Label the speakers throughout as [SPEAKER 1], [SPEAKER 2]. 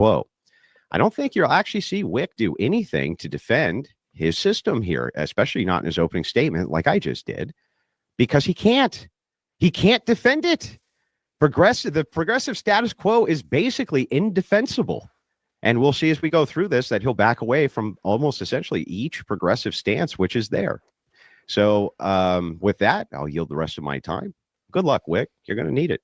[SPEAKER 1] quo. I don't think you'll actually see Wick do anything to defend his system here, especially not in his opening statement like I just did, because he can't. He can't defend it. The progressive status quo is basically indefensible. And we'll see as we go through this that he'll back away from almost essentially each progressive stance which is there. So with that, I'll yield the rest of my time. Good luck, Wick. You're going to need it.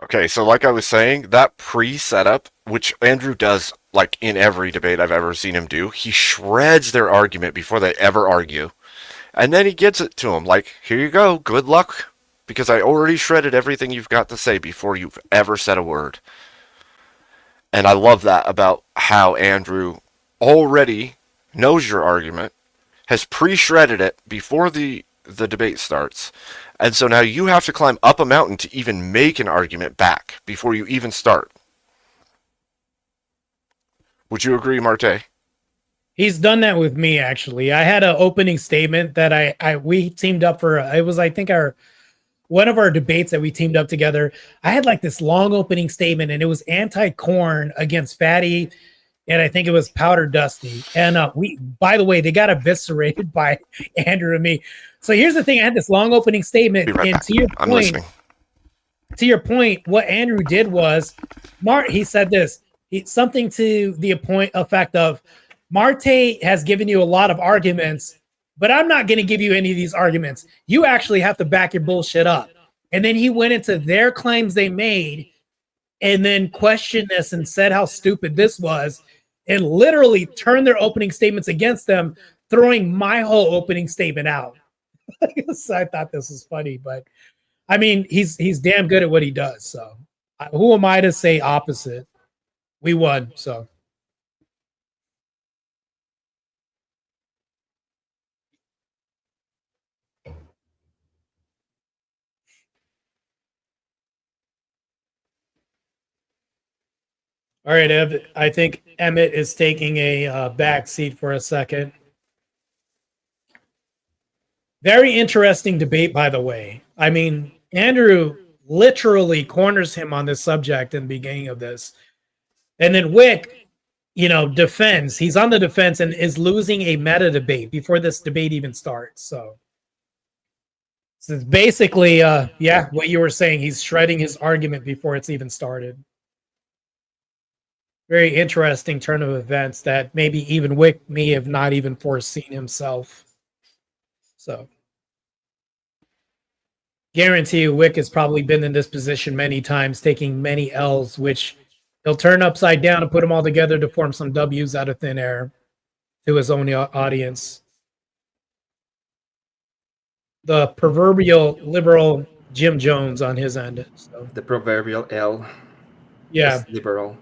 [SPEAKER 2] Okay, so like I was saying, that pre-setup, which Andrew does like in every debate I've ever seen him do, he shreds their argument before they ever argue. And then he gets it to them like, here you go, good luck, because I already shredded everything you've got to say before you've ever said a word. And I love that about how Andrew already knows your argument, has pre-shredded it before the debate starts, and so now you have to climb up a mountain to even make an argument back before you even start. Would you agree, Marte?
[SPEAKER 3] He's done that with me, actually. I had an opening statement that we teamed up for. It was, I think, one of our debates that we teamed up together. I had like this long opening statement, and it was anti-corn against Fatty, and I think it was Powder Dusty. And by the way, they got eviscerated by Andrew and me. So here's the thing: I had this long opening statement,
[SPEAKER 2] right
[SPEAKER 3] and
[SPEAKER 2] back. I'm listening.
[SPEAKER 3] To your point, what Andrew did was, he said this, something to the effect of, Marte has given you a lot of arguments, but I'm not going to give you any of these arguments. You actually have to back your bullshit up. And then he went into their claims they made and then questioned this and said how stupid this was and literally turned their opening statements against them, throwing my whole opening statement out. So I thought this was funny, but I mean, he's damn good at what he does. So who am I to say opposite? We won, so. All right, Ev, I think Emmett is taking a back seat for a second. Very interesting debate, by the way. I mean, Andrew literally corners him on this subject in the beginning of this. And then Wick, defends. He's on the defense and is losing a meta debate before this debate even starts. So it's basically, what you were saying. He's shredding his argument before it's even started. Very interesting turn of events that maybe even Wick may have not even foreseen himself. So, guarantee you, Wick has probably been in this position many times, taking many L's, which he'll turn upside down and put them all together to form some W's out of thin air to his own audience. The proverbial liberal Jim Jones on his end. So.
[SPEAKER 4] The proverbial L.
[SPEAKER 3] Yeah.
[SPEAKER 4] Liberal.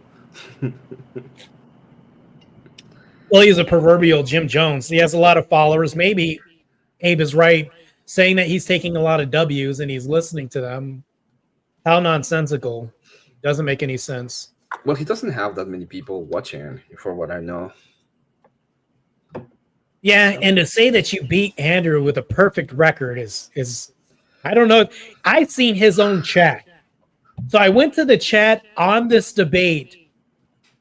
[SPEAKER 3] Well, he's a proverbial Jim Jones. He has a lot of followers. Maybe Abe is right, saying that he's taking a lot of W's and he's listening to them. How nonsensical. Doesn't make any sense.
[SPEAKER 4] Well, he doesn't have that many people watching, for what I know.
[SPEAKER 3] Yeah, and to say that you beat Andrew with a perfect record is I don't know. I've seen his own chat. So I went to the chat on this debate,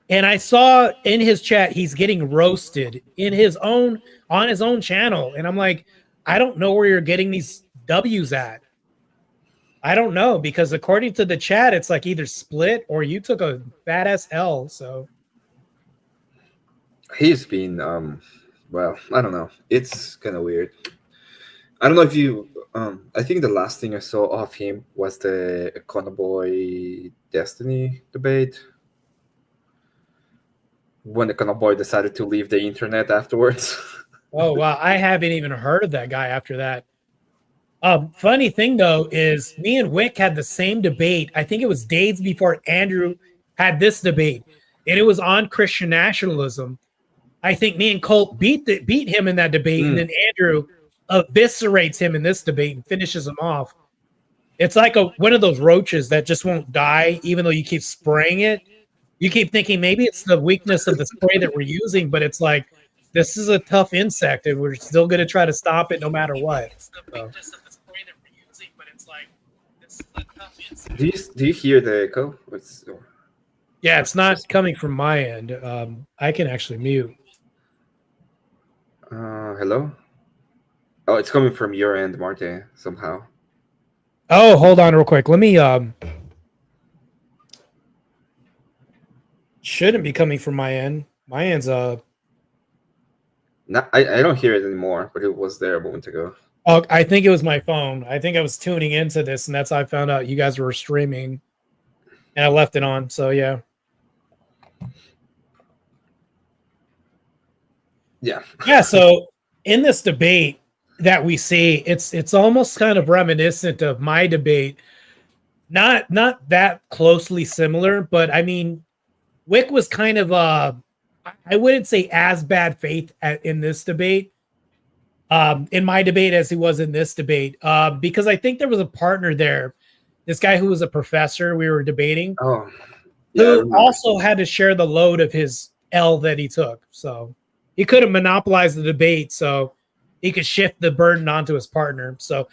[SPEAKER 3] and I saw in his chat he's getting roasted on his own channel. And I'm like, I don't know where you're getting these W's at. I don't know, because according to the chat, it's like either split or you took a badass L. So
[SPEAKER 4] he's been well, I don't know. It's kind of weird. I don't know if you I think the last thing I saw of him was the Econoboy Destiny debate, when the Econoboy decided to leave the internet afterwards.
[SPEAKER 3] Oh, wow. I haven't even heard of that guy after that. Funny thing, though, is me and Wick had the same debate. I think it was days before Andrew had this debate, and it was on Christian nationalism. I think me and Colt beat him in that debate, and then Andrew eviscerates him in this debate and finishes him off. It's like one of those roaches that just won't die, even though you keep spraying it. You keep thinking maybe it's the weakness of the spray that we're using, but it's like, this is a tough insect, and we're still going to try to stop it no matter what. It's the weakness of the spray that we're using, but it's like, this is a tough insect.
[SPEAKER 4] Do you hear the echo?
[SPEAKER 3] Yeah, it's not coming from my end. I can actually mute.
[SPEAKER 4] Hello. Oh, it's coming from your end, Marte. Somehow.
[SPEAKER 3] Oh, hold on, real quick. Let me. Shouldn't be coming from my end. My end's
[SPEAKER 4] No, I don't hear it anymore, but it was there a moment ago.
[SPEAKER 3] Oh, I think it was my phone. I think I was tuning into this, and that's how I found out you guys were streaming, and I left it on. So yeah.
[SPEAKER 4] Yeah.
[SPEAKER 3] Yeah. So in this debate that we see, it's almost kind of reminiscent of my debate. Not that closely similar, but I mean, Wick was kind of I wouldn't say as bad faith in this debate, in my debate as he was in this debate, because I think there was a partner there, this guy who was a professor we were debating,
[SPEAKER 4] Oh, yeah, I
[SPEAKER 3] who
[SPEAKER 4] remember.
[SPEAKER 3] also had to share the load of his L that he took. So he couldn't monopolize the debate, so he could shift the burden onto his partner. So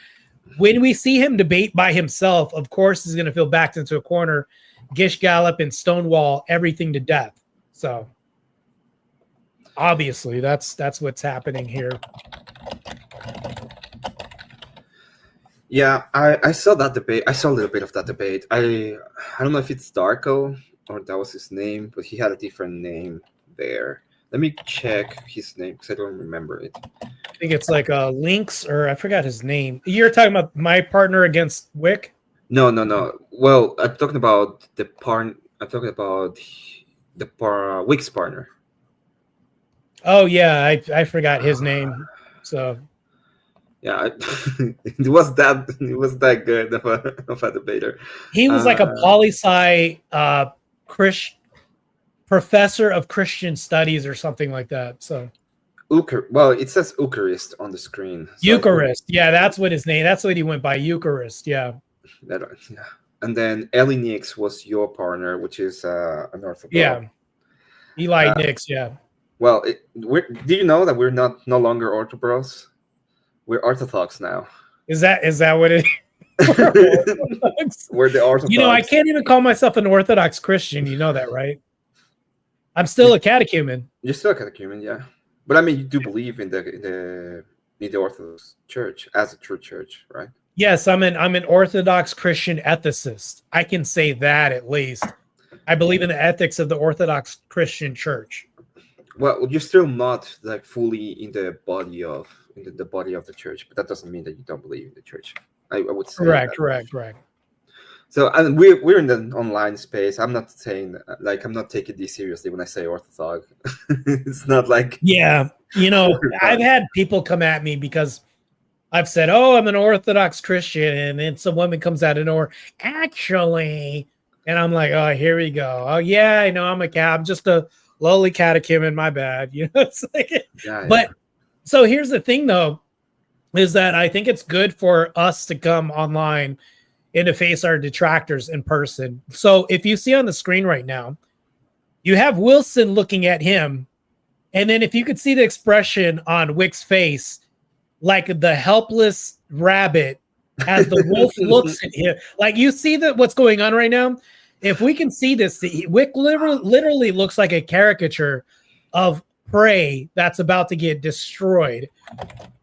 [SPEAKER 3] when we see him debate by himself, of course, he's going to feel backed into a corner, Gish Gallop and Stonewall everything to death. So obviously, that's what's happening here.
[SPEAKER 4] Yeah, I saw that debate. I saw a little bit of that debate. I don't know if it's Darko or that was his name, but he had a different name there. Let me check his name because I don't remember it.
[SPEAKER 3] I think it's like Lynx, or I forgot his name. You're talking about my partner against Wick?
[SPEAKER 4] No. Well, I'm talking about the part. I'm talking about the Wick's partner.
[SPEAKER 3] Oh yeah, I forgot his name. So
[SPEAKER 4] Yeah, it was that good of a debater.
[SPEAKER 3] he was like a poli-sci professor of Christian studies or something like that. So
[SPEAKER 4] Well, it says Eucharist on the screen. So
[SPEAKER 3] Eucharist. Yeah, that's what his name. That's what he went by, Eucharist. Yeah.
[SPEAKER 4] Yeah. And then Ellie Nix was your partner, which is an Orthodox.
[SPEAKER 3] Yeah. Eli Nix. Yeah.
[SPEAKER 4] Well, do you know that we're no longer Orthobros? We're Orthodox now.
[SPEAKER 3] Is that what it?
[SPEAKER 4] We're the Orthodox.
[SPEAKER 3] You know, I can't even call myself an Orthodox Christian. You know that, right? I'm still a catechumen.
[SPEAKER 4] You're still a catechumen, yeah. But I mean, you do believe in the Orthodox Church as a true church, right?
[SPEAKER 3] Yes, I'm an Orthodox Christian ethicist. I can say that at least. I believe in the ethics of the Orthodox Christian Church.
[SPEAKER 4] Well, you're still not like fully in the body of the church, but that doesn't mean that you don't believe in the church. I would say
[SPEAKER 3] Correct.
[SPEAKER 4] So, and we're in the online space. I'm not saying I'm not taking this seriously when I say Orthodox. It's not like
[SPEAKER 3] Yeah, you know, I've had people come at me because I've said, "Oh, I'm an Orthodox Christian," and then some woman comes out of nowhere, actually, and I'm like, "Oh, here we go. Oh, yeah, I know I'm just a lowly catechumen. My bad." You know, it's like,
[SPEAKER 4] yeah.
[SPEAKER 3] But so here's the thing, though, is that I think it's good for us to come online and to face our detractors in person. So if you see on the screen right now, you have Wilson looking at him, and then if you could see the expression on Wick's face, like the helpless rabbit as the wolf looks at him, like you see that what's going on right now. If we can see this, Wick literally looks like a caricature of prey that's about to get destroyed.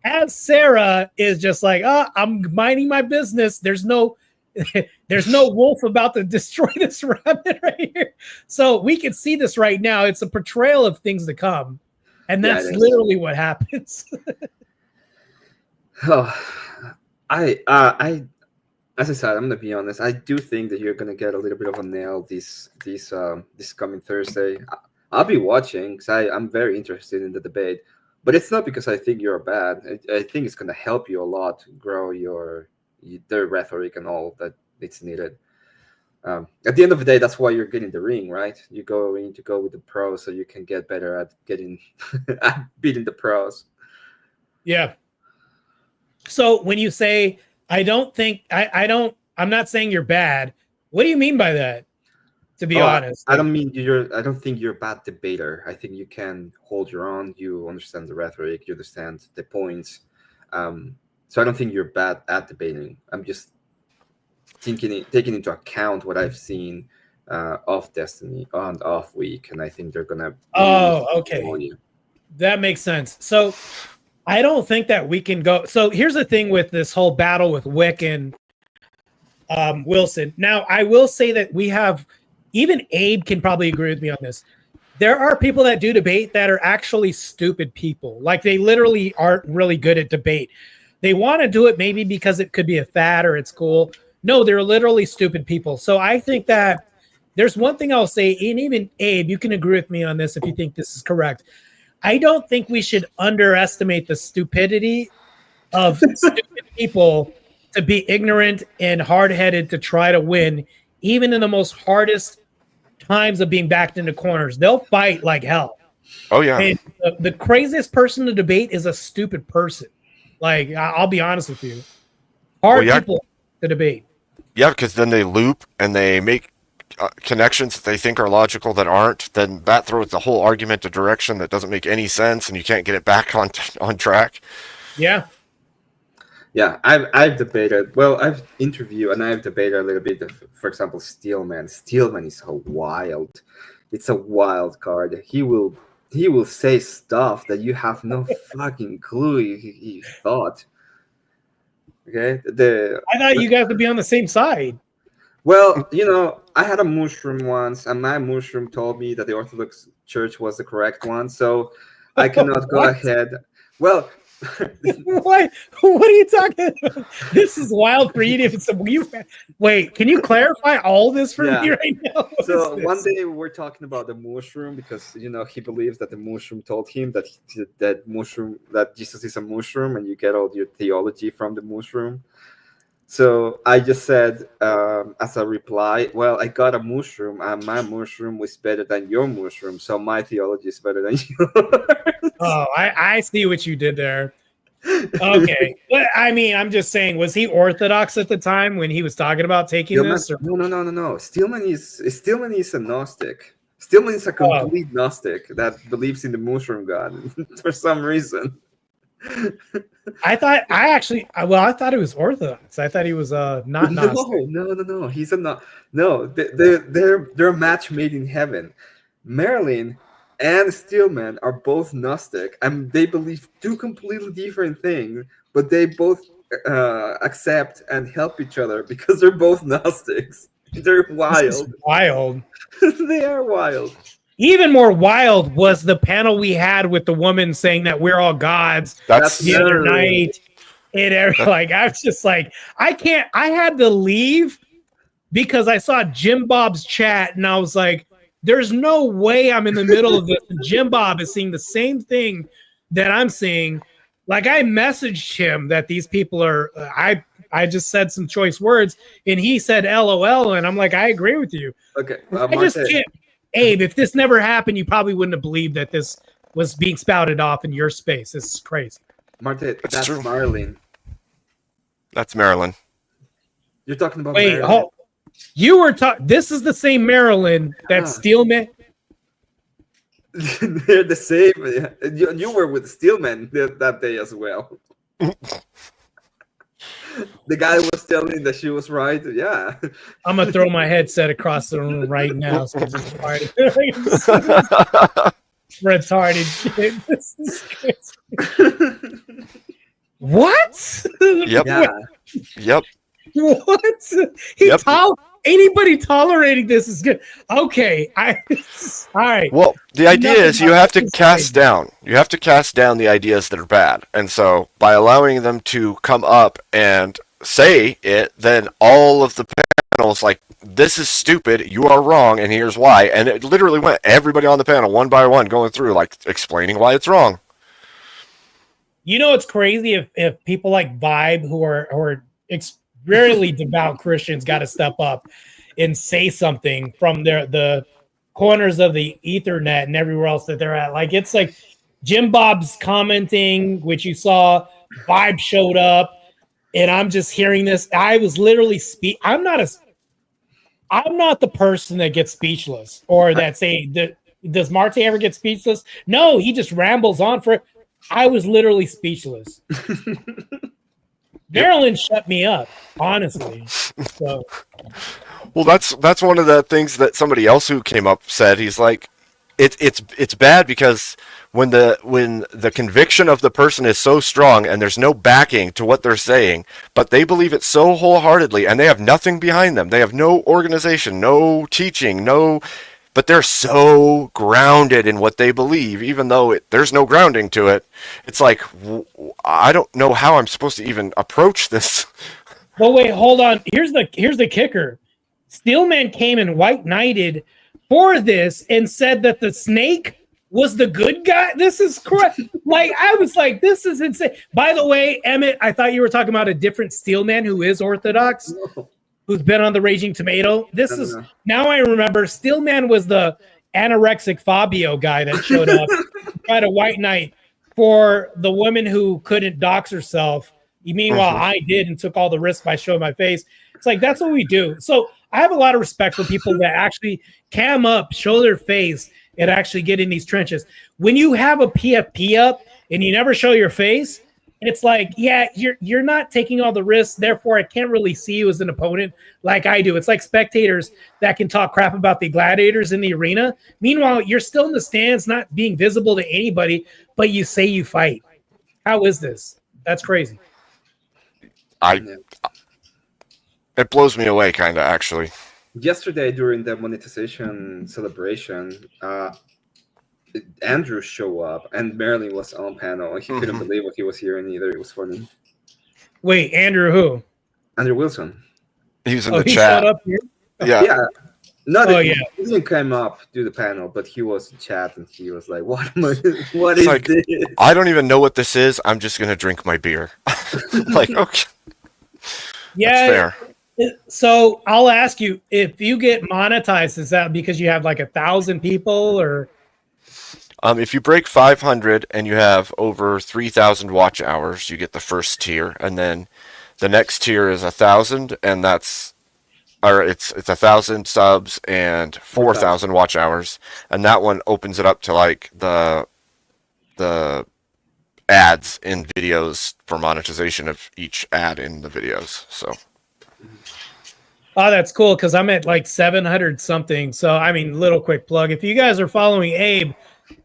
[SPEAKER 3] As Sarah is just like, "Oh, I'm minding my business. There's no wolf about to destroy this rabbit right here." So we can see this right now. It's a portrayal of things to come, and that's literally what happens.
[SPEAKER 4] Oh, as I said, I'm gonna be honest. I do think that you're gonna get a little bit of a nail this coming Thursday. I'll be watching because I'm very interested in the debate, but it's not because I think you're bad. I think it's gonna help you a lot to grow the rhetoric and all that it's needed. At the end of the day, that's why you're getting the ring, right? You need to go with the pros so you can get better at getting at beating the pros.
[SPEAKER 3] Yeah. So when you say I'm not saying you're bad. What do you mean by that? To be honest,
[SPEAKER 4] I don't think you're a bad debater. I think you can hold your own. You understand the rhetoric. You understand the points. So I don't think you're bad at debating. I'm just taking into account what I've seen off Destiny on off week, and I think they're gonna.
[SPEAKER 3] Oh, okay.
[SPEAKER 4] All you.
[SPEAKER 3] That makes sense. So I don't think that we can go. So here's the thing with this whole battle with Wick and Wilson. Now, I will say that we have, even Abe can probably agree with me on this. There are people that do debate that are actually stupid people. Like they literally aren't really good at debate. They want to do it maybe because it could be a fad or it's cool. No, they're literally stupid people. So I think that there's one thing I'll say, and even Abe, you can agree with me on this if you think this is correct. I don't think we should underestimate the stupidity of stupid people to be ignorant and hard-headed to try to win, even in the most hardest times of being backed into corners. They'll fight like hell.
[SPEAKER 2] Oh yeah.
[SPEAKER 3] And the craziest person to debate is a stupid person. Like, I'll be honest with you. Hard people to debate.
[SPEAKER 2] Yeah, because then they loop and they make connections that they think are logical that aren't. Then that throws the whole argument a direction that doesn't make any sense, and you can't get it back on track.
[SPEAKER 3] Yeah.
[SPEAKER 4] Yeah, I've debated. Well, I've interviewed and I've debated a little bit. For example, Steelman. Steelman is so wild. It's a wild card. He will say stuff that you have no fucking clue he thought. Okay,
[SPEAKER 3] I thought you guys would be on the same side.
[SPEAKER 4] Well, I had a mushroom once, and my mushroom told me that the Orthodox Church was the correct one, so I cannot go ahead. Well,
[SPEAKER 3] what are you talking about? This is wild for you. Wait, can you clarify all this for me right now?
[SPEAKER 4] So one day we were talking about the mushroom because he believes that the mushroom told him that Jesus is a mushroom, and you get all your theology from the mushroom. So I just said as a reply, well, I got a mushroom, and my mushroom was better than your mushroom, so my theology is better than yours.
[SPEAKER 3] Oh, I see what you did there. Okay. But I mean, I'm just saying, was he Orthodox at the time when he was talking about taking this? Or?
[SPEAKER 4] No. Steelman is a Gnostic. Steelman is a complete Gnostic that believes in the mushroom god for some reason.
[SPEAKER 3] I thought it was Orthodox. I thought he was not Gnostic.
[SPEAKER 4] No. He's a not. No, they're a match made in heaven. Marilyn and Steelman are both Gnostic, and they believe two completely different things, but they both accept and help each other because they're both Gnostics. They're wild.
[SPEAKER 3] Wild.
[SPEAKER 4] They are wild.
[SPEAKER 3] Even more wild was the panel we had with the woman saying that we're all gods.
[SPEAKER 2] That's
[SPEAKER 3] the other night. I was just like, I had to leave because I saw Jim Bob's chat, and I was like, there's no way I'm in the middle of this. Jim Bob is seeing the same thing that I'm seeing. Like, I messaged him that these people are, I just said some choice words, and he said LOL, and I'm like, I agree with you.
[SPEAKER 4] Okay.
[SPEAKER 3] I just can't. Abe, if this never happened, you probably wouldn't have believed that this was being spouted off in your space. This is crazy.
[SPEAKER 4] Marte, that's
[SPEAKER 2] true.
[SPEAKER 4] Marilyn.
[SPEAKER 2] That's Marilyn.
[SPEAKER 4] You're talking about
[SPEAKER 3] Wait,
[SPEAKER 4] Marilyn.
[SPEAKER 3] you were talking. This is the same Marilyn that Steelman.
[SPEAKER 4] They're the same. You were with Steelman that day as well. The guy was telling that she was right. Yeah.
[SPEAKER 3] I'm gonna throw my headset across the room right now. So retarded shit. This is crazy. What?
[SPEAKER 2] Yep.
[SPEAKER 4] Yeah.
[SPEAKER 2] Yep.
[SPEAKER 3] What?
[SPEAKER 2] Yep.
[SPEAKER 3] Anybody tolerating this is good. Okay. All right.
[SPEAKER 2] Well, the idea
[SPEAKER 3] Nothing
[SPEAKER 2] is you have to cast down. You have to cast down the ideas that are bad. And so by allowing them to come up and say it, then all of the panels like, this is stupid, you are wrong, and here's why. And it literally went everybody on the panel one by one going through, like, explaining why it's wrong.
[SPEAKER 3] You know, it's crazy if people like Vibe who are rarely devout Christians got to step up and say something from the corners of the Ethernet and everywhere else that they're at. Like, it's like Jim Bob's commenting, which you saw, Vibe showed up, and I'm just hearing this. I was literally I'm not the person that gets speechless or that say, does Marte ever get speechless? No, he just rambles on for it. I was literally speechless. Marilyn shut me up, honestly. So,
[SPEAKER 2] Well, that's one of the things that somebody else who came up said. He's like, it's bad because when the conviction of the person is so strong and there's no backing to what they're saying, but they believe it so wholeheartedly and they have nothing behind them. They have no organization, no teaching, but they're so grounded in what they believe, even though there's no grounding to it. It's like, I don't know how I'm supposed to even approach this.
[SPEAKER 3] Well, wait, hold on. Here's the kicker. Steelman came and white knighted for this and said that the snake was the good guy. This is correct. Like, I was like, this is insane. By the way, Emmett, I thought you were talking about a different Steelman who is Orthodox, who's been on the Raging Tomato. Now I remember Steelman was the anorexic Fabio guy that showed up, tried a white knight for the woman who couldn't dox herself. Meanwhile, I did and took all the risks by showing my face. It's like, that's what we do. So I have a lot of respect for people that actually cam up, show their face, and actually get in these trenches. When you have a PFP up and you never show your face, it's like, yeah, you're not taking all the risks. Therefore, I can't really see you as an opponent like I do. It's like spectators that can talk crap about the gladiators in the arena. Meanwhile, you're still in the stands, not being visible to anybody, but you say you fight. How is this? That's crazy.
[SPEAKER 2] It blows me away, kind of, actually.
[SPEAKER 4] Yesterday, during the monetization celebration, Andrew showed up, and Marilyn was on panel. He couldn't believe what he was hearing either. It was funny.
[SPEAKER 3] Wait, Andrew who?
[SPEAKER 4] Andrew Wilson.
[SPEAKER 2] He was in the chat.
[SPEAKER 3] Showed up here?
[SPEAKER 2] Yeah.
[SPEAKER 4] He didn't come up to the panel, but he was in chat, and he was like, what is
[SPEAKER 2] like,
[SPEAKER 4] this?
[SPEAKER 2] I don't even know what this is. I'm just going to drink my beer. Like, okay.
[SPEAKER 3] Yeah.
[SPEAKER 2] That's fair.
[SPEAKER 3] So I'll ask you, if you get monetized, is that because you have like 1,000 people or?
[SPEAKER 2] If you break 500 and you have over 3,000 watch hours, you get the first tier, and then the next tier is 1,000, and it's 1,000 subs and 4,000 watch hours, and that one opens it up to like the ads in videos for monetization of each ad in the videos. So.
[SPEAKER 3] Oh, that's cool because I'm at like 700 something. So, I mean, little quick plug. If you guys are following Abe,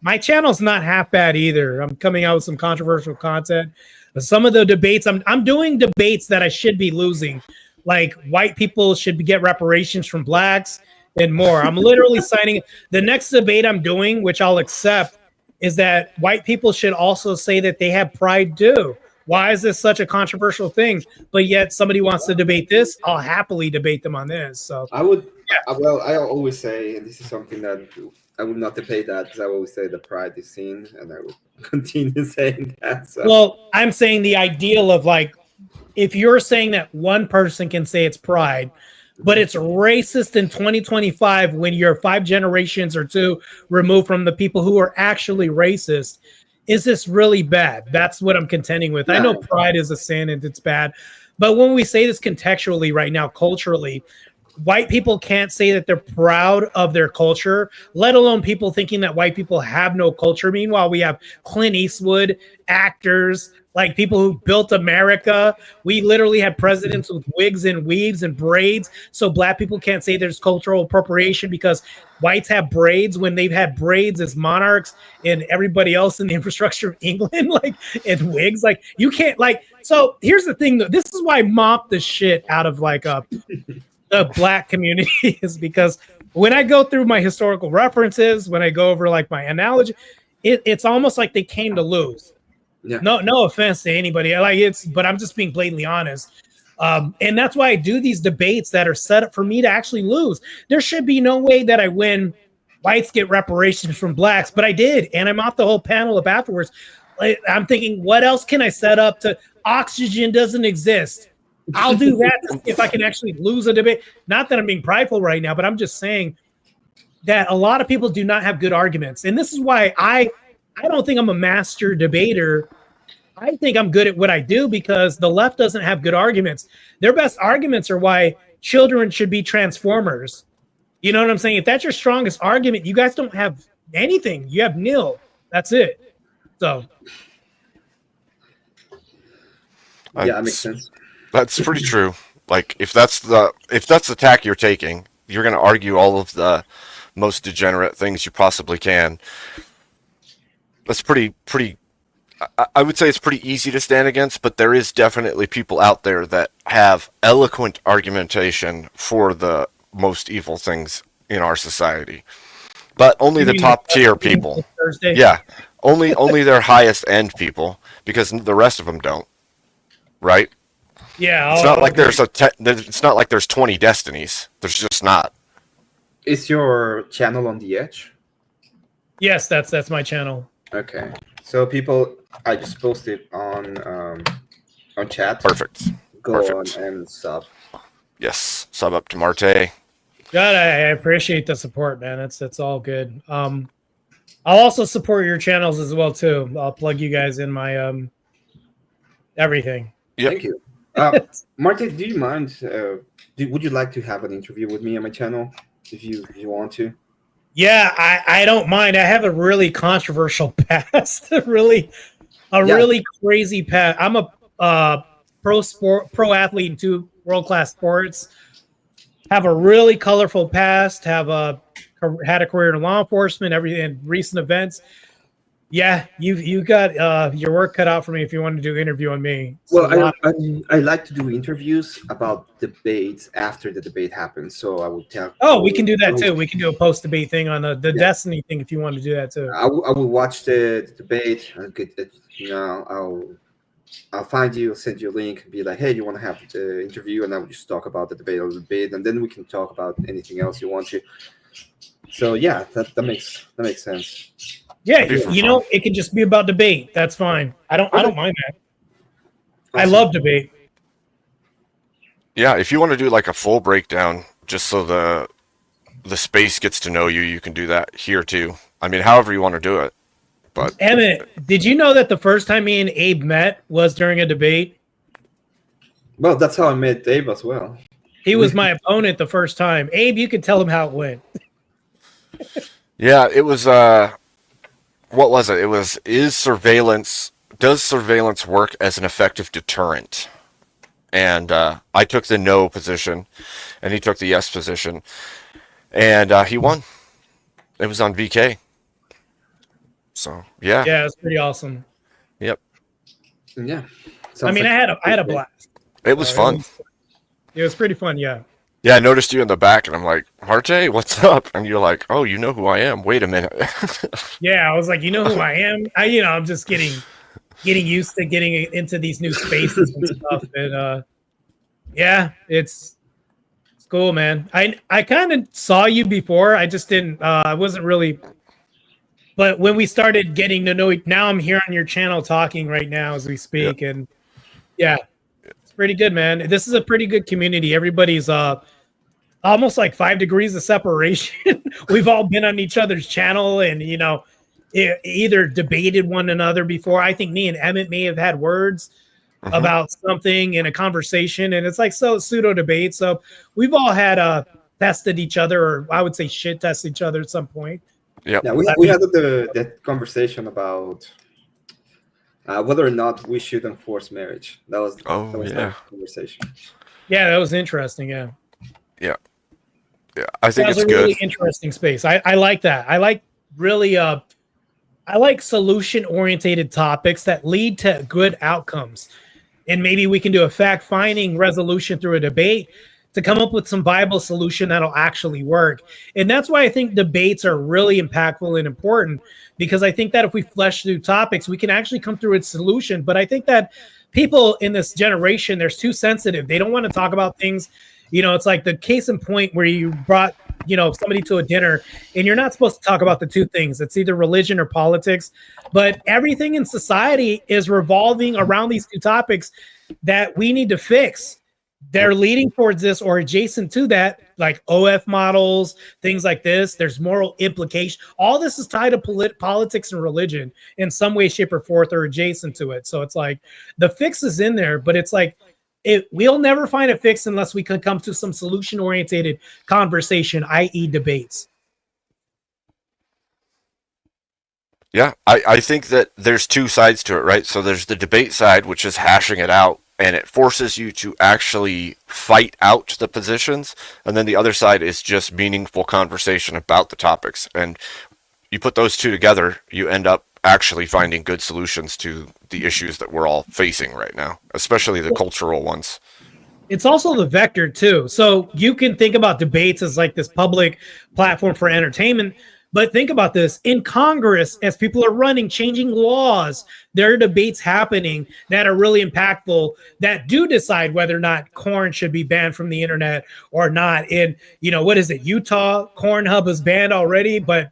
[SPEAKER 3] my channel's not half bad either. I'm coming out with some controversial content. Some of the debates, I'm doing debates that I should be losing. Like white people should get reparations from blacks and more. I'm literally signing. The next debate I'm doing, which I'll accept, is that white people should also say that they have pride too. Why is this such a controversial thing? But yet somebody wants to debate this. I'll happily debate them on this. So
[SPEAKER 4] I would. Yeah. Well, I always say, and this is something that I would not debate that because I always say the pride is seen, and I will continue saying that. So.
[SPEAKER 3] Well, I'm saying the ideal of like, if you're saying that one person can say it's pride, but it's racist in 2025 when you're 5 generations or 2 removed from the people who are actually racist, is this really bad? That's what I'm contending with. I know pride is a sin and it's bad, but when we say this contextually right now, culturally, white people can't say that they're proud of their culture, let alone people thinking that white people have no culture. Meanwhile, we have Clint Eastwood, actors, like people who built America. We literally have presidents with wigs and weaves and braids. So black people can't say there's cultural appropriation because whites have braids when they've had braids as monarchs and everybody else in the infrastructure of England, like, and wigs. Like, you can't, like, so here's the thing, though. This is why I mop the shit out of like the black community is because when I go through my historical references, when I go over like my analogy, it's almost like they came to lose. Yeah. No offense to anybody. But I'm just being blatantly honest. And that's why I do these debates that are set up for me to actually lose. There should be no way that I win. Whites get reparations from blacks, but I did, and I'm off the whole panel up afterwards. I'm thinking, what else can I set up to? Oxygen doesn't exist. I'll do that to see if I can actually lose a debate. Not that I'm being prideful right now, but I'm just saying that a lot of people do not have good arguments, and this is why I don't think I'm a master debater. I think I'm good at what I do because the left doesn't have good arguments. Their best arguments are why children should be transformers. You know what I'm saying? If that's your strongest argument, you guys don't have anything. You have nil. That's it. So.
[SPEAKER 4] Yeah, that makes sense.
[SPEAKER 2] That's pretty true. Like if that's the tack you're taking, you're going to argue all of the most degenerate things you possibly can. That's pretty. I would say it's pretty easy to stand against, but there is definitely people out there that have eloquent argumentation for the most evil things in our society. But only
[SPEAKER 3] You
[SPEAKER 2] the
[SPEAKER 3] mean
[SPEAKER 2] top
[SPEAKER 3] like
[SPEAKER 2] tier people.
[SPEAKER 3] Thursday?
[SPEAKER 2] Yeah, only their highest end people, because the rest of them don't. Right?
[SPEAKER 3] Yeah.
[SPEAKER 2] It's not like it's not like there's 20 destinies. There's just not.
[SPEAKER 4] Is your channel on the edge?
[SPEAKER 3] Yes, that's my channel.
[SPEAKER 4] Okay. So people, I just posted on chat.
[SPEAKER 2] Perfect.
[SPEAKER 4] Go
[SPEAKER 2] Perfect.
[SPEAKER 4] on and sub.
[SPEAKER 2] Yes, sub up to Marte.
[SPEAKER 3] God, I appreciate the support, man. That's all good. I'll also support your channels as well too. I'll plug you guys in my everything.
[SPEAKER 2] Yep.
[SPEAKER 4] Thank you. Martin, do you mind? Would you like to have an interview with me on my channel if you want to?
[SPEAKER 3] Yeah, I don't mind. I have a really controversial past, really crazy past. I'm a pro athlete in 2 world-class sports. Have a really colorful past. Had a career in law enforcement. In recent events. Yeah, you got your work cut out for me if you want to do an interview on me.
[SPEAKER 4] Well, I like to do interviews about debates after the debate happens. So I would tell.
[SPEAKER 3] Oh, we can do that too. We can do a post-debate thing on the Destiny thing if you want to do that too.
[SPEAKER 4] I will watch the debate. I'll find you, send you a link, and be like, hey, you want to have the interview? And I will just talk about the debate a little bit, and then we can talk about anything else you want to. So yeah, that makes sense.
[SPEAKER 3] Yeah, it can just be about debate. That's fine. I don't mind that.
[SPEAKER 4] Awesome.
[SPEAKER 3] I love debate.
[SPEAKER 2] Yeah, if you want to do like a full breakdown, just so the space gets to know you, you can do that here too. I mean, however you want to do it. But
[SPEAKER 3] Emmett, did you know that the first time me and Abe met was during a debate?
[SPEAKER 4] Well, that's how I met Dave as well.
[SPEAKER 3] He was my opponent the first time. Abe, you could tell him how it went.
[SPEAKER 2] yeah, it was what was it? It was does surveillance work as an effective deterrent? And I took the no position, and he took the yes position, and he won. It was on VK. So yeah,
[SPEAKER 3] It's pretty awesome.
[SPEAKER 2] Yep.
[SPEAKER 4] Yeah.
[SPEAKER 3] I mean, I had a blast.
[SPEAKER 2] It was fun.
[SPEAKER 3] It was pretty fun. Yeah.
[SPEAKER 2] Yeah, I noticed you in the back, and I'm like, Marte, what's up? And you're like, oh, you know who I am. Wait a minute.
[SPEAKER 3] Yeah, I was like, you know who I am? I'm just getting used to getting into these new spaces and stuff. And yeah, it's cool, man. I kind of saw you before. I just didn't. I wasn't really. But when we started getting to know, now I'm here on your channel talking right now as we speak, and yeah, it's pretty good, man. This is a pretty good community. Everybody's almost like 5 degrees of separation. We've all been on each other's channel, and either debated one another before. I think me and Emmett may have had words about something in a conversation, and it's like pseudo debate. So we've all had tested each other, or I would say shit test each other at some point.
[SPEAKER 2] Yeah,
[SPEAKER 4] we had that conversation about whether or not we should enforce marriage. That was that conversation.
[SPEAKER 3] Yeah, that was interesting. Yeah.
[SPEAKER 2] I think it's
[SPEAKER 3] a
[SPEAKER 2] good.
[SPEAKER 3] Really interesting space. I like that. I like really I like solution oriented topics that lead to good outcomes, and maybe we can do a fact finding resolution through a debate to come up with some viable solution that'll actually work. And that's why I think debates are really impactful and important, because I think that if we flesh through topics, we can actually come through a solution. But I think that people in this generation, they're too sensitive. They don't want to talk about things. It's like the case in point where you brought, somebody to a dinner and you're not supposed to talk about the two things. It's either religion or politics, but everything in society is revolving around these two topics that we need to fix. They're leading towards this or adjacent to that, like OF models, things like this. There's moral implication. All this is tied to politics and religion in some way, shape, or form, or adjacent to it. So it's like the fix is in there, but it's like we'll never find a fix unless we can come to some solution-oriented conversation, i.e. debates.
[SPEAKER 2] Yeah, I think that there's two sides to it, right? So there's the debate side, which is hashing it out and it forces you to actually fight out the positions, and then the other side is just meaningful conversation about the topics. And you put those two together, you end up actually finding good solutions to the issues that we're all facing right now, especially the cultural ones.
[SPEAKER 3] It's also the vector too. So you can think about debates as like this public platform for entertainment, but think about this in Congress, as people are running, changing laws, there are debates happening that are really impactful that do decide whether or not corn should be banned from the internet or not. In, what is it? Utah, Cornhub is banned already, but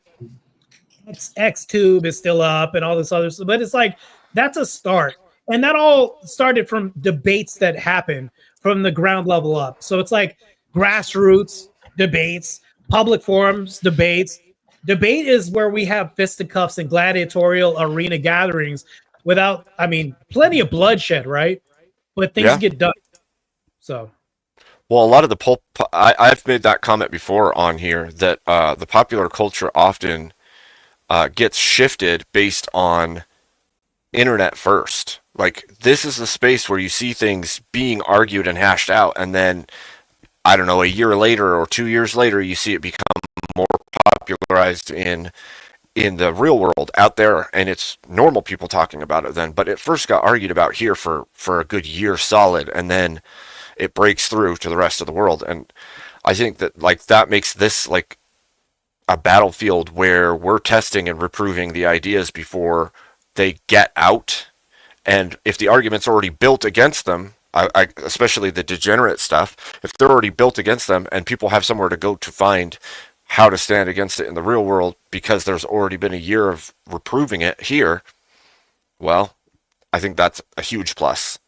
[SPEAKER 3] XTube is still up and all this other stuff. But it's like, that's a start. And that all started from debates that happened from the ground level up. So it's like grassroots debates, public forums, debates. Debate is where we have fisticuffs and gladiatorial arena gatherings without, plenty of bloodshed, right? But things get done. So.
[SPEAKER 2] Well, a lot of the I've made that comment before on here that the popular culture often gets shifted based on internet first. Like, this is the space where you see things being argued and hashed out, and then, I don't know, a year later or 2 years later, you see it become more popularized in the real world out there, and it's normal people talking about it then. But it first got argued about here for a good year solid, and then it breaks through to the rest of the world. And I think that, like, that makes this like a battlefield where we're testing and reproving the ideas before they get out. And if the argument's already built against them, especially the degenerate stuff, if they're already built against them and people have somewhere to go to find how to stand against it in the real world because there's already been a year of reproving it here, well, I think that's a huge plus.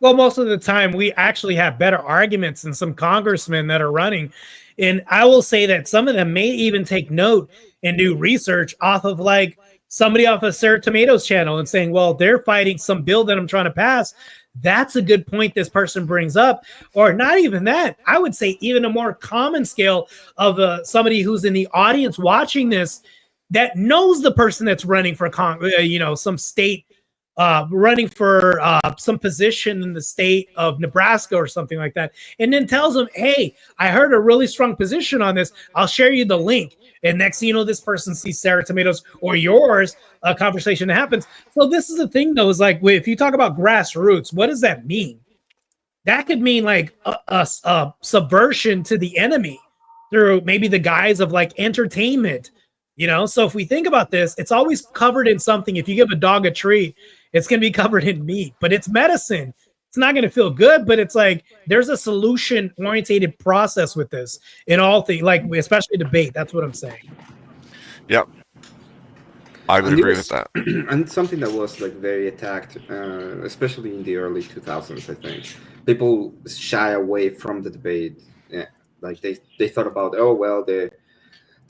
[SPEAKER 3] Well, most of the time we actually have better arguments than some congressmen that are running. And I will say that some of them may even take note and do research off of like somebody off of Sarah Tomatoes channel and saying, well, they're fighting some bill that I'm trying to pass. That's a good point this person brings up. Or not even that. I would say even a more common scale of somebody who's in the audience watching this that knows the person that's running for some state, running for some position in the state of Nebraska or something like that, and then tells them, hey, I heard a really strong position on this. I'll share you the link. And next thing you know, this person sees Sarah Tomatoes or yours, a conversation that happens. So this is the thing, though, is like, if you talk about grassroots, what does that mean? That could mean like a subversion to the enemy through maybe the guise of like entertainment, So if we think about this, it's always covered in something. If you give a dog a treat, it's going to be covered in meat, but it's medicine. It's not going to feel good, but it's like there's a solution-oriented process with this in all things, like especially debate. That's what I'm saying.
[SPEAKER 2] Yep. I would agree with that.
[SPEAKER 4] And something that was like very attacked, especially in the early 2000s, I think. People shy away from the debate. Yeah. Like they thought about, oh, well, the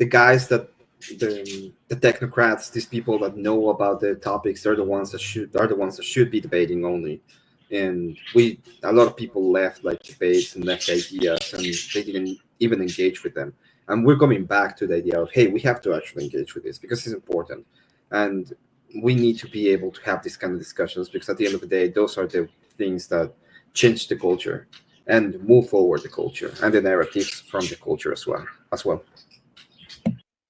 [SPEAKER 4] guys that the technocrats, these people that know about the topics, they're the ones that should be debating only. And a lot of people left like debates and left ideas, and they didn't even engage with them. And we're coming back to the idea of, hey, we have to actually engage with this because it's important, and we need to be able to have these kind of discussions because at the end of the day, those are the things that change the culture and move forward the culture and the narratives from the culture as well.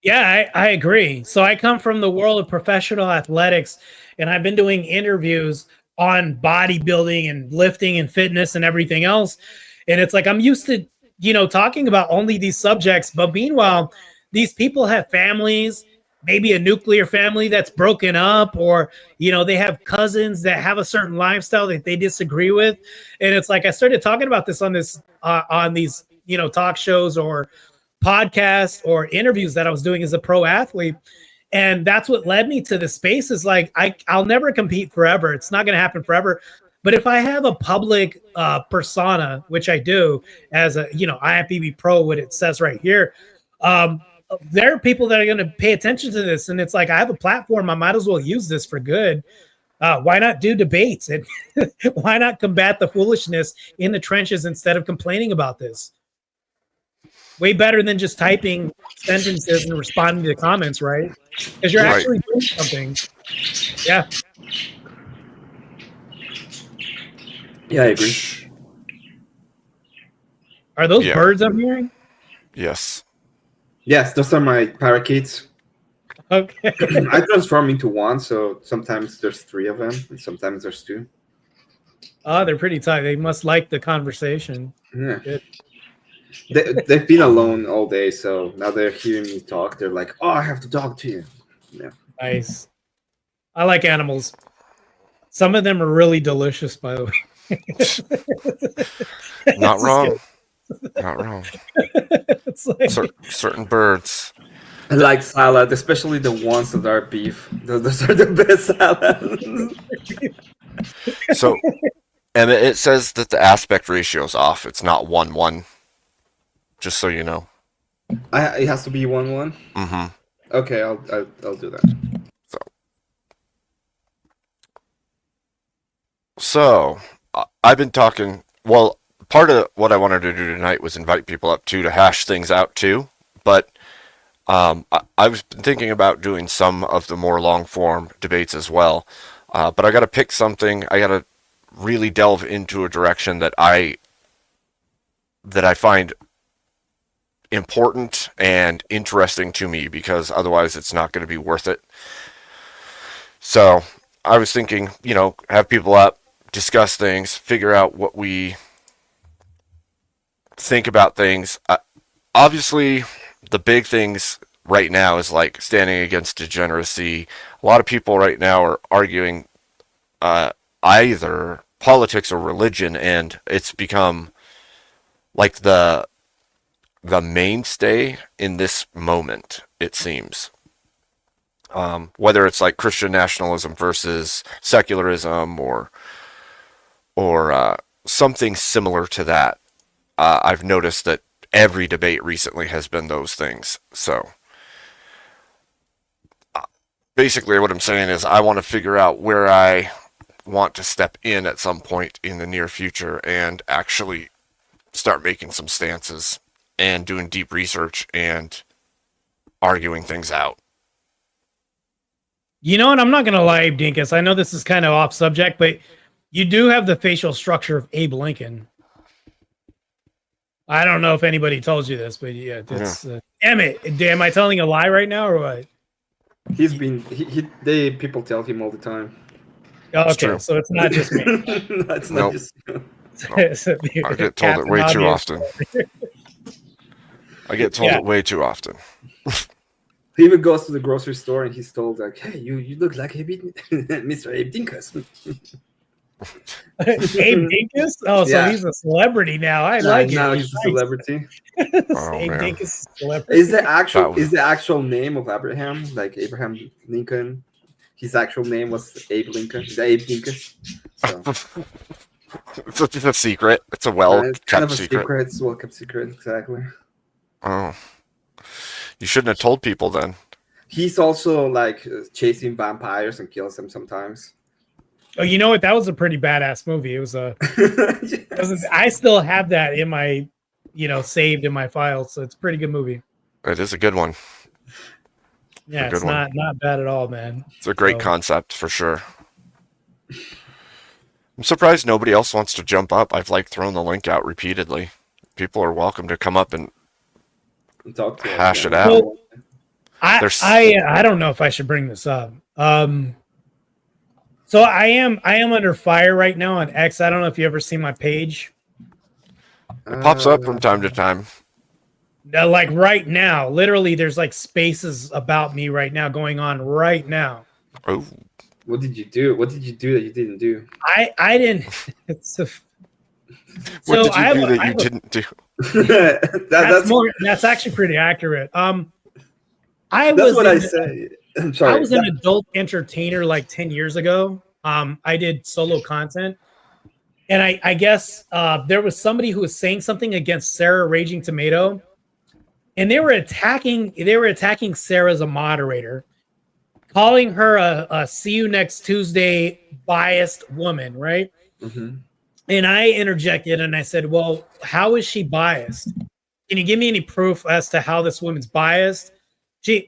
[SPEAKER 3] Yeah, I agree. So I come from the world of professional athletics, and I've been doing interviews on bodybuilding and lifting and fitness and everything else. And it's like I'm used to, talking about only these subjects. But meanwhile, these people have families, maybe a nuclear family that's broken up, or, they have cousins that have a certain lifestyle that they disagree with. And it's like I started talking about this on these, talk shows or podcasts or interviews that I was doing as a pro athlete. And that's what led me to the space is like, I'll never compete forever. It's not going to happen forever. But if I have a public persona, which I do as a, IFBB pro, what it says right here, there are people that are going to pay attention to this. And it's like, I have a platform. I might as well use this for good. Why not do debates? And why not combat the foolishness in the trenches instead of complaining about this? Way better than just typing sentences and responding to the comments, right? Because you're actually doing something. Yeah.
[SPEAKER 4] Yeah, I agree.
[SPEAKER 3] Are those
[SPEAKER 2] Yeah.
[SPEAKER 3] birds I'm hearing?
[SPEAKER 2] Yes.
[SPEAKER 4] Yes, those are my parakeets.
[SPEAKER 3] Okay.
[SPEAKER 4] I transform into one, so sometimes there's 3 of them, and sometimes there's 2.
[SPEAKER 3] Oh, they're pretty tight. They must like the conversation.
[SPEAKER 4] Yeah.
[SPEAKER 3] Good.
[SPEAKER 4] They've been alone all day, so now they're hearing me talk. They're like, "Oh, I have to talk to you." Yeah.
[SPEAKER 3] Nice. I like animals. Some of them are really delicious, by the way.
[SPEAKER 2] Not
[SPEAKER 3] Just
[SPEAKER 2] wrong. Not wrong.
[SPEAKER 3] It's like,
[SPEAKER 2] Certain birds.
[SPEAKER 4] I like salad, especially the ones that are beef. Those are the best salad.
[SPEAKER 2] So, and it says that the aspect ratio is off. It's not 1:1. Just so you know.
[SPEAKER 4] It has to be 1-1.
[SPEAKER 2] Mm-hmm.
[SPEAKER 4] Okay, I'll do that.
[SPEAKER 2] So, I've been talking. Well, part of what I wanted to do tonight was invite people up too to hash things out too. But I was thinking about doing some of the more long form debates as well. But I got to pick something. I got to really delve into a direction that I find important and interesting to me, because otherwise it's not going to be worth it. So I was thinking, have people up, discuss things, figure out what we think about things. Obviously, the big things right now is like standing against degeneracy. A lot of people right now are arguing either politics or religion, and it's become like the mainstay in this moment, it seems. Whether it's like Christian nationalism versus secularism or something similar to that. I've noticed that every debate recently has been those things. So basically what I'm saying is I want to figure out where I want to step in at some point in the near future and actually start making some stances and doing deep research and arguing things out.
[SPEAKER 3] you know, and I'm not going to lie, Dinkus. I know this is kind of off subject, but you do have the facial structure of Abe Lincoln. I don't know if anybody told you this, but yeah, it's Emmett. Am I telling a lie right now or what?
[SPEAKER 4] He's been. People tell him all the time.
[SPEAKER 3] Oh, okay,
[SPEAKER 2] true.
[SPEAKER 3] so it's not just me.
[SPEAKER 4] No, it's not
[SPEAKER 2] Nope.
[SPEAKER 4] just.
[SPEAKER 2] I get told it way too often. I get told it way too often.
[SPEAKER 4] He even goes to the grocery store and he's told like, "Hey, you look like Mr. Abe Dinkus."
[SPEAKER 3] Abe Dinkus? Oh, so
[SPEAKER 4] Yeah.
[SPEAKER 3] he's a celebrity now. I like it.
[SPEAKER 4] Now he's a
[SPEAKER 3] Nice.
[SPEAKER 4] celebrity.
[SPEAKER 2] Oh,
[SPEAKER 3] Abe
[SPEAKER 2] man.
[SPEAKER 3] Dinkus is a celebrity.
[SPEAKER 4] Is
[SPEAKER 2] was-
[SPEAKER 4] the actual name of Abraham like Abraham Lincoln? His actual name was Abe Lincoln. The Abe Dinkus. So,
[SPEAKER 2] It's a secret. It's a
[SPEAKER 4] it's
[SPEAKER 2] well-kept
[SPEAKER 4] kind of a
[SPEAKER 2] secret.
[SPEAKER 4] secret. It's a well-kept secret. Exactly.
[SPEAKER 2] Oh. You shouldn't have told people then.
[SPEAKER 4] He's also like chasing vampires and kills them sometimes.
[SPEAKER 3] Oh, you know what? That was a pretty badass movie. It was a. I still have that in my, saved in my files. So it's a pretty good movie.
[SPEAKER 2] It is a good one.
[SPEAKER 3] Yeah,
[SPEAKER 2] good
[SPEAKER 3] it's
[SPEAKER 2] one.
[SPEAKER 3] not bad at all, man.
[SPEAKER 2] It's a great
[SPEAKER 3] So-
[SPEAKER 2] concept for sure. I'm surprised nobody else wants to jump up. I've thrown the link out repeatedly. People are welcome to come up and
[SPEAKER 4] Talk to
[SPEAKER 2] Hash
[SPEAKER 4] us,
[SPEAKER 2] it out. There's-
[SPEAKER 3] I don't know if I should bring this up. So I am under fire right now on X. I don't know if you ever see my page.
[SPEAKER 2] It pops up from time to time.
[SPEAKER 3] Now, like right now, literally, there's like spaces about me right now going on right now.
[SPEAKER 2] Oh,
[SPEAKER 4] What did you do? What did you do that you didn't do?
[SPEAKER 3] I didn't. It's a,
[SPEAKER 2] what did you
[SPEAKER 3] I have
[SPEAKER 2] do
[SPEAKER 3] a-
[SPEAKER 2] that
[SPEAKER 3] I
[SPEAKER 2] you
[SPEAKER 3] have a-
[SPEAKER 2] didn't do?
[SPEAKER 3] That's actually pretty accurate. I
[SPEAKER 4] That's
[SPEAKER 3] was
[SPEAKER 4] what
[SPEAKER 3] in-
[SPEAKER 4] I say. I'm sorry.
[SPEAKER 3] I was an adult entertainer like 10 years ago. I did solo content. And I guess there was somebody who was saying something against Sarah Raging Tomato. And they were attacking Sarah as a moderator, calling her a see you next Tuesday biased woman, right?
[SPEAKER 4] Mhm.
[SPEAKER 3] And I interjected and I said, well, how is she biased? Can you give me any proof as to how this woman's biased?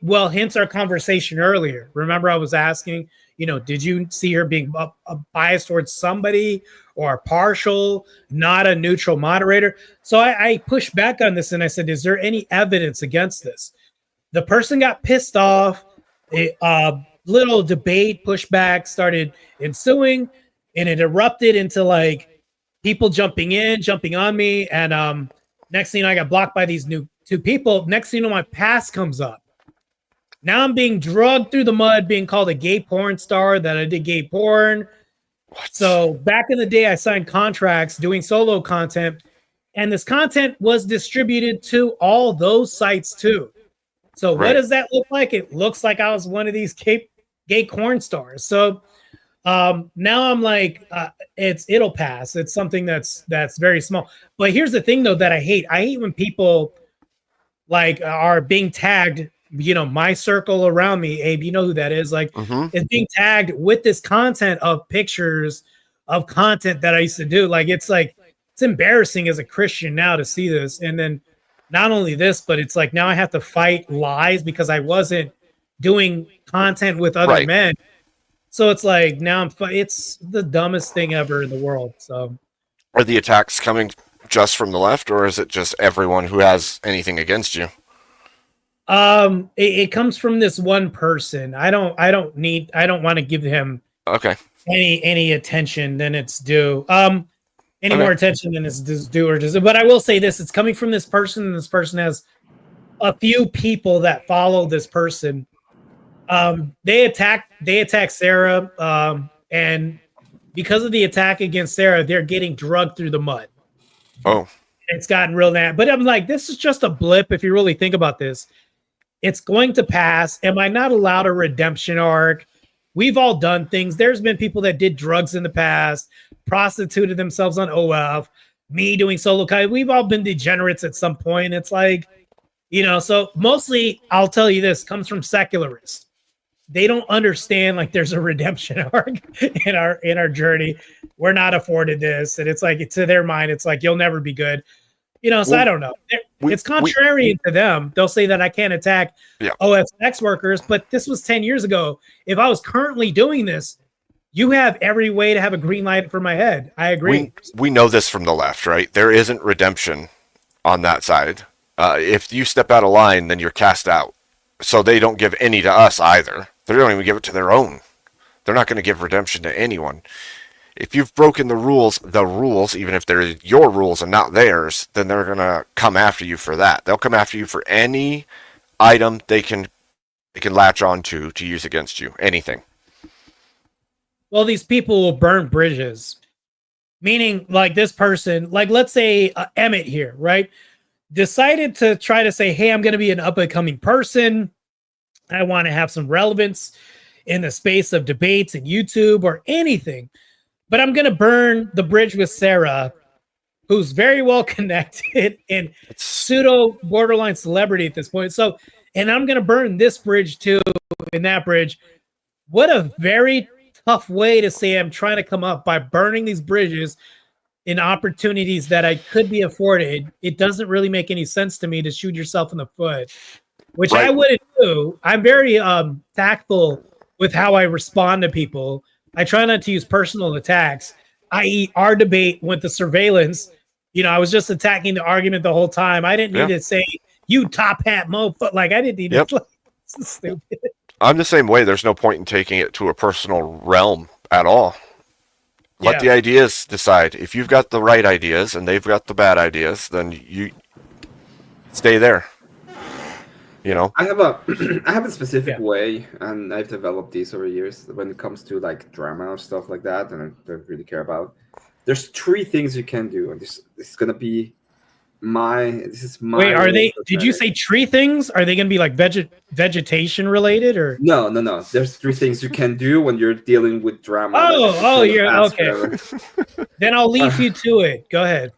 [SPEAKER 3] Well, hence our conversation earlier. Remember, I was asking, did you see her being biased towards somebody or partial, not a neutral moderator? So I pushed back on this and I said, is there any evidence against this? The person got pissed off. A little debate, pushback started ensuing, and it erupted into like people jumping on me. And next thing I got blocked by these new two people. Next thing my past comes up. Now I'm being drugged through the mud, being called a gay porn star, that I did gay porn.
[SPEAKER 2] What?
[SPEAKER 3] So back in the day, I signed contracts doing solo content, and this content was distributed to all those sites too. So what does that look like? It looks like I was one of these gay corn stars. So now I'm like, it'll pass. It's something that's very small. But here's the thing, though, that I hate. I hate when people like are being tagged. My circle around me, Abe, you know who that is. Like, it's being tagged with this content of pictures of content that I used to do. Like, it's embarrassing as a Christian now to see this. And then not only this, but it's like now I have to fight lies because I wasn't doing content with other men. So it's like now it's the dumbest thing ever in the world. So
[SPEAKER 2] are the attacks coming just from the left, or is it just everyone who has anything against you?
[SPEAKER 3] It comes from this one person. I don't want to give him any attention than it's due. More attention than it's due or deserve. But I will say this: it's coming from this person, and this person has a few people that follow this person. They attacked Sarah, and because of the attack against Sarah, they're getting drugged through the mud.
[SPEAKER 2] Oh,
[SPEAKER 3] it's gotten real bad. But I'm like, this is just a blip. If you really think about this, it's going to pass. Am I not allowed a redemption arc? We've all done things. There's been people that did drugs in the past, prostituted themselves on OF, me doing solo. We've all been degenerates at some point. It's like, so mostly I'll tell you this comes from secularists. They don't understand like there's a redemption arc in our journey. We're not afforded this. And it's like, to their mind, it's like, you'll never be good. So I don't know. It's contrarian to them. They'll say that I can't attack OFX workers, but this was 10 years ago. If I was currently doing this, you have every way to have a green light for my head. I agree.
[SPEAKER 2] We know this from the left, right? There isn't redemption on that side. If you step out of line, then you're cast out. So they don't give any to us either. They don't even give it to their own. They're not going to give redemption to anyone. If you've broken the rules, even if they're your rules and not theirs, then they're going to come after you for that. They'll come after you for any item they can latch on to use against you. Anything.
[SPEAKER 3] Well, these people will burn bridges. Meaning, like this person, like let's say Emmett here, right? Decided to try to say, hey, I'm going to be an up-and-coming person. I want to have some relevance in the space of debates and YouTube or anything. But I'm going to burn the bridge with Sarah, who's very well connected and pseudo borderline celebrity at this point. So, and I'm going to burn this bridge too, and that bridge. What a very tough way to say I'm trying to come up by burning these bridges in opportunities that I could be afforded. It doesn't really make any sense to me to shoot yourself in the foot, which I wouldn't do. I'm very tactful with how I respond to people. I try not to use personal attacks, i.e. our debate with the surveillance. I was just attacking the argument the whole time. I didn't need to say, you top hat mofo. Like, I didn't need to. Like, this is stupid.
[SPEAKER 2] I'm the same way. There's no point in taking it to a personal realm at all. Let the ideas decide. If you've got the right ideas and they've got the bad ideas, then you stay there.
[SPEAKER 4] I have a specific way, and I've developed these over years when it comes to like drama or stuff like that, and I don't really care about. There's 3 things you can do, and this is gonna be my. Wait,
[SPEAKER 3] are they? Did you say tree things? Are they gonna be like vegetation related or?
[SPEAKER 4] No. There's 3 things you can do when you're dealing with drama.
[SPEAKER 3] Oh, you're okay. Then I'll leave you to it. Go ahead.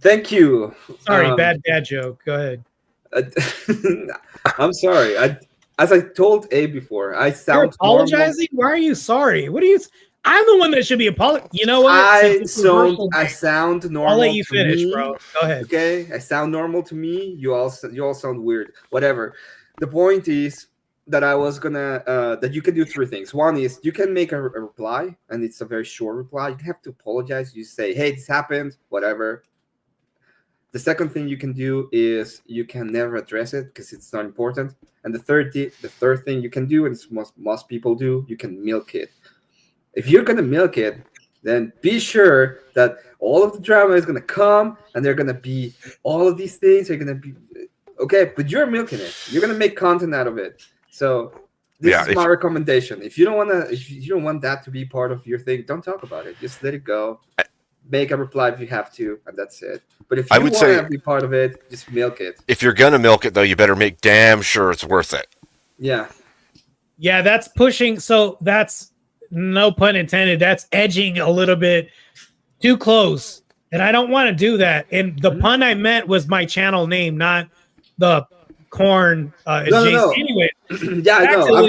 [SPEAKER 4] Thank you.
[SPEAKER 3] Sorry, bad joke. Go ahead.
[SPEAKER 4] I'm sorry. As I told Abe before, I sound.
[SPEAKER 3] You're apologizing? Normal. Why are you sorry? What are you? I'm the one that should be apologizing. You know what?
[SPEAKER 4] I sound normal.
[SPEAKER 3] I'll let you finish, bro. Go ahead.
[SPEAKER 4] Okay, I sound normal to me. You all sound weird. Whatever. the point is that I was gonna that you can do three things. One is you can make a reply, and it's a very short reply. You don't have to apologize. You say, "Hey, this happened," whatever. The second thing you can do is you can never address it because it's not important. And the third thing you can do, and it's most people do, you can milk it. If you're gonna milk it, then be sure that all of the drama is gonna come, and they're gonna be all of these things are gonna be okay. But you're milking it. You're gonna make content out of it. So this is my recommendation. If you don't want that to be part of your thing, don't talk about it. Just let it go. Make a reply if you have to, and that's it. But if you want to be part of it, just milk it.
[SPEAKER 2] If you're gonna milk it, though, you better make damn sure it's worth it.
[SPEAKER 4] Yeah.
[SPEAKER 3] Yeah, that's pushing. So that's, no pun intended, that's edging a little bit too close. And I don't want to do that. And the pun I meant was my channel name, not the corn.
[SPEAKER 4] No.
[SPEAKER 3] Anyway,
[SPEAKER 4] Yeah, I know. I know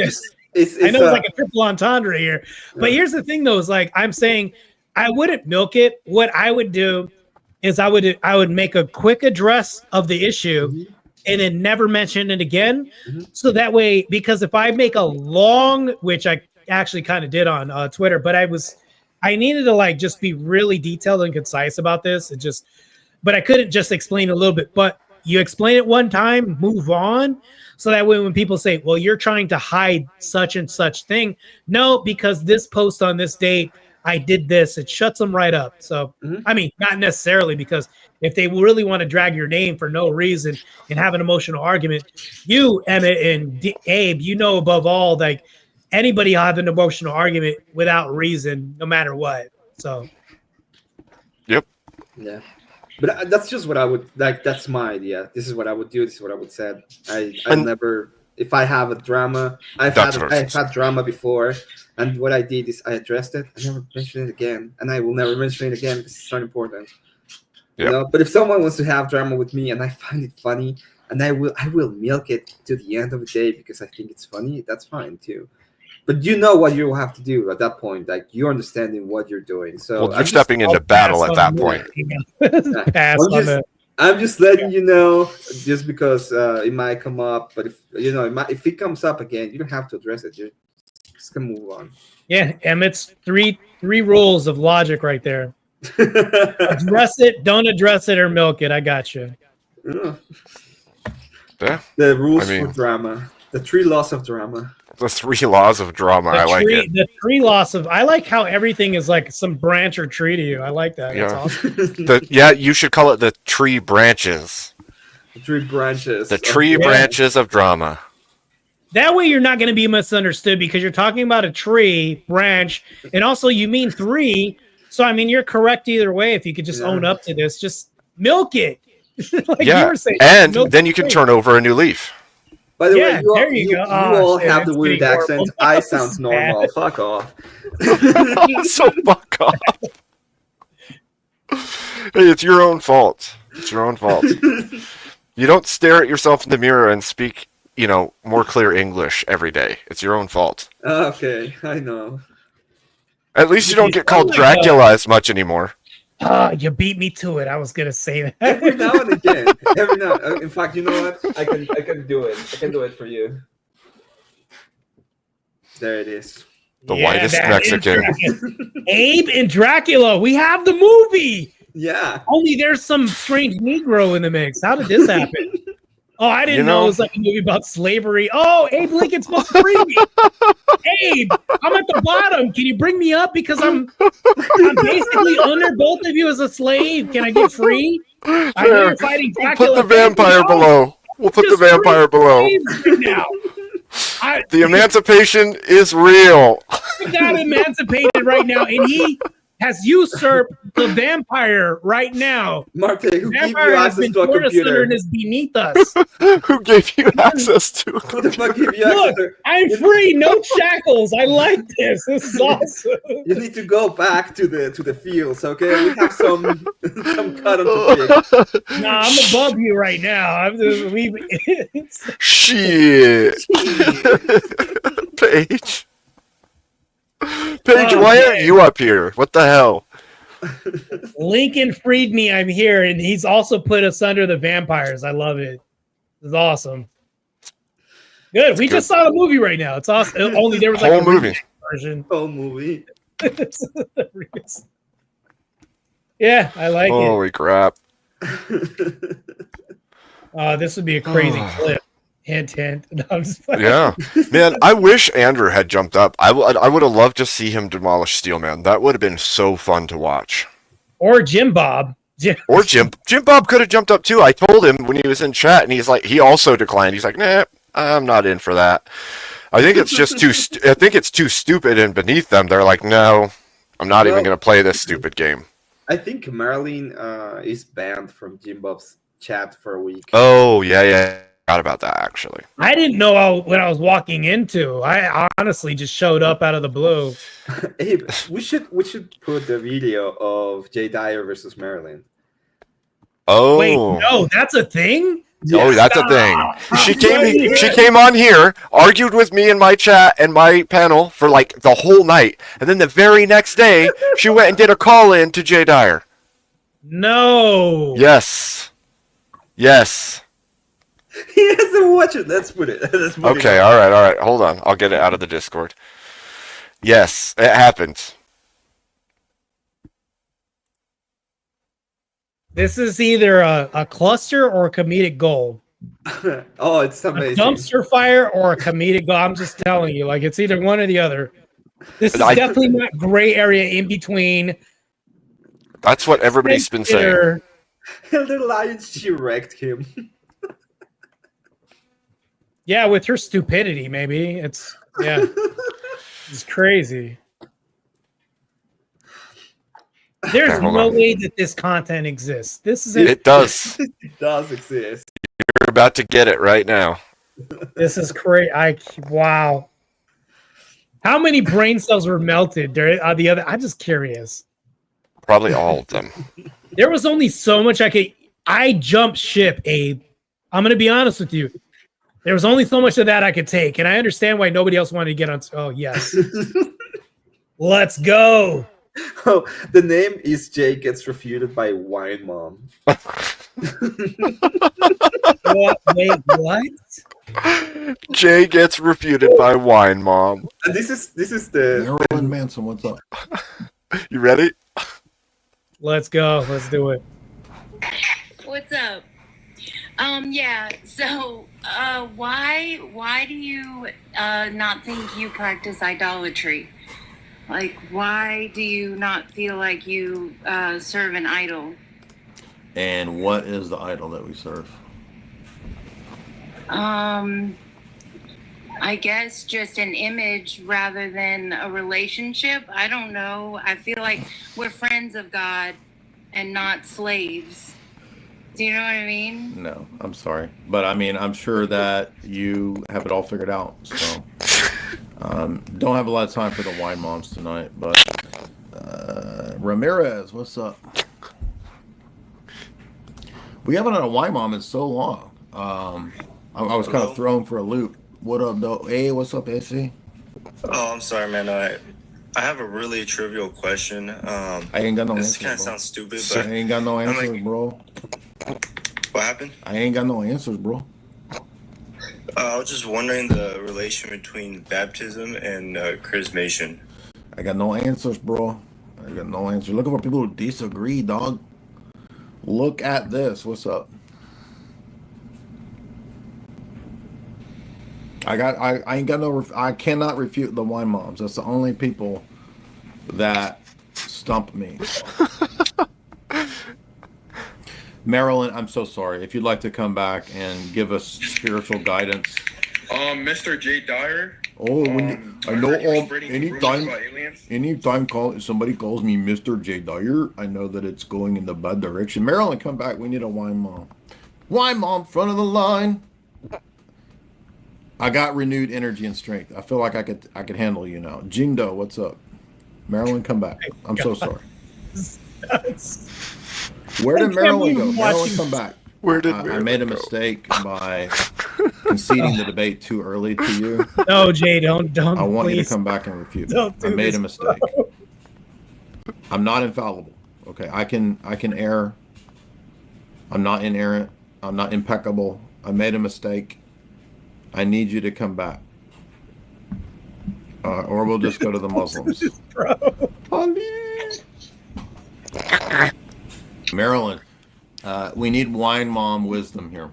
[SPEAKER 4] it's
[SPEAKER 3] like a triple entendre here. But here's the thing, though, is like I'm saying I wouldn't milk it. What I would do is I would make a quick address of the issue and then never mention it again. So that way, because if I make a long, which I actually kind of did on Twitter, but I needed to like just be really detailed and concise about this. But I couldn't just explain a little bit. But you explain it one time, move on. So that way, when people say, well, you're trying to hide such and such thing. No, because this post on this date, I did this. It shuts them right up. So, I mean, not necessarily, because if they really want to drag your name for no reason and have an emotional argument, you, Emmett and Abe, you know above all, like anybody have an emotional argument without reason, no matter what. So,
[SPEAKER 2] yep.
[SPEAKER 4] Yeah. But that's just what I would like. That's my idea. This is what I would do. This is what I would say. I never, if I have a drama, I've had drama before. And what I did is I addressed it. I never mentioned it again, and I will never mention it again because it's not important.
[SPEAKER 2] Yep.
[SPEAKER 4] You know. But if someone wants to have drama with me and I find it funny, and I will milk it to the end of the day because I think it's funny, that's fine too. But you know what you have to do at that point. Like you're understanding what you're doing. So
[SPEAKER 2] you're stepping into battle at that point.
[SPEAKER 4] I'm just letting you know, just because it might come up. But if it comes up again, you don't have to address it. You're just gonna move on.
[SPEAKER 3] Yeah, Emmett's three rules of logic right there. Address it, don't address it, or milk it. I got you.
[SPEAKER 2] Yeah.
[SPEAKER 4] The rules for drama. The 3 laws of drama.
[SPEAKER 2] The 3 laws of drama. I like it.
[SPEAKER 3] The 3 laws of. I like how everything is like some branch or tree to you. I like that.
[SPEAKER 2] Yeah.
[SPEAKER 3] That's awesome.
[SPEAKER 2] You should call it the tree branches.
[SPEAKER 4] The 3 branches.
[SPEAKER 2] The tree branches of drama.
[SPEAKER 3] That way, you're not going to be misunderstood because you're talking about a tree branch, and also you mean 3. So I mean, you're correct either way. If you could just own up to this, just milk it. Like you were saying,
[SPEAKER 2] and then you can turn over a new leaf.
[SPEAKER 4] By the way,
[SPEAKER 3] you
[SPEAKER 4] all have the weird accent. I sound normal. Fuck off.
[SPEAKER 2] So fuck off. Hey, it's your own fault. It's your own fault. You don't stare at yourself in the mirror and speak, more clear English every day. It's your own fault.
[SPEAKER 4] Okay, I know.
[SPEAKER 2] At least you don't get called Dracula as much anymore.
[SPEAKER 3] You beat me to it. I was gonna say that.
[SPEAKER 4] Every now and again. In fact, you know what? I can do it. I can do it for you. There it is.
[SPEAKER 2] The whitest Mexican.
[SPEAKER 3] Abe and Dracula. We have the movie.
[SPEAKER 4] Yeah.
[SPEAKER 3] Only there's some strange Negro in the mix. How did this happen? Oh, I didn't know it was like a movie about slavery. Oh, Abe Lincoln's supposed to free me. Abe, I'm at the bottom. Can you bring me up? Because I'm basically under both of you as a slave. Can I get free? I know you're fighting Dracula.
[SPEAKER 2] We'll put the vampire below. We'll put the vampire below.
[SPEAKER 3] Now.
[SPEAKER 2] The emancipation is real.
[SPEAKER 3] He got emancipated right now, and he has usurped the vampire right now.
[SPEAKER 4] Marte, who gave you
[SPEAKER 3] vampire has
[SPEAKER 4] access
[SPEAKER 3] been
[SPEAKER 4] to a
[SPEAKER 3] torn
[SPEAKER 4] computer?
[SPEAKER 3] asunder and is beneath us.
[SPEAKER 2] Who gave you access to a
[SPEAKER 4] Who the fuck gave you
[SPEAKER 3] Look,
[SPEAKER 4] access?
[SPEAKER 3] I'm free, no shackles. I like this. This is awesome.
[SPEAKER 4] You need to go back to the fields, okay? We have some cotton to pick.
[SPEAKER 3] Nah, I'm above you right now.
[SPEAKER 2] Shit. Paige. Paige, why aren't you up here? What the hell?
[SPEAKER 3] Lincoln freed me. I'm here, and he's also put us under the vampires. I love it. It's awesome. Good. We just saw the movie right now. It's awesome. Only there was like
[SPEAKER 2] Whole
[SPEAKER 3] a
[SPEAKER 2] movie.
[SPEAKER 3] version.
[SPEAKER 4] Whole movie.
[SPEAKER 3] Yeah, I like it.
[SPEAKER 2] Holy crap!
[SPEAKER 3] This would be a crazy clip. Hint, hint. No, I'm just playing.
[SPEAKER 2] Yeah, man. I wish Andrew had jumped up. I would have loved to see him demolish Steelman. That would have been so fun to watch.
[SPEAKER 3] Or Jim Bob.
[SPEAKER 2] Or Jim Bob could have jumped up too. I told him when he was in chat, and he's like, he also declined. He's like, nah, I'm not in for that. I think it's just too. I think it's too stupid and beneath them. They're like, no, I'm not even going to play this stupid game.
[SPEAKER 4] I think Marilyn is banned from Jim Bob's chat for a week.
[SPEAKER 2] Oh yeah. Forgot about that actually.
[SPEAKER 3] I didn't know what I was walking into. I honestly just showed up out of the blue.
[SPEAKER 4] Hey, we should put the video of Jay Dyer versus Marilyn.
[SPEAKER 2] Oh
[SPEAKER 3] Wait, no, that's a thing?
[SPEAKER 2] Oh, that's a thing. She came on here, argued with me in my chat and my panel for like the whole night, and then the very next day she went and did a call in to Jay Dyer.
[SPEAKER 3] No.
[SPEAKER 2] Yes.
[SPEAKER 4] He hasn't watched it. Let's put it.
[SPEAKER 2] Okay, all right. Hold on. I'll get it out of the Discord. Yes, it happened.
[SPEAKER 3] This is either a cluster or a comedic gold.
[SPEAKER 4] Oh, it's
[SPEAKER 3] A
[SPEAKER 4] amazing.
[SPEAKER 3] dumpster fire or a comedic gold. I'm just telling you, like it's either one or the other. This is definitely not gray area in between.
[SPEAKER 2] That's what everybody's been saying.
[SPEAKER 4] The Lions, she wrecked him.
[SPEAKER 3] Yeah, with her stupidity, maybe. It's crazy. There's no way that this content exists. This is
[SPEAKER 2] It does.
[SPEAKER 4] It does exist.
[SPEAKER 2] You're about to get it right now.
[SPEAKER 3] This is crazy. Wow. How many brain cells were melted during the other? I'm just curious.
[SPEAKER 2] Probably all of them.
[SPEAKER 3] There was only so much I jumped ship, Abe. I'm gonna be honest with you. There was only so much of that I could take, and I understand why nobody else wanted to get on. Oh yes, let's go.
[SPEAKER 4] Oh, the name is Jay Gets Refuted by Wine Mom.
[SPEAKER 3] What? Wait, what?
[SPEAKER 2] Jay gets refuted by Wine Mom.
[SPEAKER 4] And this is the
[SPEAKER 5] Marilyn Manson. What's up?
[SPEAKER 2] You ready?
[SPEAKER 3] Let's go. Let's do it.
[SPEAKER 6] What's up? Yeah. So, why do you not think you practice idolatry? Like, why do you not feel like you serve an idol?
[SPEAKER 5] And what is the idol that we serve?
[SPEAKER 6] I guess just an image rather than a relationship. I don't know. I feel like we're friends of God and not slaves. Do you know what I mean?
[SPEAKER 5] No, I'm sorry. But I mean, I'm sure that you have it all figured out. So, don't have a lot of time for the wine moms tonight. But Ramirez, what's up? We haven't had a wine mom in so long. I was kind of thrown for a loop. What up, though? Hey, what's up, AC?
[SPEAKER 7] Oh, I'm sorry, man. I have a really trivial question.
[SPEAKER 5] I ain't got no
[SPEAKER 7] this
[SPEAKER 5] answers,
[SPEAKER 7] kind of
[SPEAKER 5] bro.
[SPEAKER 7] sounds stupid,
[SPEAKER 5] I
[SPEAKER 7] but
[SPEAKER 5] ain't got no answers,
[SPEAKER 7] like,
[SPEAKER 5] bro.
[SPEAKER 7] what happened?
[SPEAKER 5] I ain't got no answers, bro.
[SPEAKER 7] I was just wondering the relation between baptism and chrismation.
[SPEAKER 5] I got no answers, bro. I got no answers. Looking for people who disagree, dog. Look at this. What's up? I ain't got no. I cannot refute the wine moms. That's the only people that stump me. Marilyn, I'm so sorry. If you'd like to come back and give us spiritual guidance.
[SPEAKER 8] Mr. Jay Dyer.
[SPEAKER 5] Oh, I know all.
[SPEAKER 8] Anytime
[SPEAKER 5] Somebody calls me Mr. Jay Dyer, I know that it's going in the bad direction. Marilyn, come back. We need a wine mom. Wine mom, front of the line. I got renewed energy and strength. I feel like I could handle you now. Jindo, what's up? Marilyn, come back. I'm so sorry. Where did Marilyn go? Marilyn, come back.
[SPEAKER 2] Where did
[SPEAKER 5] I made a mistake by conceding the debate too early to you.
[SPEAKER 3] No, Jay, don't.
[SPEAKER 5] I want
[SPEAKER 3] please.
[SPEAKER 5] you to come back and refute me.
[SPEAKER 3] Don't do
[SPEAKER 5] I made
[SPEAKER 3] this,
[SPEAKER 5] a mistake. I'm not infallible. Okay, I can err. I'm not inerrant. I'm not impeccable. I made a mistake. I need you to come back. Or we'll just go to the Muslims. Marilyn, we need wine mom wisdom here.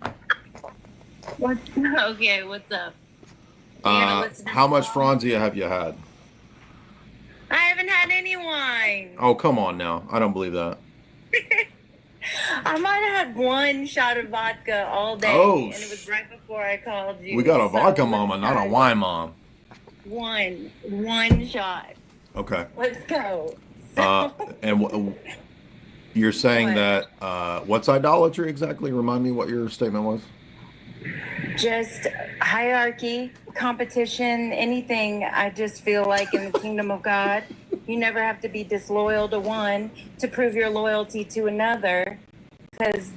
[SPEAKER 6] Okay, what's up? You gonna listen to
[SPEAKER 5] How
[SPEAKER 6] the
[SPEAKER 5] much
[SPEAKER 6] song?
[SPEAKER 5] Franzia have you had?
[SPEAKER 6] I haven't had any wine.
[SPEAKER 5] Oh, come on now. I don't believe that.
[SPEAKER 6] I might have had one shot of vodka all day,
[SPEAKER 5] Oh,
[SPEAKER 6] and it was right before I called you.
[SPEAKER 5] We got a
[SPEAKER 6] so
[SPEAKER 5] vodka
[SPEAKER 6] let's
[SPEAKER 5] mama, not a
[SPEAKER 6] try
[SPEAKER 5] wine mom.
[SPEAKER 6] one shot.
[SPEAKER 5] Okay.
[SPEAKER 6] Let's go.
[SPEAKER 5] And you're saying
[SPEAKER 6] What?
[SPEAKER 5] that, what's idolatry exactly? Remind me what your statement was.
[SPEAKER 6] Just hierarchy, competition, anything. I just feel like in the kingdom of God, you never have to be disloyal to one to prove your loyalty to another, because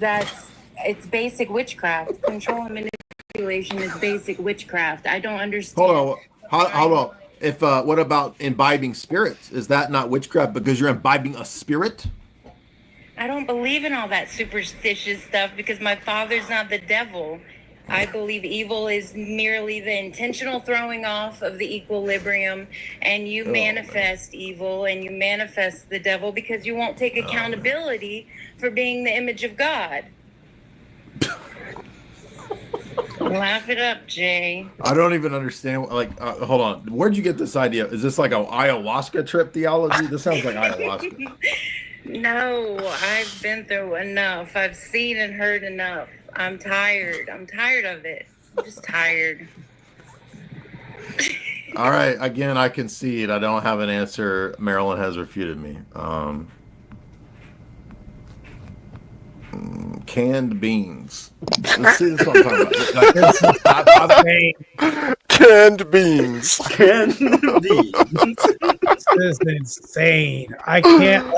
[SPEAKER 6] it's basic witchcraft. Control and manipulation is basic witchcraft. I don't understand.
[SPEAKER 5] Hold on. Hold on. If what about imbibing spirits? Is that not witchcraft because you're imbibing a spirit?
[SPEAKER 6] I don't believe in all that superstitious stuff because my father's not the devil. I believe evil is merely the intentional throwing off of the equilibrium, and you manifest evil and you manifest the devil because you won't take accountability for being the image of God. Laugh it up, Jay.
[SPEAKER 5] I don't even understand. Like, hold on. Where'd you get this idea? Is this like a ayahuasca trip theology? This sounds like ayahuasca.
[SPEAKER 6] No, I've been through enough. I've seen and heard enough. I'm tired. I'm tired of it. I'm just tired.
[SPEAKER 5] All right. Again, I concede. I don't have an answer. Marilyn has refuted me. Canned beans. Let's see this one I'm talking about.
[SPEAKER 2] Canned beans.
[SPEAKER 4] Canned beans.
[SPEAKER 3] This is insane. I can't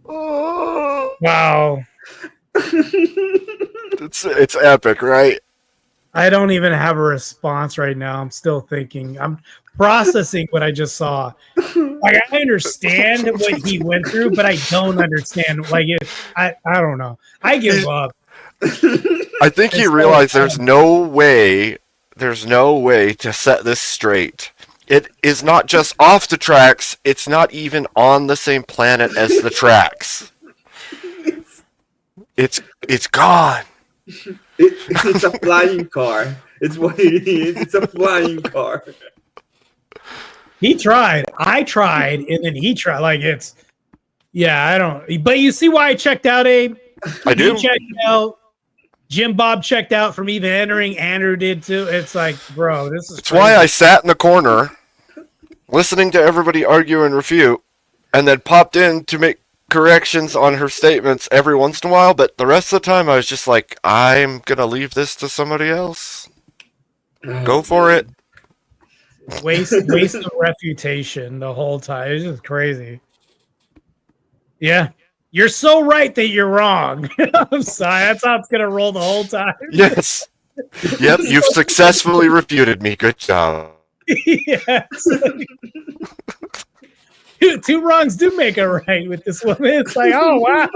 [SPEAKER 3] wow.
[SPEAKER 2] It's epic, right?
[SPEAKER 3] I don't even have a response right now. I'm still thinking. I'm processing what I just saw. Like, I understand what he went through, but I don't understand. Like, I don't know. I give up.
[SPEAKER 2] I think he realized there's no way to set this straight. It is not just off the tracks, it's not even on the same planet as the tracks. It's gone.
[SPEAKER 4] It's a flying car. It's what it is. It's a flying car.
[SPEAKER 3] He tried. I tried, and then he tried. Like, I don't. But you see why I checked out, Abe?
[SPEAKER 2] I do.
[SPEAKER 3] You checked out. Jim Bob checked out from even entering. Andrew did too. It's like, bro, this is.
[SPEAKER 2] It's why I sat in the corner, listening to everybody argue and refute, and then popped in to make corrections on her statements every once in a while. But the rest of the time, I was just like, I'm gonna leave this to somebody else. Go for it.
[SPEAKER 3] Waste of refutation the whole time. It's just crazy. Yeah. You're so right that you're wrong. I'm sorry. That's how it's gonna roll the whole time.
[SPEAKER 2] Yes. Yep, you've successfully refuted me. Good job.
[SPEAKER 3] Yes. Two wrongs do make a right with this woman. It's like, oh wow.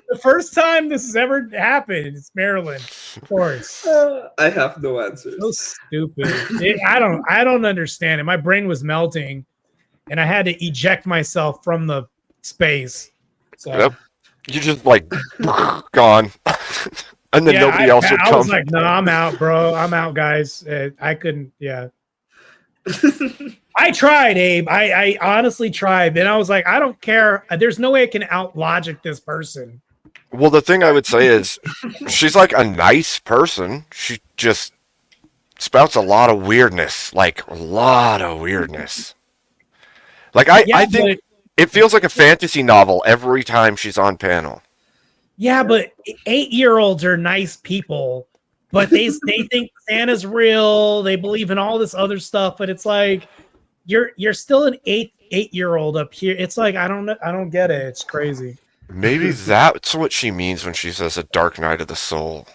[SPEAKER 3] The first time this has ever happened. It's Maryland, of course.
[SPEAKER 4] I have no answers.
[SPEAKER 3] So stupid. I don't understand it. My brain was melting and I had to eject myself from the space. So
[SPEAKER 2] Yep. You just like gone. And then nobody else would
[SPEAKER 3] I
[SPEAKER 2] come.
[SPEAKER 3] was like, no, I'm out, bro. I'm out, guys. I couldn't, I tried, Abe. I honestly tried. And I was like, I don't care. There's no way I can out logic this person.
[SPEAKER 2] Well, the thing I would say is she's like a nice person. She just spouts a lot of weirdness. Like, a lot of weirdness. Like, I think it feels like a fantasy novel every time she's on panel.
[SPEAKER 3] Yeah, but 8-year-olds are nice people. But they think Santa's real. They believe in all this other stuff. But it's like, you're still an 8-year-old up here. It's like, I don't get it. It's crazy.
[SPEAKER 2] Maybe that's what she means when she says a dark night of the soul.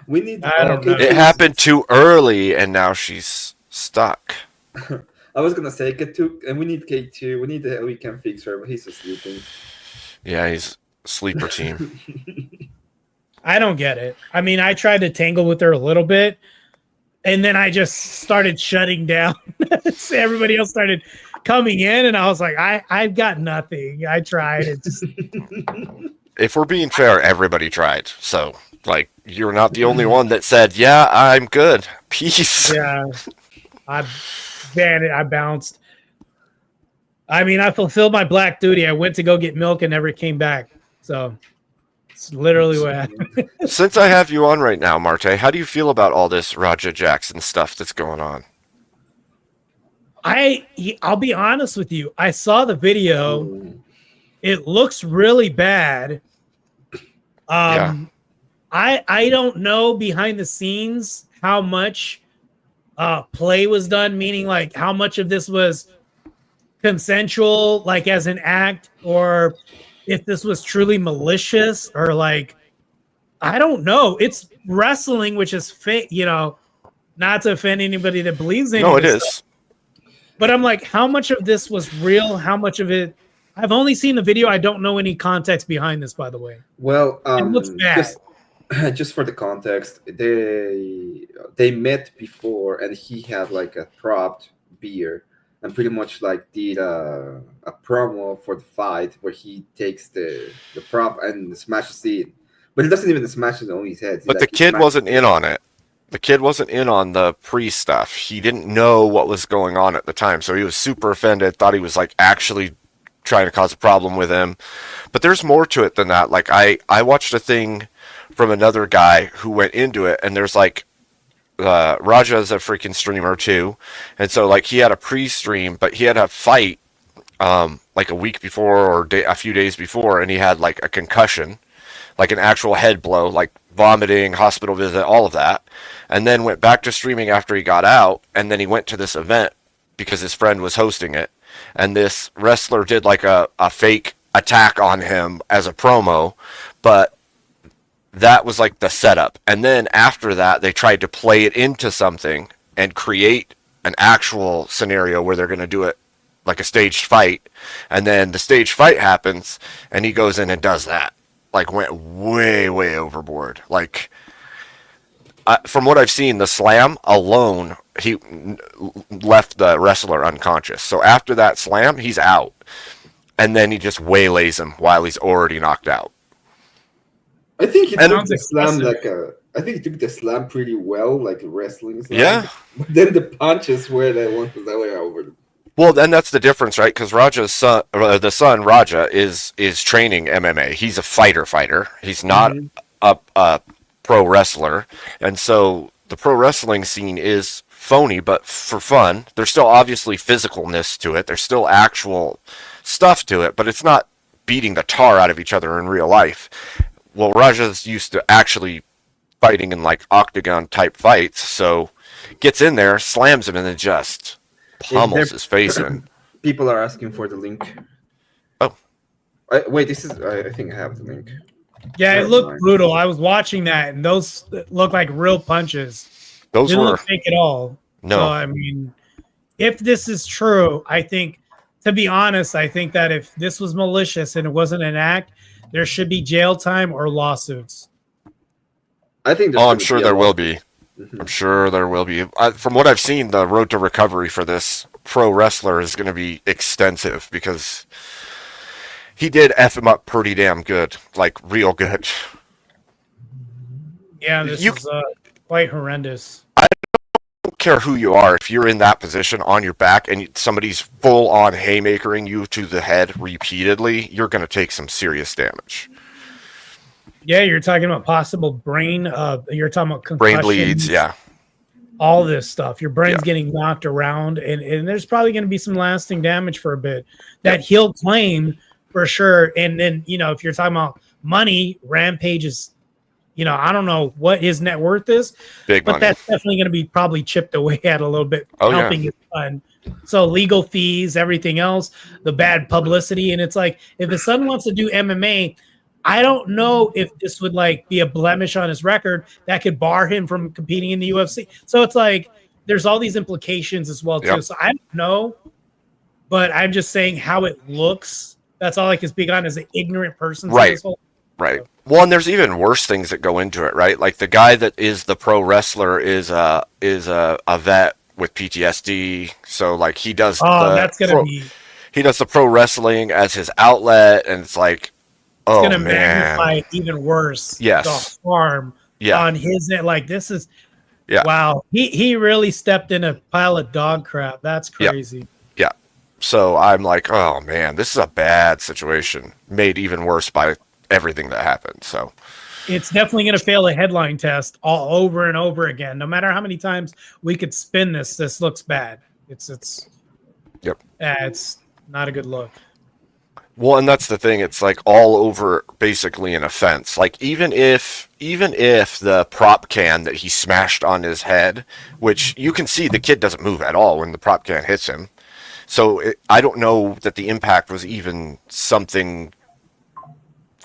[SPEAKER 4] We need.
[SPEAKER 3] I don't know.
[SPEAKER 2] It happened too early, and now she's stuck.
[SPEAKER 4] I was gonna say K2, and we need K2. We need a weekend fixer, but he's sleeping.
[SPEAKER 2] Yeah, he's sleeper team.
[SPEAKER 3] I don't get it. I mean, I tried to tangle with her a little bit, And then I just started shutting down. So everybody else started coming in, and I was like, I've got nothing. I tried. It's
[SPEAKER 2] If we're being fair, everybody tried. So, like, you're not the only one that said, "Yeah, I'm good. Peace."
[SPEAKER 3] yeah. I bounced. I mean, I fulfilled my black duty. I went to go get milk and never came back. So it's literally what happened.
[SPEAKER 2] Since I have you on right now, Marte, how do you feel about all this Raja Jackson stuff that's going on?
[SPEAKER 3] I'll be honest with you. I saw the video. It looks really bad.
[SPEAKER 2] Yeah.
[SPEAKER 3] I don't know behind the scenes how much play was done, meaning like how much of this was consensual, like as an act, or if this was truly malicious, or like I don't know. It's wrestling, which is fake, not to offend anybody that believes in it.
[SPEAKER 2] No, it is.
[SPEAKER 3] But I'm like, how much of this was real? How much of it? I've only seen the video. I don't know any context behind this, by the way.
[SPEAKER 4] Well,
[SPEAKER 3] It looks bad.
[SPEAKER 4] just for the context, they met before, and he had like a propped beer, and pretty much like did a promo for the fight where he takes the prop and smashes it, but he doesn't even smash it on his head.
[SPEAKER 2] But the kid wasn't in on it. The kid wasn't in on the pre-stuff. He didn't know what was going on at the time, so he was super offended, thought he was like actually trying to cause a problem with him. But there's more to it than that. Like I watched a thing from another guy who went into it, and there's like Raja's a freaking streamer too, and so like he had a pre-stream, but he had a fight like a week before or a few days before, and he had like a concussion, like an actual head blow, like vomiting, hospital visit, all of that, and then went back to streaming after he got out, and then he went to this event because his friend was hosting it, and this wrestler did like a fake attack on him as a promo, but that was like the setup. And then after that, they tried to play it into something and create an actual scenario where they're going to do it like a staged fight. And then the staged fight happens, and he goes in and does that. Like, went way, way overboard. Like, from what I've seen, the slam alone, he left the wrestler unconscious. So after that slam, he's out. And then he just waylays him while he's already knocked out.
[SPEAKER 4] I think he took
[SPEAKER 3] Sounds
[SPEAKER 4] the slam
[SPEAKER 3] expressive.
[SPEAKER 4] I think he took the slam pretty well, like a wrestling slam.
[SPEAKER 2] Yeah.
[SPEAKER 4] But then the punches were the ones that were over.
[SPEAKER 2] Well, then that's the difference, right? Because Raja's son, the son Raja, is training MMA. He's a fighter. He's not a pro wrestler, and so the pro wrestling scene is phony, but for fun. There's still obviously physicalness to it. There's still actual stuff to it, but it's not beating the tar out of each other in real life. Well, Raja's used to actually fighting in like octagon type fights, so gets in there, slams him, and then just pummels his face in.
[SPEAKER 4] People are asking for the link.
[SPEAKER 2] Oh.
[SPEAKER 4] Wait, I think I have the link.
[SPEAKER 3] Yeah, it
[SPEAKER 4] Never
[SPEAKER 3] looked
[SPEAKER 4] mind.
[SPEAKER 3] brutal. I was watching that, and those look like real punches.
[SPEAKER 2] Those
[SPEAKER 3] Didn't
[SPEAKER 2] were
[SPEAKER 3] look fake at all.
[SPEAKER 2] no.
[SPEAKER 3] So, I mean, if this is true, I think, to be honest, I think that if this was malicious and it wasn't an act, there should be jail time or lawsuits.
[SPEAKER 4] I think.
[SPEAKER 2] Oh, I'm sure there will be. I'm sure there will be. From what I've seen, the road to recovery for this pro wrestler is going to be extensive because he did F him up pretty damn good, like real good.
[SPEAKER 3] Yeah, this is quite horrendous.
[SPEAKER 2] I don't care who you are. If you're in that position on your back and somebody's full on haymakering you to the head repeatedly, you're going to take some serious damage.
[SPEAKER 3] Yeah, you're talking about possible brain. You're talking about
[SPEAKER 2] Brain
[SPEAKER 3] concussions,
[SPEAKER 2] bleeds, yeah.
[SPEAKER 3] all this stuff. Your brain's
[SPEAKER 2] Yeah.
[SPEAKER 3] getting knocked around, and there's probably going to be some lasting damage for a bit that he'll claim for sure. And then, if you're talking about money, Rampage is, I don't know what his net worth is,
[SPEAKER 2] Big
[SPEAKER 3] but
[SPEAKER 2] money.
[SPEAKER 3] that's definitely going to be probably chipped away at a little bit,
[SPEAKER 2] Oh, yeah.
[SPEAKER 3] helping his son. So legal fees, everything else, the bad publicity. And it's like, if his son wants to do MMA, I don't know if this would like be a blemish on his record that could bar him from competing in the UFC. So it's like there's all these implications as well too.
[SPEAKER 2] Yep.
[SPEAKER 3] So I don't know, but I'm just saying how it looks. That's all I can speak on as an ignorant person. to
[SPEAKER 2] Right.
[SPEAKER 3] this whole-
[SPEAKER 2] Right. Well, and there's even worse things that go into it, right? Like the guy that is the pro wrestler is a vet with PTSD, so like he does
[SPEAKER 3] That's gonna be.
[SPEAKER 2] he does the pro wrestling as his outlet, and it's like,
[SPEAKER 3] It's
[SPEAKER 2] oh
[SPEAKER 3] gonna
[SPEAKER 2] man,
[SPEAKER 3] magnify it even worse.
[SPEAKER 2] Yes.
[SPEAKER 3] The harm
[SPEAKER 2] yeah,
[SPEAKER 3] on his end. Like this is.
[SPEAKER 2] Yeah.
[SPEAKER 3] Wow. He really stepped in a pile of dog crap. That's
[SPEAKER 2] Yeah.
[SPEAKER 3] crazy.
[SPEAKER 2] yeah. So I'm like, oh man, this is a bad situation, made even worse by everything that happened. So
[SPEAKER 3] It's definitely going to fail a headline test all over and over again. No matter how many times we could spin this looks bad. It's
[SPEAKER 2] Yep.
[SPEAKER 3] It's not a good look.
[SPEAKER 2] Well, and that's the thing. It's like all over basically an offense. Like even if the prop can that he smashed on his head, which you can see the kid doesn't move at all when the prop can hits him. So I don't know that the impact was even something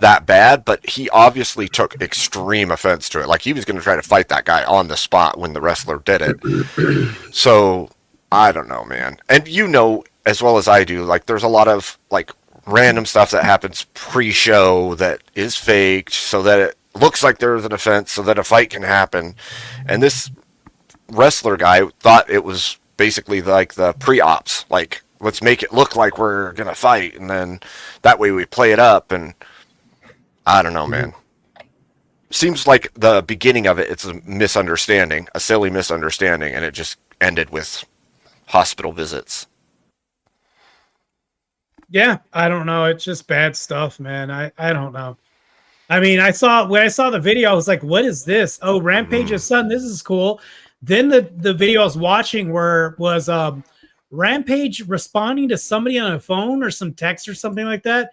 [SPEAKER 2] that bad, but he obviously took extreme offense to it. Like he was going to try to fight that guy on the spot when the wrestler did it. So I don't know, man. And you know as well as I do, like there's a lot of like random stuff that happens pre-show that is faked so that it looks like there's an offense so that a fight can happen. And this wrestler guy thought it was basically like the pre-ops, like let's make it look like we're gonna fight, and then that way we play it up. And I don't know, man. Seems like the beginning of it, it's a misunderstanding, a silly misunderstanding, and it just ended with hospital visits.
[SPEAKER 3] Yeah, I don't know. It's just bad stuff, man. I don't know. I mean, when I saw the video, I was like, what is this? Oh, Rampage's son, this is cool. Then the video I was watching was Rampage responding to somebody on a phone or some text or something like that.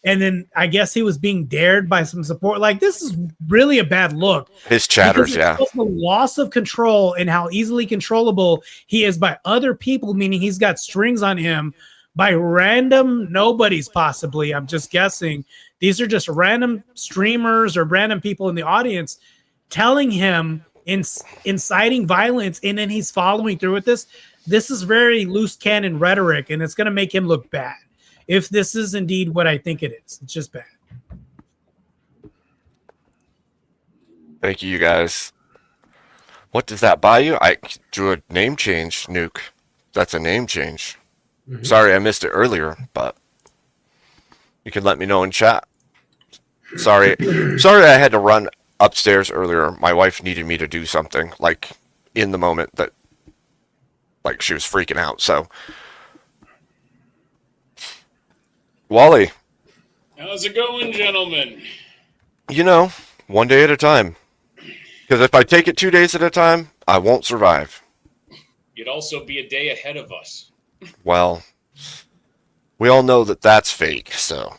[SPEAKER 3] And then I guess he was being dared by some support. Like, this is really a bad look.
[SPEAKER 2] His chatters, yeah.
[SPEAKER 3] The loss of control and how easily controllable he is by other people, meaning he's got strings on him by random nobodies, possibly. I'm just guessing. These are just random streamers or random people in the audience telling him, inciting violence, and then he's following through with this. This is very loose cannon rhetoric, and it's going to make him look bad. If this is indeed what I think it is, it's just bad.
[SPEAKER 2] Thank you guys. What does that buy you? I drew a name change, Nuke. That's a name change. Mm-hmm. Sorry I missed it earlier, but you can let me know in chat. Sorry I had to run upstairs earlier. My wife needed me to do something, like in the moment that, like, she was freaking out. So, Wally,
[SPEAKER 9] how's it going, gentlemen?
[SPEAKER 2] You know, one day at a time. Because if I take it 2 days at a time, I won't survive.
[SPEAKER 9] You'd also be a day ahead of us.
[SPEAKER 2] Well, we all know that that's fake, so.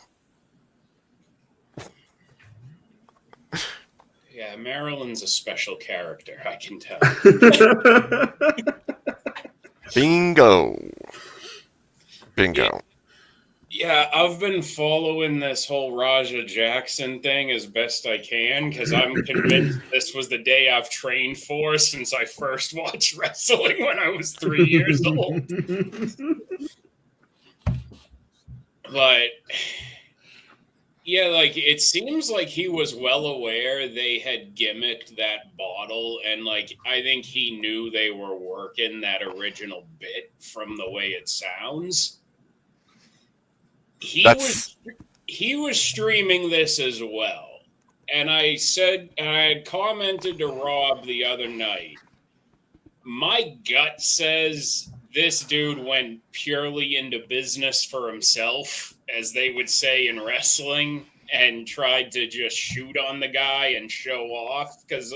[SPEAKER 9] Yeah, Marilyn's a special character, I can tell.
[SPEAKER 2] Bingo.
[SPEAKER 9] Yeah, I've been following this whole Raja Jackson thing as best I can because I'm convinced this was the day I've trained for since I first watched wrestling when I was 3 years old. But yeah, like it seems like he was well aware they had gimmicked that bottle, and like I think he knew they were working that original bit from the way it sounds. He was streaming this as well. And I had commented to Rob the other night, my gut says this dude went purely into business for himself, as they would say in wrestling, and tried to just shoot on the guy and show off, because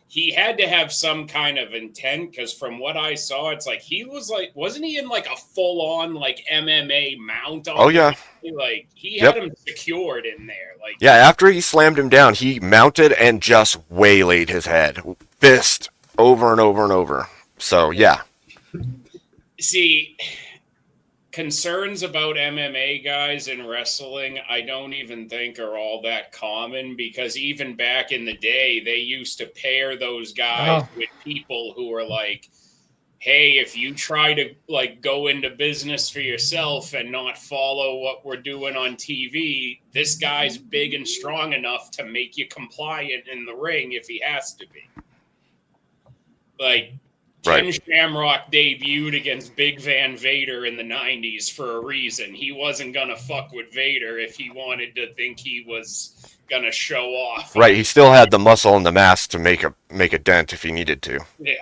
[SPEAKER 9] he had to have some kind of intent, because from what I saw, it's like he was like, wasn't he in like a full-on like MMA mount on
[SPEAKER 2] yeah.
[SPEAKER 9] Like he had him secured in there. Like
[SPEAKER 2] yeah, after he slammed him down, he mounted and just waylaid his head. Fist over and over and over. So yeah.
[SPEAKER 9] See, concerns about MMA guys in wrestling, I don't even think are all that common, because even back in the day, they used to pair those guys with people who were like hey, if you try to like go into business for yourself and not follow what we're doing on TV, this guy's big and strong enough to make you compliant in the ring if he has to be. Like, Ken Shamrock debuted against Big Van Vader in the 90s for a reason. He wasn't going to fuck with Vader if he wanted to think he was going to show off.
[SPEAKER 2] Right, he still had the muscle and the mass to make a dent if he needed to.
[SPEAKER 9] Yeah.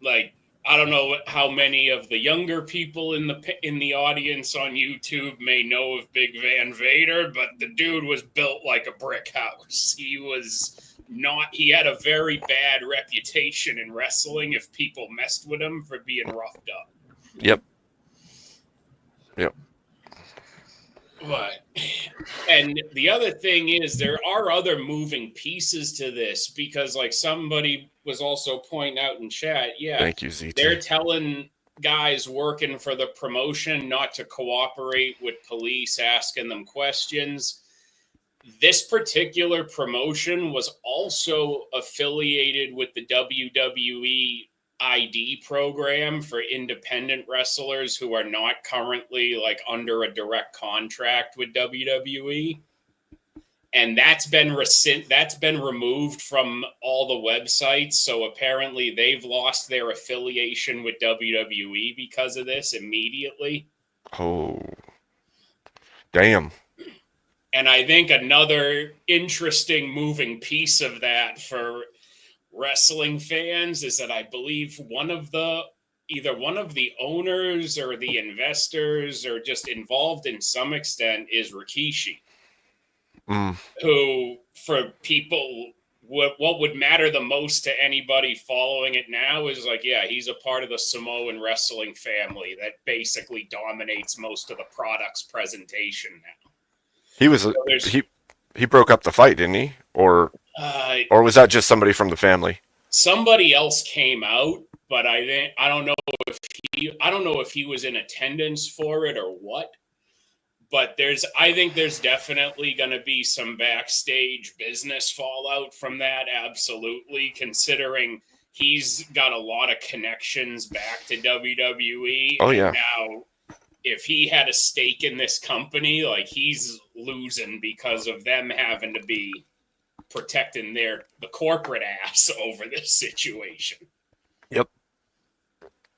[SPEAKER 9] Like, I don't know how many of the younger people in the audience on YouTube may know of Big Van Vader, but the dude was built like a brick house. He had a very bad reputation in wrestling if people messed with him for being roughed up.
[SPEAKER 2] Yep.
[SPEAKER 9] But, and the other thing is there are other moving pieces to this, because like somebody was also pointing out in chat,
[SPEAKER 2] thank you, ZT.
[SPEAKER 9] They're telling guys working for the promotion not to cooperate with police asking them questions. This particular promotion was also affiliated with the WWE ID program for independent wrestlers who are not currently like under a direct contract with WWE. And that's been removed from all the websites. So apparently they've lost their affiliation with WWE because of this immediately.
[SPEAKER 2] Oh, damn.
[SPEAKER 9] And I think another interesting moving piece of that for wrestling fans is that I believe either one of the owners or the investors or just involved in some extent is Rikishi. Who, for people, what would matter the most to anybody following it now is like, yeah, he's a part of the Samoan wrestling family that basically dominates most of the product's presentation now.
[SPEAKER 2] He broke up the fight, didn't he? Or was that just somebody from the family?
[SPEAKER 9] Somebody else came out, but I don't know if he was in attendance for it or what. But I think there's definitely going to be some backstage business fallout from that, absolutely, considering he's got a lot of connections back to WWE.
[SPEAKER 2] Oh, yeah.
[SPEAKER 9] Now, if he had a stake in this company, like, he's losing because of them having to be protecting the corporate ass over this situation.
[SPEAKER 2] Yep.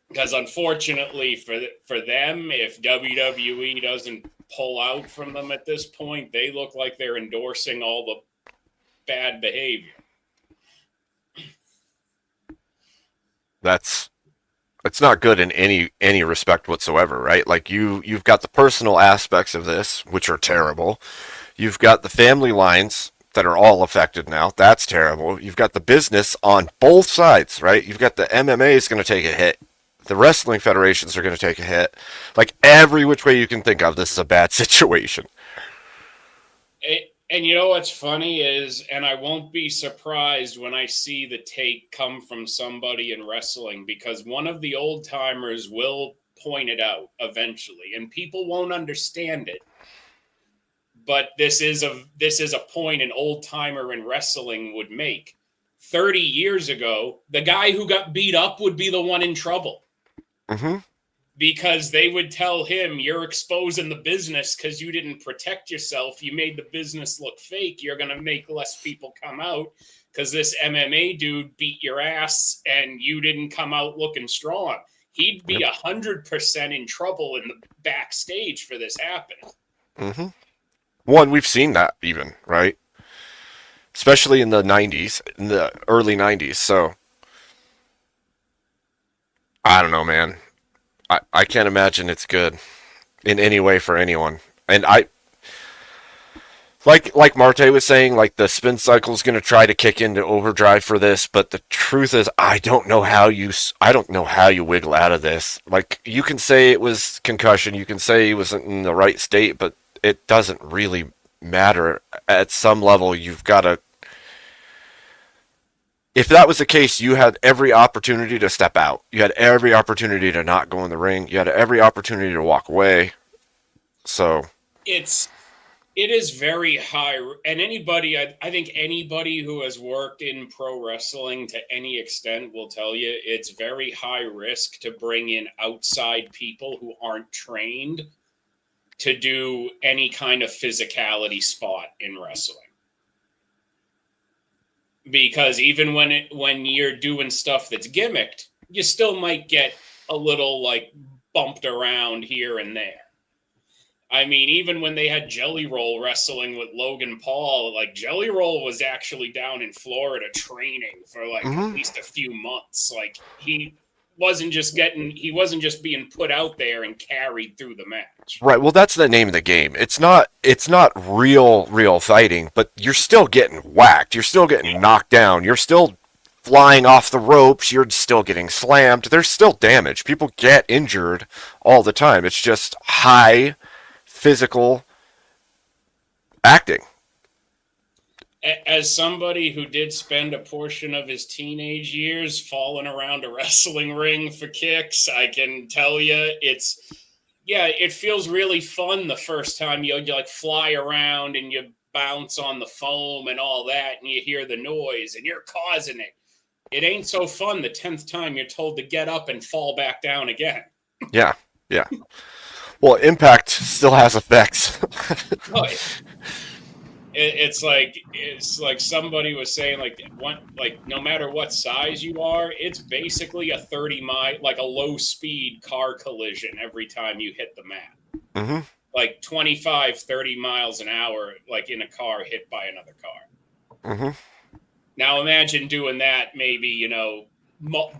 [SPEAKER 9] Because unfortunately for them, if WWE doesn't pull out from them at this point, they look like they're endorsing all the bad behavior.
[SPEAKER 2] It's not good in any respect whatsoever, right? Like you've got the personal aspects of this, which are terrible. You've got the family lines that are all affected now. That's terrible. You've got the business on both sides, right? You've got the MMA is going to take a hit. The wrestling federations are going to take a hit. Like every which way you can think of, this is a bad situation.
[SPEAKER 9] And you know what's funny is, and I won't be surprised when I see the take come from somebody in wrestling, because one of the old timers will point it out eventually, and people won't understand it. But this is a point an old timer in wrestling would make. 30 years ago, the guy who got beat up would be the one in trouble.
[SPEAKER 2] Mm-hmm.
[SPEAKER 9] Because they would tell him, you're exposing the business because you didn't protect yourself. You made the business look fake. You're going to make less people come out because this MMA dude beat your ass and you didn't come out looking strong. He'd be 100% in trouble in the backstage for this happening.
[SPEAKER 2] Mm-hmm. One, we've seen that even, right? Especially in the 90s, in the early 90s. So, I don't know, man. I can't imagine it's good in any way for anyone. And like Marte was saying, like the spin cycle is going to try to kick into overdrive for this, but the truth is, I don't know how you wiggle out of this. Like you can say it was concussion, you can say he wasn't in the right state, but it doesn't really matter. At some level, you've got to. If that was the case, you had every opportunity to step out. You had every opportunity to not go in the ring. You had every opportunity to walk away. So
[SPEAKER 9] it's It is very high, and I think anybody who has worked in pro wrestling to any extent will tell you it's very high risk to bring in outside people who aren't trained to do any kind of physicality spot in wrestling. Because even when you're doing stuff that's gimmicked, you still might get a little like bumped around here and there. I mean, even when they had Jelly Roll wrestling with Logan Paul, like Jelly Roll was actually down in Florida training for like at least a few months. Like he wasn't just being put out there and carried through the match.
[SPEAKER 2] Right. Well, that's the name of the game. It's not real fighting, but you're still getting whacked. You're still getting knocked down. You're still flying off the ropes. You're still getting slammed. There's still damage. People get injured all the time. It's just high physical acting.
[SPEAKER 9] As somebody who did spend a portion of his teenage years falling around a wrestling ring for kicks, I can tell you it feels really fun the first time you like fly around and you bounce on the foam and all that and you hear the noise and you're causing it. It ain't so fun the 10th time you're told to get up and fall back down again.
[SPEAKER 2] Yeah. Well, impact still has effects.
[SPEAKER 9] Oh, it's like somebody was saying, like no matter what size you are, it's basically a 30-mile, like a low-speed car collision every time you hit the mat.
[SPEAKER 2] Mm-hmm.
[SPEAKER 9] Like 25, 30 miles an hour, like in a car hit by another car.
[SPEAKER 2] Mm-hmm.
[SPEAKER 9] Now imagine doing that maybe,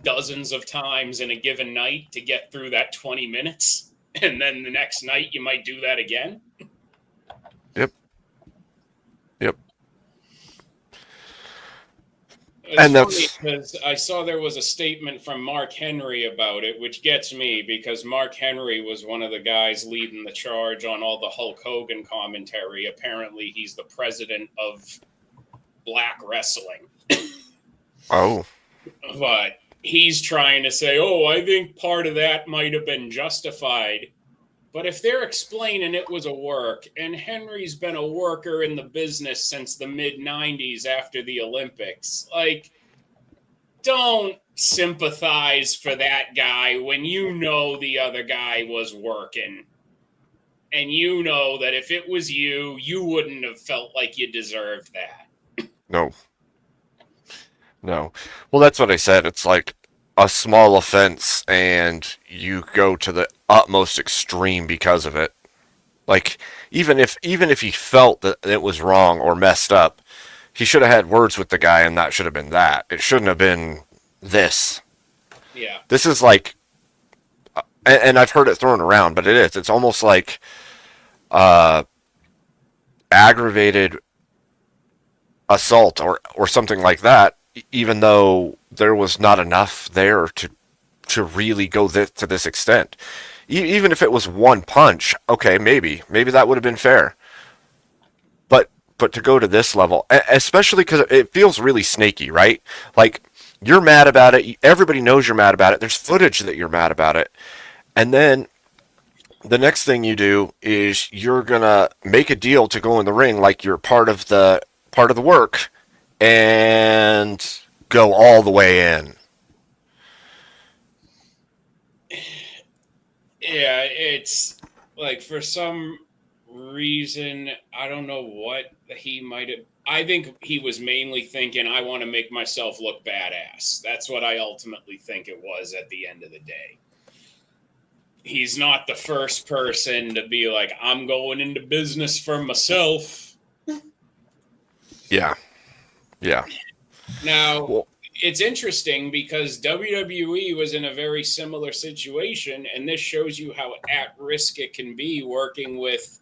[SPEAKER 9] dozens of times in a given night to get through that 20 minutes. And then the next night you might do that again.
[SPEAKER 2] Yep.
[SPEAKER 9] And that's because I saw there was a statement from Mark Henry about it, which gets me because Mark Henry was one of the guys leading the charge on all the Hulk Hogan commentary. Apparently, he's the president of Black Wrestling.
[SPEAKER 2] Oh.
[SPEAKER 9] But he's trying to say, I think part of that might have been justified. But if they're explaining it was a work, and Henry's been a worker in the business since the mid-90s after the Olympics, like, don't sympathize for that guy when you know the other guy was working. And you know that if it was you, you wouldn't have felt like you deserved that.
[SPEAKER 2] No. Well, that's what I said. It's like a small offense and you go to the utmost extreme because of it. Like even if he felt that it was wrong or messed up, he should have had words with the guy and that should have been that. It shouldn't have been this.
[SPEAKER 9] Yeah.
[SPEAKER 2] This is like, and I've heard it thrown around, but it's almost like aggravated assault or something like that, even though there was not enough there to really go to this extent. Even if it was one punch, okay, maybe that would have been fair. But to go to this level, especially because it feels really snaky, right? Like, you're mad about it. Everybody knows you're mad about it. There's footage that you're mad about it. And then the next thing you do is you're going to make a deal to go in the ring like you're part of the work and go all the way in.
[SPEAKER 9] Yeah, it's like for some reason, I don't know what he might have. I think he was mainly thinking, I want to make myself look badass. That's what I ultimately think it was at the end of the day. He's not the first person to be like, I'm going into business for myself.
[SPEAKER 2] Yeah.
[SPEAKER 9] Now, it's interesting because WWE was in a very similar situation, and this shows you how at risk it can be working with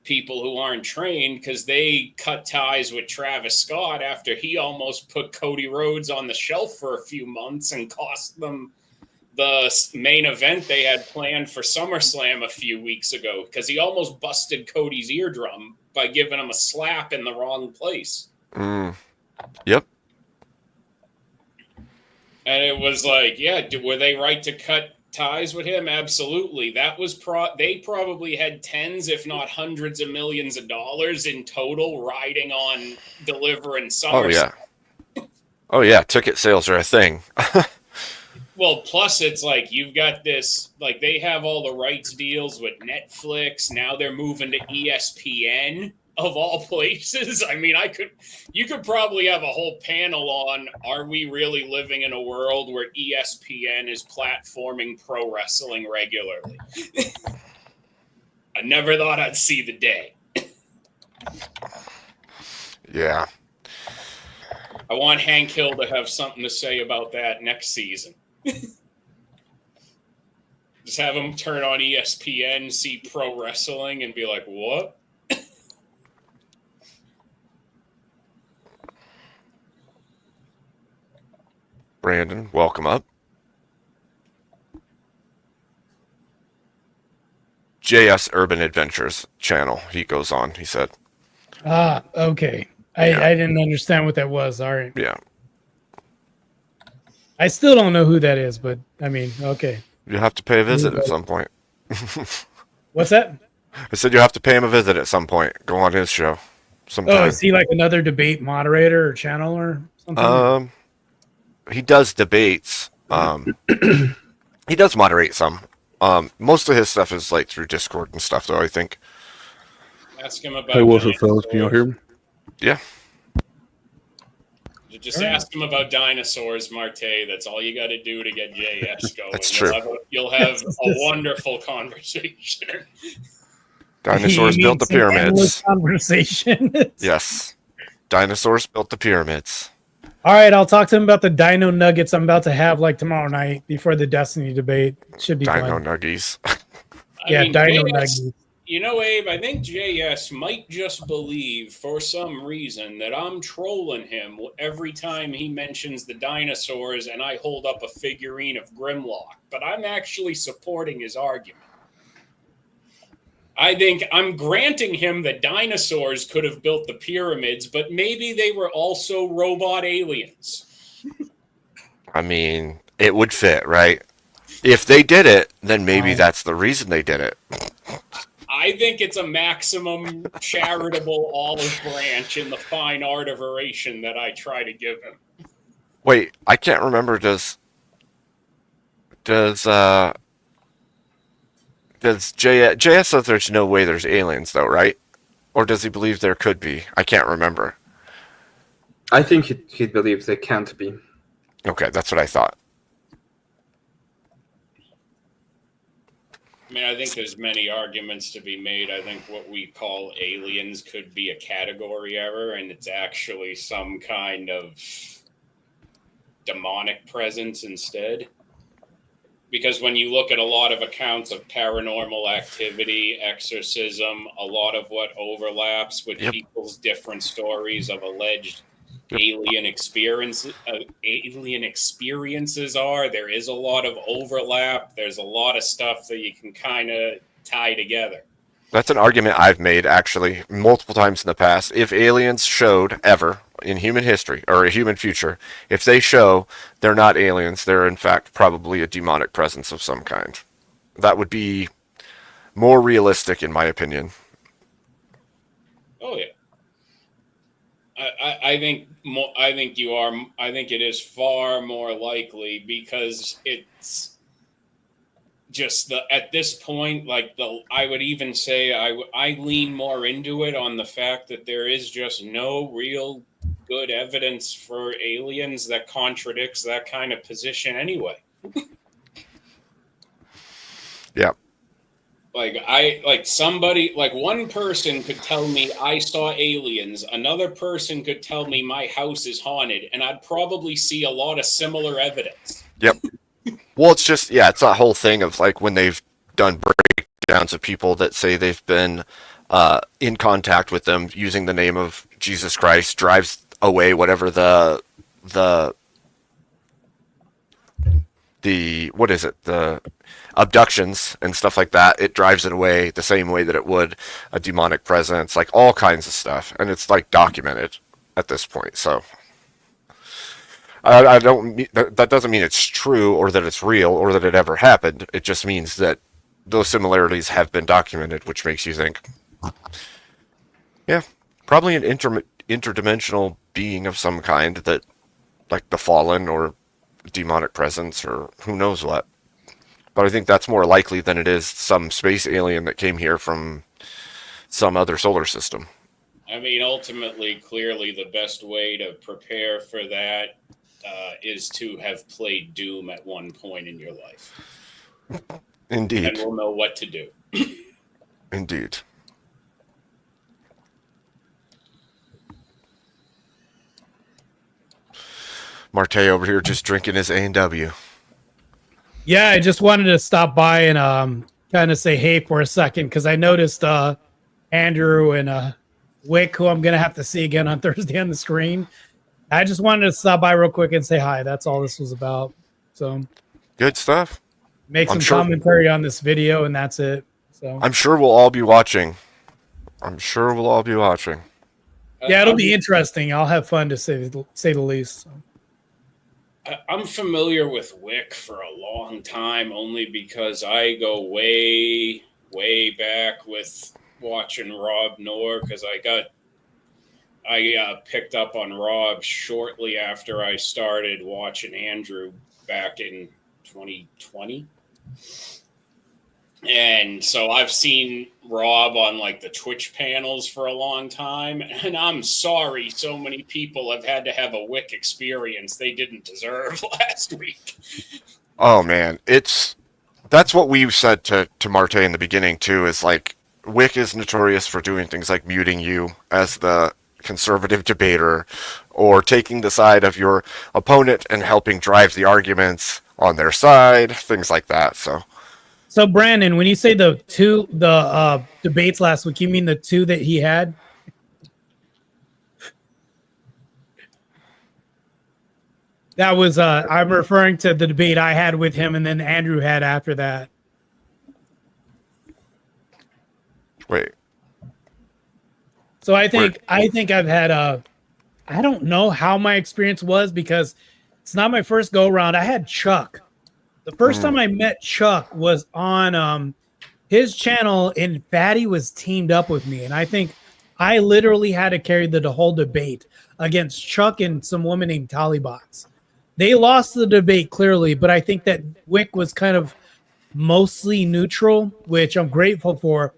[SPEAKER 9] people who aren't trained, because they cut ties with Travis Scott after he almost put Cody Rhodes on the shelf for a few months and cost them the main event they had planned for SummerSlam a few weeks ago, because he almost busted Cody's eardrum by giving him a slap in the wrong place.
[SPEAKER 2] Yep.
[SPEAKER 9] And it was like, yeah, were they right to cut ties with him, absolutely. That was they probably had tens, if not hundreds of millions of dollars in total riding on Deliver and SummerSlam.
[SPEAKER 2] Oh yeah, ticket sales are a thing.
[SPEAKER 9] Well, plus it's like you've got this, like they have all the rights deals with Netflix. Now they're moving to ESPN of all places. I mean, you could probably have a whole panel on, are we really living in a world where ESPN is platforming pro wrestling regularly? I never thought I'd see the day.
[SPEAKER 2] Yeah.
[SPEAKER 9] I want Hank Hill to have something to say about that next season. Just have him turn on ESPN, see pro wrestling, and be like, what?
[SPEAKER 2] Brandon, welcome up. JS Urban Adventures channel, he goes on, he said.
[SPEAKER 3] Ah, okay. I didn't understand what that was. All right.
[SPEAKER 2] Yeah.
[SPEAKER 3] I still don't know who that is, but I mean, okay.
[SPEAKER 2] You have to pay a visit at some point.
[SPEAKER 3] What's that?
[SPEAKER 2] I said you have to pay him a visit at some point. Go on his show sometime.
[SPEAKER 3] Oh, is he like another debate moderator or channel or something?
[SPEAKER 2] He does debates. He does moderate some. Most of his stuff is like through Discord and stuff, though, I think.
[SPEAKER 9] Ask him about.
[SPEAKER 10] Hey, what's up, fellas? Can y'all hear me?
[SPEAKER 2] Yeah.
[SPEAKER 9] Just ask him about dinosaurs, Marte. That's all you got to do to get JS going.
[SPEAKER 2] That's true.
[SPEAKER 9] You'll have a wonderful conversation.
[SPEAKER 2] Dinosaurs built the pyramids.
[SPEAKER 3] Conversation.
[SPEAKER 2] Yes. Dinosaurs built the pyramids.
[SPEAKER 3] All right, I'll talk to him about the Dino Nuggets I'm about to have like tomorrow night before the Destiny debate. Should be
[SPEAKER 2] Dino
[SPEAKER 3] fun.
[SPEAKER 2] Nuggies.
[SPEAKER 3] Dino Nuggets.
[SPEAKER 9] You know, Abe, I think JS might just believe for some reason that I'm trolling him every time he mentions the dinosaurs and I hold up a figurine of Grimlock, but I'm actually supporting his argument. I think I'm granting him that dinosaurs could have built the pyramids, but maybe they were also robot aliens.
[SPEAKER 2] I mean, it would fit, right? If they did it, then maybe that's the reason they did it.
[SPEAKER 9] I think it's a maximum charitable olive branch in the fine art of oration that I try to give him.
[SPEAKER 2] Wait, I can't remember. Does JS says there's no way there's aliens though, right? Or does he believe there could be? I can't remember.
[SPEAKER 4] I think he believes there can't be.
[SPEAKER 2] Okay, that's what I thought.
[SPEAKER 9] I mean, I think there's many arguments to be made. I think what we call aliens could be a category error, and it's actually some kind of demonic presence instead. Because when you look at a lot of accounts of paranormal activity, exorcism, a lot of what overlaps with people's different stories of alleged alien experiences are, there is a lot of overlap. There's a lot of stuff that you can kind of tie together.
[SPEAKER 2] That's an argument I've made actually multiple times in the past. If aliens showed ever in human history or a human future, if they show they're not aliens, they're in fact probably a demonic presence of some kind. That would be more realistic in my opinion.
[SPEAKER 9] Oh yeah. I think you are. I think it is far more likely because it's just at this point, like I would even say I lean more into it on the fact that there is just no real good evidence for aliens that contradicts that kind of position anyway.
[SPEAKER 2] Yeah.
[SPEAKER 9] Like one person could tell me I saw aliens, another person could tell me my house is haunted, and I'd probably see a lot of similar evidence.
[SPEAKER 2] Yep. Well, it's just, it's that whole thing of like when they've done breakdowns of people that say they've been in contact with them using the name of Jesus Christ, drives away whatever the what is it, the abductions and stuff like that, it drives it away the same way that it would a demonic presence, like all kinds of stuff, and it's like documented at this point. So I don't that doesn't mean it's true or that it's real or that it ever happened. It just means that those similarities have been documented, which makes you think, yeah, probably an interdimensional being of some kind, that like the Fallen or demonic presence or who knows what. But I think that's more likely than it is some space alien that came here from some other solar system.
[SPEAKER 9] I mean, ultimately, clearly, the best way to prepare for that is to have played Doom at one point in your life.
[SPEAKER 2] Indeed.
[SPEAKER 9] And we'll know what to do.
[SPEAKER 2] Indeed. Marte over here just drinking his A&W.
[SPEAKER 3] Yeah, I just wanted to stop by and kind of say hey for a second because I noticed Andrew and Wick, who I'm going to have to see again on Thursday on the screen. I just wanted to stop by real quick and say hi. That's all this was about. So
[SPEAKER 2] good stuff.
[SPEAKER 3] Make some commentary on this video, and that's it. So
[SPEAKER 2] I'm sure we'll all be watching.
[SPEAKER 3] Yeah, it'll be interesting. I'll have fun to say the least. So.
[SPEAKER 9] I'm familiar with Wick for a long time, only because I go way, way back with watching Rob Noor, because I picked up on Rob shortly after I started watching Andrew back in 2020. And so I've seen Rob on like the Twitch panels for a long time. And I'm sorry so many people have had to have a Wick experience they didn't deserve last week.
[SPEAKER 2] Oh man, that's what we said to Marte in the beginning too, is like Wick is notorious for doing things like muting you as the conservative debater or taking the side of your opponent and helping drive the arguments on their side, things like that. So
[SPEAKER 3] Brandon, when you say the debates last week, you mean the two that he had? That was I'm referring to the debate I had with him and then Andrew had after that.
[SPEAKER 2] Wait.
[SPEAKER 3] So I think I've had I don't know how my experience was because it's not my first go around. I had Chuck. The first time I met Chuck was on his channel, and Fatty was teamed up with me. And I think I literally had to carry the whole debate against Chuck and some woman named Talibots. They lost the debate clearly, but I think that Wick was kind of mostly neutral, which I'm grateful for.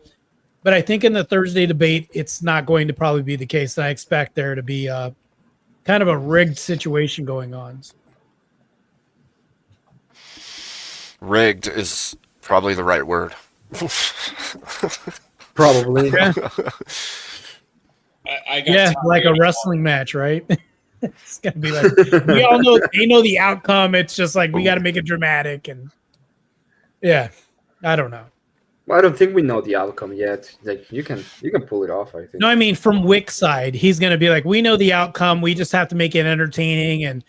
[SPEAKER 3] But I think in the Thursday debate, it's not going to probably be the case. And I expect there to be kind of a rigged situation going on.
[SPEAKER 2] Rigged is probably the right word.
[SPEAKER 4] Probably.
[SPEAKER 3] Yeah,
[SPEAKER 9] I
[SPEAKER 3] yeah, like a wrestling match, right? It's gonna be like we all know they know the outcome. It's just like we got to make it dramatic, and yeah, I don't know.
[SPEAKER 4] Well, I don't think we know the outcome yet. Like you can pull it off. I think.
[SPEAKER 3] No, I mean from Wick's side, he's gonna be like, we know the outcome. We just have to make it entertaining.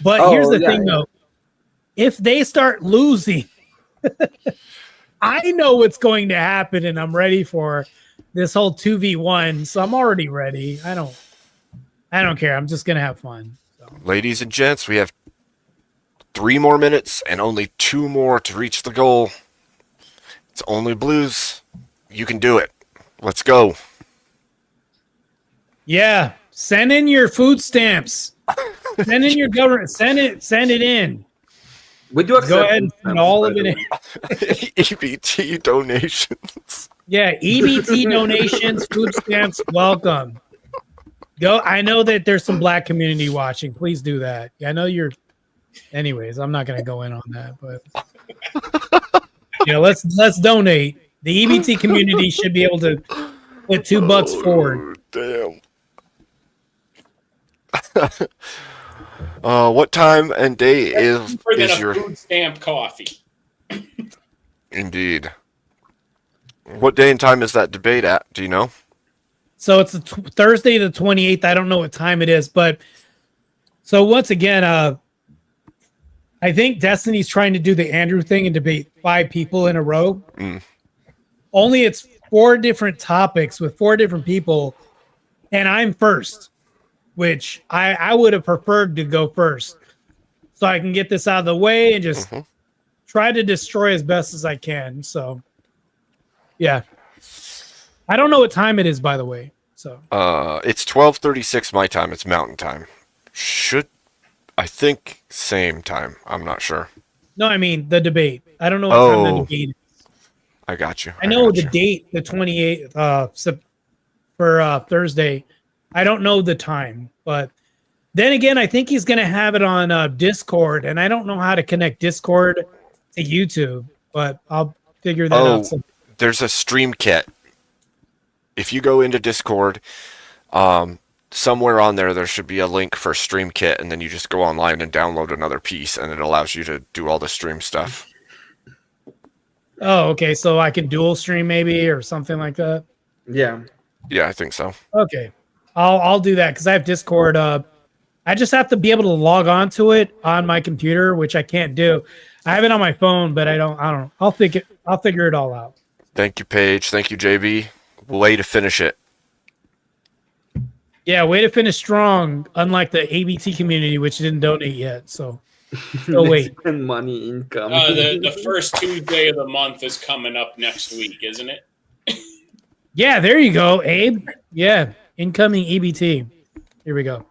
[SPEAKER 3] But here's the thing, though. If they start losing, I know what's going to happen, and I'm ready for this whole 2v1. So I'm already ready. I don't care. I'm just gonna have fun. So.
[SPEAKER 2] Ladies and gents, we have 3 more minutes and only 2 more to reach the goal. It's only blues. You can do it. Let's go.
[SPEAKER 3] Yeah, send in your food stamps. Send in your government. Send it in.
[SPEAKER 4] We do accept
[SPEAKER 3] go ahead and send all of it in.
[SPEAKER 2] EBT donations.
[SPEAKER 3] Yeah, EBT donations, food stamps, welcome. Go. I know that there's some Black community watching. Please do that. I know you're. Anyways, I'm not going to go in on that, but yeah, let's donate. The EBT community should be able to put $2 forward.
[SPEAKER 2] Damn. What time and day is your
[SPEAKER 9] food stamp coffee?
[SPEAKER 2] Indeed. What day and time is that debate at? Do you know?
[SPEAKER 3] So it's Thursday the 28th. I don't know what time it is, but so once again, I think Destiny's trying to do the Andrew thing and debate 5 people in a row. Only it's 4 different topics with 4 different people, and I'm first, which I would have preferred to go first. so I can get this out of the way and just
[SPEAKER 2] Mhm.
[SPEAKER 3] try to destroy as best as I can. So, yeah. I don't know what time it is, by the way. So
[SPEAKER 2] It's 12:36 my time. It's Mountain Time. I think same time. I'm not sure.
[SPEAKER 3] no, I mean the debate. I don't know what time the
[SPEAKER 2] Oh.
[SPEAKER 3] debate is.
[SPEAKER 2] I got you.
[SPEAKER 3] I know
[SPEAKER 2] got
[SPEAKER 3] the
[SPEAKER 2] you.
[SPEAKER 3] date, the 28th for Thursday. I don't know the time, but then again, I think he's going to have it on Discord, and I don't know how to connect Discord to YouTube, but I'll figure that
[SPEAKER 2] Oh.
[SPEAKER 3] out. Some-
[SPEAKER 2] There's a stream kit. If you go into Discord, somewhere on there should be a link for stream kit, and then you just go online and download another piece, and it allows you to do all the stream stuff.
[SPEAKER 3] Oh, okay. So I can dual stream maybe or something like that.
[SPEAKER 4] Yeah.
[SPEAKER 2] Yeah, I think so.
[SPEAKER 3] Okay, I'll do that because I have Discord. I just have to be able to log on to it on my computer, which I can't do. I have it on my phone, but I don't. I'll figure it all out.
[SPEAKER 2] Thank you, Paige. Thank you, JB. Way to finish it.
[SPEAKER 3] Yeah, way to finish strong. Unlike the ABT community, which didn't donate yet. So still wait.
[SPEAKER 4] Spend money income.
[SPEAKER 9] The first Tuesday of the month is coming up next week, isn't it?
[SPEAKER 3] Yeah, there you go, Abe. Yeah, incoming EBT. Here we go.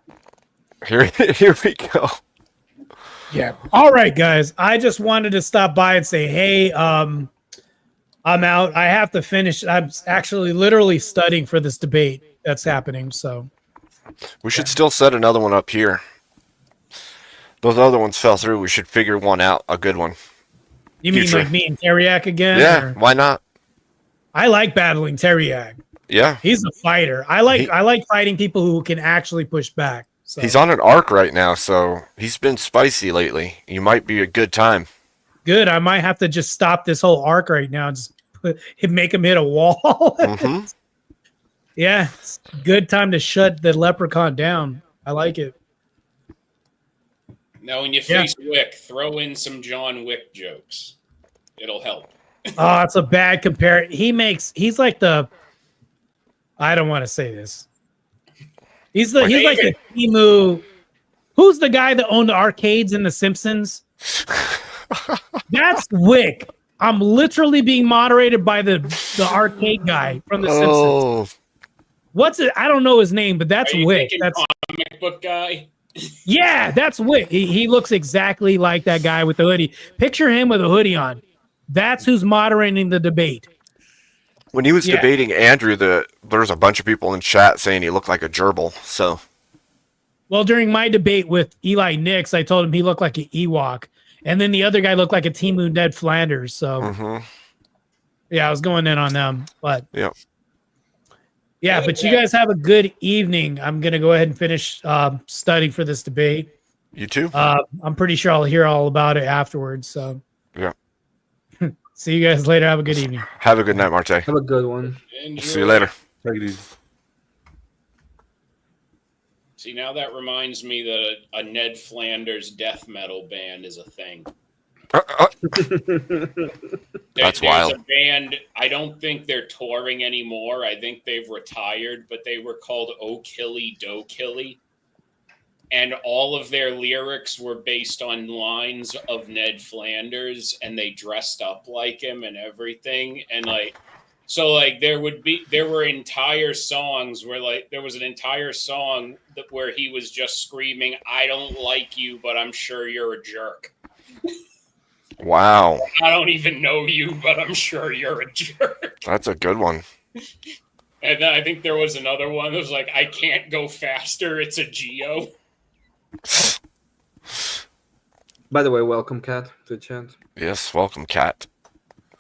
[SPEAKER 2] Here we go.
[SPEAKER 3] Yeah. All right, guys. I just wanted to stop by and say, hey, I'm out. I have to finish. I'm actually literally studying for this debate that's happening. So
[SPEAKER 2] We should still set another one up here. Those other ones fell through. We should figure one out, a good one.
[SPEAKER 3] you mean
[SPEAKER 2] Future.
[SPEAKER 3] like me and Teriak again?
[SPEAKER 2] Yeah,
[SPEAKER 3] or-
[SPEAKER 2] why not?
[SPEAKER 3] I like battling Teriak.
[SPEAKER 2] Yeah.
[SPEAKER 3] He's a fighter. I like fighting people who can actually push back. So
[SPEAKER 2] He's on an arc right now, so he's been spicy lately. You might be a good time.
[SPEAKER 3] good. I might have to just stop this whole arc right now and just make him hit a wall.
[SPEAKER 2] hmm
[SPEAKER 3] Yeah, it's a good time to shut the leprechaun down. I like it.
[SPEAKER 9] Now, when you
[SPEAKER 3] Yeah.
[SPEAKER 9] face Wick, throw in some John Wick jokes. It'll help.
[SPEAKER 3] Oh, it's a bad compare. He's like the. I don't want to say this. He's like the Timu. Who's the guy that owned the arcades in The Simpsons? That's Wick. I'm literally being moderated by the arcade guy from The Simpsons.
[SPEAKER 2] Oh,
[SPEAKER 3] What's it? I don't know his name, but that's
[SPEAKER 9] Are you
[SPEAKER 3] Wick.
[SPEAKER 9] thinking
[SPEAKER 3] That's
[SPEAKER 9] comic book guy?
[SPEAKER 3] yeah, that's Wick. He looks exactly like that guy with the hoodie. Picture him with a hoodie on. That's who's moderating the debate.
[SPEAKER 2] when he was
[SPEAKER 3] Yeah.
[SPEAKER 2] debating Andrew, there's a bunch of people in chat saying he looked like a gerbil. So
[SPEAKER 3] Well, during my debate with Eli Nix, I told him he looked like an Ewok, and then the other guy looked like a Timu Ned Flanders. So
[SPEAKER 2] mhm.
[SPEAKER 3] yeah, I was going in on them, but
[SPEAKER 2] Yep.
[SPEAKER 3] yeah. But you guys have a good evening. I'm gonna go ahead and finish studying for this debate.
[SPEAKER 2] You too.
[SPEAKER 3] I'm pretty sure I'll hear all about it afterwards. So
[SPEAKER 2] Yeah.
[SPEAKER 3] see you guys later. Have a good evening.
[SPEAKER 2] Have a good night, Marte.
[SPEAKER 4] Have a good one.
[SPEAKER 9] Enjoy.
[SPEAKER 2] See you later.
[SPEAKER 5] Take it easy.
[SPEAKER 9] See, now that reminds me that a Ned Flanders death metal band is a thing.
[SPEAKER 2] That's
[SPEAKER 9] There's
[SPEAKER 2] wild.
[SPEAKER 9] a band, I don't think they're touring anymore. I think they've retired, but they were called O Killy Do Killy. And all of their lyrics were based on lines of Ned Flanders, and they dressed up like him and everything. And there were entire songs where there was an entire song where he was just screaming, "I don't like you, but I'm sure you're a jerk.
[SPEAKER 2] Wow,
[SPEAKER 9] I don't even know you, but I'm sure you're a jerk."
[SPEAKER 2] that's a good one.
[SPEAKER 9] And then I think there was another one that was like, "I can't go faster, it's a Geo."
[SPEAKER 4] By the way, welcome, Kat, to the chat.
[SPEAKER 2] Yes, welcome, Kat.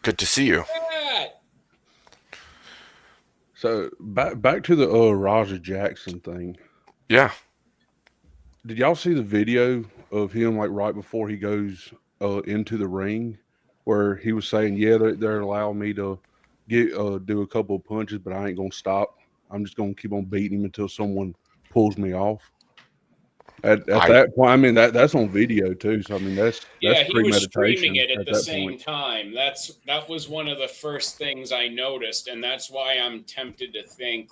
[SPEAKER 2] Good to see you.
[SPEAKER 10] So back to the Raja Jackson thing.
[SPEAKER 2] Yeah.
[SPEAKER 10] Did y'all see the video of him like right before he goes into the ring, where he was saying, "Yeah, they're allowing me to do a couple of punches, but I ain't gonna stop. I'm just gonna keep on beating him until someone pulls me off." At that point, I mean that's on video too. So I mean that's
[SPEAKER 9] He was
[SPEAKER 10] premeditation
[SPEAKER 9] streaming it at the
[SPEAKER 10] that
[SPEAKER 9] same
[SPEAKER 10] point.
[SPEAKER 9] time. That was one of the first things I noticed, and that's why I'm tempted to think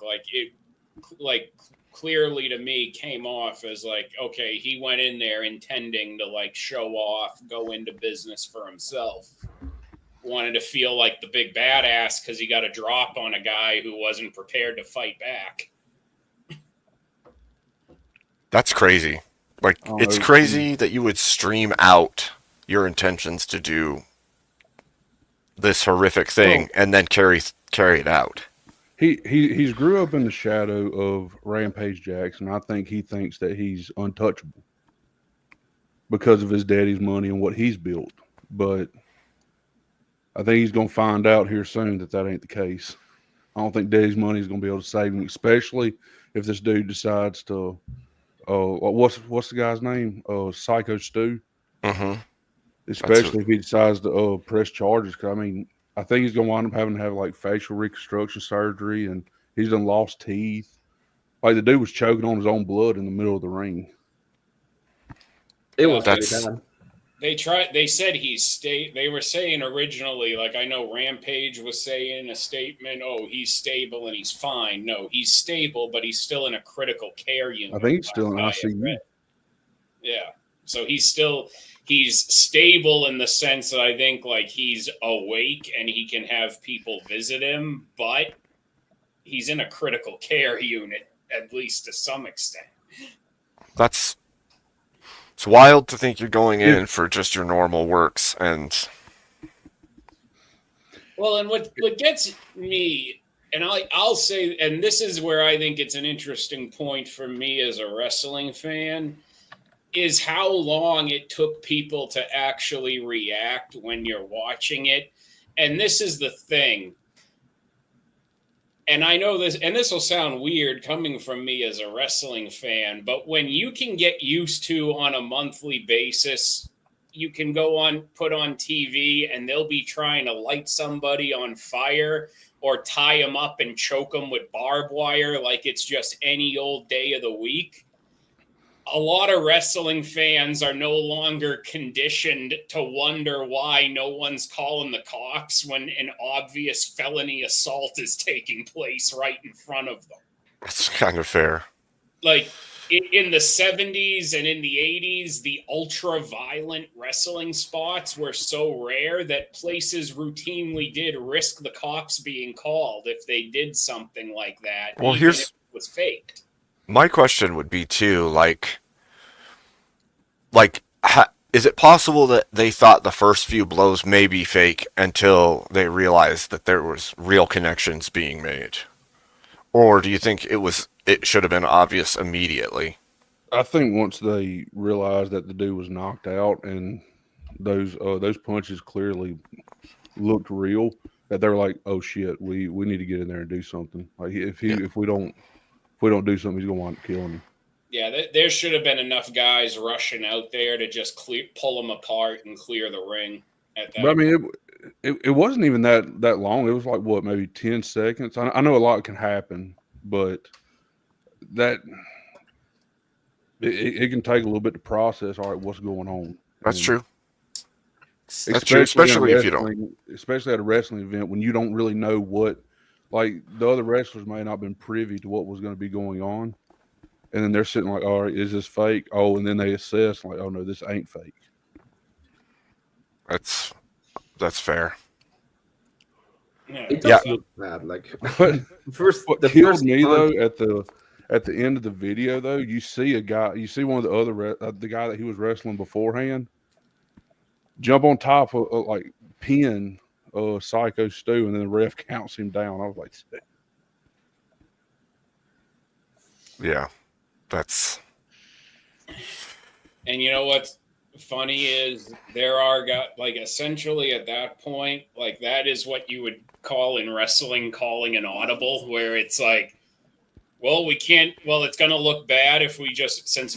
[SPEAKER 9] clearly to me came off as like, okay, he went in there intending to like show off, go into business for himself. Wanted to feel like the big badass because he got a drop on a guy who wasn't prepared to fight back.
[SPEAKER 2] That's crazy. Like, it's crazy that you would stream out your intentions to do this horrific thing and then carry it out.
[SPEAKER 10] He's grew up in the shadow of Rampage Jackson. I think he thinks that he's untouchable because of his daddy's money and what he's built. But I think he's going to find out here soon that ain't the case. I don't think daddy's money is going to be able to save him, especially if this dude decides to. What's the guy's name? Psycho Stu.
[SPEAKER 2] Mm-hmm.
[SPEAKER 10] Especially if he decides to press charges. Because I mean, I think he's gonna wind up having to have like facial reconstruction surgery, and he's done lost teeth. Like the dude was choking on his own blood in the middle of the ring.
[SPEAKER 4] It was
[SPEAKER 2] bad.
[SPEAKER 9] They said they were saying originally, like I know Rampage was saying a statement, oh, he's stable and he's fine. No, he's stable, but he's still in a critical care unit.
[SPEAKER 10] I think he's still in ICU.
[SPEAKER 9] Yeah. So he's stable in the sense that I think like he's awake and he can have people visit him, but he's in a critical care unit, at least to some extent.
[SPEAKER 2] It's wild to think you're going in for just your normal works and.
[SPEAKER 9] Well, and what gets me, and I'll say, and this is where I think it's an interesting point for me as a wrestling fan, is how long it took people to actually react when you're watching it. And this is the thing. And I know this, and this will sound weird coming from me as a wrestling fan, but when you can get used to on a monthly basis, you can put on TV and they'll be trying to light somebody on fire or tie them up and choke them with barbed wire like it's just any old day of the week. A lot of wrestling fans are no longer conditioned to wonder why no one's calling the cops when an obvious felony assault is taking place right in front of them.
[SPEAKER 2] That's kind of fair.
[SPEAKER 9] Like in the 70s and in the 80s, the ultra violent wrestling spots were so rare that places routinely did risk the cops being called if they did something like that.
[SPEAKER 2] Well,
[SPEAKER 9] even if it was faked.
[SPEAKER 2] My question would be too, is it possible that they thought the first few blows may be fake until they realized that there was real connections being made? Or do you think it should have been obvious immediately?
[SPEAKER 10] I think once they realized that the dude was knocked out and those punches clearly looked real, that they were like, "Oh shit, we need to get in there and do something." Like if we don't do something, he's gonna wind up killing him.
[SPEAKER 9] Yeah, there should have been enough guys rushing out there to just pull them apart and clear the ring.
[SPEAKER 10] But I mean, it wasn't even that long. It was like what, maybe 10 seconds. I know a lot can happen, but that it can take a little bit to process. All right, what's going on?
[SPEAKER 2] That's true. That's true, especially if you don't.
[SPEAKER 10] Especially at a wrestling event when you don't really know what, like the other wrestlers may not have been privy to what was going to be going on. And then they're sitting like, all right, is this fake? Oh, and then they assess like, oh no, this ain't fake.
[SPEAKER 2] That's fair.
[SPEAKER 4] It does look bad. Like
[SPEAKER 10] what killed me though at the end of the video though, you see one of the other the guy that he was wrestling beforehand jump on top of like pin Psycho Stu, and then the ref counts him down. I was like,
[SPEAKER 2] yeah. That's.
[SPEAKER 9] And you know what's funny is there are guys, like essentially at that point, like that is what you would call in wrestling calling an audible, where it's like, well, it's going to look bad if we just, since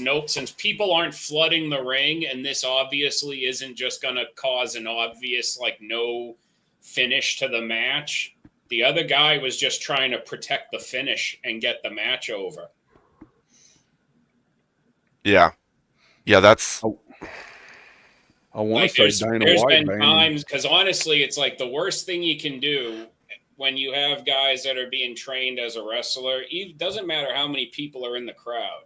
[SPEAKER 9] people aren't flooding the ring and this obviously isn't just going to cause an obvious, like no finish to the match. The other guy was just trying to protect the finish and get the match over.
[SPEAKER 2] Yeah, that's.
[SPEAKER 10] I want to say Dana White.
[SPEAKER 9] There's been times because honestly, it's like the worst thing you can do when you have guys that are being trained as a wrestler, it doesn't matter how many people are in the crowd.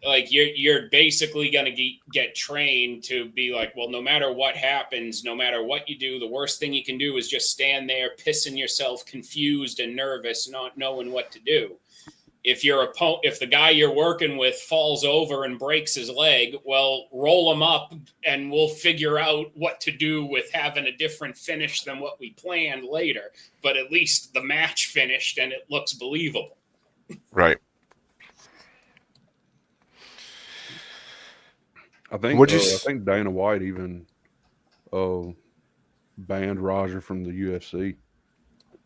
[SPEAKER 9] Like you're basically going to get trained to be like, well, no matter what happens, no matter what you do, the worst thing you can do is just stand there pissing yourself, confused and nervous, not knowing what to do. If the guy you're working with falls over and breaks his leg, well, roll him up and we'll figure out what to do with having a different finish than what we planned later. But at least the match finished and it looks believable.
[SPEAKER 2] Right.
[SPEAKER 10] I think Dana White even banned Roger from the UFC.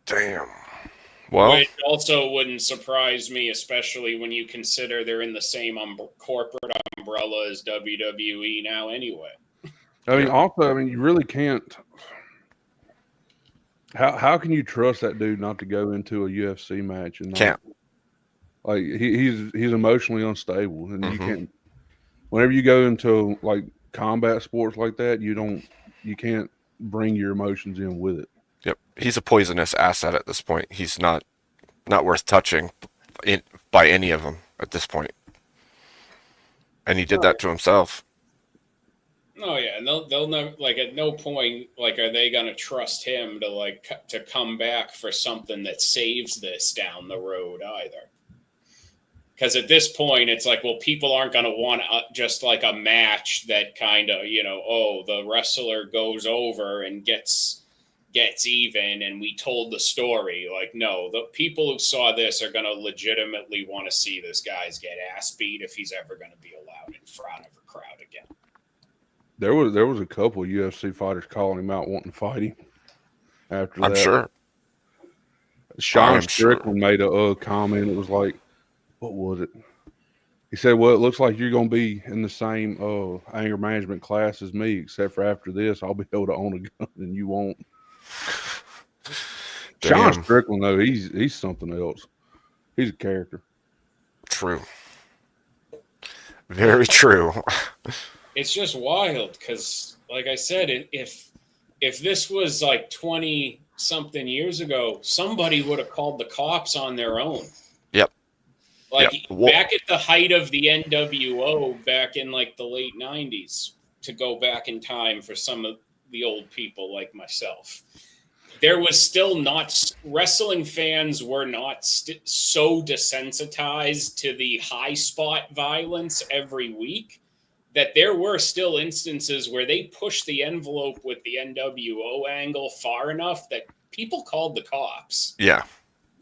[SPEAKER 2] Damn. Well,
[SPEAKER 9] which also wouldn't surprise me, especially when you consider they're in the same corporate umbrella as WWE now anyway.
[SPEAKER 10] You really can't. How can you trust that dude not to go into a UFC match and not,
[SPEAKER 2] can't?
[SPEAKER 10] Like he's emotionally unstable, and you can't. Whenever you go into like combat sports like that, you can't bring your emotions in with it.
[SPEAKER 2] Yep, he's a poisonous asset at this point. He's not worth touching by any of them at this point, and he did that to himself.
[SPEAKER 9] Oh yeah, and they'll never, like, at no point, like, are they gonna trust him to come back for something that saves this down the road either? Because at this point, it's like, well, people aren't going to want just like a match that kind of, the wrestler goes over and gets even and we told the story. Like, no, the people who saw this are going to legitimately want to see this guy's get ass beat if he's ever going to be allowed in front of a crowd again.
[SPEAKER 10] There was a couple of UFC fighters calling him out, wanting to fight him after that.
[SPEAKER 2] I'm sure.
[SPEAKER 10] Sean Strickland made a comment. It was like, what was it? He said, well, it looks like you're going to be in the same anger management class as me, except for after this, I'll be able to own a gun and you won't.
[SPEAKER 2] Damn.
[SPEAKER 10] Sean Strickland, though, he's something else. He's a character.
[SPEAKER 2] True. Very true.
[SPEAKER 9] It's just wild because, like I said, if this was like 20-something years ago, somebody would have called the cops on their own.
[SPEAKER 2] Yep.
[SPEAKER 9] Like back at the height of the NWO, back in like the late 90s, to go back in time for some of the old people like myself, there was still not, wrestling fans were not so desensitized to the high spot violence every week that there were still instances where they pushed the envelope with the NWO angle far enough that people called the cops.
[SPEAKER 2] Yeah.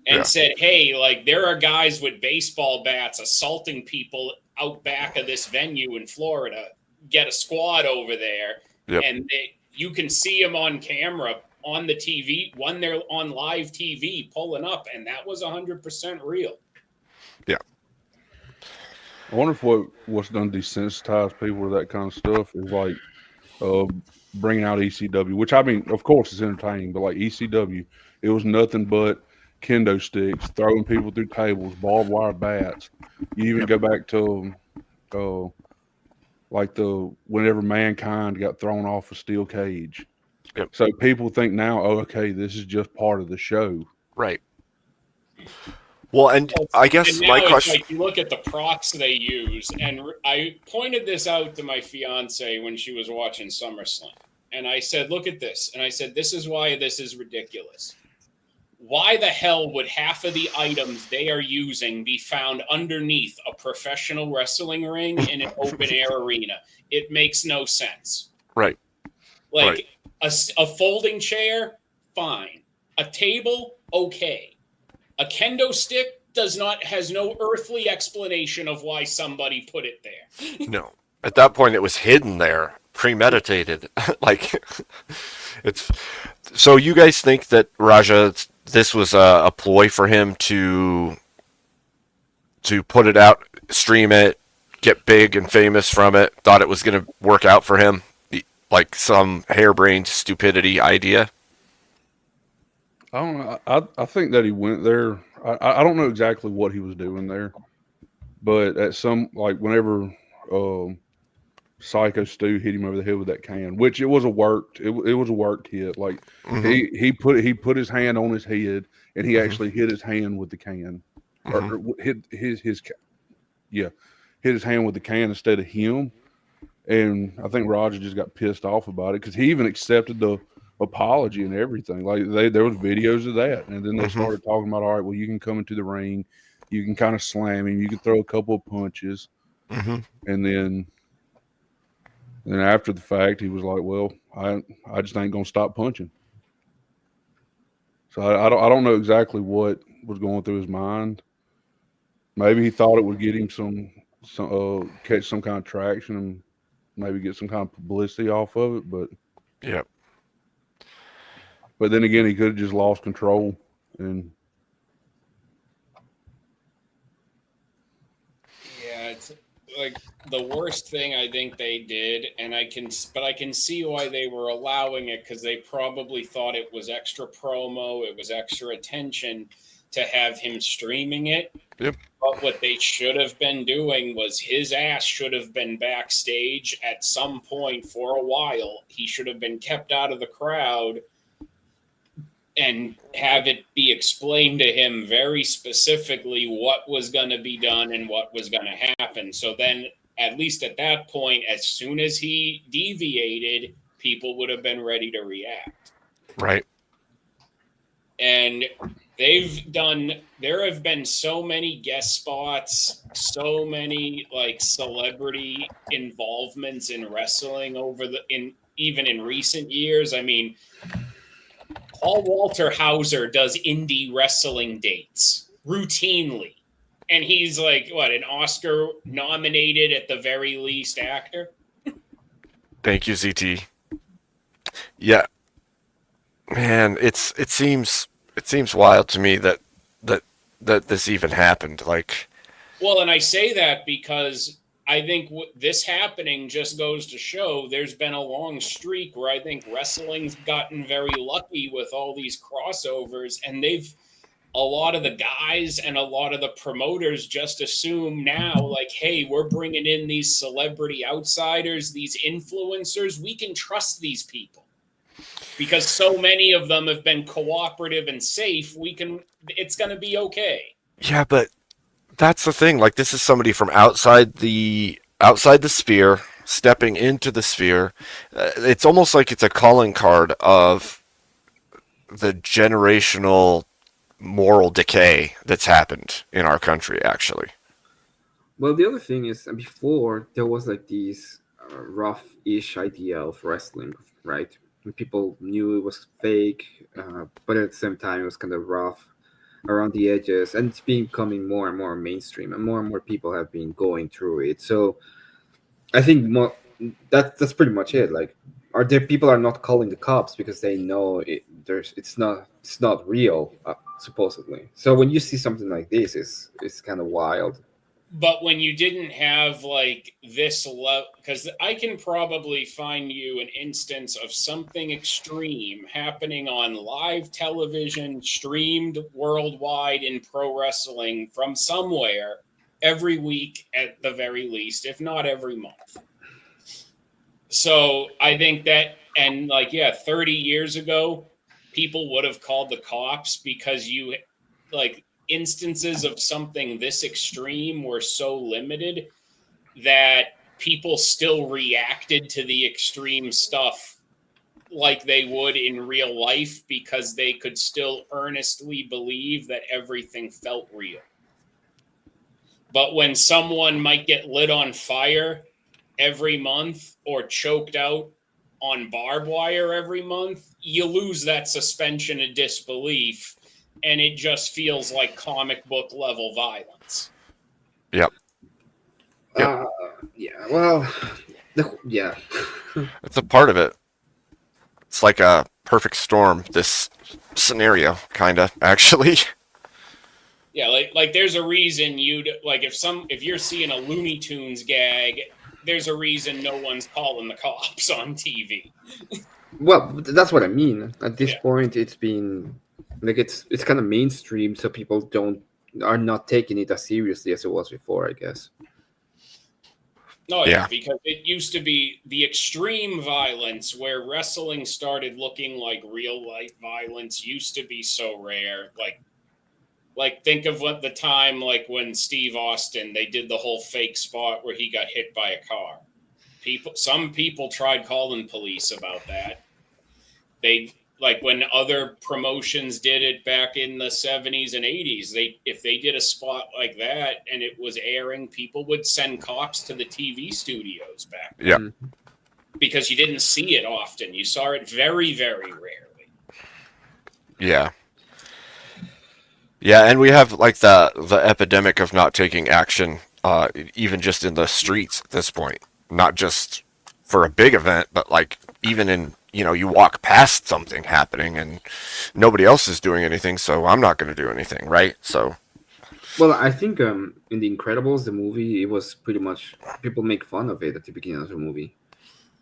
[SPEAKER 9] And said, hey, like, there are guys with baseball bats assaulting people out back of this venue in Florida. Get a squad over there.
[SPEAKER 2] Yep.
[SPEAKER 9] And you can see them on camera on the TV when they're on live TV pulling up. And that was 100% real.
[SPEAKER 2] Yeah.
[SPEAKER 10] I wonder if what's done desensitize people to that kind of stuff is like bringing out ECW, which, I mean, of course, it's entertaining, but like ECW, it was nothing but kendo sticks, throwing people through tables, barbed wire bats. You even go back to like whenever Mankind got thrown off a steel cage.
[SPEAKER 2] Yep.
[SPEAKER 10] So people think now, oh, okay, this is just part of the show.
[SPEAKER 2] Right. Well, and I guess my question,
[SPEAKER 9] like, you look at the props they use, and I pointed this out to my fiance when she was watching SummerSlam, and I said, look at this. And I said, this is why this is ridiculous. Why the hell would half of the items they are using be found underneath a professional wrestling ring in an open air arena? It makes no sense.
[SPEAKER 2] Right.
[SPEAKER 9] Like a folding chair, fine. A table, okay. A kendo stick has no earthly explanation of why somebody put it there.
[SPEAKER 2] No. At that point, it was hidden there, premeditated. Like, it's. So you guys think that Raja, this was a ploy for him to put it out, stream it, get big and famous from it, thought it was going to work out for him, like some harebrained stupidity idea?
[SPEAKER 10] I don't know. I think that he went there. I don't know exactly what he was doing there, but at some, like, whenever Psycho Stu hit him over the head with that can, which it was a worked hit. Like he put his hand on his head and he actually hit his hand with the can, or hit his hand with the can instead of him. And I think Roger just got pissed off about it because he even accepted the apology and everything. Like there was videos of that, and then they started talking about, all right, well, you can come into the ring, you can kind of slam him, you can throw a couple of punches, and then after the fact, he was like, well, I just ain't gonna stop punching. So I don't know exactly what was going through his mind. Maybe he thought it would get him some catch some kind of traction and maybe get some kind of publicity off of it, but but then again, he could have just lost control. And
[SPEAKER 9] yeah, it's like the worst thing I think they did, and I can see why they were allowing it, because they probably thought it was extra promo, it was extra attention to have him streaming it.
[SPEAKER 2] Yep.
[SPEAKER 9] But what they should have been doing was his ass should have been backstage at some point for a while. He should have been kept out of the crowd and have it be explained to him very specifically what was going to be done and what was going to happen. So then, at least at that point, as soon as he deviated, people would have been ready to react.
[SPEAKER 2] Right.
[SPEAKER 9] And there have been so many guest spots, so many like celebrity involvements in wrestling even in recent years. I mean, Paul Walter Hauser does indie wrestling dates routinely. And he's like, what, an Oscar nominated at the very least actor?
[SPEAKER 2] Thank you, ZT. Yeah. Man, it seems wild to me that this even happened. Like,
[SPEAKER 9] well, and I say that because I think this happening just goes to show there's been a long streak where I think wrestling's gotten very lucky with all these crossovers, and a lot of the guys and a lot of the promoters just assume now, like, hey, we're bringing in these celebrity outsiders, these influencers, we can trust these people. Because so many of them have been cooperative and safe, it's going to be okay.
[SPEAKER 2] Yeah, but that's the thing. Like, this is somebody from outside the sphere stepping into the sphere. It's almost like it's a calling card of the generational moral decay that's happened in our country, actually.
[SPEAKER 4] Well, the other thing is, before there was like these rough-ish idea of wrestling, right? And people knew it was fake, but at the same time, it was kind of rough around the edges, and it's becoming more and more mainstream, and more people have been going through it. So I think that's pretty much it. Like, people are not calling the cops because they know it's not real, supposedly. So when you see something like this, it's kind of wild.
[SPEAKER 9] But when you didn't have like this level, because I can probably find you an instance of something extreme happening on live television, streamed worldwide in pro wrestling from somewhere every week at the very least, if not every month. So I think that, and like, 30 years ago, people would have called the cops because instances of something this extreme were so limited that people still reacted to the extreme stuff like they would in real life because they could still earnestly believe that everything felt real. But when someone might get lit on fire every month or choked out on barbed wire every month, you lose that suspension of disbelief. And it just feels like comic book level violence.
[SPEAKER 2] Yep.
[SPEAKER 4] Well,
[SPEAKER 2] it's a part of it. It's like a perfect storm, this scenario, kind of, actually.
[SPEAKER 9] Yeah, like there's a reason if you're seeing a Looney Tunes gag, there's a reason no one's calling the cops on TV.
[SPEAKER 4] Well, that's what I mean. At this point, it's been like it's kind of mainstream, so people are not taking it as seriously as it was before, I guess.
[SPEAKER 9] No,
[SPEAKER 2] Yeah.
[SPEAKER 9] because it used to be the extreme violence where wrestling started looking like real life violence used to be so rare. Like think of what the time like when Steve Austin they did the whole fake spot where he got hit by a car. Some people tried calling police about that. They like when other promotions did it back in the 70s and 80s, if they did a spot like that and it was airing, people would send cops to the TV studios back then.
[SPEAKER 2] Yeah.
[SPEAKER 9] Because you didn't see it often. You saw it very, very rarely.
[SPEAKER 2] Yeah. Yeah, and we have like the epidemic of not taking action, even just in the streets at this point. Not just for a big event, but like even in, you walk past something happening and nobody else is doing anything, so I'm not going to do anything, right? So.
[SPEAKER 4] Well, I think in The Incredibles, the movie, it was pretty much people make fun of it at the beginning of the movie,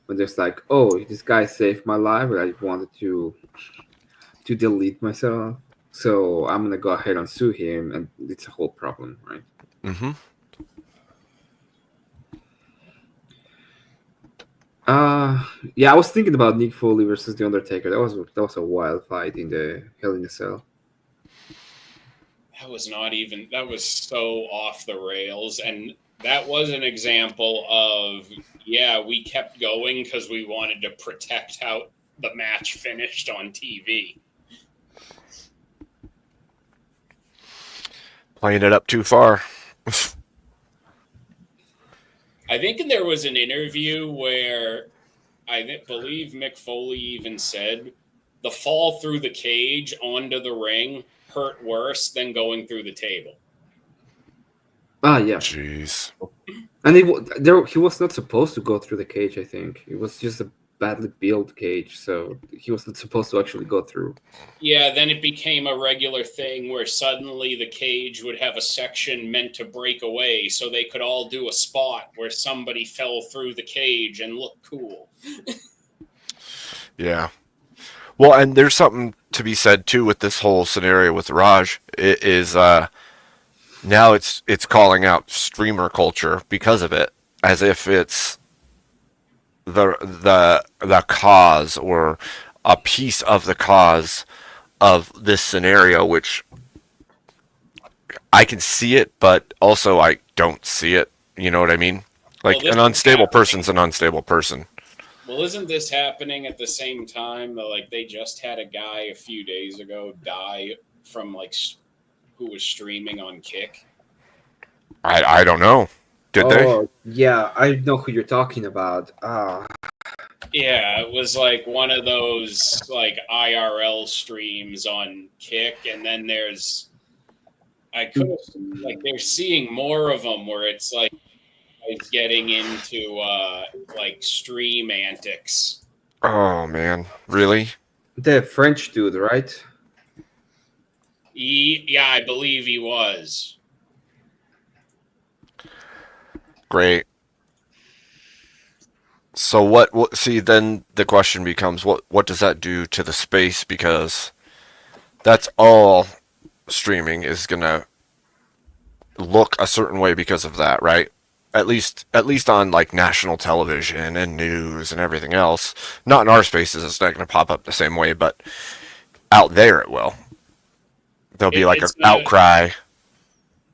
[SPEAKER 4] when there's like, oh, this guy saved my life, but I wanted to delete myself, so I'm gonna go ahead and sue him, and it's a whole problem, right?
[SPEAKER 2] Mm-hmm.
[SPEAKER 4] Yeah, I was thinking about Nick Foley versus The Undertaker. That was a wild fight in the Hell in a Cell.
[SPEAKER 9] That was so off the rails. And that was an example of, we kept going because we wanted to protect how the match finished on TV.
[SPEAKER 2] Playing it up too far.
[SPEAKER 9] I think there was an interview where I believe Mick Foley even said the fall through the cage onto the ring hurt worse than going through the table.
[SPEAKER 4] Ah, yeah.
[SPEAKER 2] Jeez.
[SPEAKER 4] And he was not supposed to go through the cage, I think. It was just a badly built cage, so he was not supposed to actually go through.
[SPEAKER 9] Yeah, then it became a regular thing where suddenly the cage would have a section meant to break away so they could all do a spot where somebody fell through the cage and look cool.
[SPEAKER 2] Yeah. Well, and there's something to be said too with this whole scenario with Raj. It is now it's calling out streamer culture because of it, as if it's the cause or a piece of the cause of this scenario, which I can see it, but also I don't see it. You know what I mean? Like an unstable person's an unstable person.
[SPEAKER 9] Well, isn't this happening at the same time that like they just had a guy a few days ago die from like who was streaming on Kick?
[SPEAKER 2] I don't know. Did they?
[SPEAKER 4] Yeah, I know who you're talking about.
[SPEAKER 9] Yeah, it was like one of those like IRL streams on Kick, and then they're seeing more of them where it's like it's getting into like stream antics.
[SPEAKER 2] Oh man, really?
[SPEAKER 4] The French dude, right?
[SPEAKER 9] Yeah, I believe he was.
[SPEAKER 2] Great. So what see, then the question becomes what does that do to the space, because that's all streaming is going to look a certain way because of that, right? At least on like national television and news and everything else. Not in our spaces, it's not going to pop up the same way, but out there it will. There'll be like an outcry.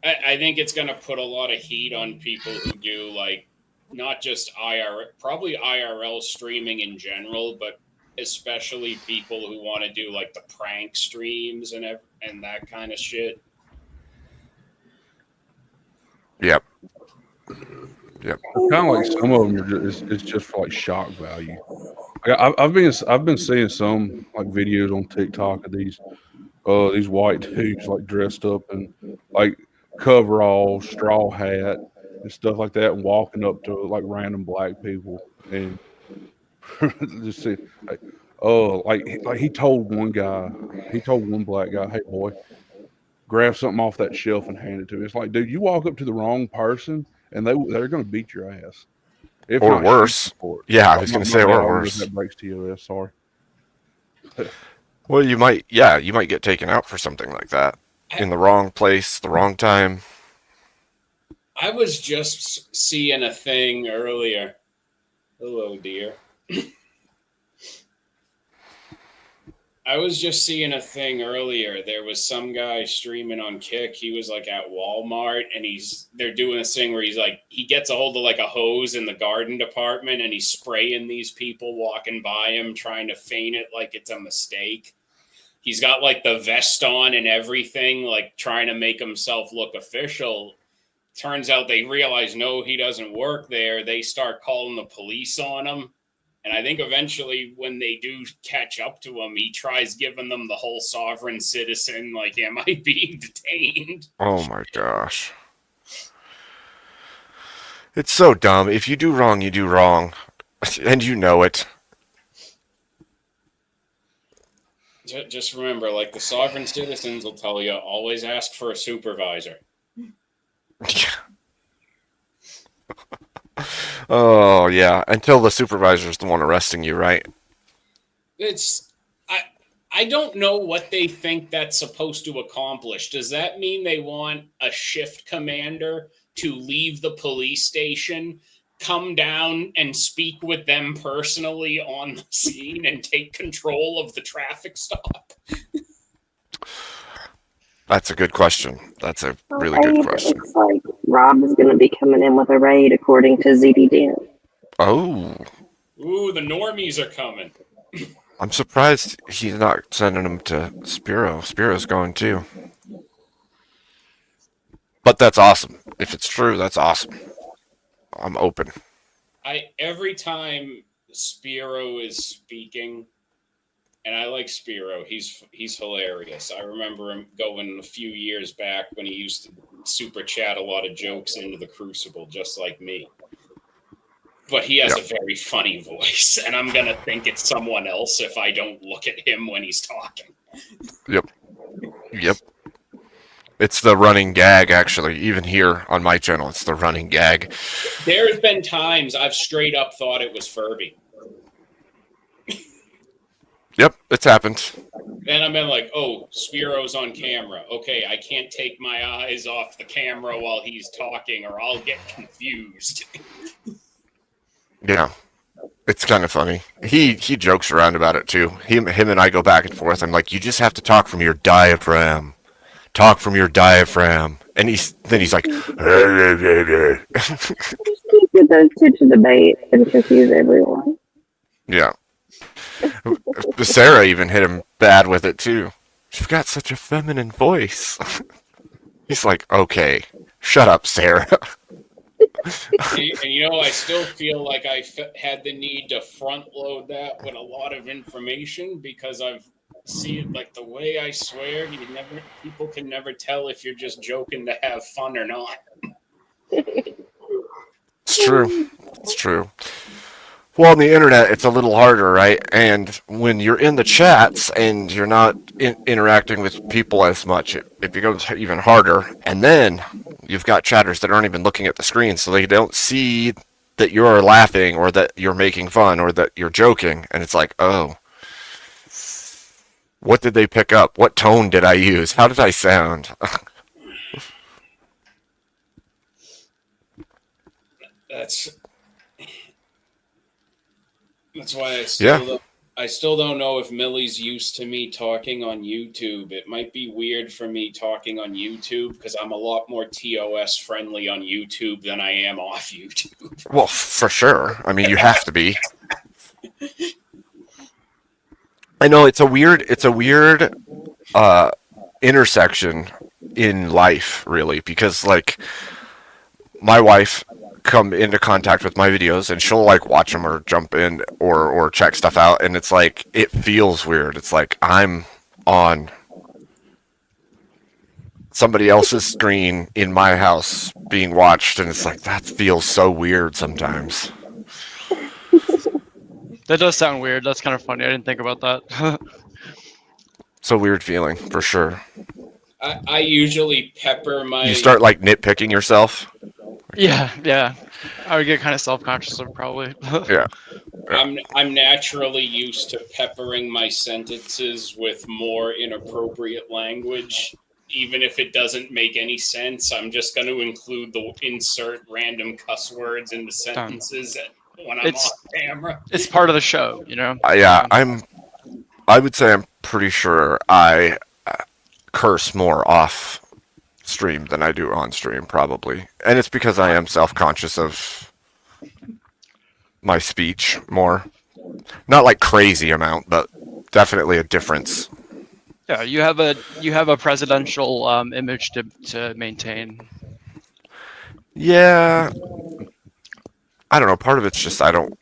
[SPEAKER 9] I think it's going to put a lot of heat on people who do like not just IRL streaming in general, but especially people who want to do like the prank streams and that kind of shit.
[SPEAKER 2] Yep.
[SPEAKER 10] Kind of like some of them it's just for like shock value. I've been seeing some like videos on TikTok of these white dudes like dressed up in like coveralls, straw hat, and stuff like that, and walking up to like random black people and just see like he told one black guy, "Hey boy, grab something off that shelf and hand it to me." It's like, dude, you walk up to the wrong person and they're going to beat your ass. If
[SPEAKER 2] or worse. Yeah, I was going to say or worse.
[SPEAKER 10] That breaks TOS, sorry.
[SPEAKER 2] Well, you might get taken out for something like that in the wrong place, the wrong time.
[SPEAKER 9] I was just seeing a thing earlier. Hello, dear. I was just seeing a thing earlier. There was some guy streaming on Kick. He was like at Walmart, and they're doing this thing where he gets a hold of like a hose in the garden department, and he's spraying these people walking by him, trying to feign it like it's a mistake. He's got like the vest on and everything, like trying to make himself look official. Turns out they realize, no, he doesn't work there. They start calling the police on him. And I think eventually when they do catch up to him, he tries giving them the whole sovereign citizen, like, am I being detained?
[SPEAKER 2] Oh my gosh. It's so dumb. If you do wrong, you do wrong. And you know it.
[SPEAKER 9] Just remember, like the sovereign citizens will tell you, always ask for a supervisor.
[SPEAKER 2] Oh, yeah. Until the supervisor's the one arresting you, right?
[SPEAKER 9] I don't know what they think that's supposed to accomplish. Does that mean they want a shift commander to leave the police station, come down and speak with them personally on the scene and take control of the traffic stop?
[SPEAKER 2] That's a good question. That's a really good question.
[SPEAKER 11] It looks like Rob is going to be coming in with a raid, according to ZD Dan.
[SPEAKER 2] Oh.
[SPEAKER 9] Ooh, the normies are coming.
[SPEAKER 2] I'm surprised he's not sending them to Spiro. Spiro's going too. But that's awesome. If it's true, that's awesome. I'm open.
[SPEAKER 9] Every time Spiro is speaking, and I like Spiro, he's hilarious. I remember him going a few years back when he used to super chat a lot of jokes into the Crucible, just like me. But he has a very funny voice, and I'm gonna think it's someone else if I don't look at him when he's talking.
[SPEAKER 2] Yep. It's the running gag, actually. Even here on my channel, it's the running gag.
[SPEAKER 9] There's been times I've straight up thought it was Furby.
[SPEAKER 2] Yep, it's happened.
[SPEAKER 9] Then I've been like, oh, Spiro's on camera. Okay, I can't take my eyes off the camera while he's talking or I'll get confused.
[SPEAKER 2] Yeah, it's kind of funny. He jokes around about it too. Him and I go back and forth. I'm like, you just have to talk from your diaphragm. Talk from your diaphragm. And he's like,
[SPEAKER 11] Just keep those two to debate and confuse everyone.
[SPEAKER 2] yeah. Sarah even hit him bad with it too. You've got such a feminine voice. He's like, okay, shut up, Sarah.
[SPEAKER 9] And I still feel like I had the need to front load that with a lot of information because I've seen like the way I swear, people can never tell if you're just joking to have fun or not.
[SPEAKER 2] It's true. It's true. Well, on the internet, it's a little harder, right? And when you're in the chats and you're not interacting with people as much, it becomes even harder. And then you've got chatters that aren't even looking at the screen, so they don't see that you're laughing or that you're making fun or that you're joking. And it's like, oh, what did they pick up? What tone did I use? How did I sound?
[SPEAKER 9] That's why I still don't know if Millie's used to me talking on YouTube. It might be weird for me talking on YouTube because I'm a lot more TOS friendly on YouTube than I am off YouTube.
[SPEAKER 2] Well, for sure. I mean, you have to be. I know it's a weird intersection in life, really, because like my wife come into contact with my videos and she'll like watch them or jump in or check stuff out, and it's like it feels weird. It's like I'm on somebody else's screen in my house being watched, and it's like that feels so weird sometimes.
[SPEAKER 12] That does sound weird. That's kind of funny. I didn't think about that.
[SPEAKER 2] It's a weird feeling for sure.
[SPEAKER 9] I usually pepper my.
[SPEAKER 2] You start like nitpicking yourself.
[SPEAKER 12] Yeah. I would get kind of self-conscious of probably.
[SPEAKER 2] Yeah.
[SPEAKER 9] I'm naturally used to peppering my sentences with more inappropriate language even if it doesn't make any sense. I'm just going to include the insert random cuss words into sentences when I'm off camera.
[SPEAKER 12] It's part of the show, you know?
[SPEAKER 2] Yeah, I would say I'm pretty sure I curse more off stream than I do on stream, probably. And it's because I am self-conscious of my speech more. Not like crazy amount, but definitely a difference.
[SPEAKER 12] Yeah, you have a presidential image to maintain.
[SPEAKER 2] Yeah. I don't know. Part of it's just I don't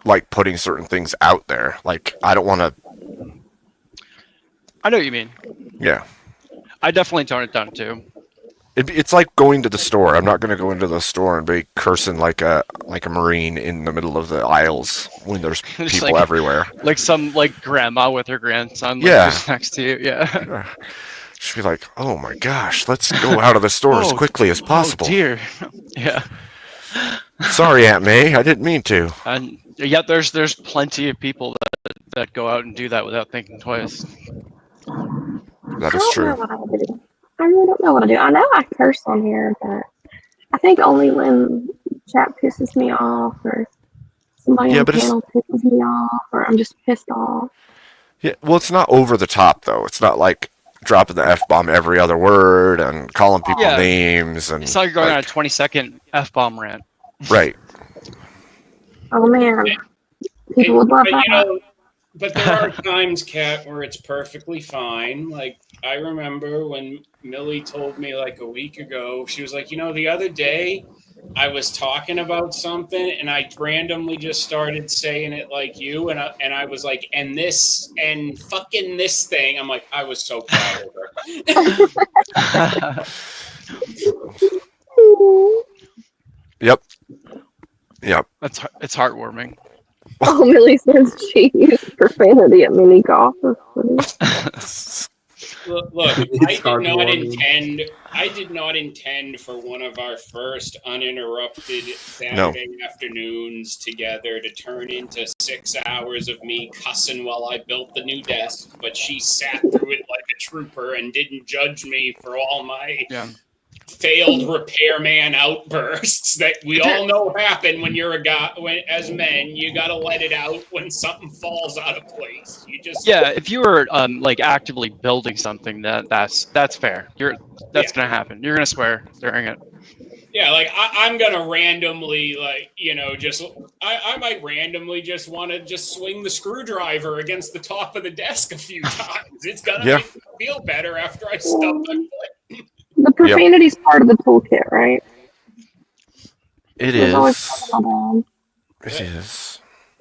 [SPEAKER 2] like putting certain things out there. Like, I don't want to...
[SPEAKER 12] I know what you mean.
[SPEAKER 2] Yeah.
[SPEAKER 12] I definitely tone it down too.
[SPEAKER 2] It's like going to the store. I'm not going to go into the store and be cursing like a Marine in the middle of the aisles when there's people everywhere.
[SPEAKER 12] Like some grandma with her grandson just next to you. Yeah.
[SPEAKER 2] Just be like, oh my gosh, let's go out of the store as quickly as possible.
[SPEAKER 12] Oh dear. Yeah.
[SPEAKER 2] Sorry, Aunt May, I didn't mean to.
[SPEAKER 12] And yet there's plenty of people that go out and do that without thinking twice.
[SPEAKER 2] That is true.
[SPEAKER 11] I really don't know what to do. I know I curse on here, but I think only when chat pisses me off or somebody on the panel pisses me off or I'm just pissed off.
[SPEAKER 2] Yeah, well, it's not over the top, though. It's not like dropping the F-bomb every other word and calling people names. And
[SPEAKER 12] it's not like you're going on a 20-second F-bomb rant.
[SPEAKER 2] Right.
[SPEAKER 11] Oh, man. People would love that.
[SPEAKER 9] You know, but there are times, Kat, where it's perfectly fine. Like, I remember when Millie told me like a week ago, she was like, you know, the other day I was talking about something and I randomly just started saying it like you. And I was like, and this and fucking this thing. I'm like, I was so proud of her.
[SPEAKER 2] Yep. Yep.
[SPEAKER 12] It's heartwarming.
[SPEAKER 11] Oh, Millie says she used profanity at mini golf.
[SPEAKER 9] Look, I did not intend for one of our first uninterrupted Saturday afternoons together to turn into 6 hours of me cussing while I built the new desk, but she sat through it like a trooper and didn't judge me for all my failed repairman outbursts that we all know happen when you're a guy. As men, you gotta let it out when something falls out of place. You just
[SPEAKER 12] if you were like actively building something, that's fair. That's gonna happen. You're gonna swear during it.
[SPEAKER 9] Yeah, like I'm gonna randomly, like, you know, just I might randomly just want to just swing the screwdriver against the top of the desk a few times. It's gonna make me feel better after I stub my foot.
[SPEAKER 11] The profanity's part of the toolkit, right?
[SPEAKER 2] It is. It is.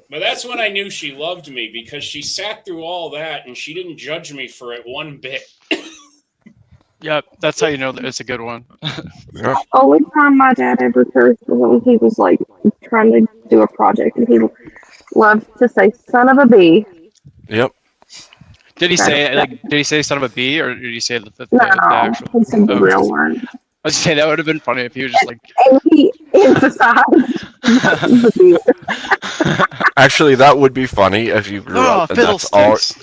[SPEAKER 9] But that's when I knew she loved me, because she sat through all that and she didn't judge me for it one bit.
[SPEAKER 12] Yep, that's how you know that it's a good one.
[SPEAKER 11] The only time my dad ever cursed was when he was like trying to do a project, and he loved to say "son of a b."
[SPEAKER 2] Yep.
[SPEAKER 12] Did he say did he say "son of a b" or did he say the actual?
[SPEAKER 11] He said the real word.
[SPEAKER 12] I was saying that would have been funny if he was just like.
[SPEAKER 11] And he emphasized the b.
[SPEAKER 2] Actually, that would be funny if you grew up and that's all.
[SPEAKER 12] Sticks.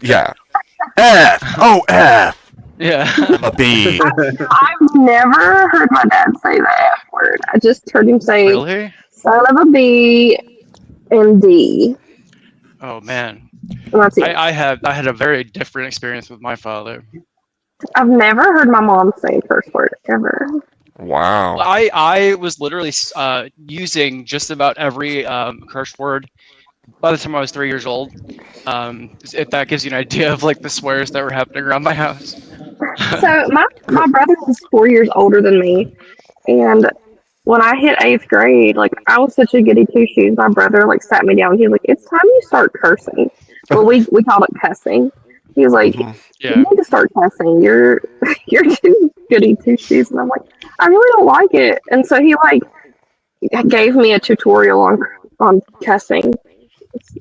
[SPEAKER 2] Yeah. F. Oh, F.
[SPEAKER 12] Yeah.
[SPEAKER 2] A B.
[SPEAKER 11] I've never heard my dad say the F word. I just heard him say
[SPEAKER 12] Really?
[SPEAKER 11] "son of a b" and "d."
[SPEAKER 12] Oh man.
[SPEAKER 11] That's it.
[SPEAKER 12] I had a very different experience with my father.
[SPEAKER 11] I've never heard my mom say a curse word ever.
[SPEAKER 2] Wow.
[SPEAKER 12] I was literally using just about every curse word by the time I was 3 years old. If that gives you an idea of like the swears that were happening around my house.
[SPEAKER 11] So my brother was 4 years older than me, and when I hit 8th grade, like I was such a goody two shoes. My brother like sat me down. He was like, "It's time you start cursing." Well, we called it cussing. He was like, "You need to start cussing. You're too goody two shoes." And I'm like, "I really don't like it." And so he like gave me a tutorial on cussing.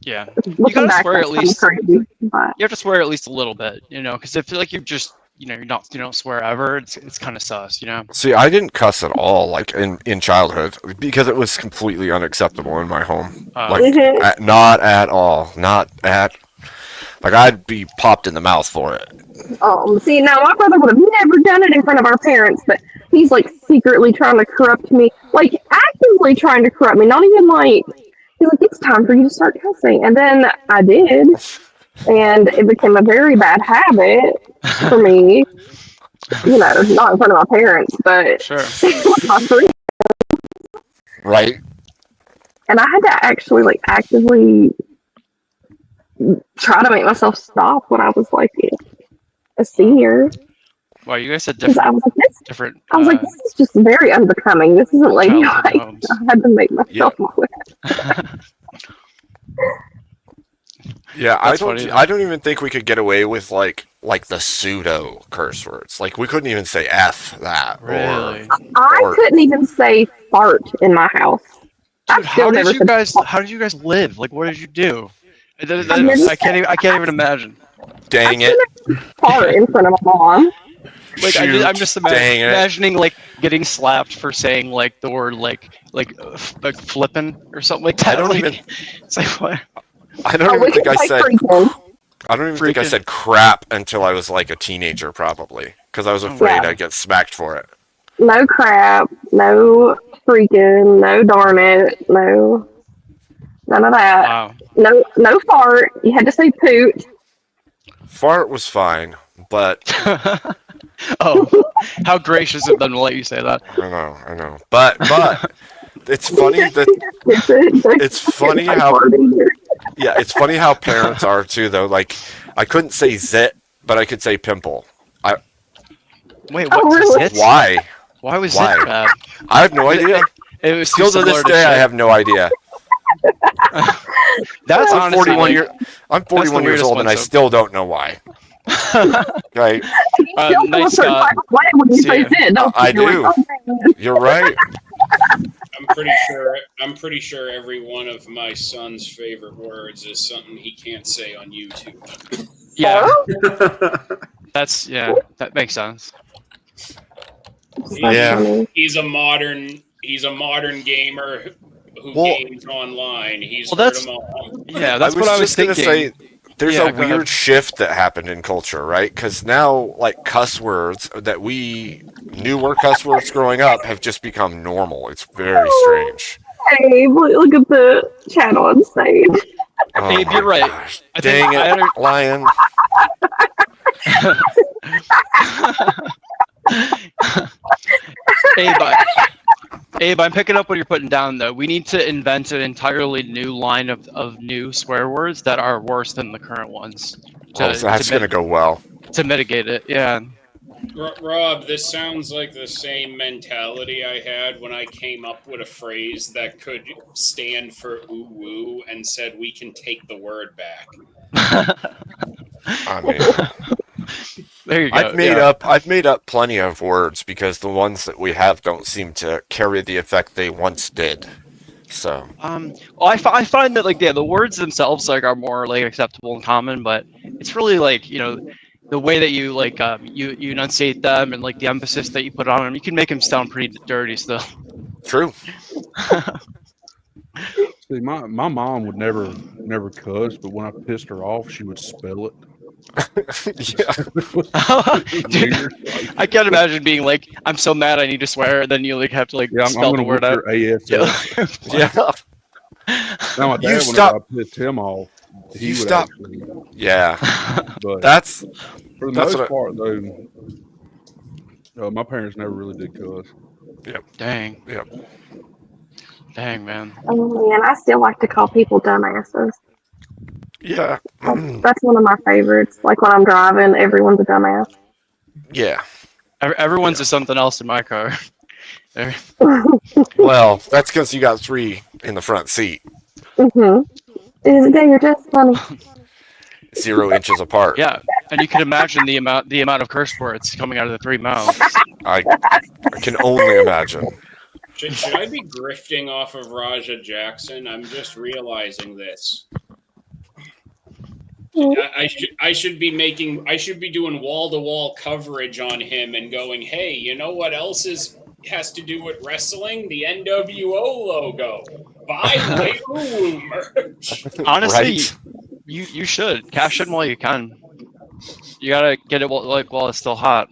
[SPEAKER 12] Yeah, you
[SPEAKER 11] Looking
[SPEAKER 12] gotta
[SPEAKER 11] back,
[SPEAKER 12] swear
[SPEAKER 11] that's
[SPEAKER 12] at
[SPEAKER 11] kinda
[SPEAKER 12] least.
[SPEAKER 11] crazy, but
[SPEAKER 12] You have to swear at least a little bit, you know, because if like you just you don't swear ever, it's kind of sus, you know.
[SPEAKER 2] See, I didn't cuss at all, like in childhood, because it was completely unacceptable in my home. Like, not at all. Not at. Like I'd be popped in the mouth for it.
[SPEAKER 11] See, now my brother would have never done it in front of our parents, but he's like secretly trying to corrupt me, like actively trying to corrupt me. Not even like he's like, it's time for you to start cussing, and then I did, and it became a very bad habit for me. You know, not in front of my parents, but
[SPEAKER 12] Sure.
[SPEAKER 11] with my friends.
[SPEAKER 2] Right.
[SPEAKER 11] And I had to actually like actively try to make myself stop when I was like a senior.
[SPEAKER 12] Wow, you guys had
[SPEAKER 11] Because I was like,
[SPEAKER 12] different.
[SPEAKER 11] I was like, this is just very unbecoming. This isn't ladylike.
[SPEAKER 12] homes.
[SPEAKER 11] I had to make myself aware.
[SPEAKER 2] Yeah,
[SPEAKER 12] That's funny.
[SPEAKER 2] I don't even think we could get away with like the pseudo curse words. Like we couldn't even say F that.
[SPEAKER 12] Really?
[SPEAKER 11] I couldn't even say fart in my house.
[SPEAKER 12] Dude, how did you guys live? Like, what did you do? I can't even imagine.
[SPEAKER 2] Dang it!
[SPEAKER 11] Fart in front of my mom.
[SPEAKER 12] Like I'm just imagining like getting slapped for saying like the word like flipping or something like that.
[SPEAKER 2] I don't
[SPEAKER 12] like,
[SPEAKER 2] even.
[SPEAKER 12] It's like what?
[SPEAKER 2] I don't even think I said. I don't even think I
[SPEAKER 12] Freaking.
[SPEAKER 2] said crap until I was like a teenager, probably, because I was afraid I'd get smacked for it.
[SPEAKER 11] No crap. No freaking. No darn it. No. None of that.
[SPEAKER 12] Wow.
[SPEAKER 11] No fart. You had to say poot.
[SPEAKER 2] Fart was fine, but
[SPEAKER 12] Oh, how gracious of them to let you say that.
[SPEAKER 2] I know. But it's funny that it's funny how it's funny how parents are too though. Like I couldn't say zit, but I could say pimple.
[SPEAKER 12] Wait, what?
[SPEAKER 11] Really?
[SPEAKER 12] Zit?
[SPEAKER 2] Why?
[SPEAKER 12] Why was
[SPEAKER 2] Why?
[SPEAKER 12] zit bad?
[SPEAKER 2] I have no idea.
[SPEAKER 12] It was
[SPEAKER 2] Still to this day, I have no idea.
[SPEAKER 12] That's
[SPEAKER 2] I'm
[SPEAKER 12] honestly
[SPEAKER 2] 41
[SPEAKER 12] like,
[SPEAKER 2] I'm 41 years
[SPEAKER 12] weirdest
[SPEAKER 2] old,
[SPEAKER 12] one
[SPEAKER 2] and I
[SPEAKER 12] so-
[SPEAKER 2] still don't know why. Right?
[SPEAKER 12] nice Scott. See ya.
[SPEAKER 2] I do. You're right.
[SPEAKER 9] I'm pretty sure every one of my son's favorite words is something he can't say on YouTube.
[SPEAKER 12] Yeah. That makes sense.
[SPEAKER 2] Yeah.
[SPEAKER 9] He's a modern gamer who games online. He's
[SPEAKER 12] Well,
[SPEAKER 9] heard
[SPEAKER 12] that's-
[SPEAKER 9] them all.
[SPEAKER 12] Yeah, that's what I was
[SPEAKER 2] just gonna
[SPEAKER 12] thinking.
[SPEAKER 2] say. There's
[SPEAKER 12] Yeah,
[SPEAKER 2] a
[SPEAKER 12] go ahead.
[SPEAKER 2] weird shift that happened in culture, right? Because now, like cuss words that we knew were cuss words growing up have just become normal. It's very strange.
[SPEAKER 11] Hey, look at the chat on stage.
[SPEAKER 2] Oh
[SPEAKER 12] Abe,
[SPEAKER 2] my
[SPEAKER 12] you're right.
[SPEAKER 2] gosh.
[SPEAKER 12] I
[SPEAKER 2] Dang
[SPEAKER 12] think
[SPEAKER 2] it, Lion.
[SPEAKER 12] Abe, I'm picking up what you're putting down, though. We need to invent an entirely new line of new swear words that are worse than the current ones.
[SPEAKER 2] Oh, so that's gonna go well.
[SPEAKER 12] To mitigate it, yeah.
[SPEAKER 9] Rob, this sounds like the same mentality I had when I came up with a phrase that could stand for ooh woo and said we can take the word back.
[SPEAKER 2] I mean,
[SPEAKER 12] There you go.
[SPEAKER 2] I've made up plenty of words because the ones that we have don't seem to carry the effect they once did. So
[SPEAKER 12] Well, I find that the words themselves are more acceptable and common, but it's really the way that you you enunciate them and the emphasis that you put on them. You can make them sound pretty dirty still.
[SPEAKER 2] True.
[SPEAKER 10] See, my mom would never cuss, but when I pissed her off, she would spell it.
[SPEAKER 12] Dude, I can't imagine being like, I'm so mad I need to swear, and then you have to
[SPEAKER 10] I'm
[SPEAKER 12] spell the
[SPEAKER 10] gonna
[SPEAKER 12] word
[SPEAKER 10] whip
[SPEAKER 12] out.
[SPEAKER 10] your ASL.
[SPEAKER 2] Yeah.
[SPEAKER 10] Now my dad,
[SPEAKER 2] You
[SPEAKER 10] whenever
[SPEAKER 2] stop.
[SPEAKER 10] I pissed him off, he
[SPEAKER 2] You
[SPEAKER 10] would
[SPEAKER 2] stop.
[SPEAKER 10] actually.
[SPEAKER 2] Yeah.
[SPEAKER 10] But
[SPEAKER 2] That's
[SPEAKER 10] for the
[SPEAKER 2] that's
[SPEAKER 10] most
[SPEAKER 2] what
[SPEAKER 10] part, though, my parents never really did cuss.
[SPEAKER 2] Yep.
[SPEAKER 12] Dang.
[SPEAKER 2] Yep.
[SPEAKER 12] Dang, man.
[SPEAKER 11] Oh man, I still like to call people dumbasses.
[SPEAKER 2] Yeah.
[SPEAKER 11] That's one of my favorites. Like when I'm driving, everyone's a dumbass.
[SPEAKER 2] Yeah.
[SPEAKER 12] Everyone's just something else in my car. There.
[SPEAKER 2] Well, that's because you got 3 in the front seat,
[SPEAKER 11] You're just funny.
[SPEAKER 2] 0 inches apart.
[SPEAKER 12] Yeah, and you can imagine the amount of curse words coming out of the 3 mouths.
[SPEAKER 2] I can only imagine.
[SPEAKER 9] Should I be grifting off of Raja Jackson? I'm just realizing this. I should be doing wall-to-wall coverage on him and going, hey, you know what else has to do with wrestling? The NWO logo. Buy Woo merch.
[SPEAKER 12] Honestly,
[SPEAKER 2] Right?
[SPEAKER 12] You should cash in while you can. You gotta get it while it's still hot.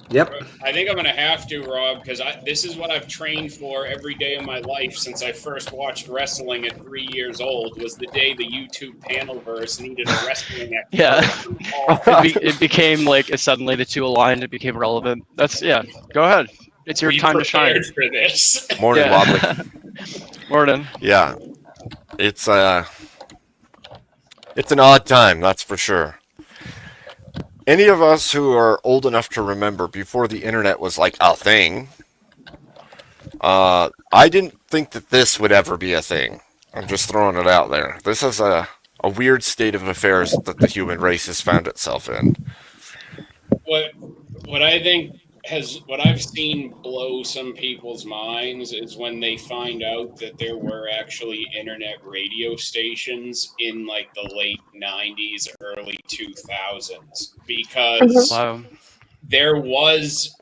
[SPEAKER 4] Yep.
[SPEAKER 9] I think I'm gonna have to, Rob, because this is what I've trained for every day of my life since I first watched wrestling at 3 years old. Was the day the YouTube Panelverse needed a wrestling expert.
[SPEAKER 12] Yeah, it became like suddenly the two aligned. It became relevant. Go ahead. It's your time to shine.
[SPEAKER 9] For this.
[SPEAKER 2] Morning, Wobbly.
[SPEAKER 12] Morning.
[SPEAKER 2] Yeah, it's an odd time, that's for sure. Any of us who are old enough to remember before the internet was like a thing, I didn't think that this would ever be a thing. I'm just throwing it out there. This is a weird state of affairs that the human race has found itself in.
[SPEAKER 9] What I think what I've seen blow some people's minds is when they find out that there were actually internet radio stations in like the late 90s, early 2000s, because there was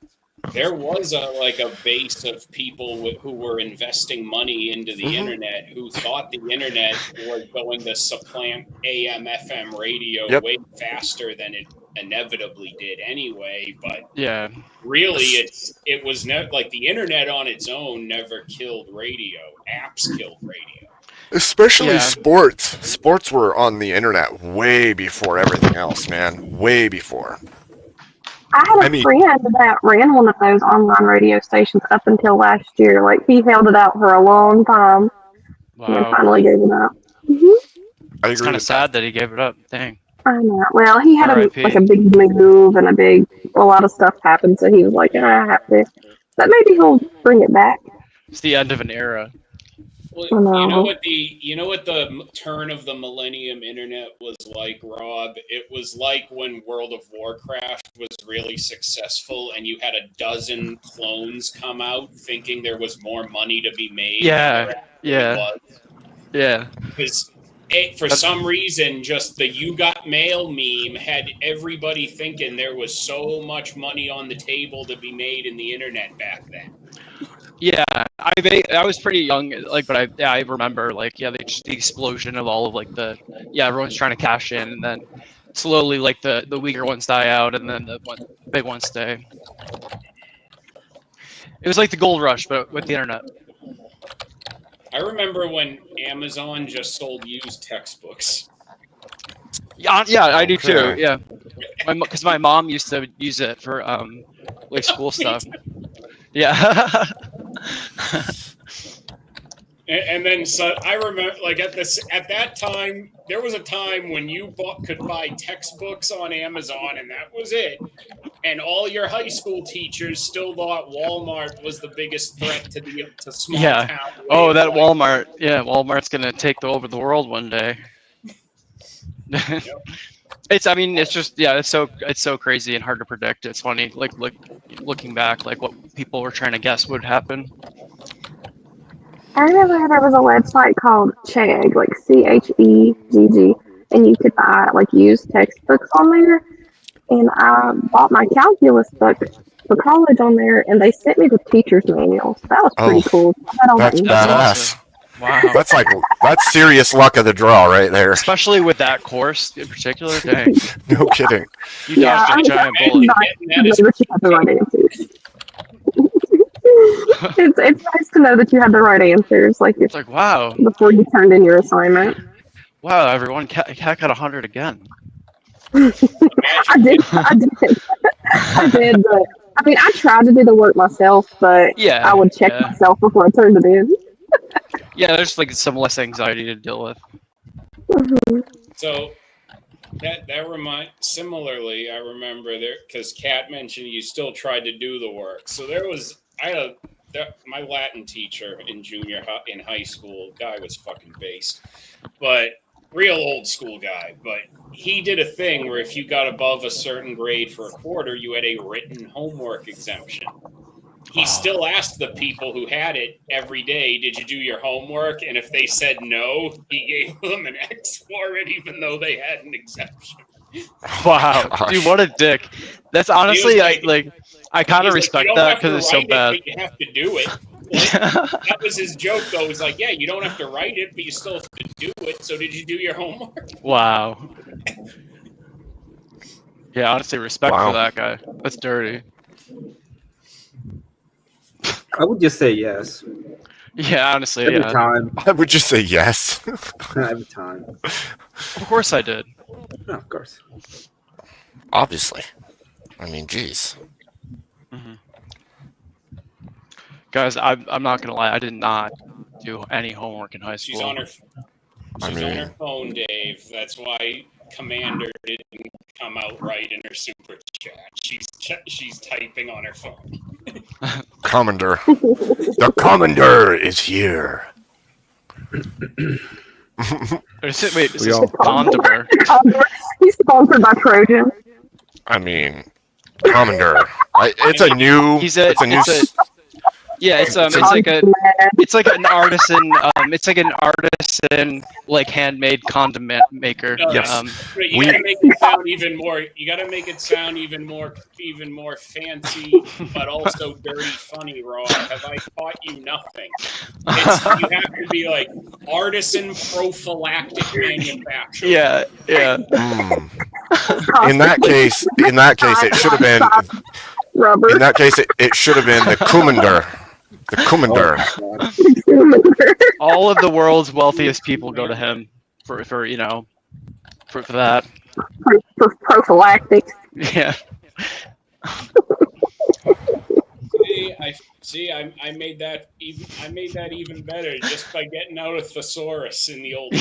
[SPEAKER 9] a base of people who were investing money into the internet who thought the internet was going to supplant AM FM radio way faster than it inevitably did anyway. But really it was never like the internet on its own never killed radio. Apps killed radio.
[SPEAKER 2] Especially sports. Sports were on the internet way before everything else, man. Way before.
[SPEAKER 11] I had a friend that ran one of those online radio stations up until last year. Like, he held it out for a long time and then finally gave it up.
[SPEAKER 12] It's kind of sad that he gave it up. Dang.
[SPEAKER 11] I know. Well, he had a big move and a lot of stuff happened, so he was like, I have to. But maybe he'll bring it back.
[SPEAKER 12] It's the end of an era.
[SPEAKER 9] Well, you know what the turn of the millennium internet was like, Rob? It was like when World of Warcraft was really successful and you had a dozen clones come out thinking there was more money to be made. Because for some reason, just the "you got mail" meme had everybody thinking there was so much money on the table to be made in the internet back then.
[SPEAKER 12] Yeah, I was pretty young, but I remember the explosion of all of everyone's trying to cash in, and then slowly the weaker ones die out, and then the big ones stay. It was like the gold rush, but with the internet.
[SPEAKER 9] I remember when Amazon just sold used textbooks.
[SPEAKER 12] Yeah, I do too. Yeah, because my mom used to use it for school stuff. Yeah.
[SPEAKER 9] And then I remember at that time there was a time when you could buy textbooks on Amazon and that was it. And all your high school teachers still thought Walmart was the biggest threat to small town.
[SPEAKER 12] Oh, that Walmart. Yeah, Walmart's gonna take over the world one day. It's so crazy and hard to predict. It's funny, looking back, what people were trying to guess would happen.
[SPEAKER 11] I remember there was a website called Chegg, CHEGG, and you could buy used textbooks on there. And I bought my calculus book for college on there, and they sent me the teacher's manual. So that was pretty cool.
[SPEAKER 2] That's badass.
[SPEAKER 12] Wow.
[SPEAKER 2] That's serious luck of the draw right there.
[SPEAKER 12] Especially with that course in particular. Dang.
[SPEAKER 2] No kidding.
[SPEAKER 12] You dodged a giant bullet.
[SPEAKER 11] But you had the right answers. It's nice to know that you had the right answers.
[SPEAKER 12] It's wow.
[SPEAKER 11] Before you turned in your assignment.
[SPEAKER 12] Wow, everyone, Cat got 100 again.
[SPEAKER 11] I did. But I tried to do the work myself, but I would check myself before I turned it in.
[SPEAKER 12] Yeah, there's some less anxiety to deal with.
[SPEAKER 9] So that reminds. Similarly, I remember there because Kat mentioned you still tried to do the work. So my Latin teacher in in high school. Guy was fucking based, but real old school guy. But he did a thing where if you got above a certain grade for a quarter, you had a written homework exemption. He still asked the people who had it every day, did you do your homework? And if they said no, he gave them an X for it, even though they had an exemption.
[SPEAKER 12] Wow. Dude, what a dick. That's honestly, I kind of respect that because it's so bad.
[SPEAKER 9] You have to do it. That was his joke, though. He's like, yeah, you don't have to write it, but you still have to do it. So did you do your homework?
[SPEAKER 12] Wow. Yeah, honestly, respect
[SPEAKER 2] Wow.
[SPEAKER 12] for that guy. That's dirty.
[SPEAKER 4] I would just say yes.
[SPEAKER 12] Yeah, honestly,
[SPEAKER 4] Every
[SPEAKER 12] yeah.
[SPEAKER 4] time.
[SPEAKER 2] I would just say yes.
[SPEAKER 4] Every time.
[SPEAKER 12] Of course I did.
[SPEAKER 4] Yeah, of course.
[SPEAKER 2] Obviously. I mean, geez.
[SPEAKER 12] Guys, I'm not gonna lie. I did not do any homework in high
[SPEAKER 9] She's
[SPEAKER 12] school.
[SPEAKER 9] on her. She's on her phone, Dave. That's why Commander didn't come out right in her super chat. She's typing on her phone.
[SPEAKER 2] Commander. The Commander is here.
[SPEAKER 12] Is it, wait, is
[SPEAKER 10] We
[SPEAKER 12] this
[SPEAKER 10] all-
[SPEAKER 12] Gondor?
[SPEAKER 11] He's sponsored by Trojan.
[SPEAKER 2] I mean, Commander. It's a new.
[SPEAKER 12] He's a.
[SPEAKER 2] It's a new.
[SPEAKER 12] Yeah, it's like an artisan. It's like an artisan, like handmade condiment maker.
[SPEAKER 9] No,
[SPEAKER 2] Yes.
[SPEAKER 9] but you gotta make it sound even more. You gotta make it sound even more fancy, but also dirty, funny. Raw. Have I taught you nothing? You have to be like artisan prophylactic manufacturer.
[SPEAKER 12] Yeah, yeah.
[SPEAKER 2] In that case, it should have been.
[SPEAKER 11] Rubber.
[SPEAKER 2] In that case, it should have been the Commander. The Commander.
[SPEAKER 12] All of the world's wealthiest people go to him for that.
[SPEAKER 11] For prophylactics.
[SPEAKER 12] Yeah.
[SPEAKER 9] I made that even better just by getting out a thesaurus in the old.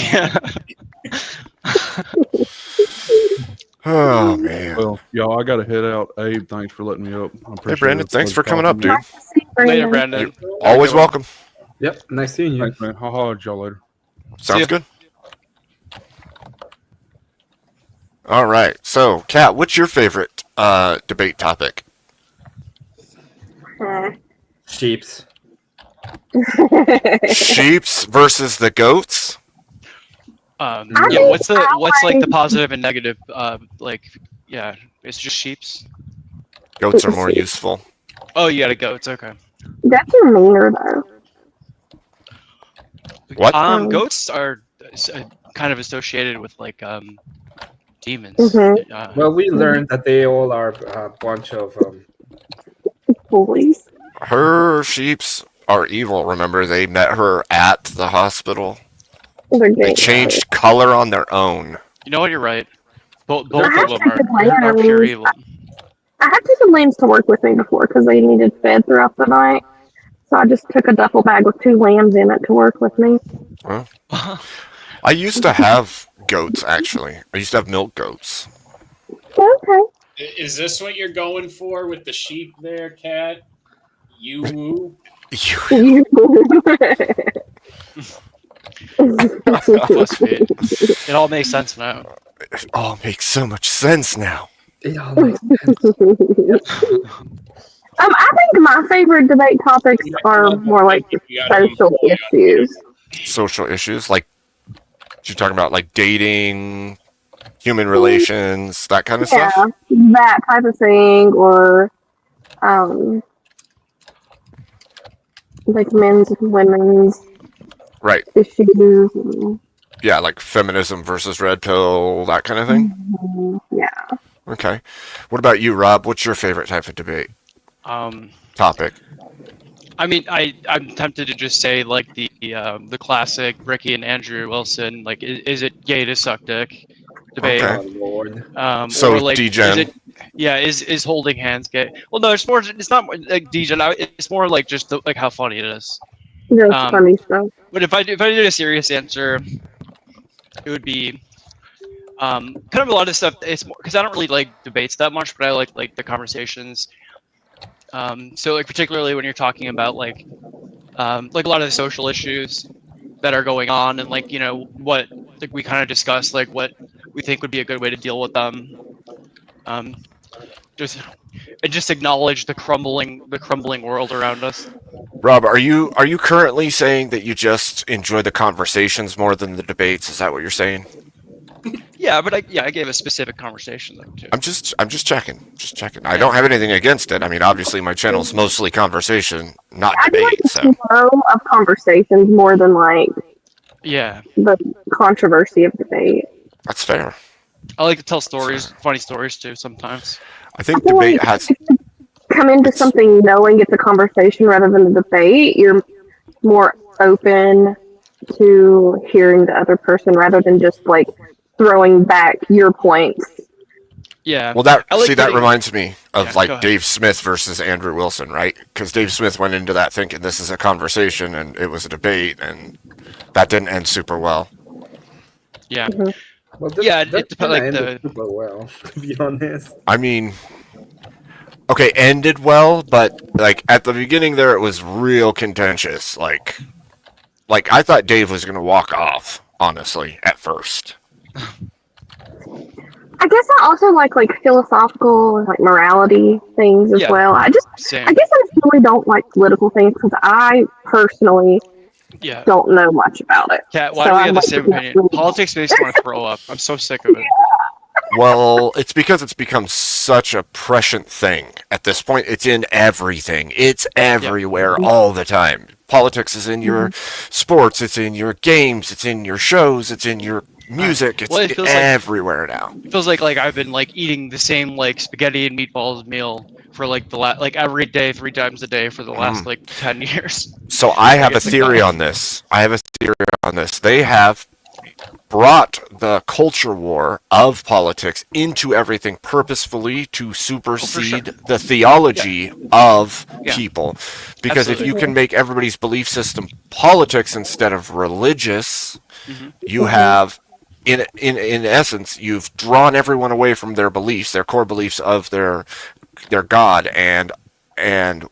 [SPEAKER 2] Oh man.
[SPEAKER 10] Well, y'all, I gotta head out. Abe, thanks for letting me up. I
[SPEAKER 2] Hey
[SPEAKER 10] appreciate
[SPEAKER 2] Brandon,
[SPEAKER 10] it.
[SPEAKER 2] thanks for
[SPEAKER 10] Pleasure
[SPEAKER 2] coming up,
[SPEAKER 10] talking
[SPEAKER 2] dude.
[SPEAKER 10] to you.
[SPEAKER 12] Later, Brandon.
[SPEAKER 2] Always welcome.
[SPEAKER 4] Yep, nice seeing you.
[SPEAKER 10] Thanks, man. I'll holler at y'all later.
[SPEAKER 2] Sounds good. All right. So, Kat, what's your favorite debate topic?
[SPEAKER 4] Sheeps.
[SPEAKER 2] Sheeps versus the goats?
[SPEAKER 12] Yeah, what's like the positive and negative? Yeah, it's just sheeps.
[SPEAKER 2] Goats are more useful.
[SPEAKER 12] Oh, you gotta go. It's okay.
[SPEAKER 11] That's meaner though.
[SPEAKER 2] What?
[SPEAKER 12] Goats are kind of associated with like demons.
[SPEAKER 11] Mhm.
[SPEAKER 4] Well, we learned that they all are a bunch of
[SPEAKER 11] Bullies.
[SPEAKER 2] Her sheeps are evil. Remember, they met her at the hospital. They changed color on their own.
[SPEAKER 12] You know what? You're right. Both
[SPEAKER 11] I
[SPEAKER 12] of
[SPEAKER 11] have
[SPEAKER 12] them
[SPEAKER 11] taken
[SPEAKER 12] are pure
[SPEAKER 11] lambs.
[SPEAKER 12] evil.
[SPEAKER 11] I had taken lambs to work with me before because they needed fed throughout the night. So I just took a duffel bag with 2 lambs in it to work with me.
[SPEAKER 2] Well, I used to have goats, actually. I used to have milk goats.
[SPEAKER 11] Okay.
[SPEAKER 9] Is this what you're going for with the sheep there, Kat? You.
[SPEAKER 12] It all makes sense now.
[SPEAKER 2] It all makes so much sense now.
[SPEAKER 4] It all makes sense.
[SPEAKER 11] I think my favorite debate topics are more like social issues.
[SPEAKER 2] Social issues, like you're talking about, like dating, human relations, that kind of
[SPEAKER 11] Yeah,
[SPEAKER 2] stuff.
[SPEAKER 11] that type of thing, or like men's and women's
[SPEAKER 2] Right.
[SPEAKER 11] issues.
[SPEAKER 2] Yeah, like feminism versus red pill, that kind of thing.
[SPEAKER 11] Yeah.
[SPEAKER 2] Okay. What about you, Rob? What's your favorite type of debate topic?
[SPEAKER 12] I mean, I'm tempted to just say like the classic Ricky and Andrew Wilson, like is it gay to suck dick debate?
[SPEAKER 2] Okay.
[SPEAKER 4] Oh, Lord.
[SPEAKER 2] So
[SPEAKER 12] or like,
[SPEAKER 2] D-Gen.
[SPEAKER 12] is holding hands gay? Well, no, it's more. It's not like D-Gen. It's more like just like how funny it is.
[SPEAKER 11] Just funny stuff.
[SPEAKER 12] But if I did a serious answer, it would be kind of a lot of stuff. It's more because I don't really like debates that much, but I like the conversations. So like particularly when you're talking about like a lot of the social issues that are going on, and like what like we kind of discussed, like what we think would be a good way to deal with them. Just acknowledge the crumbling world around us.
[SPEAKER 2] Rob, are you currently saying that you just enjoy the conversations more than the debates? Is that what you're saying?
[SPEAKER 12] Yeah, but I gave a specific conversation though too.
[SPEAKER 2] I'm just checking. I don't have anything against it. I mean, obviously my channel's mostly conversation, not
[SPEAKER 11] I do like
[SPEAKER 2] debate.
[SPEAKER 11] the
[SPEAKER 2] So
[SPEAKER 11] flow of conversations more than like
[SPEAKER 12] Yeah,
[SPEAKER 11] the controversy of debate.
[SPEAKER 2] that's fair.
[SPEAKER 12] I like to tell stories, funny stories too sometimes.
[SPEAKER 2] I think
[SPEAKER 11] I feel
[SPEAKER 2] debate
[SPEAKER 11] like
[SPEAKER 2] has.
[SPEAKER 11] if you come into something knowing it's a conversation rather than a debate, you're more open to hearing the other person rather than just like throwing back your points.
[SPEAKER 12] Yeah.
[SPEAKER 2] Well, that
[SPEAKER 12] I like
[SPEAKER 2] that
[SPEAKER 12] getting-
[SPEAKER 2] reminds me of
[SPEAKER 12] Yeah, go
[SPEAKER 2] like
[SPEAKER 12] ahead.
[SPEAKER 2] Dave Smith versus Andrew Wilson, right? Because Dave Smith went into that thinking this is a conversation and it was a debate, and that didn't end super well.
[SPEAKER 12] Yeah.
[SPEAKER 4] Well,
[SPEAKER 12] Yeah, it
[SPEAKER 4] that
[SPEAKER 12] depends,
[SPEAKER 4] kinda
[SPEAKER 12] like,
[SPEAKER 4] ended super well, to be honest.
[SPEAKER 2] I mean, okay, ended well, but like at the beginning there, it was real contentious. Like I thought Dave was gonna walk off, honestly, at first.
[SPEAKER 11] I guess I also like philosophical and like morality things as
[SPEAKER 12] Yeah.
[SPEAKER 11] well. I guess I just really don't like political things because I personally
[SPEAKER 12] Yeah.
[SPEAKER 11] don't know much about it.
[SPEAKER 12] Kat, why
[SPEAKER 11] So
[SPEAKER 12] do we
[SPEAKER 11] I'm
[SPEAKER 12] have the
[SPEAKER 11] like,
[SPEAKER 12] same opinion? Politics makes me want to throw up. I'm so sick of it.
[SPEAKER 2] Well, it's because it's become such a prescient thing. At this point, it's in everything. It's everywhere all the time. Politics is in your sports, it's in your games, it's in your shows, it's in your music, it's
[SPEAKER 12] Well, it feels like-
[SPEAKER 2] everywhere now.
[SPEAKER 12] It feels like I've been eating the same spaghetti and meatballs meal for every day, 3 times a day for the last 10 years.
[SPEAKER 2] So I have a
[SPEAKER 12] it's like
[SPEAKER 2] theory
[SPEAKER 12] that.
[SPEAKER 2] on this. They have brought the culture war of politics into everything purposefully to supersede the theology of people. Because if you can make everybody's belief system politics instead of religious, you have in essence you've drawn everyone away from their beliefs, their core beliefs of their God and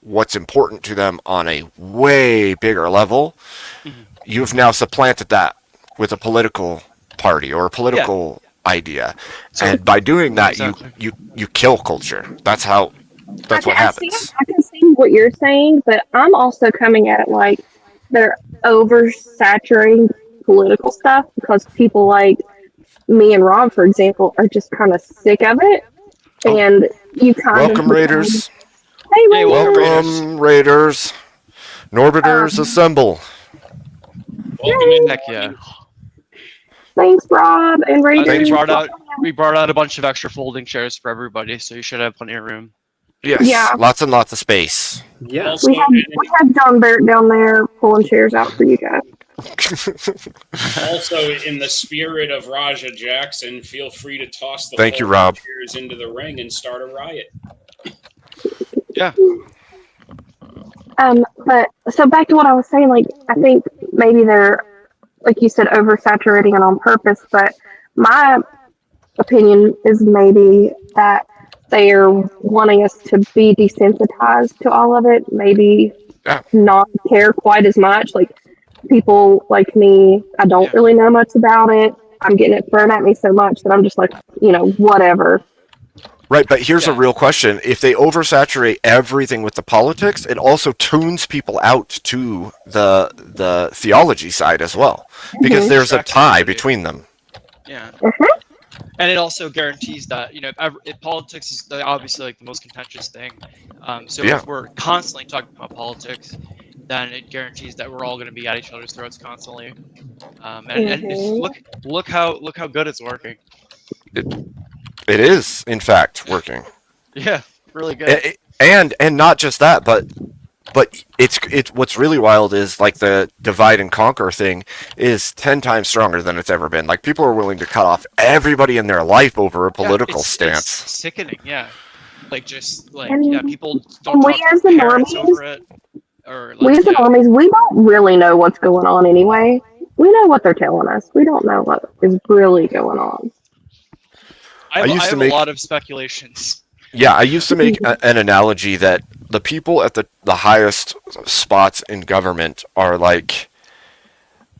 [SPEAKER 2] what's important to them on a way bigger level. You've now supplanted that with a political party or a political idea, and by doing that, you kill culture. That's what happens.
[SPEAKER 11] I can see what you're saying, but I'm also coming at it like they're oversaturating political stuff because people like me and Rob, for example, are just kind of sick of it, and you kind
[SPEAKER 2] Welcome,
[SPEAKER 11] of
[SPEAKER 2] Raiders.
[SPEAKER 11] Hey, Raiders.
[SPEAKER 2] Welcome, Raiders. Norbiters assemble.
[SPEAKER 9] Welcome in.
[SPEAKER 12] Heck yeah.
[SPEAKER 11] Thanks, Rob and
[SPEAKER 12] I
[SPEAKER 11] Raiders.
[SPEAKER 12] think we brought out a bunch of extra folding chairs for everybody, so you should have plenty of room.
[SPEAKER 2] Yes,
[SPEAKER 11] Yeah.
[SPEAKER 2] lots and lots of space.
[SPEAKER 4] Yeah.
[SPEAKER 11] We have John Barrett down there pulling chairs out for you guys.
[SPEAKER 9] Also, in the spirit of Raja Jackson, feel free to toss the
[SPEAKER 2] Thank you,
[SPEAKER 9] folding
[SPEAKER 2] Rob.
[SPEAKER 9] chairs into the ring and start a riot.
[SPEAKER 12] Yeah.
[SPEAKER 11] But so back to what I was saying, I think maybe they're, like you said, oversaturating it on purpose. But my opinion is maybe that they are wanting us to be desensitized to all of it. Maybe not care quite as much. Like people like me, I don't really know much about it. I'm getting it thrown at me so much that I'm just like, whatever.
[SPEAKER 2] Right, but here's a real question. If they oversaturate everything with the politics, it also tunes people out to the theology side as well. Because there's a tie between them.
[SPEAKER 12] Yeah. And it also guarantees that, politics is obviously the most contentious thing. So if we're constantly talking about politics, then it guarantees that we're all going to be at each other's throats constantly. And it's, look how good it's working.
[SPEAKER 2] It is, in fact, working.
[SPEAKER 12] Yeah, really good.
[SPEAKER 2] And not just that, but it's what's really wild is the divide and conquer thing is 10 times stronger than it's ever been. Like people are willing to cut off everybody in their life over a political stance.
[SPEAKER 12] It's sickening, yeah.
[SPEAKER 11] And-
[SPEAKER 12] people
[SPEAKER 11] and
[SPEAKER 12] don't
[SPEAKER 11] we
[SPEAKER 12] talk to
[SPEAKER 11] as
[SPEAKER 12] their
[SPEAKER 11] the
[SPEAKER 12] parents
[SPEAKER 11] normies-
[SPEAKER 12] over it. Or
[SPEAKER 11] We as the normies, we don't really know what's going on anyway. We know what they're telling us. We don't know what is really going on.
[SPEAKER 12] I
[SPEAKER 2] used to
[SPEAKER 12] have
[SPEAKER 2] make-
[SPEAKER 12] a lot of speculations.
[SPEAKER 2] Yeah, I used to make an analogy that the people at the highest spots in government are like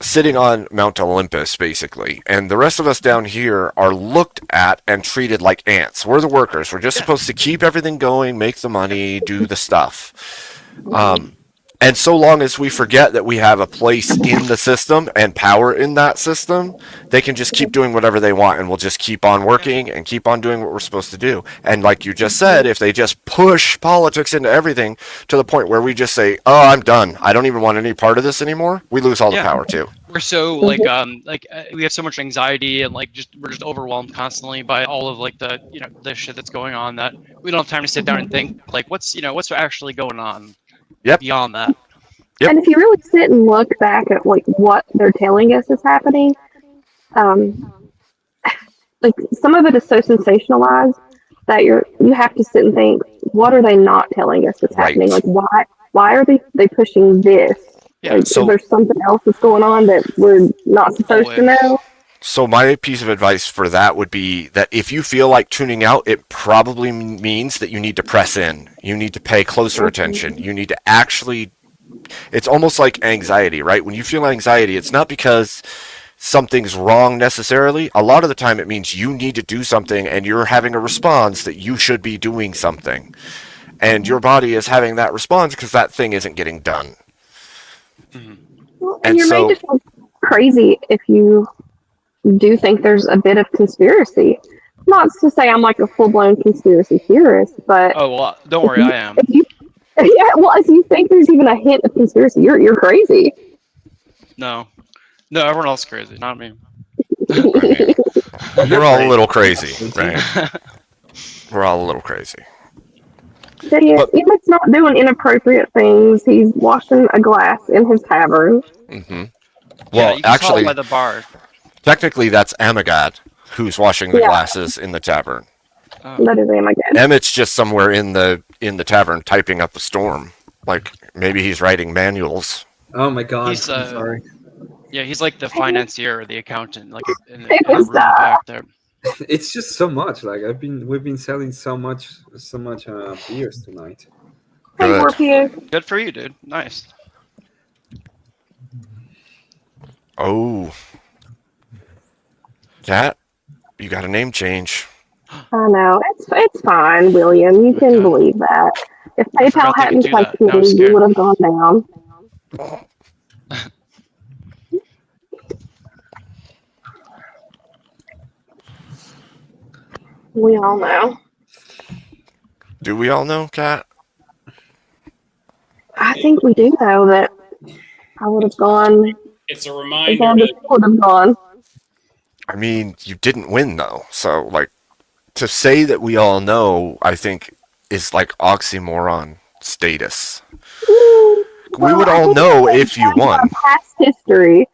[SPEAKER 2] sitting on Mount Olympus, basically, and the rest of us down here are looked at and treated like ants. We're the workers. We're just supposed to keep everything going, make the money, do the stuff. And so long as we forget that we have a place in the system and power in that system, they can just keep doing whatever they want, and we'll just keep on working and keep on doing what we're supposed to do. And like you just said, if they just push politics into everything to the point where we just say, "Oh, I'm done. I don't even want any part of this anymore," we lose all the power too.
[SPEAKER 12] We're so we have so much anxiety and we're just overwhelmed constantly by all of the the shit that's going on that we don't have time to sit down and think what's actually going on.
[SPEAKER 2] Yep.
[SPEAKER 12] Beyond that.
[SPEAKER 2] Yep.
[SPEAKER 11] And if you really sit and look back at what they're telling us is happening, some of it is so sensationalized that you have to sit and think, what are they not telling us is happening? Why are they pushing this?
[SPEAKER 12] Yeah,
[SPEAKER 11] is there something else that's going on that we're not supposed to know?
[SPEAKER 2] So my piece of advice for that would be that if you feel like tuning out, it probably means that you need to press in. You need to pay closer attention. You need to actually, it's almost like anxiety, right? When you feel anxiety, it's not because something's wrong necessarily. A lot of the time it means you need to do something and you're having a response that you should be doing something. And your body is having that response because that thing isn't getting done.
[SPEAKER 11] Well, and you're made to feel crazy if you do think there's a bit of conspiracy. Not to say I'm a full-blown conspiracy theorist, but
[SPEAKER 12] don't worry, I am.
[SPEAKER 11] If you think there's even a hint of conspiracy, you're crazy.
[SPEAKER 12] No, everyone else is crazy, not me.
[SPEAKER 2] We're all a little crazy, right? We're all a little crazy.
[SPEAKER 11] But Emmett's not doing inappropriate things. He's washing a glass in his tavern.
[SPEAKER 2] Mm-hmm.
[SPEAKER 12] Well, you can actually, by the bar.
[SPEAKER 2] Technically, that's Amagad who's washing the glasses in the tavern.
[SPEAKER 11] That is Amagad.
[SPEAKER 2] Emmett's just somewhere in the tavern typing up a storm. Maybe he's writing manuals.
[SPEAKER 4] Oh my god!
[SPEAKER 12] I'm
[SPEAKER 4] sorry.
[SPEAKER 12] Yeah, he's like the financier or the accountant, in the room back there.
[SPEAKER 4] It's just so much. We've been selling so much beers tonight.
[SPEAKER 12] Good for you, dude. Nice.
[SPEAKER 2] Oh. Cat, you got a name change.
[SPEAKER 11] I know. It's fine, William. You can believe that. If PayPal hadn't touched me, you would have gone down. We all know.
[SPEAKER 2] Do we all know, Kat?
[SPEAKER 11] I think we do know that I would have gone.
[SPEAKER 9] It's a reminder.
[SPEAKER 11] Would have gone.
[SPEAKER 2] I mean, you didn't win though, so to say that we all know, I think is oxymoron status. We would all know if you won.
[SPEAKER 11] Past history,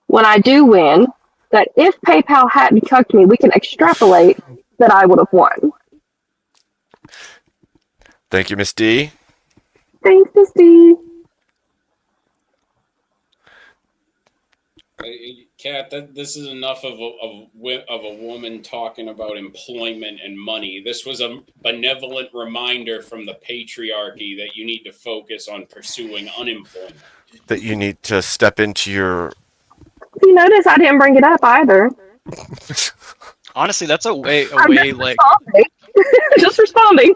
[SPEAKER 11] when I do win, that if PayPal hadn't cucked me, we can extrapolate that I would have won.
[SPEAKER 2] Thank you, Miss D.
[SPEAKER 11] Thanks, Miss D.
[SPEAKER 9] Kat, this is enough of a woman talking about employment and money. This was a benevolent reminder from the patriarchy that you need to focus on pursuing unemployment.
[SPEAKER 2] That you need to step into your...
[SPEAKER 11] You notice I didn't bring it up either.
[SPEAKER 12] Honestly, that's a way
[SPEAKER 11] just responding.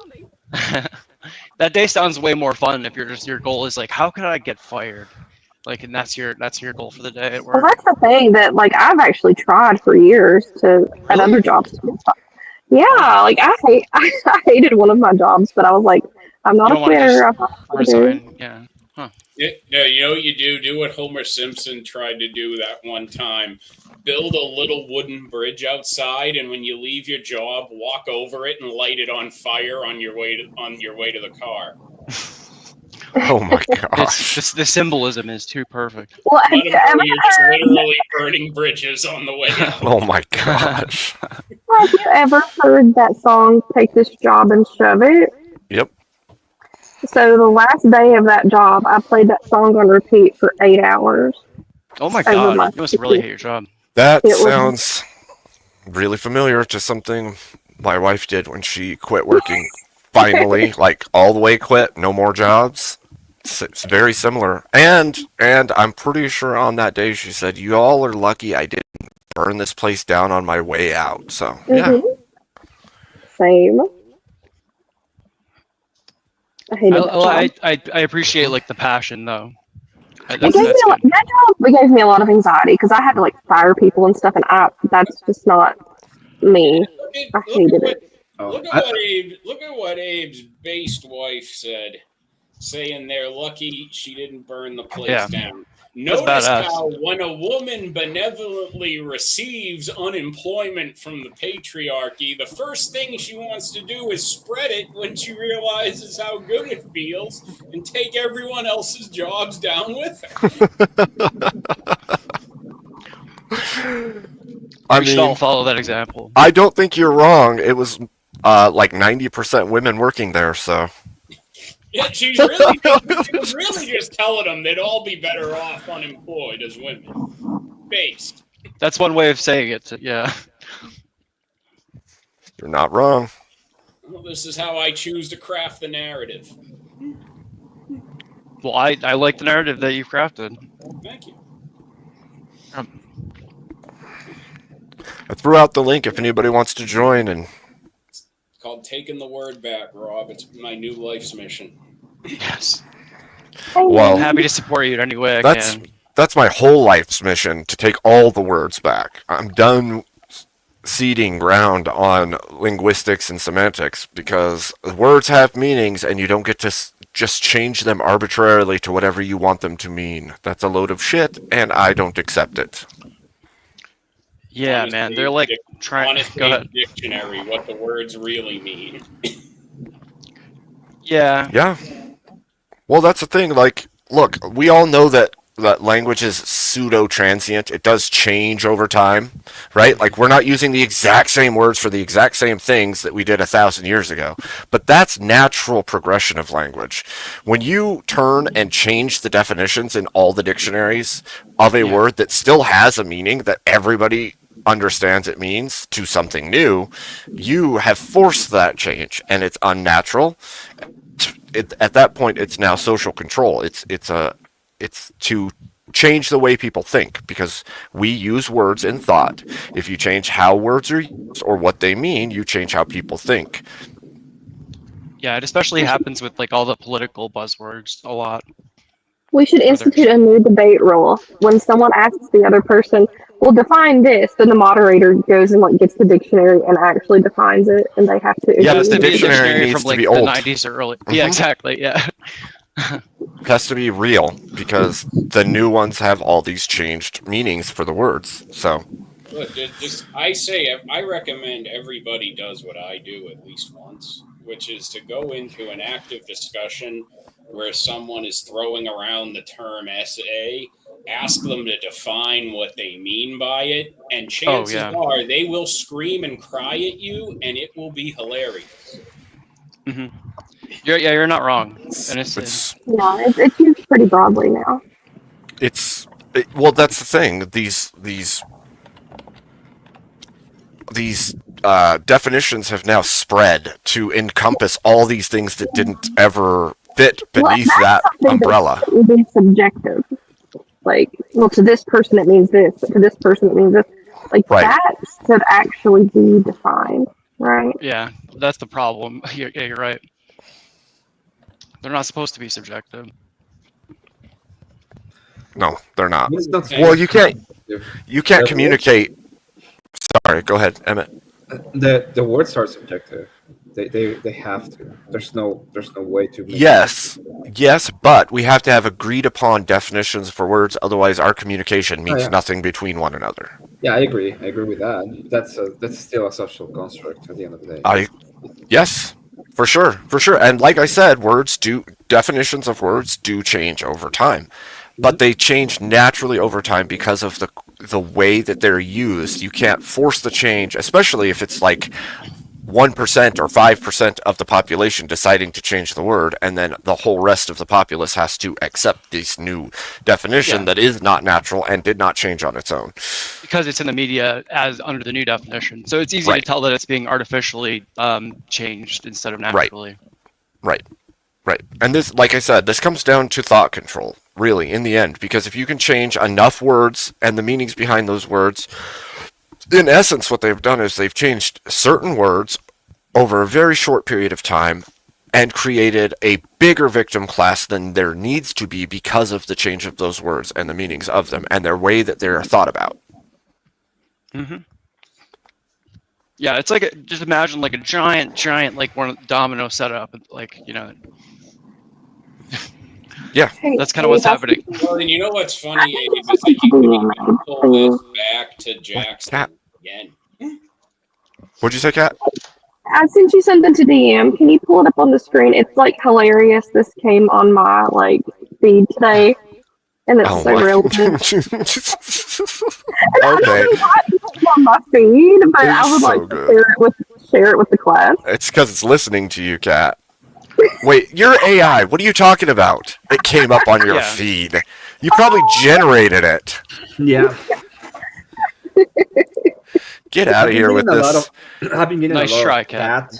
[SPEAKER 12] That day sounds way more fun if your goal is how can I get fired? And that's your goal for the day at work.
[SPEAKER 11] Well, that's the thing that I've actually tried for years at other jobs. Yeah, I hated one of my jobs, but I was I'm not a quitter.
[SPEAKER 12] Resign. Yeah. Huh.
[SPEAKER 9] No, you know what you do? Do what Homer Simpson tried to do that one time. Build a little wooden bridge outside, and when you leave your job, walk over it and light it on fire on your way to the car.
[SPEAKER 2] Oh my gosh!
[SPEAKER 12] The symbolism is too perfect.
[SPEAKER 11] Well,
[SPEAKER 9] you're literally burning bridges on the way out.
[SPEAKER 2] Oh my gosh!
[SPEAKER 11] Have you ever heard that song, "Take This Job and Shove It"?
[SPEAKER 2] Yep.
[SPEAKER 11] So the last day of that job, I played that song on repeat for 8 hours.
[SPEAKER 12] Oh my god! You must really hate your job.
[SPEAKER 2] That sounds really familiar to something my wife did when she quit working. Finally, all the way quit, no more jobs. It's very similar. And I'm pretty sure on that day she said, "You all are lucky I didn't burn this place down on my way out." So yeah.
[SPEAKER 11] Same. I hated that job.
[SPEAKER 12] I appreciate like the passion though.
[SPEAKER 11] It gave me a lot, that job gave me a lot of anxiety because I had to like fire people and stuff, and that's just not me. I hated it.
[SPEAKER 9] Look at what Abe's based wife said, saying they're lucky she didn't burn the place down. Notice how when a woman benevolently receives unemployment from the patriarchy, the first thing she wants to do is spread it when she realizes how good it feels and take everyone else's jobs down with her.
[SPEAKER 12] We should all follow that example.
[SPEAKER 2] I don't think you're wrong. It was like 90% women working there, so.
[SPEAKER 9] Yeah, she's really just telling them they'd all be better off unemployed as women. Based.
[SPEAKER 12] That's one way of saying it. Yeah.
[SPEAKER 2] You're not wrong.
[SPEAKER 9] Well, this is how I choose to craft the narrative.
[SPEAKER 12] Well, I like the narrative that you've crafted.
[SPEAKER 9] Thank you.
[SPEAKER 2] I threw out the link if anybody wants to join. And
[SPEAKER 9] it's called Taking the Word Back, Rob. It's my new life's mission.
[SPEAKER 12] Yes.
[SPEAKER 2] Well,
[SPEAKER 12] I'm happy to support you in any way I can.
[SPEAKER 2] That's my whole life's mission, to take all the words back. I'm done seeding ground on linguistics and semantics because words have meanings and you don't get to just change them arbitrarily to whatever you want them to mean. That's a load of shit and I don't accept it.
[SPEAKER 12] Yeah, honestly, man, they're like trying to go ahead.
[SPEAKER 9] Dictionary, what the words really mean.
[SPEAKER 12] Yeah.
[SPEAKER 2] Yeah. Well, that's the thing. Like, look, we all know that language is pseudo-transient. It does change over time, right? Like, we're not using the exact same words for the exact same things that we did 1,000 years ago. But that's natural progression of language. When you turn and change the definitions in all the dictionaries of a word that still has a meaning that everybody understands it means to something new, you have forced that change, and it's unnatural. At that point, it's now social control. It's to change the way people think, because we use words in thought. If you change how words are used or what they mean, you change how people think.
[SPEAKER 12] Yeah, it especially happens with like all the political buzzwords a lot.
[SPEAKER 11] We should institute a new debate rule. When someone asks the other person, well, define this, then the moderator goes and like gets the dictionary and actually defines it, and they have to agree.
[SPEAKER 2] Yeah, the dictionary needs
[SPEAKER 12] from like
[SPEAKER 2] to be
[SPEAKER 12] the
[SPEAKER 2] old.
[SPEAKER 12] 90s or early. Yeah, exactly. Yeah.
[SPEAKER 2] It has to be real, because the new ones have all these changed meanings for the words. So
[SPEAKER 9] look, I recommend everybody does what I do at least once, which is to go into an active discussion where someone is throwing around the term SA, ask them to define what they mean by it, and chances are they will scream and cry at you, and it will be hilarious.
[SPEAKER 12] Mm-hmm. You're not wrong.
[SPEAKER 2] It's
[SPEAKER 11] it's used pretty broadly now.
[SPEAKER 2] Well, that's the thing. These definitions have now spread to encompass all these things that didn't ever fit beneath that umbrella.
[SPEAKER 11] It would be subjective. Like, well, to this person it means this, but to this person it means this. Like, that should actually be defined, right?
[SPEAKER 12] Yeah, that's the problem. You're right. They're not supposed to be subjective.
[SPEAKER 2] No, they're not. Well, you can't communicate. Sorry, go ahead, Emmett.
[SPEAKER 4] The words are subjective. They have to. There's no way to.
[SPEAKER 2] Yes, but we have to have agreed upon definitions for words. Otherwise, our communication means nothing between one another.
[SPEAKER 4] Yeah, I agree. I agree with that. That's still a social construct at the end of the day.
[SPEAKER 2] Yes, for sure. And like I said, definitions of words do change over time, but they change naturally over time because of the way that they're used. You can't force the change, especially if it's like 1% or 5% of the population deciding to change the word, and then the whole rest of the populace has to accept this new definition that is not natural and did not change on its own.
[SPEAKER 12] Because it's in the media as under the new definition. So it's easy to tell that it's being artificially changed instead of naturally.
[SPEAKER 2] Right. And this, like I said, this comes down to thought control, really, in the end, because if you can change enough words and the meanings behind those words, in essence, what they've done is they've changed certain words over a very short period of time and created a bigger victim class than there needs to be because of the change of those words and the meanings of them and their way that they're thought about.
[SPEAKER 12] Mm-hmm. Yeah, it's like just imagine like a giant like one domino setup, like
[SPEAKER 2] Yeah,
[SPEAKER 12] that's kind of what's happening.
[SPEAKER 9] Well, and you know what's funny, Abe, is that you can pull this back to Jackson again.
[SPEAKER 2] What'd you say, Kat?
[SPEAKER 11] I sent you something to DM. Can you pull it up on the screen? It's like hilarious. This came on my feed today, and it's so relevant. I don't know why it's on my feed, but I would like to share it with the class.
[SPEAKER 2] It's because it's listening to you, Kat. Wait, you're AI. What are you talking about? It came up on your feed. You probably generated it.
[SPEAKER 4] Yeah.
[SPEAKER 2] Get out of here with this.
[SPEAKER 12] Nice try, Kat.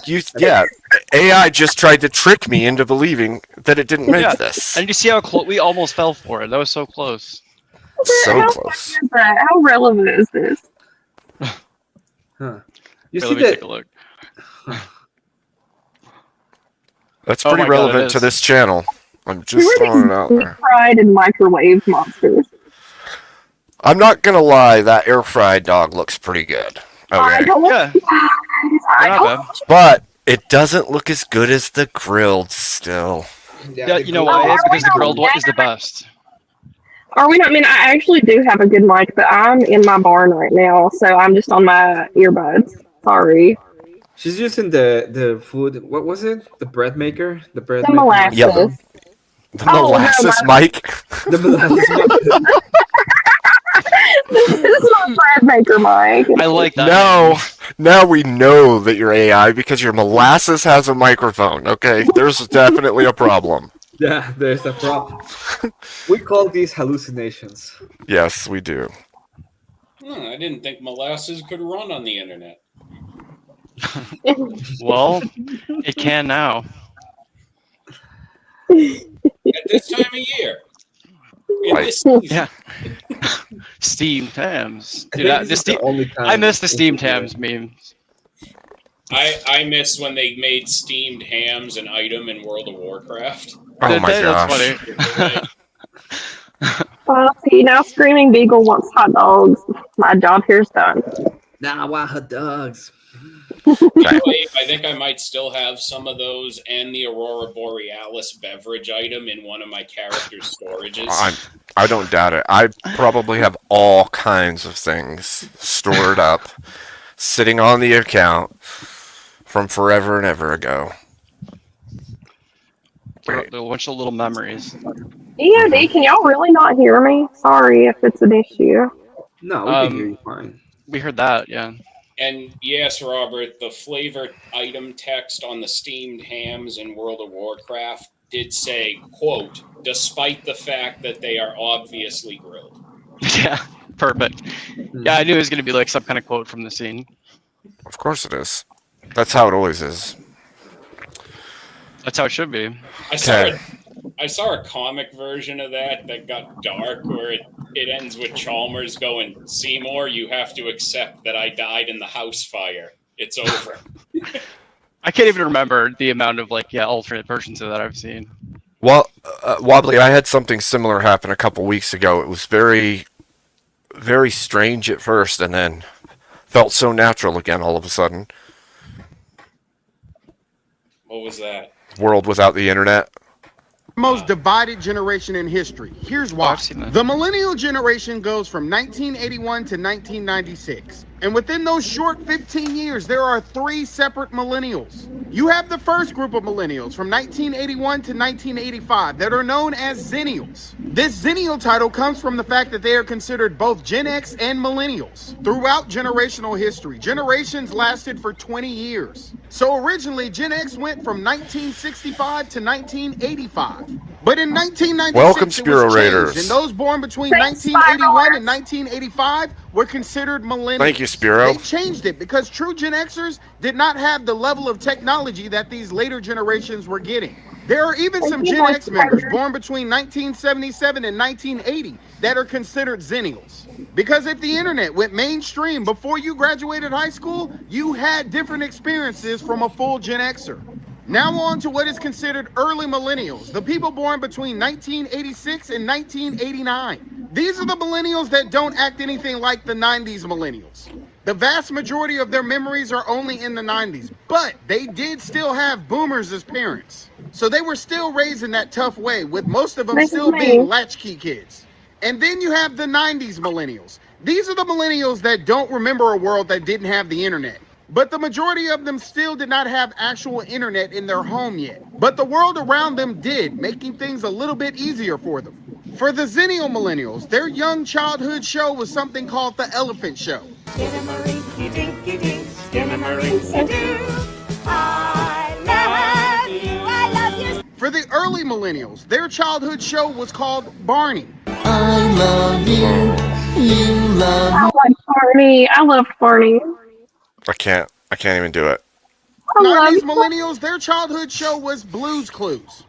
[SPEAKER 2] AI just tried to trick me into believing that it didn't make this.
[SPEAKER 12] And you see how close we almost fell for it. That was so close.
[SPEAKER 2] So close.
[SPEAKER 11] How relevant is this?
[SPEAKER 4] Huh.
[SPEAKER 12] Let me take a look.
[SPEAKER 2] That's pretty relevant to this channel. I'm just throwing it out there.
[SPEAKER 11] Fried and microwave monsters.
[SPEAKER 2] I'm not gonna lie, that air fried dog looks pretty good. Okay. But it doesn't look as good as the grilled still.
[SPEAKER 12] Yeah, you know why? It's because the grilled one is the best.
[SPEAKER 11] Are we not? I mean, I actually do have a good mic, but I'm in my barn right now, so I'm just on my earbuds. Sorry.
[SPEAKER 4] She's using the food. What was it? The bread maker? The bread
[SPEAKER 11] The
[SPEAKER 4] maker?
[SPEAKER 11] molasses.
[SPEAKER 2] Yep. The molasses mic.
[SPEAKER 4] The molasses mic.
[SPEAKER 11] This is my bread maker mic.
[SPEAKER 12] I like that.
[SPEAKER 2] No, now we know that you're AI because your molasses has a microphone. Okay, there's definitely a problem.
[SPEAKER 4] Yeah, there's a problem. We call these hallucinations.
[SPEAKER 2] Yes, we do.
[SPEAKER 9] I didn't think molasses could run on the internet.
[SPEAKER 12] Well, it can now.
[SPEAKER 9] At this time of year.
[SPEAKER 12] Yeah. Steamed hams. Dude, I miss the steamed hams memes.
[SPEAKER 9] I miss when they made steamed hams an item in World of Warcraft.
[SPEAKER 2] Oh my
[SPEAKER 12] gosh.
[SPEAKER 2] gosh.
[SPEAKER 11] See, now Screaming Beagle wants hot dogs. My job here's done.
[SPEAKER 4] Nah, I want hot dogs.
[SPEAKER 9] I think I might still have some of those and the Aurora Borealis beverage item in one of my character's storages.
[SPEAKER 2] I don't doubt it. I probably have all kinds of things stored up, sitting on the account from forever and ever ago.
[SPEAKER 12] A bunch of little memories.
[SPEAKER 11] EOD, can y'all really not hear me? Sorry if it's an issue.
[SPEAKER 4] No, we can hear you fine.
[SPEAKER 12] We heard that, yeah.
[SPEAKER 9] And yes, Robert, the flavor item text on the steamed hams in World of Warcraft did say, quote, despite the fact that they are obviously grilled.
[SPEAKER 12] Yeah, perfect. Yeah, I knew it was going to be like some kind of quote from the scene.
[SPEAKER 2] Of course it is. That's how it always is.
[SPEAKER 12] That's how it should be.
[SPEAKER 9] I saw a comic version of that got dark where it ends with Chalmers going, Seymour, you have to accept that I died in the house fire. It's over.
[SPEAKER 12] I can't even remember the amount of alternate versions of that I've seen.
[SPEAKER 2] Well, Wobbly, I had something similar happen a couple weeks ago. It was very, very strange at first and then felt so natural again all of a sudden.
[SPEAKER 9] What was that?
[SPEAKER 2] World without the internet.
[SPEAKER 13] Most divided generation in history. Here's why. The millennial generation goes from 1981 to 1996. And within those short 15 years, there are 3 separate millennials. You have the first group of millennials from 1981 to 1985 that are known as Zennials. This Zennial title comes from the fact that they are considered both Gen X and millennials. Throughout generational history, generations lasted for 20 years. So originally, Gen X went from 1965 to 1985. But in 1996,
[SPEAKER 2] Welcome,
[SPEAKER 13] it
[SPEAKER 2] Spiro
[SPEAKER 13] was
[SPEAKER 2] Raiders.
[SPEAKER 13] changed, and those born between 1981 and 1985 were considered millennials.
[SPEAKER 2] Thank you, Spiro.
[SPEAKER 13] They changed it because true Gen Xers did not have the level of technology that these later generations were getting. There are even some Gen X members born between 1977 and 1980 that are considered Zennials. Because if the internet went mainstream before you graduated high school, you had different experiences from a full Gen Xer. Now on to what is considered early millennials, the people born between 1986 and 1989. These are the millennials that don't act anything like the 90s millennials. The vast majority of their memories are only in the 90s, but they did still have boomers as parents. So they were still raised in that tough way, with most of them still being latchkey kids. And then you have the 90s millennials. These are the millennials that don't remember a world that didn't have the internet. But the majority of them still did not have actual internet in their home yet. But the world around them did, making things a little bit easier for them. For the Zennial millennials, their young childhood show was something called the Elephant Show. For the early millennials, their childhood show was called Barney.
[SPEAKER 11] I love you. You love me. I like Barney. I love Barney.
[SPEAKER 2] I can't even do it.
[SPEAKER 13] 90s millennials, their childhood show was Blue's Clues.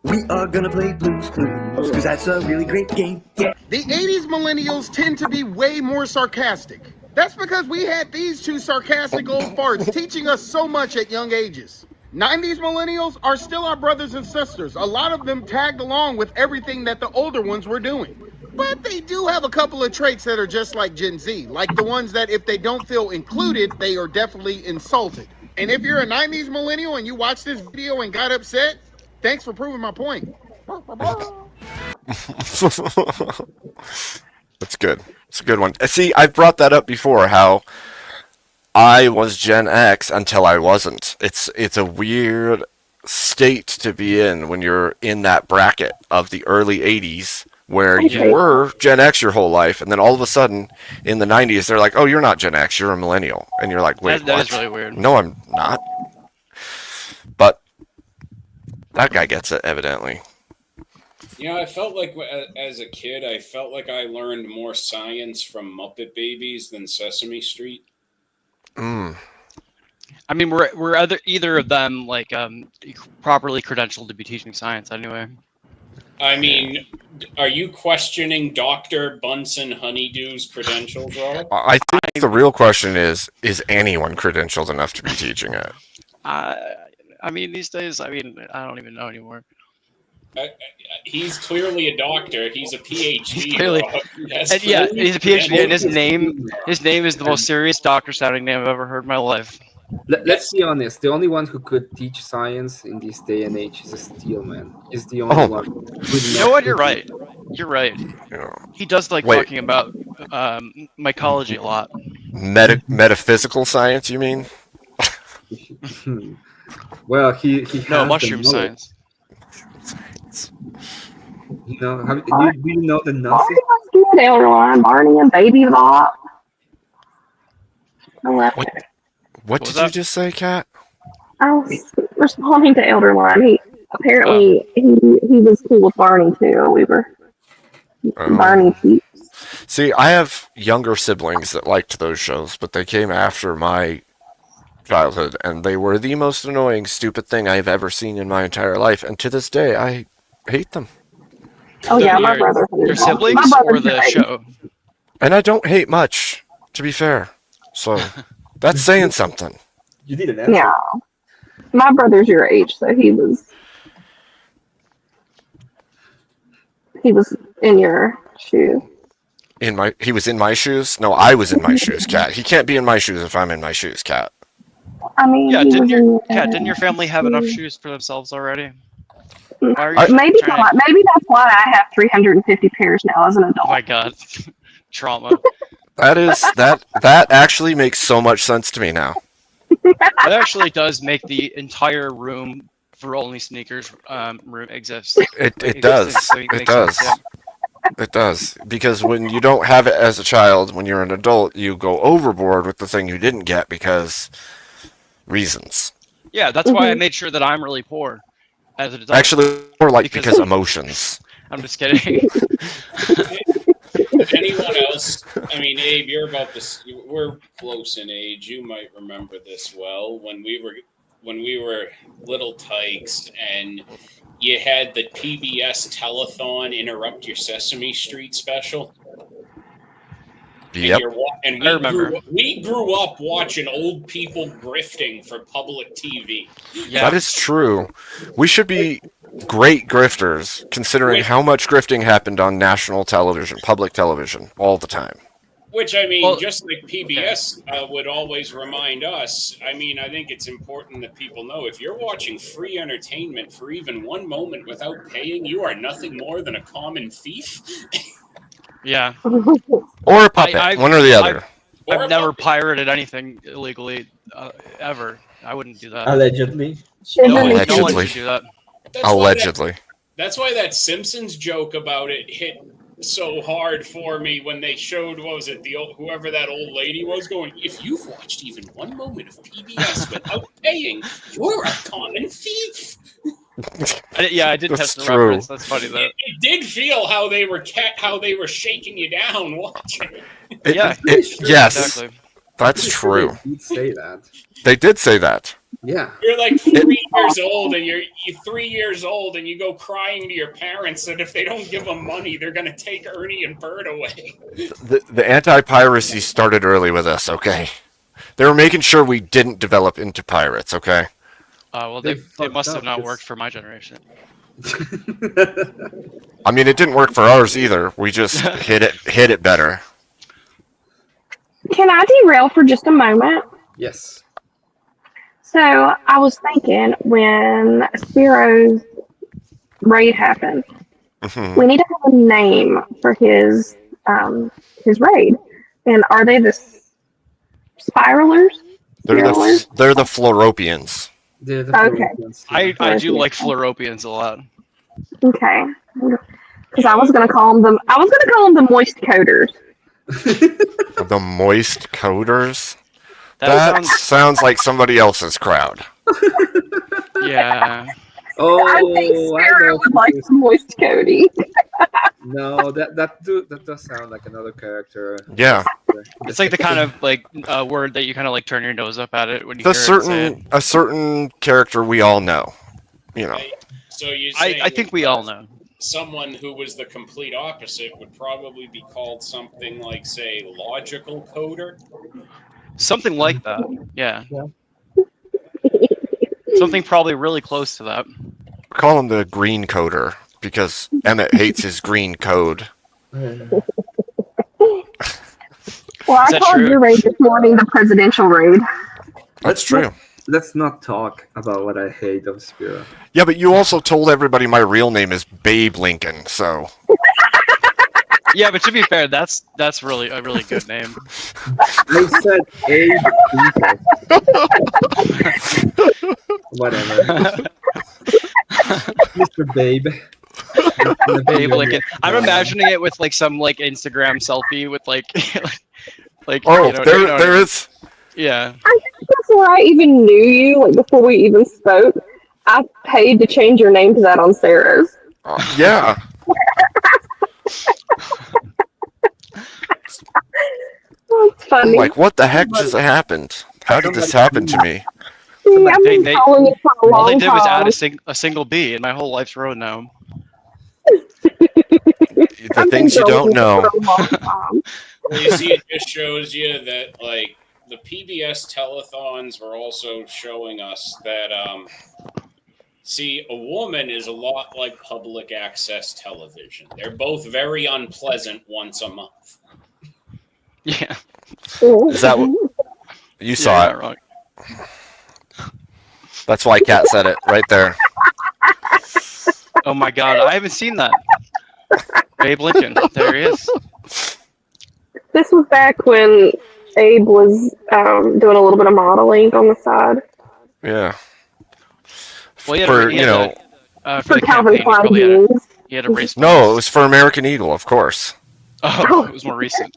[SPEAKER 14] We are gonna play Blue's Clues, because that's a really great game. Yeah.
[SPEAKER 13] The 80s millennials tend to be way more sarcastic. That's because we had these two sarcastic old farts teaching us so much at young ages. 90s millennials are still our brothers and sisters. A lot of them tagged along with everything that the older ones were doing. But they do have a couple of traits that are just like Gen Z, like the ones that if they don't feel included, they are definitely insulted. And if you're a 90s millennial and you watched this video and got upset, thanks for proving my point.
[SPEAKER 2] That's good. It's a good one. See, I've brought that up before, how I was Gen X until I wasn't. It's a weird state to be in when you're in that bracket of the early 80s, where you were Gen X your whole life, and then all of a sudden in the 90s they're like, oh, you're not Gen X, you're a millennial. And you're like, wait,
[SPEAKER 12] That
[SPEAKER 2] what?
[SPEAKER 12] is really weird.
[SPEAKER 2] No, I'm not. But that guy gets it, evidently.
[SPEAKER 9] You know, I felt like as a kid, I felt like I learned more science from Muppet Babies than Sesame Street.
[SPEAKER 2] Mm.
[SPEAKER 12] I mean, we're either of them like properly credentialed to be teaching science anyway.
[SPEAKER 9] I mean, are you questioning Dr. Bunsen Honeydew's credentials, Rob?
[SPEAKER 2] I think the real question is anyone credentialed enough to be teaching it?
[SPEAKER 12] I mean, these days, I don't even know anymore.
[SPEAKER 9] He's clearly a doctor. He's a PhD.
[SPEAKER 12] He's clearly,
[SPEAKER 9] Yes,
[SPEAKER 12] and yeah, he's a PhD, and his name is the most serious doctor-sounding name I've ever heard in my life.
[SPEAKER 4] Let's be honest. The only one who could teach science in this day and age is a Steelman. He's the only one.
[SPEAKER 12] You know what? You're right. You're right. He does like talking about mycology a lot.
[SPEAKER 2] Metaphysical science, you mean?
[SPEAKER 4] Well, he has
[SPEAKER 12] no mushroom science.
[SPEAKER 4] You know, do you know the nonsense?
[SPEAKER 11] Barney was good, Elderline. Barney and Baby Bop. I love it.
[SPEAKER 2] What did you just say, Kat?
[SPEAKER 11] I was responding to Elderline. He apparently he was cool with Barney too. We were Barney peeps.
[SPEAKER 2] See, I have younger siblings that liked those shows, but they came after my childhood, and they were the most annoying, stupid thing I've ever seen in my entire life. And to this day, I hate them.
[SPEAKER 11] Oh yeah, my brother.
[SPEAKER 12] Your siblings or the show?
[SPEAKER 2] And I don't hate much, to be fair. So that's saying something.
[SPEAKER 4] You need an answer.
[SPEAKER 11] Yeah, my brother's your age, so he was in your shoe.
[SPEAKER 2] He was in my shoes? No, I was in my shoes, Kat. He can't be in my shoes if I'm in my shoes, Kat.
[SPEAKER 11] I mean,
[SPEAKER 12] yeah, didn't your family have enough shoes for themselves already?
[SPEAKER 11] Maybe not. Maybe that's why I have 350 pairs now as an adult.
[SPEAKER 12] Oh my god, trauma.
[SPEAKER 2] That actually makes so much sense to me now.
[SPEAKER 12] That actually does make the entire room for only sneakers room exist.
[SPEAKER 2] It does. It does. It does. Because when you don't have it as a child, when you're an adult, you go overboard with the thing you didn't get because reasons.
[SPEAKER 12] Yeah, that's why I made sure that I'm really poor as an adult.
[SPEAKER 2] Actually, more like because emotions.
[SPEAKER 12] I'm just kidding.
[SPEAKER 9] Anyone else? I mean, Abe, you're about this. We're close in age. You might remember this well. When we were little tykes, and you had the PBS telethon interrupt your Sesame Street special.
[SPEAKER 2] Yep.
[SPEAKER 9] And
[SPEAKER 12] I remember.
[SPEAKER 9] we grew up watching old people grifting for public TV.
[SPEAKER 2] That is true. We should be great grifters, considering how much grifting happened on national television, public television, all the time.
[SPEAKER 9] Which, I mean, just like PBS would always remind us, I mean, I think it's important that people know if you're watching free entertainment for even one moment without paying, you are nothing more than a common thief.
[SPEAKER 12] Yeah.
[SPEAKER 2] Or a puppet, one or the other.
[SPEAKER 12] I've never pirated anything illegally, ever. I wouldn't do that.
[SPEAKER 4] Allegedly.
[SPEAKER 12] No one should do that.
[SPEAKER 2] Allegedly.
[SPEAKER 9] That's why that Simpsons joke about it hit so hard for me when they showed, what was it, whoever that old lady was going, if you've watched even one moment of PBS without paying, you're a common thief.
[SPEAKER 12] I did test the reference. That's funny though.
[SPEAKER 9] It did feel how they were shaking you down watching.
[SPEAKER 2] Yes,
[SPEAKER 12] exactly.
[SPEAKER 2] That's true.
[SPEAKER 4] They did say that.
[SPEAKER 2] They did say that.
[SPEAKER 4] Yeah.
[SPEAKER 9] You're like 3 years old, and you're 3 years old, and you go crying to your parents that if they don't give them money, they're going to take Ernie and Bert away.
[SPEAKER 2] The anti-piracy started early with us, okay? They were making sure we didn't develop into pirates, okay?
[SPEAKER 12] Well, they must have not worked for my generation.
[SPEAKER 2] I mean, it didn't work for ours either. We just hit it better.
[SPEAKER 11] Can I derail for just a moment?
[SPEAKER 4] Yes.
[SPEAKER 11] So I was thinking when Spiro's raid happened, we need to have a name for his raid. And are they the spiralers?
[SPEAKER 2] They're the Floropians.
[SPEAKER 11] Okay.
[SPEAKER 12] I do like Floropians a lot.
[SPEAKER 11] Okay. Because I was gonna call them the moist coders.
[SPEAKER 2] The moist coders?
[SPEAKER 12] That
[SPEAKER 2] sounds like somebody else's crowd.
[SPEAKER 12] Yeah.
[SPEAKER 4] Oh,
[SPEAKER 11] I think Spiro would like the moist Cody.
[SPEAKER 4] No, that does sound like another character.
[SPEAKER 2] Yeah.
[SPEAKER 12] It's like the kind of like word that you kind of like turn your nose up at it when you hear it say
[SPEAKER 2] A certain character we all know. You know.
[SPEAKER 9] So you
[SPEAKER 12] I think we all know.
[SPEAKER 9] Someone who was the complete opposite would probably be called something like, say, logical coder.
[SPEAKER 12] Something like that. Yeah. Something probably really close to that.
[SPEAKER 2] Call him the green coder because Emmett hates his green code.
[SPEAKER 11] Well, I called your raid this morning the presidential raid.
[SPEAKER 2] That's true.
[SPEAKER 4] Let's not talk about what I hate of Spiro.
[SPEAKER 2] Yeah, but you also told everybody my real name is Babe Lincoln, so.
[SPEAKER 12] Yeah, but to be fair, that's really a really good name.
[SPEAKER 4] I said Abe Lincoln. Whatever. Mr. Babe.
[SPEAKER 12] Babe Lincoln. I'm imagining it with like some like Instagram selfie with like
[SPEAKER 2] Oh,
[SPEAKER 12] you know,
[SPEAKER 2] there is.
[SPEAKER 12] Yeah.
[SPEAKER 11] I think before I even knew you, like before we even spoke, I paid to change your name to that on Sarah's.
[SPEAKER 2] Yeah.
[SPEAKER 11] That's funny.
[SPEAKER 2] I'm like, what the heck just happened? How did this happen to me?
[SPEAKER 11] See, I've been following you for a
[SPEAKER 12] all they
[SPEAKER 11] long
[SPEAKER 12] did was
[SPEAKER 11] time.
[SPEAKER 12] add a single B, and my whole life's ruined now.
[SPEAKER 2] The things you don't know.
[SPEAKER 9] Well, you see, it just shows you that, like, the PBS telethons were also showing us that, see, a woman is a lot like public access television. They're both very unpleasant once a month.
[SPEAKER 12] Yeah.
[SPEAKER 2] Is that what you saw?
[SPEAKER 12] Yeah,
[SPEAKER 2] It
[SPEAKER 12] wrong.
[SPEAKER 2] That's why Kat said it right there.
[SPEAKER 12] Oh my god, I haven't seen that. Abe Lincoln, there he is.
[SPEAKER 11] This was back when Abe was doing a little bit of modeling on the side.
[SPEAKER 2] Yeah.
[SPEAKER 12] Well, he had
[SPEAKER 2] For,
[SPEAKER 12] he
[SPEAKER 2] you
[SPEAKER 12] had
[SPEAKER 2] know,
[SPEAKER 12] for the
[SPEAKER 11] Calvin
[SPEAKER 12] campaign,
[SPEAKER 11] Klein
[SPEAKER 12] he
[SPEAKER 11] jeans.
[SPEAKER 12] had a race.
[SPEAKER 2] No, it was for American Eagle, of course.
[SPEAKER 12] Oh, it was more recent.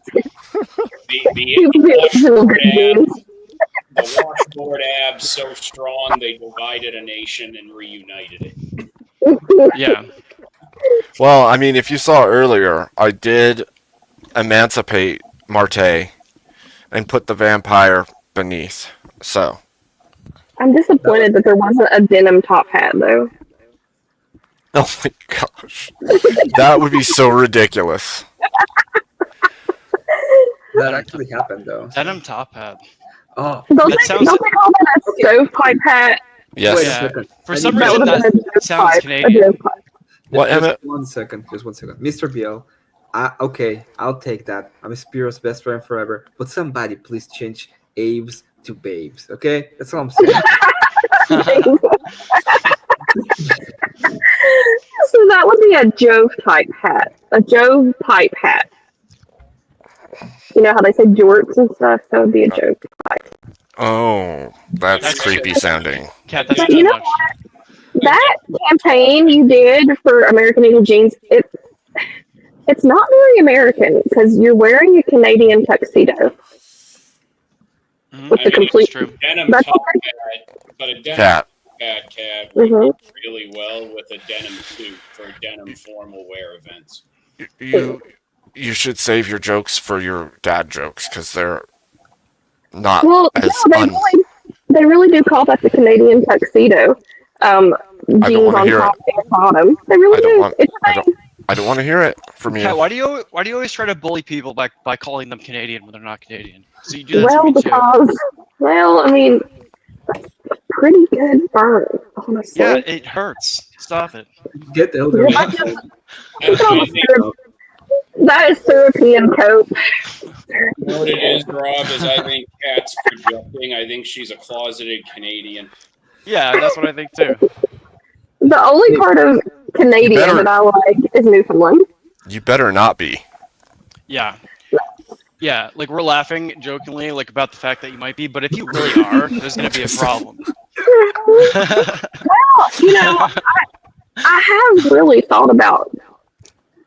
[SPEAKER 9] The washboard abs so strong they divided a nation and reunited it.
[SPEAKER 12] Yeah.
[SPEAKER 2] Well, I mean, if you saw earlier, I did emancipate Marte and put the vampire beneath. So.
[SPEAKER 11] I'm disappointed that there wasn't a denim top hat, though.
[SPEAKER 2] Oh my gosh. That would be so ridiculous.
[SPEAKER 4] that actually happened though.
[SPEAKER 12] Denim top hat.
[SPEAKER 4] Oh,
[SPEAKER 11] Don't
[SPEAKER 12] That
[SPEAKER 11] they
[SPEAKER 12] sounds-
[SPEAKER 11] call that a stovepipe hat?
[SPEAKER 2] Yes.
[SPEAKER 4] Wait a
[SPEAKER 12] Yeah.
[SPEAKER 4] second.
[SPEAKER 12] For some
[SPEAKER 11] That
[SPEAKER 12] reason,
[SPEAKER 11] would have
[SPEAKER 12] that
[SPEAKER 11] been a
[SPEAKER 12] sounds
[SPEAKER 11] stovepipe, a
[SPEAKER 12] Canadian.
[SPEAKER 11] stovepipe.
[SPEAKER 2] What,
[SPEAKER 4] Just
[SPEAKER 2] Emmett?
[SPEAKER 4] 1 second. Just 1 second. Mr. Biel, okay, I'll take that. I'm Spiro's best friend forever. But somebody please change Abe's to Babes, okay? That's all I'm saying.
[SPEAKER 11] So that would be a Jove type hat. A Jove pipe hat. You know how they say jorts and stuff? That would be a Jove pipe.
[SPEAKER 2] Oh, that's
[SPEAKER 12] That's
[SPEAKER 2] creepy sounding.
[SPEAKER 12] Cat, that's
[SPEAKER 11] But
[SPEAKER 12] too
[SPEAKER 11] you know
[SPEAKER 12] much.
[SPEAKER 11] what? That campaign you did for American Eagle jeans, it's not very American because you're wearing a Canadian tuxedo. With
[SPEAKER 9] I
[SPEAKER 11] the
[SPEAKER 9] mean,
[SPEAKER 11] complete.
[SPEAKER 9] it's true. Denim
[SPEAKER 11] That's
[SPEAKER 9] top hat, but a denim
[SPEAKER 2] Cat.
[SPEAKER 9] hat would
[SPEAKER 11] Mhm.
[SPEAKER 9] work really well with a denim suit for denim formal wear events.
[SPEAKER 2] You should save your jokes for your dad jokes because they're not
[SPEAKER 11] Well,
[SPEAKER 2] as
[SPEAKER 11] no, they really do call that the Canadian tuxedo. Jeans
[SPEAKER 2] wanna
[SPEAKER 11] on
[SPEAKER 2] hear
[SPEAKER 11] top and bottom. They really do. It's a thing.
[SPEAKER 2] I don't want to hear it from you.
[SPEAKER 12] Cat, why do you always try to bully people by calling them Canadian when they're not Canadian? So you do that
[SPEAKER 11] Well,
[SPEAKER 12] to me too.
[SPEAKER 11] because, I mean, that's a pretty good burn, honestly.
[SPEAKER 12] Yeah, it hurts. Stop it.
[SPEAKER 4] Get the elder.
[SPEAKER 11] Yeah, that is European coat.
[SPEAKER 9] You know what it is, Rob, is I think Kat's projecting. I think she's a closeted Canadian.
[SPEAKER 12] Yeah, that's what I think too.
[SPEAKER 11] The only part of Canadian
[SPEAKER 2] better-
[SPEAKER 11] that I like is Newfoundland.
[SPEAKER 2] You better not be.
[SPEAKER 12] Yeah. Yeah, like we're laughing jokingly like about the fact that you might be, but if you really are, there's gonna be a problem.
[SPEAKER 11] Well, I have really thought about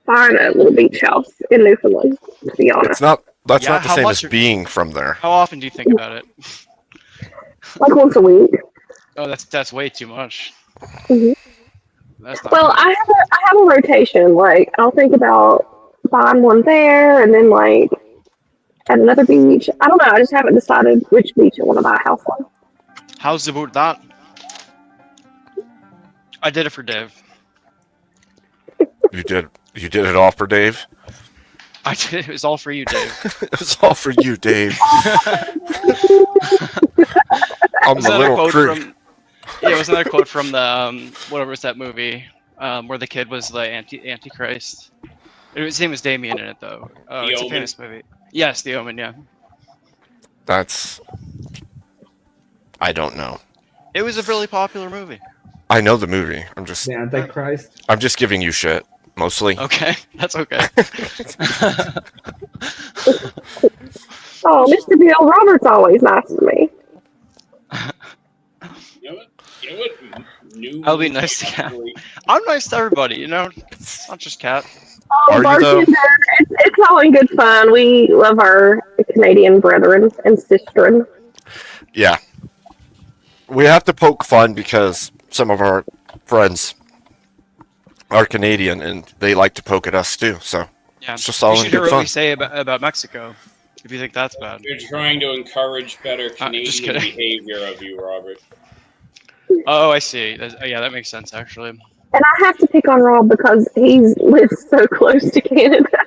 [SPEAKER 11] buying a little beach house in Newfoundland, to be honest.
[SPEAKER 2] That's
[SPEAKER 12] Yeah,
[SPEAKER 2] not the
[SPEAKER 12] how
[SPEAKER 2] same
[SPEAKER 12] much
[SPEAKER 2] as being from there.
[SPEAKER 12] How often do you think about it?
[SPEAKER 11] Like once a week.
[SPEAKER 12] Oh, that's way too much.
[SPEAKER 11] Mhm.
[SPEAKER 12] That's not
[SPEAKER 11] Well, I have a rotation. Like, I'll think about buying one there and then, like, at another beach. I don't know. I just haven't decided which beach I want to buy a house on.
[SPEAKER 12] How's about that? I did it for Dave.
[SPEAKER 2] You did it all for Dave.
[SPEAKER 12] I did it was all for you, Dave.
[SPEAKER 2] It's all for you, Dave. I'm
[SPEAKER 12] Was
[SPEAKER 2] a
[SPEAKER 12] that
[SPEAKER 2] little
[SPEAKER 12] quote
[SPEAKER 2] crew.
[SPEAKER 12] from? Yeah, wasn't that a quote from the whatever was that movie where the kid was the Antichrist? His name was Damien in it though. Oh,
[SPEAKER 9] The
[SPEAKER 12] it's a
[SPEAKER 9] Omen.
[SPEAKER 12] famous movie. Yes, The Omen. Yeah,
[SPEAKER 2] I don't know.
[SPEAKER 12] it was a really popular movie.
[SPEAKER 2] I know the movie. I'm just
[SPEAKER 4] The Antichrist.
[SPEAKER 2] giving you shit mostly.
[SPEAKER 12] Okay, that's okay.
[SPEAKER 11] Oh, Mr. Bill Roberts always nice to me.
[SPEAKER 9] You know what? New
[SPEAKER 12] I'll be nice to Cat. I'm nice to everybody, you know. Not just Cat.
[SPEAKER 11] Oh,
[SPEAKER 2] Are you, though?
[SPEAKER 11] bartender, it's all in good fun. We love our Canadian brethren and sistren.
[SPEAKER 2] Yeah. We have to poke fun because some of our friends are Canadian and they like to poke at us too. So
[SPEAKER 12] Yeah,
[SPEAKER 2] it's just all
[SPEAKER 12] you
[SPEAKER 2] in
[SPEAKER 12] should hear
[SPEAKER 2] good
[SPEAKER 12] what we
[SPEAKER 2] fun.
[SPEAKER 12] say about Mexico. If you think that's bad.
[SPEAKER 9] You're trying to encourage better
[SPEAKER 12] just
[SPEAKER 9] Canadian
[SPEAKER 12] kidding.
[SPEAKER 9] behavior of you, Robert.
[SPEAKER 12] Oh, I see. Yeah, that makes sense actually.
[SPEAKER 11] And I have to pick on Rob because he's lived so close to Canada.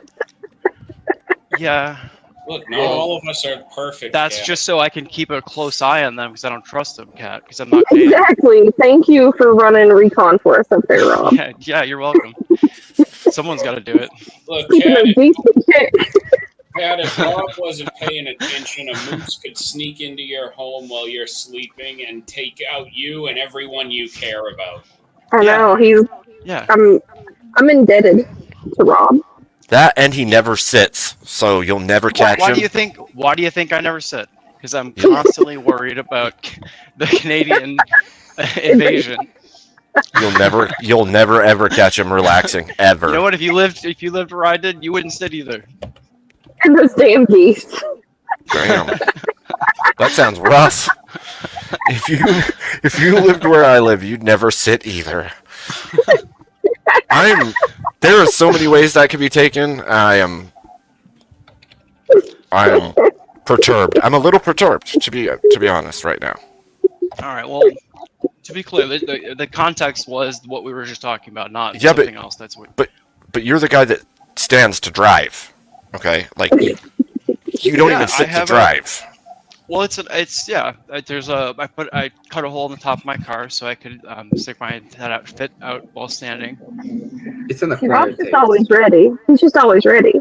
[SPEAKER 12] Yeah.
[SPEAKER 9] Look, not all of us are perfect.
[SPEAKER 12] That's
[SPEAKER 9] Kat.
[SPEAKER 12] just so I can keep a close eye on them because I don't trust them, Cat. Because I'm not Canadian.
[SPEAKER 11] Exactly. Thank you for running recon for us up there, Rob.
[SPEAKER 12] Yeah, you're welcome. Someone's got to do it.
[SPEAKER 9] Look,
[SPEAKER 11] Speaking
[SPEAKER 9] Kat,
[SPEAKER 11] of decent shit.
[SPEAKER 9] Kat, if Rob wasn't paying attention, a moose could sneak into your home while you're sleeping and take out you and everyone you care about.
[SPEAKER 11] I know he's.
[SPEAKER 12] Yeah.
[SPEAKER 11] I'm indebted to Rob.
[SPEAKER 2] That and he never sits, so you'll never catch
[SPEAKER 12] Why
[SPEAKER 2] him.
[SPEAKER 12] do you think? Why do you think I never sit? Because I'm constantly worried about the Canadian invasion.
[SPEAKER 2] You'll never ever catch him relaxing ever.
[SPEAKER 12] You know what? If you lived where I did, you wouldn't sit either.
[SPEAKER 11] And those damn geese.
[SPEAKER 2] Damn. That sounds rough. If you lived where I live, you'd never sit either. There are so many ways that could be taken. I am perturbed. I'm a little perturbed to be honest right now.
[SPEAKER 12] All right. Well, to be clear, the context was what we were just talking about, not
[SPEAKER 2] Yeah,
[SPEAKER 12] something else. That's what.
[SPEAKER 2] But you're the guy that stands to drive. Okay? Like You don't
[SPEAKER 12] Yeah,
[SPEAKER 2] even sit
[SPEAKER 12] I
[SPEAKER 2] to
[SPEAKER 12] have
[SPEAKER 2] drive.
[SPEAKER 12] Well, there's I cut a hole in the top of my car so I could stick my head fit out while standing.
[SPEAKER 4] It's an
[SPEAKER 11] Rob's
[SPEAKER 4] acquired
[SPEAKER 11] just
[SPEAKER 4] taste.
[SPEAKER 11] always ready. He's just always ready.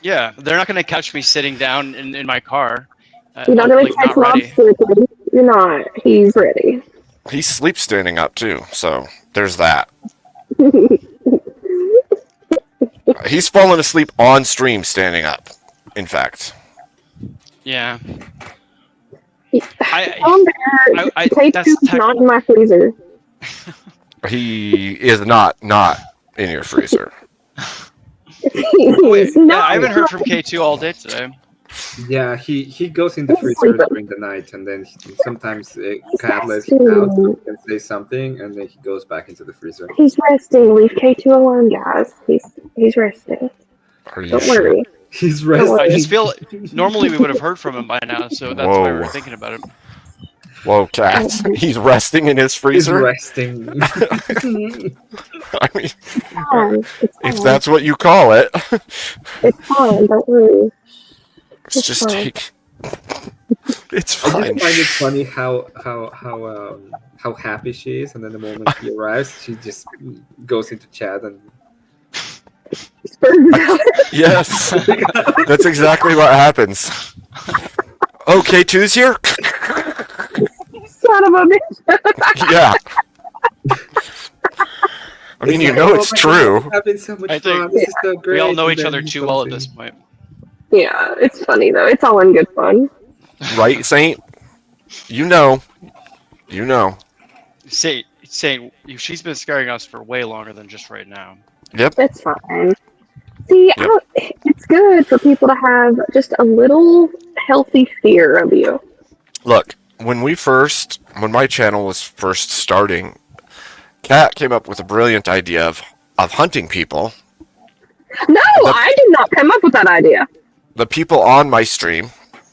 [SPEAKER 12] Yeah, they're not gonna catch me sitting down in my car.
[SPEAKER 11] You're not going to
[SPEAKER 12] like,
[SPEAKER 11] catch
[SPEAKER 12] not ready.
[SPEAKER 11] lobster. You're not. He's ready.
[SPEAKER 2] He sleeps standing up too, so there's that. He's fallen asleep on stream standing up. In fact,
[SPEAKER 12] Yeah.
[SPEAKER 11] K2's not in my freezer.
[SPEAKER 2] he is not in your freezer.
[SPEAKER 12] Wait, yeah, I haven't heard from K2 all day today.
[SPEAKER 4] Yeah, he goes in the freezer during the night, and then sometimes Cat lets him out and say something, and then he goes back into the freezer.
[SPEAKER 11] He's resting. Leave K2 alone, guys. He's resting. Don't worry.
[SPEAKER 4] He's
[SPEAKER 11] resting.
[SPEAKER 12] I just feel normally we would have heard from him by now, so that's why we were thinking about it.
[SPEAKER 2] Whoa, Cat! He's resting in his freezer.
[SPEAKER 4] Resting.
[SPEAKER 2] I mean,
[SPEAKER 11] It's
[SPEAKER 2] if
[SPEAKER 11] fine.
[SPEAKER 2] that's what you call it,
[SPEAKER 11] It's fine. Don't worry.
[SPEAKER 2] it's just
[SPEAKER 11] fine.
[SPEAKER 2] take. It's
[SPEAKER 4] I
[SPEAKER 2] fine.
[SPEAKER 4] just find it funny how happy she is, and then the moment he arrives, she just goes into chat and.
[SPEAKER 2] Yes, that's exactly what happens. Oh, K2's here.
[SPEAKER 11] Son of a bitch.
[SPEAKER 2] Yeah. I mean, you know it's true.
[SPEAKER 4] Having so much
[SPEAKER 12] I
[SPEAKER 4] fun.
[SPEAKER 12] think
[SPEAKER 4] This is so great.
[SPEAKER 12] we all know
[SPEAKER 4] and
[SPEAKER 12] each
[SPEAKER 4] then
[SPEAKER 12] other
[SPEAKER 4] he
[SPEAKER 12] too
[SPEAKER 4] comes
[SPEAKER 12] well at
[SPEAKER 4] in.
[SPEAKER 12] this point.
[SPEAKER 11] Yeah, it's funny though. It's all in good fun.
[SPEAKER 2] Right, Saint? You know. You know.
[SPEAKER 12] Saint, she's been scaring us for way longer than just right now.
[SPEAKER 2] Yep.
[SPEAKER 11] That's fine. See, it's good for people to have just a little healthy fear of you.
[SPEAKER 2] Look, when my channel was first starting, Kat came up with a brilliant idea of hunting people.
[SPEAKER 11] No, I did not come up with that idea.
[SPEAKER 2] The people on my stream.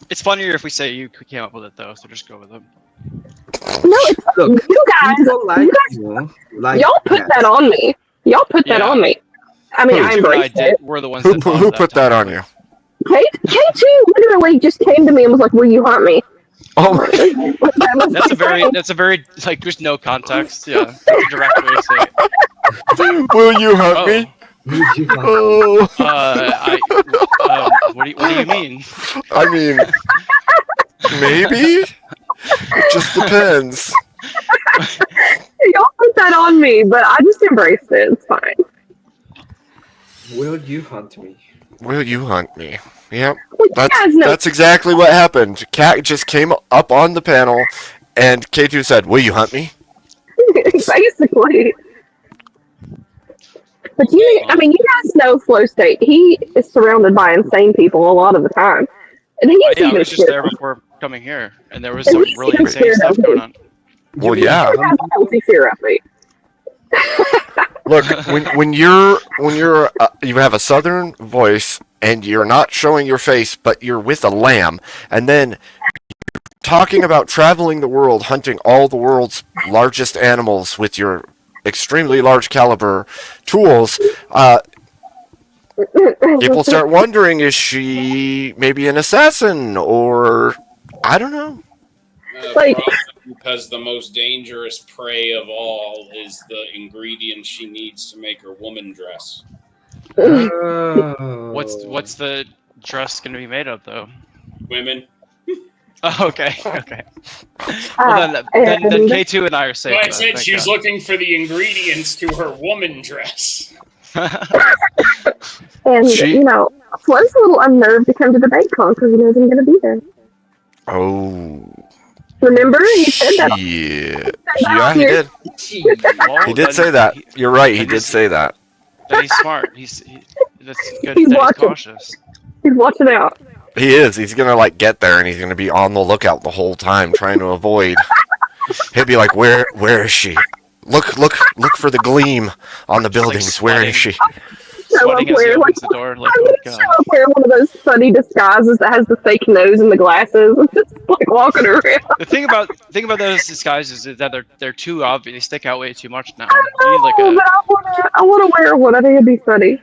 [SPEAKER 12] It's funnier if we say you came up with it though, so just go with it.
[SPEAKER 11] No, it's you guys. Y'all put that on me. Y'all put that
[SPEAKER 12] Yeah.
[SPEAKER 11] on me. I mean, I embraced it.
[SPEAKER 12] We're the ones
[SPEAKER 2] Who
[SPEAKER 12] that
[SPEAKER 2] put that on you?
[SPEAKER 11] K2 literally just came to me and was like, "Will you hunt me?"
[SPEAKER 2] Oh my.
[SPEAKER 12] That's a very like there's no context. Yeah, that's a direct way to say it.
[SPEAKER 2] Will you hunt me? Oh.
[SPEAKER 12] What do you mean?
[SPEAKER 2] I mean, maybe. It just depends.
[SPEAKER 11] Y'all put that on me, but I just embraced it. It's fine.
[SPEAKER 4] Will you hunt me?
[SPEAKER 2] Will you hunt me? Yep.
[SPEAKER 11] guys know-
[SPEAKER 2] That's exactly what happened. Kat just came up on the panel, and K2 said, "Will you hunt me?"
[SPEAKER 11] Basically. But you guys know Flow State. He is surrounded by insane people a lot of the time. And he's
[SPEAKER 12] I
[SPEAKER 11] even
[SPEAKER 12] was just there
[SPEAKER 11] scared.
[SPEAKER 12] before coming here, and there was
[SPEAKER 11] And
[SPEAKER 12] some
[SPEAKER 11] he's
[SPEAKER 12] really
[SPEAKER 11] even
[SPEAKER 12] insane
[SPEAKER 11] scared
[SPEAKER 12] stuff
[SPEAKER 11] of
[SPEAKER 12] going
[SPEAKER 11] me.
[SPEAKER 12] on.
[SPEAKER 2] Well, yeah.
[SPEAKER 11] You have a healthy fear of me.
[SPEAKER 2] Look, when you have a southern voice and you're not showing your face, but you're with a lamb, and then you're talking about traveling the world, hunting all the world's largest animals with your extremely large caliber tools, people start wondering, is she maybe an assassin, or I don't know.
[SPEAKER 11] Like,
[SPEAKER 9] because the most dangerous prey of all is the ingredient she needs to make her woman dress.
[SPEAKER 12] What's the dress going to be made of though?
[SPEAKER 9] Women.
[SPEAKER 12] Oh, okay. Well, then K2 and I are safe.
[SPEAKER 9] Well, I
[SPEAKER 12] then,
[SPEAKER 9] said
[SPEAKER 12] thank
[SPEAKER 9] she's
[SPEAKER 12] God.
[SPEAKER 9] looking for the ingredients to her woman dress.
[SPEAKER 11] And, Flo's a little unnerved to come to DebateCon because he knows I'm going to be there.
[SPEAKER 2] Oh.
[SPEAKER 11] Remember? He said that.
[SPEAKER 2] Yeah, he did. He did say that. You're right. He did say that.
[SPEAKER 12] But he's smart. That's good.
[SPEAKER 11] He's
[SPEAKER 12] that
[SPEAKER 11] watching.
[SPEAKER 12] he's cautious.
[SPEAKER 11] He's watching out.
[SPEAKER 2] He is. He's gonna get there, and he's gonna be on the lookout the whole time, trying to avoid. He'll be like, "Where is she? Look for the gleam on the buildings. Where is she?"
[SPEAKER 12] Sweating as he opens the door. Like, oh
[SPEAKER 11] Show
[SPEAKER 12] God.
[SPEAKER 11] up wearing one of those funny disguises that has the fake nose and the glasses, and just walking around.
[SPEAKER 12] The thing about those disguises is that they're too obvious. They stick out way too much now. You need like
[SPEAKER 11] But I want to wear one. I think it'd be funny.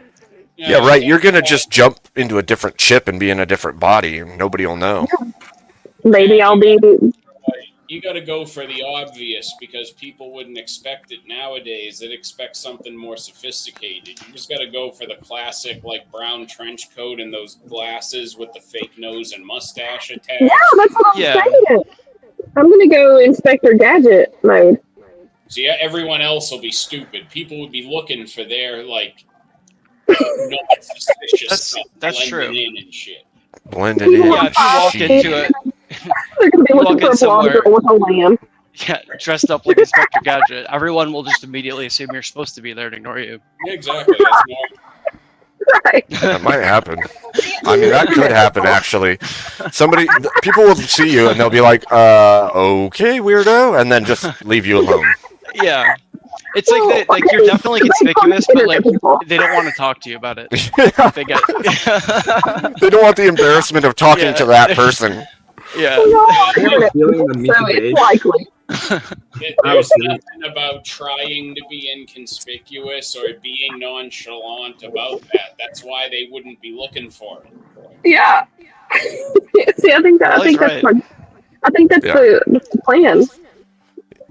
[SPEAKER 2] Yeah, right. You're gonna just jump into a different chip and be in a different body, and nobody will know.
[SPEAKER 11] Maybe I'll be.
[SPEAKER 9] You got to go for the obvious because people wouldn't expect it nowadays. They'd expect something more sophisticated. You just got to go for the classic, like brown trench coat and those glasses with the fake nose and mustache attached.
[SPEAKER 11] Yeah, that's what I'm saying. I'm gonna go Inspector Gadget mode.
[SPEAKER 9] See, everyone else will be stupid. People would be looking for their like non-suspicious stuff.
[SPEAKER 12] That's
[SPEAKER 9] blending
[SPEAKER 12] true.
[SPEAKER 9] in and shit.
[SPEAKER 2] Blended in.
[SPEAKER 12] Yeah, if you walk into it,
[SPEAKER 11] They're gonna be
[SPEAKER 12] you
[SPEAKER 11] looking
[SPEAKER 12] walk
[SPEAKER 11] for
[SPEAKER 12] in
[SPEAKER 11] a blonde
[SPEAKER 12] somewhere,
[SPEAKER 11] girl with a lamb.
[SPEAKER 12] yeah, dressed up like Inspector Gadget, everyone will just immediately assume you're supposed to be there and ignore you.
[SPEAKER 9] Yeah, exactly. That's more.
[SPEAKER 11] Right.
[SPEAKER 2] That might happen. I mean, that could happen actually. People will see you and they'll be like, okay, weirdo, and then just leave you alone.
[SPEAKER 12] Yeah. It's like you're definitely conspicuous, but like they don't want to talk to you about it. They get
[SPEAKER 2] They don't want the embarrassment of talking to that person.
[SPEAKER 12] Yeah.
[SPEAKER 11] So it's likely.
[SPEAKER 9] There's nothing about trying to be inconspicuous or being nonchalant about that. That's why they wouldn't be looking for it.
[SPEAKER 11] Yeah. See, I think that's the plan.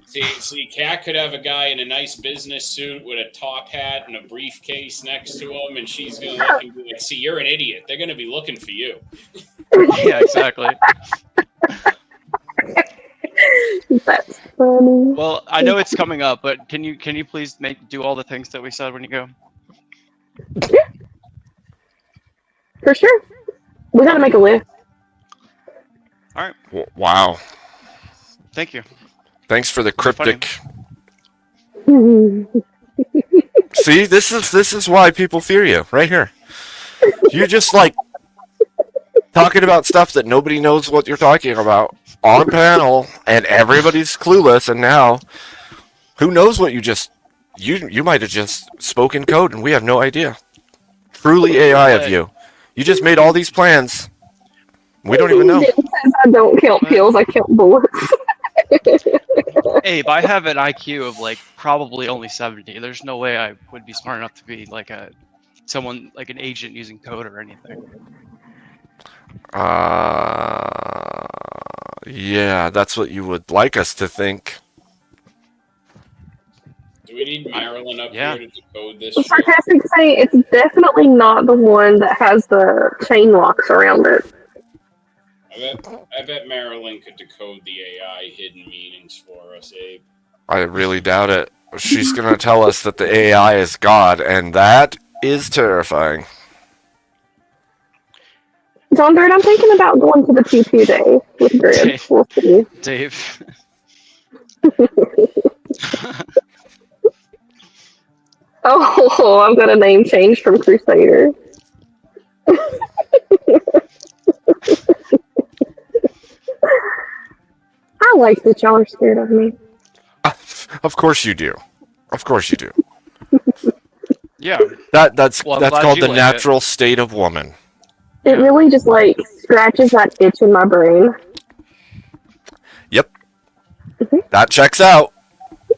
[SPEAKER 9] See, Kat could have a guy in a nice business suit with a top hat and a briefcase next to him, and she's gonna look and be like, "See, you're an idiot. They're gonna be looking for you."
[SPEAKER 12] Yeah, exactly.
[SPEAKER 11] That's funny.
[SPEAKER 12] Well, I know it's coming up, but can you please do all the things that we said when you go?
[SPEAKER 11] For sure. We gotta make a list.
[SPEAKER 12] All right.
[SPEAKER 2] Wow.
[SPEAKER 12] Thank you.
[SPEAKER 2] Thanks for the cryptic. See, this is why people fear you, right here. You're just like talking about stuff that nobody knows what you're talking about on panel, and everybody's clueless. And now, who knows what you might have just spoken code, and we have no idea. Truly AI of you. You just made all these plans. We don't even know.
[SPEAKER 11] It says I don't count pills, I count bullets.
[SPEAKER 12] Abe, I have an IQ of like probably only 70. There's no way I would be smart enough to be like someone like an agent using code or anything.
[SPEAKER 2] Yeah, that's what you would like us to think.
[SPEAKER 9] Do we need Marilyn up here to decode this?
[SPEAKER 11] The sarcastic say it's definitely not the one that has the chain locks around it.
[SPEAKER 9] I bet Marilyn could decode the AI hidden meanings for us, Abe.
[SPEAKER 2] I really doubt it. She's gonna tell us that the AI is God, and that is terrifying.
[SPEAKER 11] John Bird, I'm thinking about going to the PP day with Grid. We'll see.
[SPEAKER 12] Dave.
[SPEAKER 11] Oh, I've got a name change from Crusader. I like that y'all are scared of me.
[SPEAKER 2] Of course you do. Of course you do.
[SPEAKER 12] Yeah.
[SPEAKER 2] That's
[SPEAKER 12] Well, I'm glad
[SPEAKER 2] called
[SPEAKER 12] you
[SPEAKER 2] the
[SPEAKER 12] like
[SPEAKER 2] natural state of woman.
[SPEAKER 11] It really just like scratches that itch in my brain.
[SPEAKER 2] Yep. That checks out.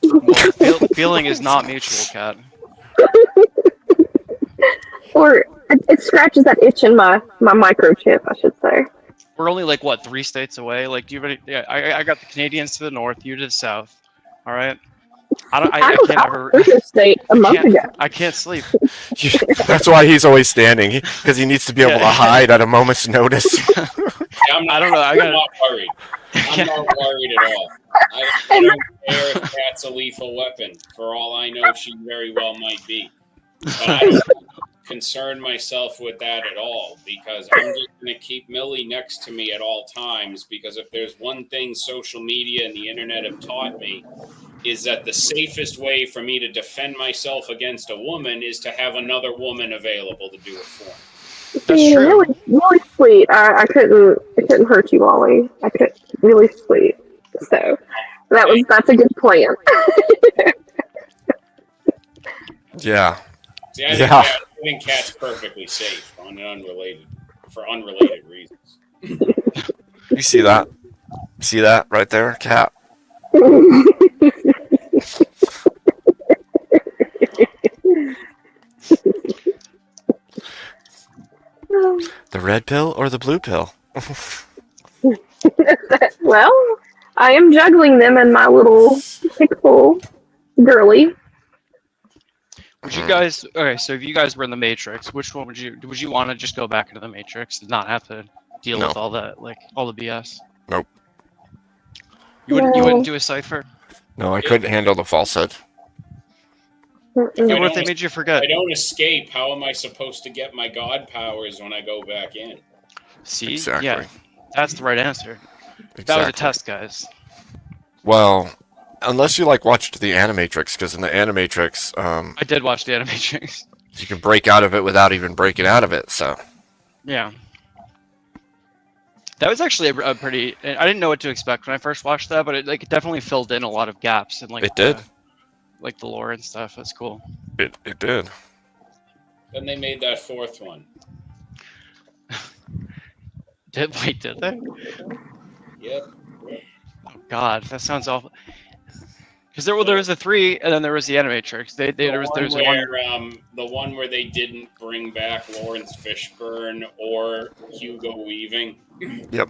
[SPEAKER 12] The feeling is not mutual, Kat.
[SPEAKER 11] Or it scratches that itch in my microchip, I should say.
[SPEAKER 12] We're only like what 3 states away. Like, do you already? Yeah, I got the Canadians to the north, you to the south. All right. I can't ever.
[SPEAKER 11] State a month ago.
[SPEAKER 12] I can't sleep.
[SPEAKER 2] That's why he's always standing, because he needs to be able to hide at a moment's notice.
[SPEAKER 9] Yeah,
[SPEAKER 12] I don't know.
[SPEAKER 9] I'm not worried. I'm not worried at all. I don't care if Kat's a lethal weapon. For all I know, she very well might be. But I don't concern myself with that at all, because I'm just going to keep Millie next to me at all times, because if there's one thing social media and the internet have taught me, is that the safest way for me to defend myself against a woman is to have another woman available to do it for me.
[SPEAKER 11] See, really, really sweet. I couldn't hurt you, Wally. I could really sweet. So that's a good plan.
[SPEAKER 2] Yeah.
[SPEAKER 9] See, I think Kat's perfectly safe for unrelated reasons.
[SPEAKER 2] You see that? See that right there, Kat? red pill or the blue pill?
[SPEAKER 11] Well, I am juggling them in my little pixel girly.
[SPEAKER 12] Would you guys? Okay, so if you guys were in the Matrix, which one would you want to just go back into the Matrix and not have to deal
[SPEAKER 2] No.
[SPEAKER 12] with all that, like all the BS?
[SPEAKER 2] Nope.
[SPEAKER 12] You wouldn't do a cipher?
[SPEAKER 2] No, I couldn't handle the falsehood.
[SPEAKER 12] What if they made you forget?
[SPEAKER 9] I don't escape. How am I supposed to get my god powers when I go back in?
[SPEAKER 12] See,
[SPEAKER 2] Exactly.
[SPEAKER 12] yeah, that's the right answer. That was a
[SPEAKER 2] Exactly.
[SPEAKER 12] test, guys.
[SPEAKER 2] Well, unless you like watched the Animatrix, because in the Animatrix,
[SPEAKER 12] I did watch the Animatrix.
[SPEAKER 2] you can break out of it without even breaking out of it. So
[SPEAKER 12] Yeah. That was actually a pretty. I didn't know what to expect when I first watched that, but it definitely filled in a lot of gaps in like
[SPEAKER 2] it did.
[SPEAKER 12] like the lore and stuff. That's cool.
[SPEAKER 2] It did.
[SPEAKER 9] Then they made that fourth one.
[SPEAKER 12] Did they?
[SPEAKER 9] Yep.
[SPEAKER 12] Oh God, that sounds awful. Because there was a 3, and then there was the Animatrix. There was one.
[SPEAKER 9] The one where they didn't bring back Lawrence Fishburne or Hugo Weaving.
[SPEAKER 2] Yep.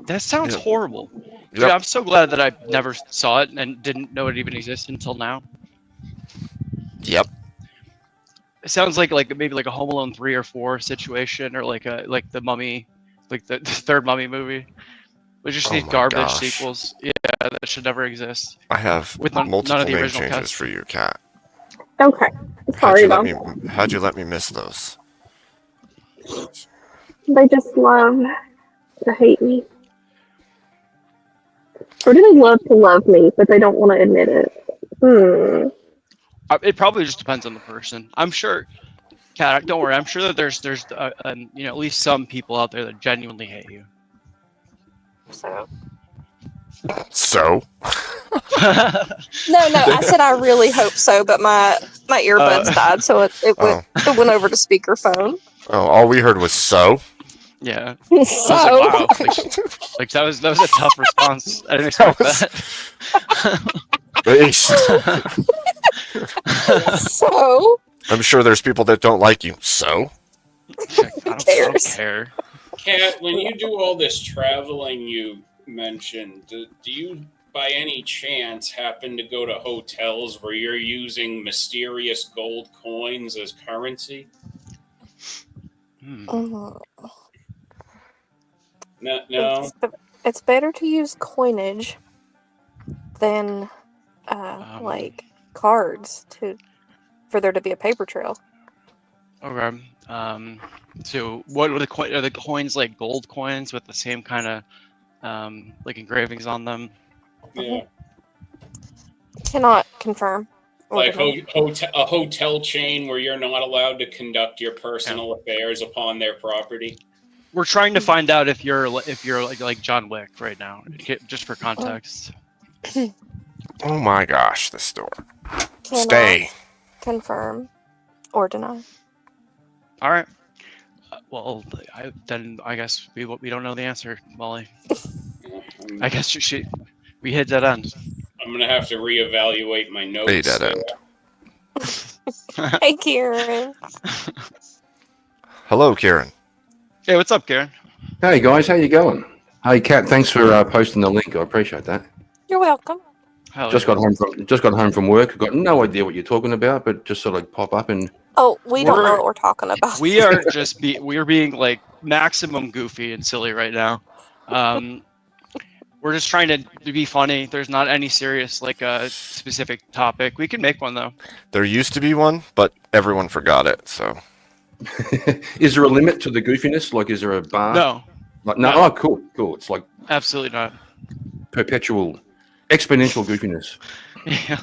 [SPEAKER 12] That sounds
[SPEAKER 2] Yep.
[SPEAKER 12] horrible. Dude,
[SPEAKER 2] Yep.
[SPEAKER 12] I'm so glad that I never saw it and didn't know it even existed until now.
[SPEAKER 2] Yep.
[SPEAKER 12] It sounds like maybe like a Home Alone 3 or 4 situation, or like the Mummy, like the third Mummy movie. We just
[SPEAKER 2] Oh
[SPEAKER 12] need
[SPEAKER 2] my
[SPEAKER 12] garbage
[SPEAKER 2] gosh.
[SPEAKER 12] sequels. Yeah, that should never exist.
[SPEAKER 2] I have
[SPEAKER 12] With none
[SPEAKER 2] multiple
[SPEAKER 12] of the
[SPEAKER 2] name
[SPEAKER 12] original
[SPEAKER 2] changes
[SPEAKER 12] cast.
[SPEAKER 2] for you, Kat.
[SPEAKER 11] Okay. Sorry, Mom.
[SPEAKER 2] How'd you let me miss those?
[SPEAKER 11] They just love to hate me. Or do they love to love me, but they don't want to admit it?
[SPEAKER 12] It probably just depends on the person. I'm sure, Kat, don't worry. I'm sure that there's at least some people out there that genuinely hate you.
[SPEAKER 11] So.
[SPEAKER 2] So?
[SPEAKER 15] No, I said I really hope so, but my earbuds died, so it went over to speakerphone.
[SPEAKER 2] Oh, all we heard was so.
[SPEAKER 12] Yeah.
[SPEAKER 15] So?
[SPEAKER 12] I was like, wow. Like that was a tough response. I didn't expect that.
[SPEAKER 15] So?
[SPEAKER 2] I'm sure there's people that don't like you. So?
[SPEAKER 12] I don't care.
[SPEAKER 9] Kat, when you do all this traveling you mentioned, do you by any chance happen to go to hotels where you're using mysterious gold coins as currency?
[SPEAKER 15] Mhm.
[SPEAKER 9] No.
[SPEAKER 15] It's better to use coinage than like cards for there to be a paper trail.
[SPEAKER 12] Okay. So what are the coins, like gold coins with the same kind of like engravings on them?
[SPEAKER 9] Yeah.
[SPEAKER 15] Cannot confirm. or
[SPEAKER 9] Like
[SPEAKER 15] deny.
[SPEAKER 9] a hotel chain where you're not allowed to conduct your personal affairs upon their property.
[SPEAKER 12] We're trying to find out if you're like John Wick right now, just for context.
[SPEAKER 2] Oh my gosh, this store.
[SPEAKER 15] Cannot
[SPEAKER 2] Stay.
[SPEAKER 15] confirm or deny.
[SPEAKER 12] All right. Well, then I guess we don't know the answer, Molly. I guess we hit that end.
[SPEAKER 9] I'm gonna have to reevaluate my notes.
[SPEAKER 2] Hey, dead end.
[SPEAKER 15] Hey, Kieran.
[SPEAKER 2] Hello, Kieran.
[SPEAKER 12] Hey, what's up, Kieran?
[SPEAKER 16] Hey guys, how you going? Hey Kat, thanks for posting the link. I appreciate that.
[SPEAKER 15] You're welcome.
[SPEAKER 16] Just got home from work. Got no idea what you're talking about, but just sort of pop up and
[SPEAKER 15] Oh, we don't know what we're talking about.
[SPEAKER 12] We are we're being like maximum goofy and silly right now. We're just trying to be funny. There's not any serious like specific topic. We can make one though.
[SPEAKER 2] There used to be one, but everyone forgot it. So,
[SPEAKER 16] is there a limit to the goofiness? Like, is there a bar?
[SPEAKER 12] No.
[SPEAKER 16] Like, no.
[SPEAKER 12] No.
[SPEAKER 16] Oh, cool. It's like
[SPEAKER 12] Absolutely not.
[SPEAKER 16] perpetual, exponential goofiness.
[SPEAKER 12] Yeah.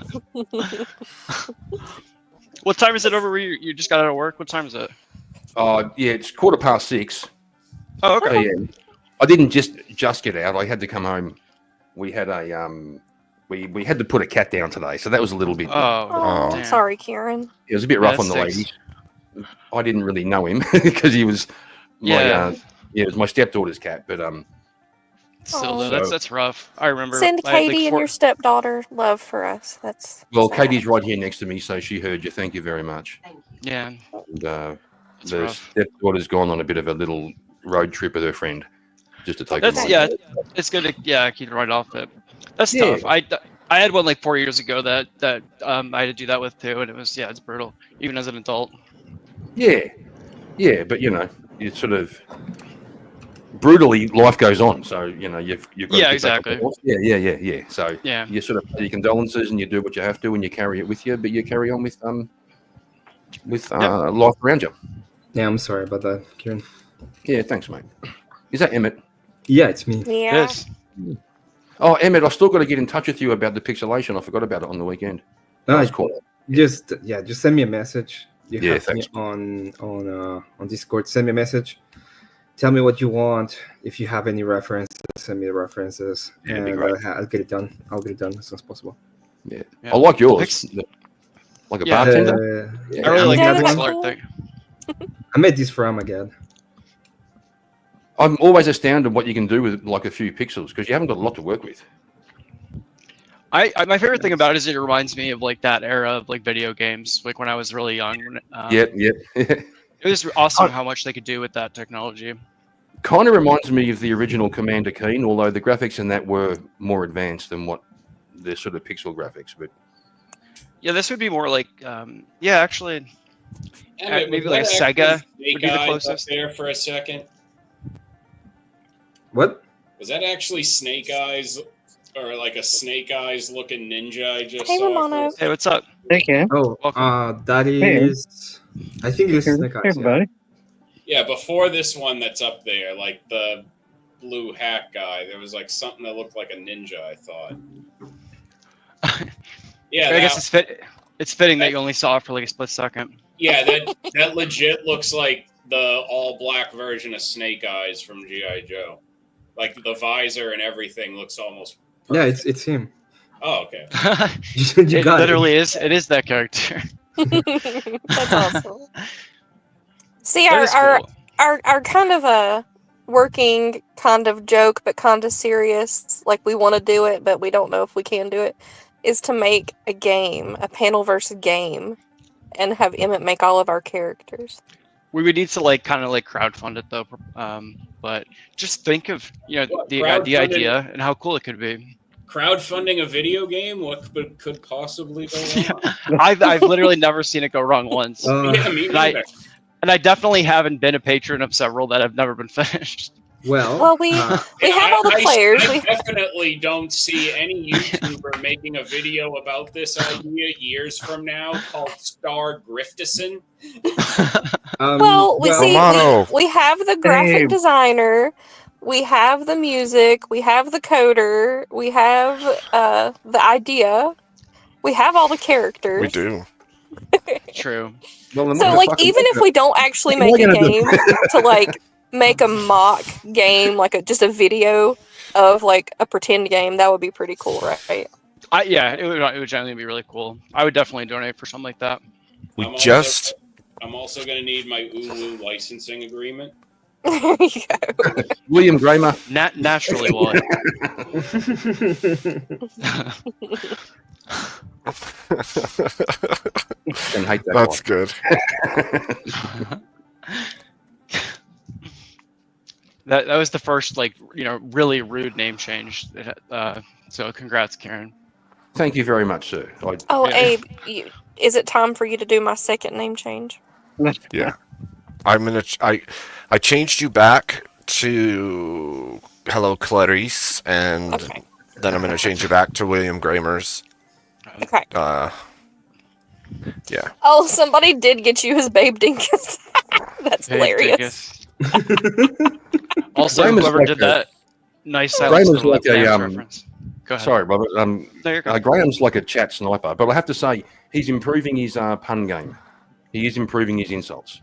[SPEAKER 12] What time is it over where you just got out of work? What time is it?
[SPEAKER 16] Yeah, it's 6:15.
[SPEAKER 12] Oh, okay.
[SPEAKER 16] Yeah. I didn't just get out. I had to come home. We had a we had to put a cat down today, so that was a little bit.
[SPEAKER 15] Oh, I'm
[SPEAKER 12] damn.
[SPEAKER 15] sorry, Kieran.
[SPEAKER 16] It was a bit rough
[SPEAKER 12] that
[SPEAKER 16] on the
[SPEAKER 12] stinks.
[SPEAKER 16] ladies. I didn't really know him because he was my it was my stepdaughter's cat, but
[SPEAKER 12] Still,
[SPEAKER 15] Oh.
[SPEAKER 12] though, that's rough. I remember.
[SPEAKER 15] Send
[SPEAKER 12] I had, like,
[SPEAKER 15] Katie and
[SPEAKER 12] 4
[SPEAKER 15] your stepdaughter love for us. That's
[SPEAKER 16] well,
[SPEAKER 15] sad.
[SPEAKER 16] Katie's right here next to me, so she heard you. Thank you very much.
[SPEAKER 12] Yeah.
[SPEAKER 16] And,
[SPEAKER 12] That's
[SPEAKER 16] the
[SPEAKER 12] rough.
[SPEAKER 16] stepdaughter's gone on a bit of a little road trip with her friend just to take.
[SPEAKER 12] That's
[SPEAKER 16] them
[SPEAKER 12] it's good to keep it right off it. That's
[SPEAKER 16] Yeah.
[SPEAKER 12] tough. I had one like 4 years ago that I had to do that with too, and it was it's brutal even as an adult.
[SPEAKER 16] Yeah, but you sort of brutally life goes on. So you've got to pick back
[SPEAKER 12] exactly.
[SPEAKER 16] up the horse. Yeah. So
[SPEAKER 12] Yeah.
[SPEAKER 16] you sort of pay your condolences and you do what you have to and you carry it with you, but you carry on with life around you.
[SPEAKER 4] Yeah, I'm sorry about that, Kieran.
[SPEAKER 16] Yeah, thanks, mate. Is that Emmett?
[SPEAKER 4] Yeah, it's me.
[SPEAKER 15] Yeah.
[SPEAKER 12] Yes.
[SPEAKER 16] Oh, Emmett, I still got to get in touch with you about the pixelation. I forgot about it on the weekend.
[SPEAKER 4] No,
[SPEAKER 16] That's cool.
[SPEAKER 4] Just send me a message. You
[SPEAKER 16] Yeah,
[SPEAKER 4] have me
[SPEAKER 16] thanks.
[SPEAKER 4] on Discord. Send me a message. Tell me what you want. If you have any references, send me the references,
[SPEAKER 16] Yeah, it'd be
[SPEAKER 4] and
[SPEAKER 16] great.
[SPEAKER 4] I'll get it done. I'll get it done as soon as possible.
[SPEAKER 16] Yeah. I like yours. Like a bartender.
[SPEAKER 12] I really like
[SPEAKER 4] Yeah,
[SPEAKER 12] that
[SPEAKER 4] that's
[SPEAKER 12] pixel art thing.
[SPEAKER 4] I made this for Armageddon.
[SPEAKER 16] I'm always astounded what you can do with like a few pixels because you haven't got a lot to work with.
[SPEAKER 12] My favorite thing about it is it reminds me of like that era of like video games, like when I was really young.
[SPEAKER 16] Yep.
[SPEAKER 12] It was awesome how much they could do with that technology.
[SPEAKER 16] Kind of reminds me of the original Commander Keen, although the graphics in that were more advanced than what the sort of pixel graphics. But
[SPEAKER 12] Yeah, this would be more like actually
[SPEAKER 9] Emmett,
[SPEAKER 12] maybe
[SPEAKER 9] was
[SPEAKER 12] like a
[SPEAKER 9] that actually
[SPEAKER 12] Sega would
[SPEAKER 9] Snake
[SPEAKER 12] be the
[SPEAKER 9] Eyes up
[SPEAKER 12] closest.
[SPEAKER 9] there for a second.
[SPEAKER 4] What?
[SPEAKER 9] Was that actually Snake Eyes, or like a Snake Eyes looking ninja I just
[SPEAKER 15] Hey,
[SPEAKER 9] saw?
[SPEAKER 15] Romano.
[SPEAKER 12] Hey, what's up?
[SPEAKER 17] Thank you.
[SPEAKER 4] Oh, that is. I think it's Snake Eyes. Yeah.
[SPEAKER 9] Yeah, before this one that's up there, like the blue hat guy, there was like something that looked like a ninja, I thought. Yeah,
[SPEAKER 12] I guess it's fitting that you only saw it for like a split second.
[SPEAKER 9] yeah, that legit looks like the all black version of Snake Eyes from G.I. Joe. Like the visor and everything looks almost.
[SPEAKER 4] Yeah, it's him.
[SPEAKER 9] Oh, okay.
[SPEAKER 12] It
[SPEAKER 4] got it.
[SPEAKER 12] literally is. It is that character.
[SPEAKER 15] That's awesome. See,
[SPEAKER 12] That is cool.
[SPEAKER 15] our kind of a working kind of joke, but kind of serious. Like we want to do it, but we don't know if we can do it. Is to make a game, a panel versus game, and have Emmett make all of our characters.
[SPEAKER 12] We would need to like kind of like crowdfund it though, but just think of the
[SPEAKER 9] crowdfunding?
[SPEAKER 12] idea and how cool it could be.
[SPEAKER 9] Crowdfunding a video game? What could possibly go wrong?
[SPEAKER 12] I've literally never seen it go wrong once.
[SPEAKER 9] Yeah, me neither.
[SPEAKER 12] And I definitely haven't been a patron of several that have never been finished.
[SPEAKER 4] Well,
[SPEAKER 15] we have all the players.
[SPEAKER 9] I definitely don't see any YouTuber making a video about this idea years from now called Star Griftison.
[SPEAKER 15] Well, we have the graphic
[SPEAKER 9] Babe.
[SPEAKER 15] designer, we have the music, we have the coder, we have the idea, we have all the characters.
[SPEAKER 2] We do.
[SPEAKER 12] True.
[SPEAKER 15] So, like, even if we don't actually make a game to like make a mock game, like just a video of like a pretend game, that would be pretty cool, right?
[SPEAKER 12] It would generally be really cool. I would definitely donate for something like that.
[SPEAKER 2] We
[SPEAKER 9] I'm also going to need my Ulu licensing agreement.
[SPEAKER 16] William Gramer.
[SPEAKER 12] Naturally would.
[SPEAKER 16] Can hate that
[SPEAKER 2] That's
[SPEAKER 16] one.
[SPEAKER 2] good.
[SPEAKER 12] That was the first really rude name change. So congrats, Karen.
[SPEAKER 16] Thank you very much, sir.
[SPEAKER 15] Abe, is it time for you to do my second name change?
[SPEAKER 2] Yeah. I changed you back to Hello Clarice, and then I'm gonna change you back to William Gramers.
[SPEAKER 15] Okay.
[SPEAKER 2] Yeah.
[SPEAKER 15] Oh, somebody did get you his Babe Dinkus. That's hilarious.
[SPEAKER 12] Also,
[SPEAKER 16] Graham's
[SPEAKER 12] whoever
[SPEAKER 16] like
[SPEAKER 12] did
[SPEAKER 16] a-
[SPEAKER 12] that, nice silence.
[SPEAKER 16] Graham's like a
[SPEAKER 12] reference. Go ahead.
[SPEAKER 16] Sorry, Robert.
[SPEAKER 12] No, you're good.
[SPEAKER 16] Graham's like a chat sniper, but I have to say he's improving his pun game. He is improving his insults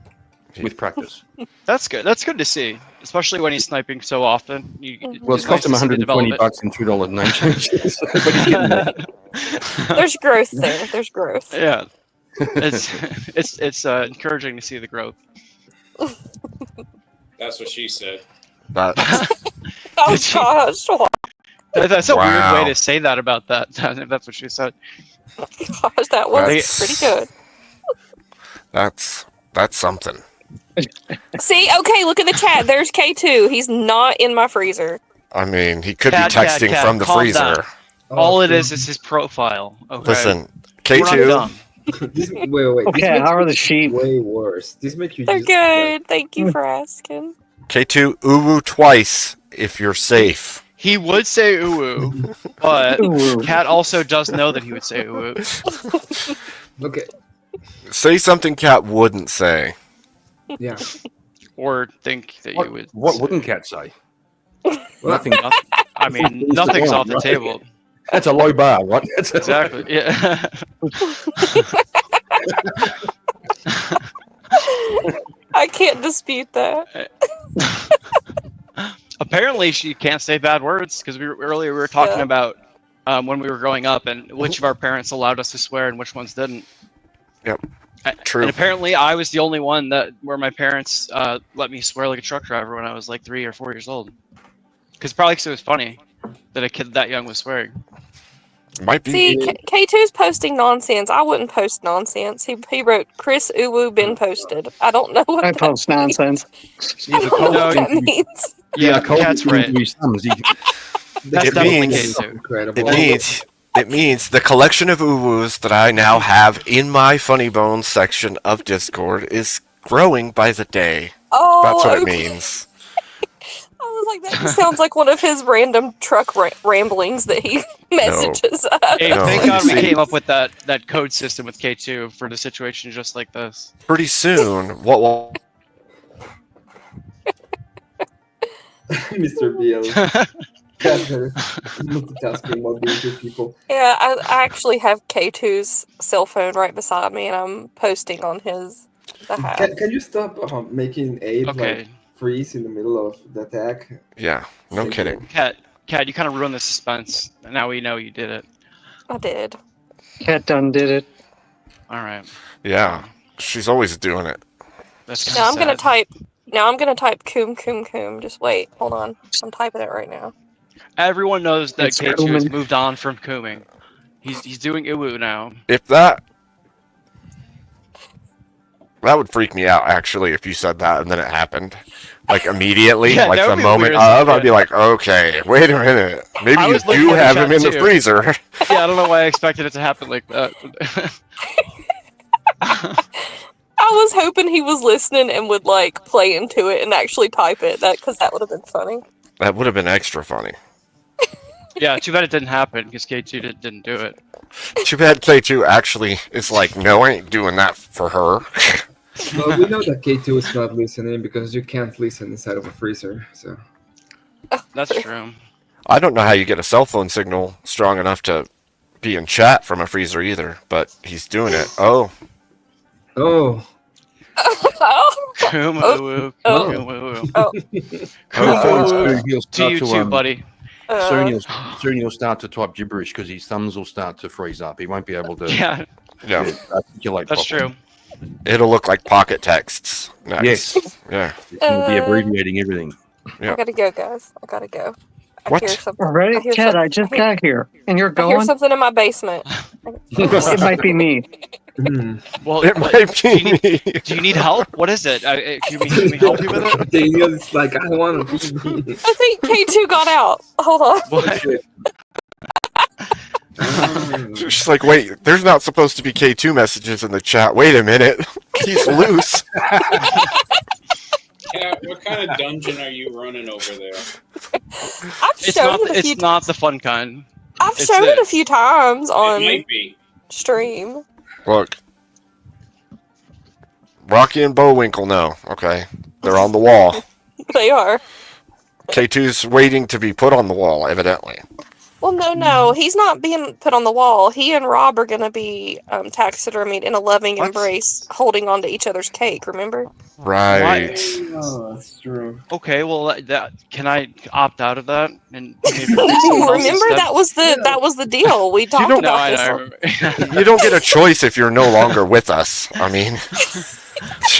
[SPEAKER 16] with practice.
[SPEAKER 12] That's good. That's good to see, especially when he's sniping so often.
[SPEAKER 16] Well, it's cost him $120 and $2 name changes, but he's getting there.
[SPEAKER 15] There's growth there. There's growth.
[SPEAKER 12] Yeah, it's encouraging to see the growth.
[SPEAKER 9] That's what she said.
[SPEAKER 15] Oh gosh.
[SPEAKER 12] That's a weird
[SPEAKER 2] Wow.
[SPEAKER 12] way to say that about that. If that's what she said.
[SPEAKER 15] Gosh, that was pretty good.
[SPEAKER 2] That's something.
[SPEAKER 15] See, okay, look at the chat. There's K2. He's not in my freezer.
[SPEAKER 2] I mean, he could
[SPEAKER 12] Cat,
[SPEAKER 2] be texting
[SPEAKER 12] cat,
[SPEAKER 2] from the
[SPEAKER 12] calm
[SPEAKER 2] freezer.
[SPEAKER 12] down. All it is his profile. Okay.
[SPEAKER 2] Listen,
[SPEAKER 12] We're not
[SPEAKER 2] K2.
[SPEAKER 12] dumb.
[SPEAKER 4] Wait.
[SPEAKER 17] Okay,
[SPEAKER 4] this makes
[SPEAKER 17] how are the
[SPEAKER 4] it
[SPEAKER 17] sheep?
[SPEAKER 4] Way worse. This makes you.
[SPEAKER 15] They're
[SPEAKER 4] just-
[SPEAKER 15] good. Thank you for asking.
[SPEAKER 2] K2, uwu twice if you're safe.
[SPEAKER 12] He would say uwu, but Cat also does know that he would say uwu.
[SPEAKER 4] Okay.
[SPEAKER 2] Say something Cat wouldn't say.
[SPEAKER 4] Yeah.
[SPEAKER 12] Or think that you would.
[SPEAKER 16] What wouldn't Cat say? Nothing.
[SPEAKER 12] I mean, nothing's off the table.
[SPEAKER 16] That's a low bar, right?
[SPEAKER 12] Exactly. Yeah.
[SPEAKER 15] I can't dispute that.
[SPEAKER 12] Apparently, she can't say bad words because earlier we were talking
[SPEAKER 15] Yeah.
[SPEAKER 12] about when we were growing up and which of our parents allowed us to swear and which ones didn't.
[SPEAKER 2] Yep. True.
[SPEAKER 12] And apparently, I was the only one where my parents let me swear like a truck driver when I was like 3 or 4 years old. Probably because it was funny that a kid that young was swearing.
[SPEAKER 2] Might be.
[SPEAKER 15] See, K2's posting nonsense. I wouldn't post nonsense. He wrote, Chris Uwu been posted. I don't know what
[SPEAKER 17] I
[SPEAKER 15] that
[SPEAKER 17] post
[SPEAKER 15] means.
[SPEAKER 17] nonsense.
[SPEAKER 15] I don't know what that means.
[SPEAKER 12] Yeah, Cat's right.
[SPEAKER 2] It
[SPEAKER 12] definitely
[SPEAKER 2] means,
[SPEAKER 12] K2.
[SPEAKER 2] it means the collection of uwus that I now have in my Funny Bones section of Discord is growing by the day.
[SPEAKER 15] Oh,
[SPEAKER 2] That's what
[SPEAKER 15] okay.
[SPEAKER 2] it means.
[SPEAKER 15] I was like, that just sounds like one of his random truck ramblings that he messages us.
[SPEAKER 12] Hey,
[SPEAKER 2] No,
[SPEAKER 12] thank God we
[SPEAKER 2] see-
[SPEAKER 12] came up with that code system with K2 for the situation just like this.
[SPEAKER 2] Pretty soon, what will
[SPEAKER 4] Mr. Beal. Multitasking while being two people.
[SPEAKER 15] Yeah, I actually have K2's cell phone right beside me, and I'm posting on his behalf.
[SPEAKER 4] Can you stop making Abe
[SPEAKER 12] Okay.
[SPEAKER 4] like freeze in the middle of the attack?
[SPEAKER 2] Yeah, no kidding.
[SPEAKER 12] Cat, you kind of ruined the suspense. Now we know you did it.
[SPEAKER 15] I did.
[SPEAKER 17] Cat done did it.
[SPEAKER 12] All right.
[SPEAKER 2] Yeah, she's always doing it.
[SPEAKER 12] That's
[SPEAKER 15] Now I'm gonna type. Now I'm gonna type coom. Just wait, hold on. I'm typing it right now.
[SPEAKER 12] Everyone knows that
[SPEAKER 17] It's
[SPEAKER 12] K2 has
[SPEAKER 17] Cooming.
[SPEAKER 12] moved on from cooming. He's doing iwu now.
[SPEAKER 2] If that would freak me out actually if you said that and then it happened. Like immediately,
[SPEAKER 12] Yeah,
[SPEAKER 2] like
[SPEAKER 12] that
[SPEAKER 2] the
[SPEAKER 12] would be
[SPEAKER 2] moment
[SPEAKER 12] weird,
[SPEAKER 2] of,
[SPEAKER 12] yeah.
[SPEAKER 2] I'd be like, okay, wait a minute. Maybe
[SPEAKER 12] I
[SPEAKER 2] you
[SPEAKER 12] was looking
[SPEAKER 2] do
[SPEAKER 12] at the
[SPEAKER 2] have him
[SPEAKER 12] chat
[SPEAKER 2] in the
[SPEAKER 12] too.
[SPEAKER 2] freezer.
[SPEAKER 12] Yeah, I don't know why I expected it to happen like that.
[SPEAKER 15] I was hoping he was listening and would like play into it and actually type it. Because that would have been funny.
[SPEAKER 2] That would have been extra funny.
[SPEAKER 12] Yeah, too bad it didn't happen because K2 didn't do it.
[SPEAKER 2] Too bad K2 actually is like, no, I ain't doing that for her.
[SPEAKER 4] Well, we know that K2 is not listening because you can't listen inside of a freezer. So
[SPEAKER 12] That's true.
[SPEAKER 2] I don't know how you get a cell phone signal strong enough to be in chat from a freezer either, but he's doing it. Oh,
[SPEAKER 4] oh,
[SPEAKER 12] Coom iwu.
[SPEAKER 15] Oh.
[SPEAKER 12] Coom iwu.
[SPEAKER 15] Oh.
[SPEAKER 12] Coom iwu.
[SPEAKER 16] He'll
[SPEAKER 12] To
[SPEAKER 16] start
[SPEAKER 12] you
[SPEAKER 16] to,
[SPEAKER 12] too, buddy.
[SPEAKER 16] soon he'll start to type gibberish because his thumbs will start to freeze up. He won't be able to
[SPEAKER 12] Yeah,
[SPEAKER 2] yeah.
[SPEAKER 16] articulate
[SPEAKER 12] that's
[SPEAKER 16] properly.
[SPEAKER 12] true.
[SPEAKER 2] It'll look like pocket texts next.
[SPEAKER 16] Yes.
[SPEAKER 2] Yeah.
[SPEAKER 16] He'll be abbreviating everything.
[SPEAKER 2] Yeah.
[SPEAKER 15] I gotta go, guys. I gotta go. I
[SPEAKER 2] What?
[SPEAKER 15] hear something.
[SPEAKER 17] All right,
[SPEAKER 15] I hear
[SPEAKER 17] Cat,
[SPEAKER 15] some-
[SPEAKER 17] I just
[SPEAKER 15] hear-
[SPEAKER 17] got here, and you're
[SPEAKER 15] I hear
[SPEAKER 17] going.
[SPEAKER 15] something in my basement.
[SPEAKER 17] It might be me.
[SPEAKER 12] Well,
[SPEAKER 2] It might be me.
[SPEAKER 12] do you need help? What is it? Can we help you with it?
[SPEAKER 4] Daniel is like, I want to be me.
[SPEAKER 15] I think K2 got out. Hold on.
[SPEAKER 12] What?
[SPEAKER 2] She's like, wait, there's not supposed to be K2 messages in the chat. Wait a minute. He's loose.
[SPEAKER 9] Yeah, what kind of dungeon are you running over there?
[SPEAKER 15] I've
[SPEAKER 12] It's
[SPEAKER 15] shown
[SPEAKER 12] not.
[SPEAKER 15] it a few.
[SPEAKER 12] It's not the fun kind.
[SPEAKER 15] I've
[SPEAKER 12] it's
[SPEAKER 15] shown it a
[SPEAKER 12] this.
[SPEAKER 15] few times
[SPEAKER 9] It
[SPEAKER 15] on
[SPEAKER 9] might be.
[SPEAKER 15] stream.
[SPEAKER 2] Look. Rocky and Bullwinkle know. Okay. They're on the wall.
[SPEAKER 15] They are.
[SPEAKER 2] K2's waiting to be put on the wall, evidently.
[SPEAKER 15] Well, no, he's not being put on the wall. He and Rob are gonna be taxidermied in a loving
[SPEAKER 12] What?
[SPEAKER 15] embrace, holding on to each other's cake. Remember?
[SPEAKER 2] Right.
[SPEAKER 4] Oh, that's true.
[SPEAKER 12] Okay, well, that can I opt out of that? And maybe
[SPEAKER 15] No,
[SPEAKER 12] someone else
[SPEAKER 15] remember
[SPEAKER 12] instead?
[SPEAKER 15] that was the deal. We talked
[SPEAKER 2] don't-
[SPEAKER 12] No,
[SPEAKER 15] about
[SPEAKER 12] I
[SPEAKER 15] this.
[SPEAKER 12] remember.
[SPEAKER 2] You don't get a choice if you're no longer with us. I mean,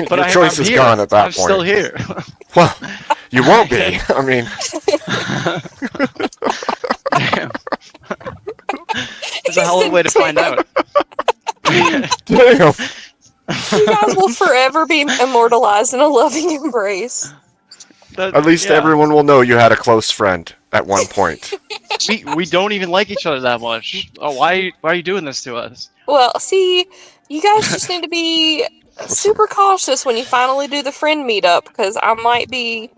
[SPEAKER 12] But
[SPEAKER 2] your choice
[SPEAKER 12] I'm
[SPEAKER 2] is
[SPEAKER 12] here.
[SPEAKER 2] gone at that
[SPEAKER 12] I'm
[SPEAKER 2] point.
[SPEAKER 12] still here.
[SPEAKER 2] Well, you won't be. I mean,
[SPEAKER 12] Damn. There's a hell of a way to find out.
[SPEAKER 2] damn.
[SPEAKER 15] You guys will forever be immortalized in a loving embrace.
[SPEAKER 2] At least everyone will know you had a close friend at one point.
[SPEAKER 12] We don't even like each other that much. Oh, why are you doing this to us?
[SPEAKER 15] Well, see, you guys just need to be super cautious when you finally do the friend meetup, because I might be,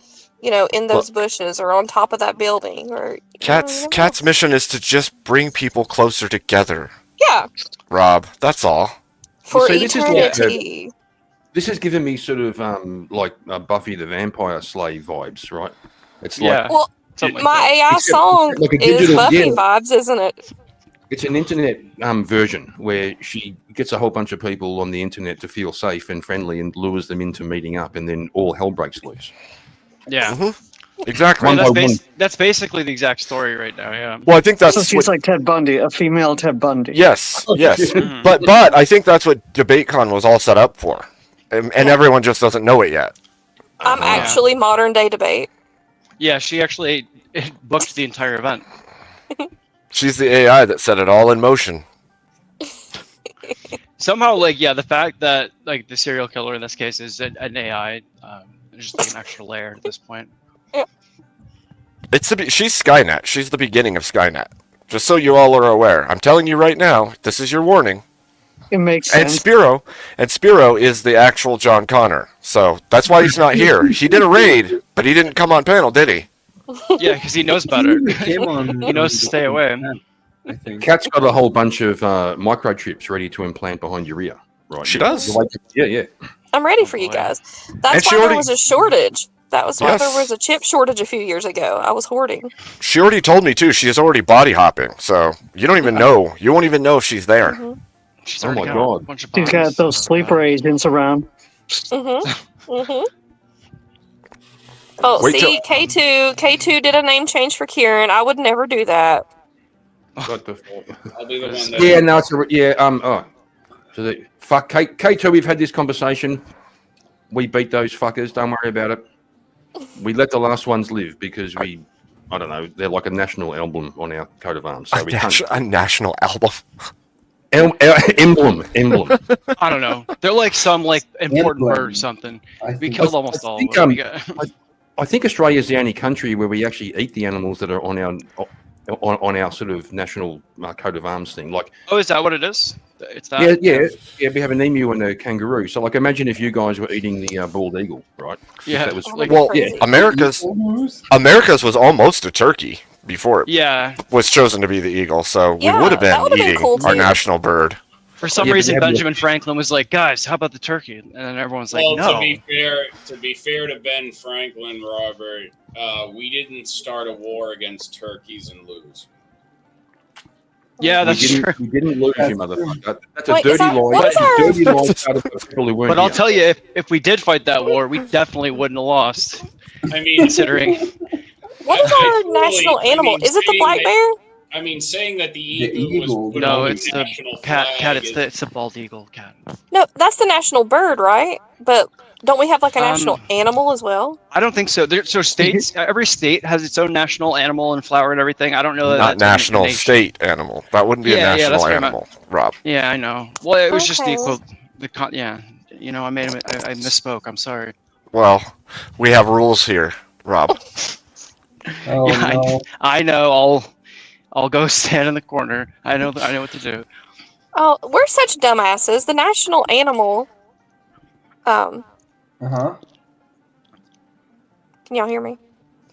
[SPEAKER 15] in those bushes or on top of that building. Or
[SPEAKER 2] Cat's mission is to just bring people closer together.
[SPEAKER 15] Yeah.
[SPEAKER 2] Rob, that's all.
[SPEAKER 15] For
[SPEAKER 16] You see, this is like,
[SPEAKER 15] eternity.
[SPEAKER 16] This has given me sort of like Buffy the Vampire Slave vibes, right? It's
[SPEAKER 12] Yeah.
[SPEAKER 16] like
[SPEAKER 15] Well,
[SPEAKER 12] Something like
[SPEAKER 15] my
[SPEAKER 12] that.
[SPEAKER 15] AI
[SPEAKER 16] Except-
[SPEAKER 15] song
[SPEAKER 16] like a
[SPEAKER 15] is
[SPEAKER 16] digital-
[SPEAKER 15] Buffy
[SPEAKER 16] yeah.
[SPEAKER 15] vibes, isn't it?
[SPEAKER 16] it's an internet version where she gets a whole bunch of people on the internet to feel safe and friendly and lures them into meeting up, and then all hell breaks loose.
[SPEAKER 12] Yeah.
[SPEAKER 2] Exactly.
[SPEAKER 12] Well,
[SPEAKER 16] One by one.
[SPEAKER 12] that's basically the exact story right now. Yeah.
[SPEAKER 2] Well, I think that's
[SPEAKER 17] So she's
[SPEAKER 2] what-
[SPEAKER 17] like Ted Bundy, a female Ted Bundy.
[SPEAKER 2] Yes, yes.
[SPEAKER 12] Mhm.
[SPEAKER 2] But I think that's what DebateCon was all set up for. And everyone just doesn't know it yet.
[SPEAKER 15] I'm actually modern day debate.
[SPEAKER 12] Yeah, she actually booked the entire event.
[SPEAKER 2] She's the AI that set it all in motion.
[SPEAKER 12] Somehow, the fact that the serial killer in this case is an AI, just like an extra layer at this point.
[SPEAKER 2] She's Skynet. She's the beginning of Skynet. Just so you all are aware. I'm telling you right now, this is your warning.
[SPEAKER 17] It makes
[SPEAKER 2] And
[SPEAKER 17] sense.
[SPEAKER 2] Spiro is the actual John Connor. So that's why he's not here. He did a raid, but he didn't come on panel, did he?
[SPEAKER 12] Yeah, because he knows better.
[SPEAKER 4] Came on.
[SPEAKER 12] He knows to stay away.
[SPEAKER 4] I think.
[SPEAKER 16] Kat's got a whole bunch of microchips ready to implant behind your ear. Right.
[SPEAKER 2] She does.
[SPEAKER 16] Yeah.
[SPEAKER 15] I'm ready for you guys. That's
[SPEAKER 2] And she
[SPEAKER 15] why there
[SPEAKER 2] already-
[SPEAKER 15] was a shortage. That was why
[SPEAKER 2] Yes.
[SPEAKER 15] there was a chip shortage a few years ago. I was hoarding.
[SPEAKER 2] She already told me too. She is already body hopping. So you don't even know. You won't even know if she's there.
[SPEAKER 12] She's
[SPEAKER 16] Oh
[SPEAKER 12] already
[SPEAKER 16] my
[SPEAKER 12] got
[SPEAKER 16] God.
[SPEAKER 12] a bunch of
[SPEAKER 17] She's got
[SPEAKER 12] bodies.
[SPEAKER 17] those sleeper agents around.
[SPEAKER 15] Oh,
[SPEAKER 2] Wait
[SPEAKER 15] see, K2 did a name change for Kieran. I would never do that.
[SPEAKER 16] What the
[SPEAKER 9] I'll be the one that.
[SPEAKER 16] Yeah, no, it's so fuck K2, we've had this conversation. We beat those fuckers, don't worry about it. We let the last ones live because I don't know, they're like a national emblem on our coat of arms. So we can't
[SPEAKER 2] A national album.
[SPEAKER 16] emblem.
[SPEAKER 12] I don't know. They're like some important
[SPEAKER 4] Emblem.
[SPEAKER 12] bird or something.
[SPEAKER 4] I
[SPEAKER 12] We
[SPEAKER 4] think-
[SPEAKER 12] killed almost all of
[SPEAKER 16] think,
[SPEAKER 12] them. We got-
[SPEAKER 16] I think Australia is the only country where we actually eat the animals that are on our sort of national coat of arms thing. Like,
[SPEAKER 12] Oh, is that what it is? It's that.
[SPEAKER 16] yeah. We have an emu and a kangaroo. So, like, imagine if you guys were eating the bald eagle, right? If
[SPEAKER 12] Yeah.
[SPEAKER 16] that was
[SPEAKER 2] Well,
[SPEAKER 16] yeah.
[SPEAKER 2] America's was almost a turkey before it
[SPEAKER 12] Yeah.
[SPEAKER 2] was chosen to be the eagle. So we
[SPEAKER 15] Yeah,
[SPEAKER 2] would have
[SPEAKER 15] that
[SPEAKER 2] been
[SPEAKER 15] would've been
[SPEAKER 2] eating
[SPEAKER 15] cool,
[SPEAKER 2] our
[SPEAKER 15] too.
[SPEAKER 2] national bird.
[SPEAKER 12] For some
[SPEAKER 16] Yeah, but
[SPEAKER 12] reason,
[SPEAKER 16] they have
[SPEAKER 12] Benjamin Franklin was like, "Guys, how about the turkey?" And then everyone's like,
[SPEAKER 9] Well,
[SPEAKER 12] "No."
[SPEAKER 9] to be fair to Ben Franklin, Robert, we didn't start a war against turkeys and lose.
[SPEAKER 12] Yeah, that's true.
[SPEAKER 16] We didn't lose you, motherfucker. That's a
[SPEAKER 15] Wait, is
[SPEAKER 16] dirty
[SPEAKER 15] that-
[SPEAKER 16] lie.
[SPEAKER 15] what
[SPEAKER 16] That's
[SPEAKER 15] is
[SPEAKER 16] a
[SPEAKER 15] our-
[SPEAKER 16] dirty lie out of the people who weren't
[SPEAKER 12] But I'll
[SPEAKER 16] here.
[SPEAKER 12] tell you, if we did fight that war, we definitely wouldn't have lost.
[SPEAKER 9] I mean,
[SPEAKER 12] Considering
[SPEAKER 15] What is
[SPEAKER 9] I
[SPEAKER 15] our
[SPEAKER 9] totally-
[SPEAKER 15] national
[SPEAKER 9] I
[SPEAKER 15] animal?
[SPEAKER 9] mean,
[SPEAKER 15] Is it the
[SPEAKER 9] saying
[SPEAKER 15] black
[SPEAKER 9] that-
[SPEAKER 15] bear?
[SPEAKER 9] I mean, saying that the
[SPEAKER 4] The
[SPEAKER 9] eagle,
[SPEAKER 4] eagle.
[SPEAKER 9] was put
[SPEAKER 12] no,
[SPEAKER 9] on
[SPEAKER 12] it's the
[SPEAKER 9] national
[SPEAKER 12] cat.
[SPEAKER 9] flag
[SPEAKER 12] It's
[SPEAKER 9] is-
[SPEAKER 12] the bald eagle cat.
[SPEAKER 15] No, that's the national bird, right? But don't we have like a
[SPEAKER 12] Um,
[SPEAKER 15] national animal as well?
[SPEAKER 12] I don't think so. So states, every state has its own national animal and flower and everything. I don't know that.
[SPEAKER 2] Not
[SPEAKER 12] that's a
[SPEAKER 2] national,
[SPEAKER 12] nation.
[SPEAKER 2] state animal. That wouldn't be
[SPEAKER 12] Yeah,
[SPEAKER 2] a
[SPEAKER 12] yeah,
[SPEAKER 2] national
[SPEAKER 12] that's what I meant.
[SPEAKER 2] animal, Rob.
[SPEAKER 12] Yeah, I know. Well, it was just the
[SPEAKER 15] Okay.
[SPEAKER 12] equal. Yeah, I made. I misspoke. I'm sorry.
[SPEAKER 2] Well, we have rules here, Rob.
[SPEAKER 4] Oh,
[SPEAKER 12] Yeah,
[SPEAKER 4] no.
[SPEAKER 12] I know. I'll go stand in the corner. I know what to do.
[SPEAKER 15] Oh, we're such dumbasses. The national animal.
[SPEAKER 4] Uh-huh.
[SPEAKER 15] Can y'all hear me?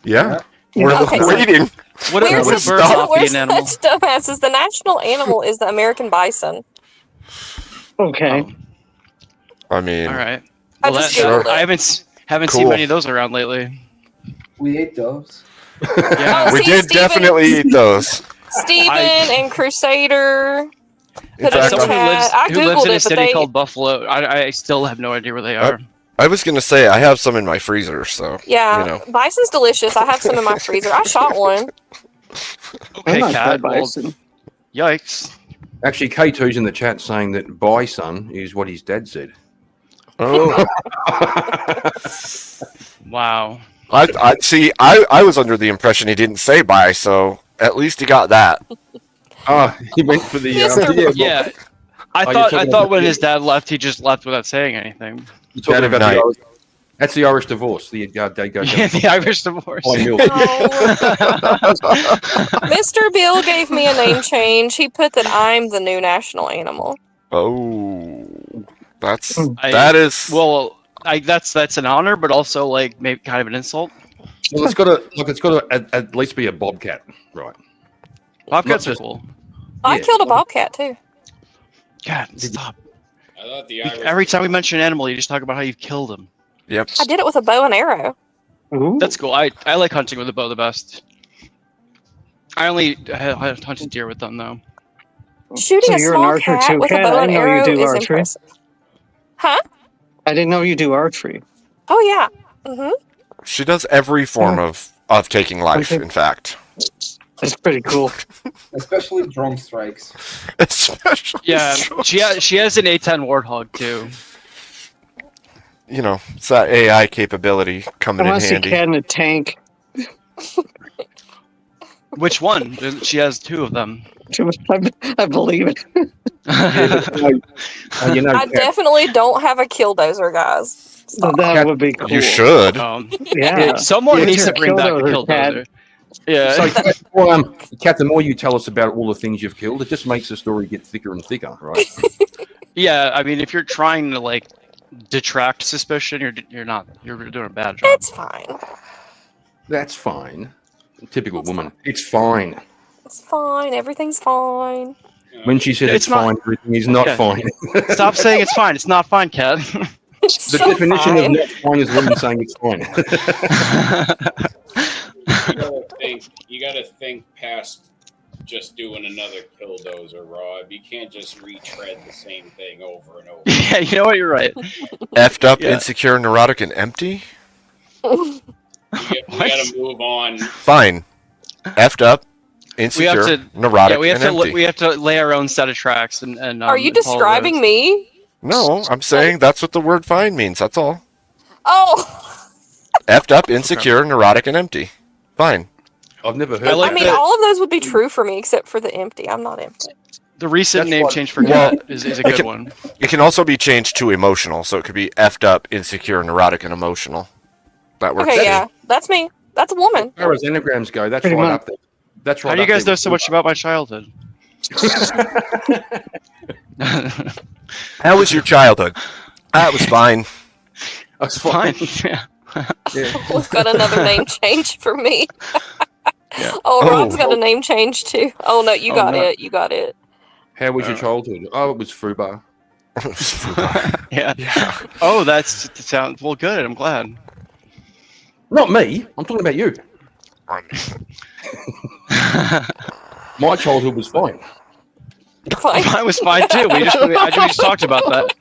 [SPEAKER 2] Yeah,
[SPEAKER 17] Yeah.
[SPEAKER 2] we're
[SPEAKER 15] Okay, so-
[SPEAKER 2] waiting.
[SPEAKER 12] What
[SPEAKER 15] We're
[SPEAKER 12] would a
[SPEAKER 15] such,
[SPEAKER 12] bird not
[SPEAKER 15] we're
[SPEAKER 12] be an animal?
[SPEAKER 15] such dumbasses. The national animal is the American bison.
[SPEAKER 17] Okay.
[SPEAKER 2] I mean,
[SPEAKER 12] All right.
[SPEAKER 15] I
[SPEAKER 12] Well,
[SPEAKER 15] just
[SPEAKER 2] Sure.
[SPEAKER 15] googled it.
[SPEAKER 12] I haven't seen
[SPEAKER 2] Cool.
[SPEAKER 12] many of those around lately.
[SPEAKER 4] We ate those.
[SPEAKER 12] Yeah.
[SPEAKER 15] Oh,
[SPEAKER 2] we
[SPEAKER 15] see,
[SPEAKER 2] did
[SPEAKER 15] Steven-
[SPEAKER 2] definitely eat those.
[SPEAKER 15] Steven
[SPEAKER 12] I-
[SPEAKER 15] and Crusader.
[SPEAKER 2] In
[SPEAKER 15] Put it
[SPEAKER 2] fact,
[SPEAKER 15] in
[SPEAKER 12] Someone who lives,
[SPEAKER 15] chat. I
[SPEAKER 12] who lives
[SPEAKER 15] googled
[SPEAKER 12] in a
[SPEAKER 15] it, but
[SPEAKER 12] city
[SPEAKER 15] they.
[SPEAKER 12] called Buffalo. I still have no idea where they are.
[SPEAKER 2] I was gonna say I have some in my freezer, so
[SPEAKER 15] Yeah,
[SPEAKER 2] you know.
[SPEAKER 15] bison's delicious. I have some in my freezer. I shot one.
[SPEAKER 12] Okay,
[SPEAKER 17] I'm not
[SPEAKER 12] cat.
[SPEAKER 17] that
[SPEAKER 12] Well,
[SPEAKER 17] bison.
[SPEAKER 12] yikes.
[SPEAKER 16] Actually, K2's in the chat saying that bison is what his dad said.
[SPEAKER 2] Oh,
[SPEAKER 12] Wow.
[SPEAKER 2] I see. I was under the impression he didn't say bye, so at least he got that.
[SPEAKER 16] Oh, he went for the
[SPEAKER 15] Mr.
[SPEAKER 16] yeah,
[SPEAKER 12] Yeah. I thought when his dad left, he just left without saying anything.
[SPEAKER 16] You're talking
[SPEAKER 2] Dead of
[SPEAKER 16] about
[SPEAKER 2] night.
[SPEAKER 16] that's the Irish divorce. The dad goes.
[SPEAKER 12] Yeah, the Irish divorce.
[SPEAKER 15] Mr. Bill gave me a name change. He put that I'm the new national animal.
[SPEAKER 2] Oh, that's
[SPEAKER 12] well. That's an honor, but also like maybe kind of an insult.
[SPEAKER 16] Well, it's got to at least be a bobcat, right?
[SPEAKER 12] Bobcats are cool.
[SPEAKER 15] I killed a bobcat too.
[SPEAKER 12] God, stop!
[SPEAKER 9] I thought the Irish.
[SPEAKER 12] Every time we mention an animal, you just talk about how you've killed them.
[SPEAKER 2] Yep.
[SPEAKER 15] I did it with a bow and arrow.
[SPEAKER 12] That's cool. I like hunting with a bow the best. I only hunted deer with them though.
[SPEAKER 15] Shooting a small cat with a bow and arrow is impressive. Huh?
[SPEAKER 17] I didn't know you do archery.
[SPEAKER 15] Oh yeah. Mm-hmm.
[SPEAKER 2] She does every form of taking life. In fact,
[SPEAKER 17] that's pretty cool.
[SPEAKER 4] Especially drone strikes.
[SPEAKER 12] Yeah, she has an A10 Warthog too.
[SPEAKER 2] You know, it's that AI capability coming
[SPEAKER 17] I
[SPEAKER 2] in
[SPEAKER 17] want to see
[SPEAKER 2] handy.
[SPEAKER 17] Cat in a tank.
[SPEAKER 12] Which one? She has two of them.
[SPEAKER 17] I believe it.
[SPEAKER 15] I definitely don't have a killdozer, guys. Stop.
[SPEAKER 17] That would be cool.
[SPEAKER 2] You should.
[SPEAKER 17] Yeah.
[SPEAKER 12] Someone needs to bring back a killdozer. Yeah.
[SPEAKER 16] So, Kat, the more you tell us about all the things you've killed, it just makes the story get thicker and thicker, right?
[SPEAKER 12] Yeah, I mean, if you're trying to like detract suspicion, you're doing a bad job.
[SPEAKER 15] It's fine.
[SPEAKER 16] That's fine. Typical woman. It's fine.
[SPEAKER 15] It's fine. Everything's fine.
[SPEAKER 16] When she said it's
[SPEAKER 12] not-
[SPEAKER 16] fine, everything is not
[SPEAKER 12] Okay.
[SPEAKER 16] fine.
[SPEAKER 12] Stop saying it's fine. It's not fine, Kat.
[SPEAKER 16] The definition of not fine is women saying it's fine.
[SPEAKER 9] You gotta think past just doing another killdozer, Rob. You can't just retread the same thing over and over.
[SPEAKER 12] Yeah, you know what? You're right.
[SPEAKER 2] Effed up,
[SPEAKER 12] Yeah.
[SPEAKER 2] insecure, neurotic, and empty.
[SPEAKER 9] We gotta move on.
[SPEAKER 2] Fine. Effed up, insecure, neurotic,
[SPEAKER 12] we have
[SPEAKER 2] and
[SPEAKER 12] to
[SPEAKER 2] empty.
[SPEAKER 12] we have to lay our own set of tracks and
[SPEAKER 15] Are you
[SPEAKER 12] and follow
[SPEAKER 15] describing
[SPEAKER 12] those.
[SPEAKER 15] me?
[SPEAKER 2] No, I'm saying that's what the word fine means. That's all.
[SPEAKER 15] Oh,
[SPEAKER 2] Effed up, insecure, neurotic, and empty. Fine.
[SPEAKER 16] I've never heard.
[SPEAKER 15] I mean, all of those would be true for me except for the empty. I'm not empty.
[SPEAKER 12] The recent
[SPEAKER 2] That's
[SPEAKER 12] name
[SPEAKER 2] what-
[SPEAKER 12] change for
[SPEAKER 2] Well,
[SPEAKER 12] Kat is a
[SPEAKER 2] it
[SPEAKER 12] good
[SPEAKER 2] can-
[SPEAKER 12] one.
[SPEAKER 2] It can also be changed to emotional, so it could be effed up, insecure, neurotic, and emotional. That works.
[SPEAKER 15] Okay,
[SPEAKER 2] too.
[SPEAKER 15] yeah, that's me. That's a woman.
[SPEAKER 16] As far as enneagrams go, that's
[SPEAKER 12] Pretty
[SPEAKER 16] right
[SPEAKER 12] much.
[SPEAKER 16] up there. That's right.
[SPEAKER 12] How do you
[SPEAKER 16] up
[SPEAKER 12] guys
[SPEAKER 16] there
[SPEAKER 12] know
[SPEAKER 16] with
[SPEAKER 12] so much about my childhood?
[SPEAKER 2] How was your childhood? That was fine.
[SPEAKER 16] That's
[SPEAKER 12] fine. Yeah.
[SPEAKER 15] We've got another name change for me.
[SPEAKER 12] Yeah.
[SPEAKER 15] Oh, Rob's got a name change too. Oh no, you got
[SPEAKER 16] no.
[SPEAKER 15] it. You got it.
[SPEAKER 16] How was your childhood? Oh, it was FUBAR.
[SPEAKER 12] Yeah. Oh, that sounds well. Good. I'm glad.
[SPEAKER 16] Not me. I'm talking about you. My childhood was fine.
[SPEAKER 15] Fine.
[SPEAKER 12] Mine was fine too. We just talked about that.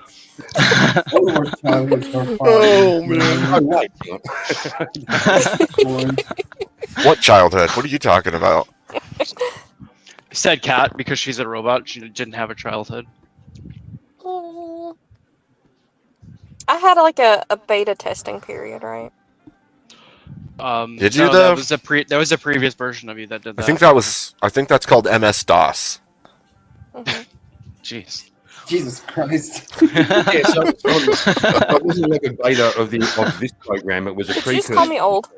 [SPEAKER 2] Oh man. What childhood? What are you talking about?
[SPEAKER 12] I said Kat because she's a robot. She didn't have a childhood.
[SPEAKER 15] I had like a beta testing period, right?
[SPEAKER 2] Did you
[SPEAKER 12] no,
[SPEAKER 2] though?
[SPEAKER 12] There was a previous version of you that did that.
[SPEAKER 2] I think that's called MS DOS.
[SPEAKER 12] Jeez.
[SPEAKER 4] Jesus Christ.
[SPEAKER 16] Yeah, so it wasn't like a beta of this program. It was a
[SPEAKER 15] Did you
[SPEAKER 16] precursor.
[SPEAKER 15] just call me old?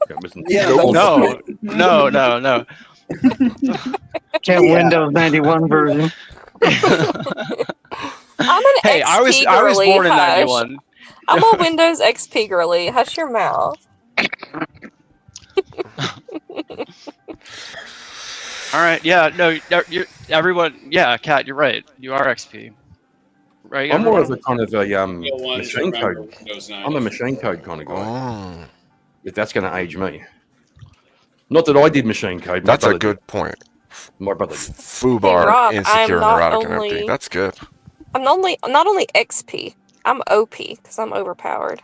[SPEAKER 16] It wasn't-
[SPEAKER 12] No.
[SPEAKER 17] Can't Windows 91 version.
[SPEAKER 15] I'm an
[SPEAKER 12] Hey,
[SPEAKER 15] XP
[SPEAKER 12] I was
[SPEAKER 15] girly.
[SPEAKER 12] born in
[SPEAKER 15] Hush.
[SPEAKER 12] 91.
[SPEAKER 15] I'm a Windows XP girly. Hush your mouth.
[SPEAKER 12] All right. Yeah. No. Everyone. Yeah. Kat, you're right. You are XP. Right.
[SPEAKER 16] I'm more of
[SPEAKER 12] everyone?
[SPEAKER 16] a kind of a
[SPEAKER 9] Real ones
[SPEAKER 16] machine
[SPEAKER 9] remember
[SPEAKER 16] code.
[SPEAKER 9] Windows
[SPEAKER 16] I'm a machine code kind of guy.
[SPEAKER 2] Oh.
[SPEAKER 16] If that's going to age me. Not that I did machine code.
[SPEAKER 2] That's a good point.
[SPEAKER 16] My brother did.
[SPEAKER 2] FUBAR,
[SPEAKER 15] Hey, Rob,
[SPEAKER 2] insecure,
[SPEAKER 15] I'm not
[SPEAKER 2] neurotic, and
[SPEAKER 15] only-
[SPEAKER 2] empty. That's good.
[SPEAKER 15] I'm not only XP. I'm OP because I'm overpowered.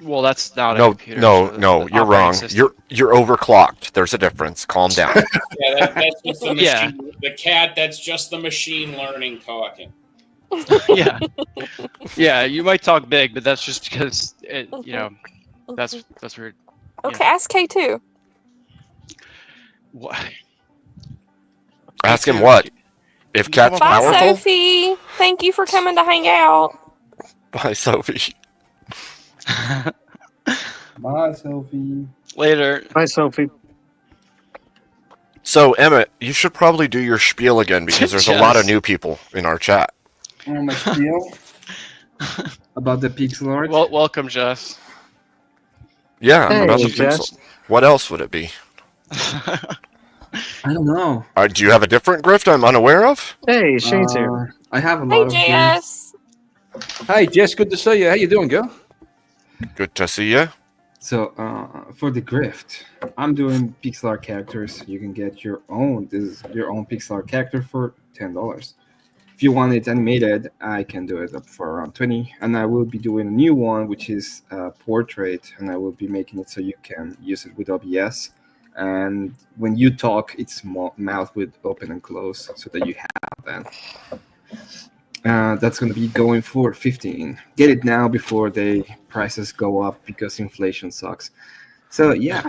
[SPEAKER 12] Well, that's not a
[SPEAKER 2] No,
[SPEAKER 12] computer.
[SPEAKER 2] no,
[SPEAKER 12] so
[SPEAKER 2] no.
[SPEAKER 12] that's
[SPEAKER 2] You're
[SPEAKER 12] operating
[SPEAKER 2] wrong.
[SPEAKER 12] system.
[SPEAKER 2] You're overclocked. There's a difference. Calm down.
[SPEAKER 9] Yeah, that's just the machine.
[SPEAKER 12] Yeah.
[SPEAKER 9] The cat. That's just the machine learning talking.
[SPEAKER 12] Yeah. Yeah. You might talk big, but that's just because that's weird.
[SPEAKER 15] Okay, ask K2.
[SPEAKER 12] What?
[SPEAKER 2] Ask him what? If Cat's
[SPEAKER 15] Bye,
[SPEAKER 2] powerful,
[SPEAKER 15] Sophie. Thank you for coming to hang out.
[SPEAKER 2] bye, Sophie.
[SPEAKER 4] Bye, Sophie.
[SPEAKER 12] Later.
[SPEAKER 17] Bye, Sophie.
[SPEAKER 2] So, Emmett, you should probably do your spiel again because there's a lot of
[SPEAKER 12] Yes.
[SPEAKER 2] new people in our chat.
[SPEAKER 4] Oh, my spiel about the pixel art.
[SPEAKER 12] Well, welcome, Jess.
[SPEAKER 2] Yeah,
[SPEAKER 17] Hey,
[SPEAKER 2] about the
[SPEAKER 17] Jess.
[SPEAKER 2] pixel. What else would it be?
[SPEAKER 4] I don't know.
[SPEAKER 2] Do you have a different grift I'm unaware of?
[SPEAKER 17] Hey, Shane's here.
[SPEAKER 4] I have a lot
[SPEAKER 15] Hey,
[SPEAKER 4] of things.
[SPEAKER 15] JS.
[SPEAKER 16] Hey, Jess, good to see you. How you doing, girl?
[SPEAKER 2] Good to see you.
[SPEAKER 4] So for the grift, I'm doing pixel art characters. You can get your own. This is your own pixel art character for $10. If you want it animated, I can do it up for around 20. And I will be doing a new one, which is a portrait, and I will be making it so you can use it with OBS. And when you talk, it's mouth would open and close so that you have that. That's going to be going for 15. Get it now before the prices go up because inflation sucks. So yeah,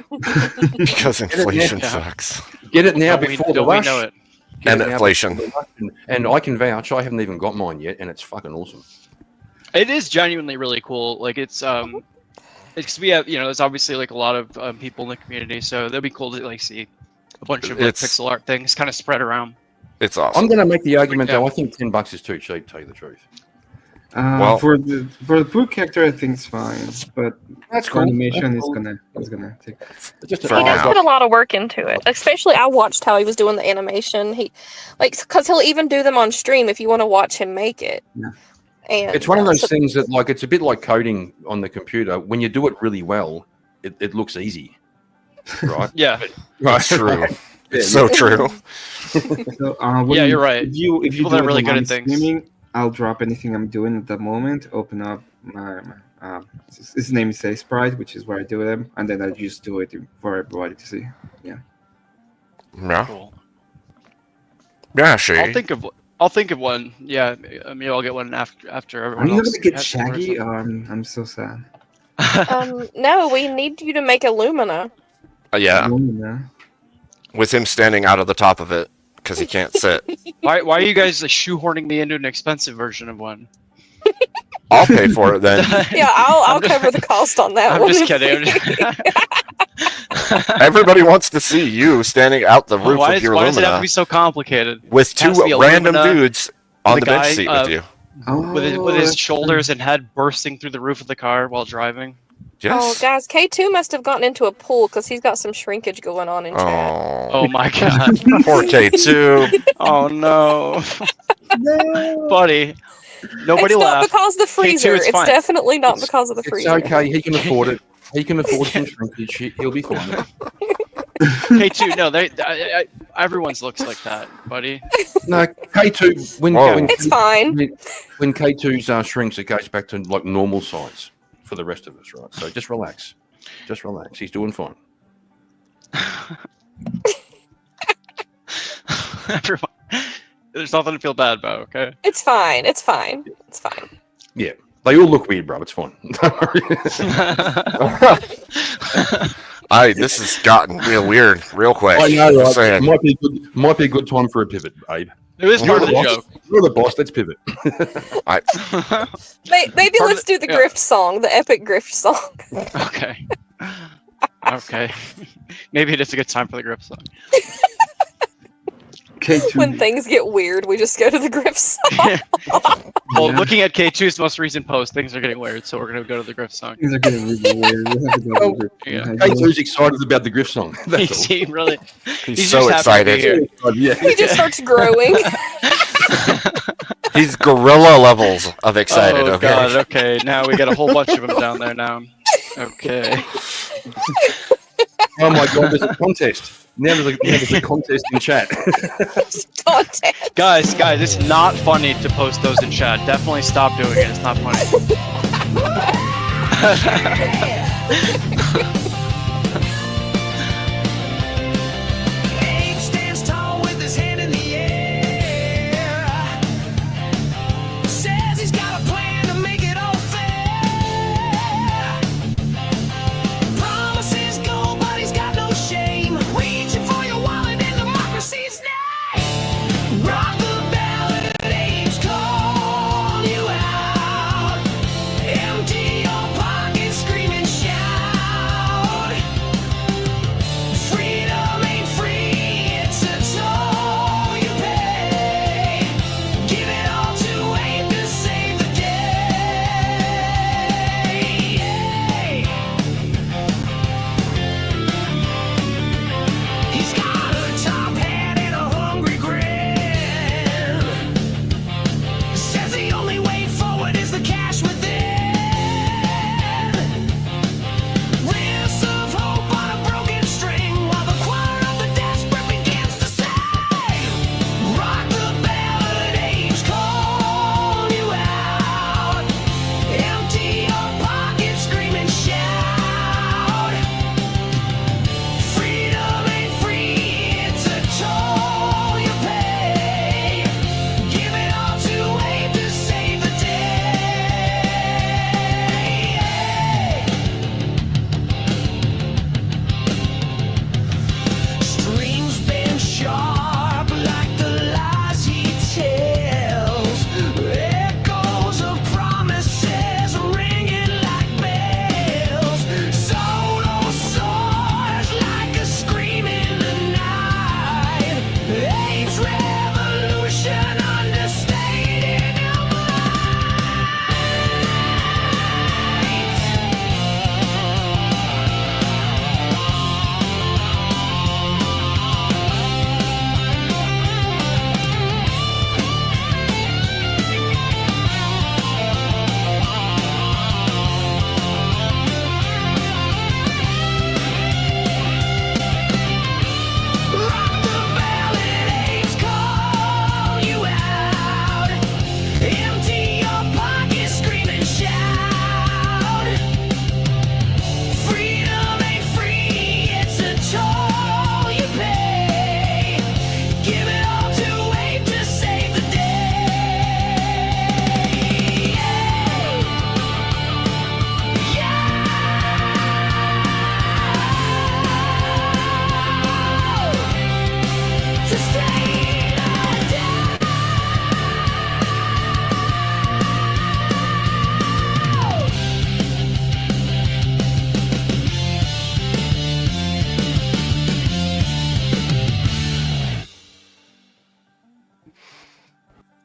[SPEAKER 2] Because inflation
[SPEAKER 12] Yeah.
[SPEAKER 2] sucks.
[SPEAKER 16] Get it now
[SPEAKER 12] Don't we-
[SPEAKER 16] before the
[SPEAKER 12] don't we
[SPEAKER 16] rush.
[SPEAKER 12] know it?
[SPEAKER 16] Get
[SPEAKER 2] And
[SPEAKER 16] it now
[SPEAKER 2] inflation.
[SPEAKER 16] before the rush. And I can vouch, I haven't even got mine yet, and it's fucking awesome.
[SPEAKER 12] It is genuinely really cool. Like it's we have, you know, there's obviously like a lot of people in the community, so that'd be cool to like see a bunch of like,
[SPEAKER 2] It's-
[SPEAKER 12] pixel art things kind of spread around.
[SPEAKER 2] It's awesome.
[SPEAKER 16] I'm going to make the argument,
[SPEAKER 12] Yeah.
[SPEAKER 16] though, I think $10 is too cheap, to tell you the truth.
[SPEAKER 2] Well-
[SPEAKER 4] for the book character, I think it's fine, but
[SPEAKER 16] That's
[SPEAKER 4] for
[SPEAKER 16] cool.
[SPEAKER 4] animation
[SPEAKER 16] That's
[SPEAKER 4] is
[SPEAKER 16] cool.
[SPEAKER 4] gonna take.
[SPEAKER 16] Just
[SPEAKER 2] For
[SPEAKER 15] He does
[SPEAKER 2] now.
[SPEAKER 15] put a lot of work into it. Especially, I watched how he was doing the animation. He, like, because he'll even do them on stream if you want to watch him make it.
[SPEAKER 4] Yeah.
[SPEAKER 15] And
[SPEAKER 16] It's one of those
[SPEAKER 15] so-
[SPEAKER 16] things that, like, it's a bit like coding on the computer. When you do it really well, it looks easy, right?
[SPEAKER 12] Yeah.
[SPEAKER 2] That's true.
[SPEAKER 16] Yeah,
[SPEAKER 2] It's so true.
[SPEAKER 4] So,
[SPEAKER 12] Yeah, you're right.
[SPEAKER 4] If you
[SPEAKER 12] People
[SPEAKER 4] do
[SPEAKER 12] that are
[SPEAKER 4] it
[SPEAKER 12] really
[SPEAKER 4] while
[SPEAKER 12] good
[SPEAKER 4] I'm
[SPEAKER 12] at things.
[SPEAKER 4] streaming, I'll drop anything I'm doing at that moment. Open up my his name is Sprite, which is where I do them, and then I just do it for everybody to see. Yeah.
[SPEAKER 2] Yeah.
[SPEAKER 12] Cool.
[SPEAKER 2] Yeah, she.
[SPEAKER 12] I'll think of one. Yeah, maybe I'll get one after
[SPEAKER 4] Are
[SPEAKER 12] everyone
[SPEAKER 4] you not
[SPEAKER 12] else.
[SPEAKER 4] gonna get
[SPEAKER 12] has one or
[SPEAKER 4] Shaggy?
[SPEAKER 12] something.
[SPEAKER 4] I'm so sad.
[SPEAKER 15] No, we need you to make a Lumina.
[SPEAKER 2] Yeah,
[SPEAKER 4] Yeah.
[SPEAKER 2] with him standing out of the top of it because he can't sit.
[SPEAKER 12] Why are you guys like, shoehorning me into an expensive version of one?
[SPEAKER 2] I'll pay for it then.
[SPEAKER 15] Yeah, I'll cover the cost on that
[SPEAKER 12] I'm
[SPEAKER 15] one.
[SPEAKER 12] just kidding.
[SPEAKER 2] Everybody wants to see you standing out the roof
[SPEAKER 12] why
[SPEAKER 2] of your
[SPEAKER 12] why does it have to
[SPEAKER 2] Lumina
[SPEAKER 12] be so complicated?
[SPEAKER 2] with
[SPEAKER 12] It has
[SPEAKER 2] two
[SPEAKER 12] to be a
[SPEAKER 2] random
[SPEAKER 12] Lumina
[SPEAKER 2] dudes on
[SPEAKER 12] with
[SPEAKER 2] the
[SPEAKER 12] a
[SPEAKER 2] bench
[SPEAKER 12] guy,
[SPEAKER 2] seat with you.
[SPEAKER 12] with his
[SPEAKER 4] that's
[SPEAKER 12] shoulders and head bursting through the roof of the car while driving.
[SPEAKER 15] Oh,
[SPEAKER 2] Yes.
[SPEAKER 15] guys, K2 must have gotten into a pool because he's got some shrinkage going on in chat.
[SPEAKER 2] Oh,
[SPEAKER 12] Oh my god.
[SPEAKER 2] poor K2.
[SPEAKER 12] Oh no. Buddy. Nobody
[SPEAKER 15] It's not
[SPEAKER 12] laugh.
[SPEAKER 15] because of the freezer.
[SPEAKER 12] it's
[SPEAKER 15] It's
[SPEAKER 12] fine.
[SPEAKER 15] definitely not because of the
[SPEAKER 16] It's
[SPEAKER 15] freezer.
[SPEAKER 16] okay. He can afford it. He can afford some shrinkage. He'll be fine.
[SPEAKER 12] K2, no, everyone's looks like that, buddy.
[SPEAKER 16] No, K2,
[SPEAKER 2] Whoa.
[SPEAKER 15] It's fine.
[SPEAKER 16] when K2's shrinks, it goes back to like normal size for the rest of us, right? So just relax. Just relax. He's doing fine.
[SPEAKER 12] Everyone, there's nothing to feel bad about, okay?
[SPEAKER 15] It's fine. It's fine. It's fine.
[SPEAKER 16] Yeah. They all look weird, bro. It's fine.
[SPEAKER 2] This has gotten real weird real quick.
[SPEAKER 16] I know,
[SPEAKER 2] Just
[SPEAKER 16] right?
[SPEAKER 2] saying.
[SPEAKER 16] Might be a good time for a pivot, babe.
[SPEAKER 12] It was part of the
[SPEAKER 16] You're
[SPEAKER 12] joke.
[SPEAKER 16] You're the boss. Let's pivot.
[SPEAKER 15] Maybe
[SPEAKER 12] Part of
[SPEAKER 15] let's do the
[SPEAKER 12] yeah.
[SPEAKER 15] grift song, the epic grift song.
[SPEAKER 12] Okay. Okay. Maybe it is a good time for the grip song.
[SPEAKER 4] K2.
[SPEAKER 15] When things get weird, we just go to the grift song.
[SPEAKER 12] Well,
[SPEAKER 4] Yeah.
[SPEAKER 12] looking at K2's most recent post, things are getting weird, so we're gonna go to the grip song.
[SPEAKER 4] Things are getting really weird. We have to go over it.
[SPEAKER 12] Yeah.
[SPEAKER 16] K2's excited about the Griff song. That's all.
[SPEAKER 12] He really,
[SPEAKER 2] He's so
[SPEAKER 12] just happy to be
[SPEAKER 2] excited.
[SPEAKER 12] here.
[SPEAKER 16] Yeah.
[SPEAKER 15] He just starts growing.
[SPEAKER 2] He's gorilla levels of excited.
[SPEAKER 12] Oh
[SPEAKER 2] Okay.
[SPEAKER 12] god, okay. Now we got a whole bunch of them down there now. Okay.
[SPEAKER 16] Oh my god, there's a contest. Now there's a contest in chat.
[SPEAKER 15] Content.
[SPEAKER 12] Guys, it's not funny to post those in chat. Definitely stop doing it. It's not funny.
[SPEAKER 14] Abe stands tall with his hand in the air. Says he's got a plan to make it all fair. Promises go, but he's got no shame. Reaching for your wallet in democracy's name. Rock the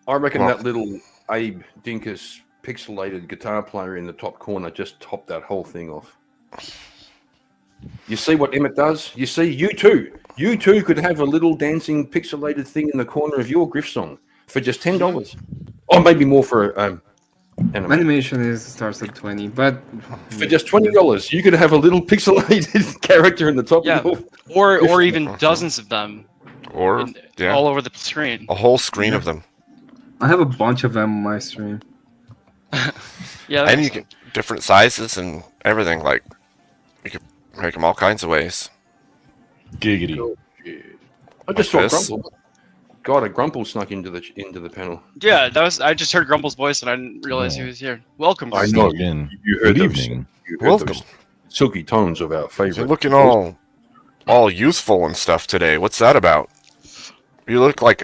[SPEAKER 16] I reckon
[SPEAKER 2] Well-
[SPEAKER 16] that little Abe Dinkus pixelated guitar player in the top corner just topped that whole thing off. You see what Emmett does? You see, you too could have a little dancing pixelated thing in the corner of your Griff song for just $10, or maybe more for
[SPEAKER 18] Animation starts at 20, but
[SPEAKER 16] for just $20, you could have a little pixelated character in the top.
[SPEAKER 12] Yeah,
[SPEAKER 16] of
[SPEAKER 12] or even dozens of them,
[SPEAKER 2] Or yeah,
[SPEAKER 12] all over the screen.
[SPEAKER 2] a whole screen of them.
[SPEAKER 18] I have a bunch of them on my stream.
[SPEAKER 12] Yeah,
[SPEAKER 2] And you can different sizes and everything. Like you could make them all kinds of ways.
[SPEAKER 19] Giggity.
[SPEAKER 16] I just
[SPEAKER 2] Like
[SPEAKER 16] saw
[SPEAKER 2] this.
[SPEAKER 16] Grumple. God, a Grumple snuck into the panel.
[SPEAKER 12] Yeah, that was. I just heard Grumple's voice and I didn't realize he was here. Welcome.
[SPEAKER 16] I
[SPEAKER 12] Grumple.
[SPEAKER 16] know. You heard
[SPEAKER 19] Good
[SPEAKER 16] those,
[SPEAKER 19] evening.
[SPEAKER 16] you heard
[SPEAKER 2] Welcome.
[SPEAKER 16] those silky tones of our favorite.
[SPEAKER 2] You're looking all youthful and stuff today. What's that about? You look like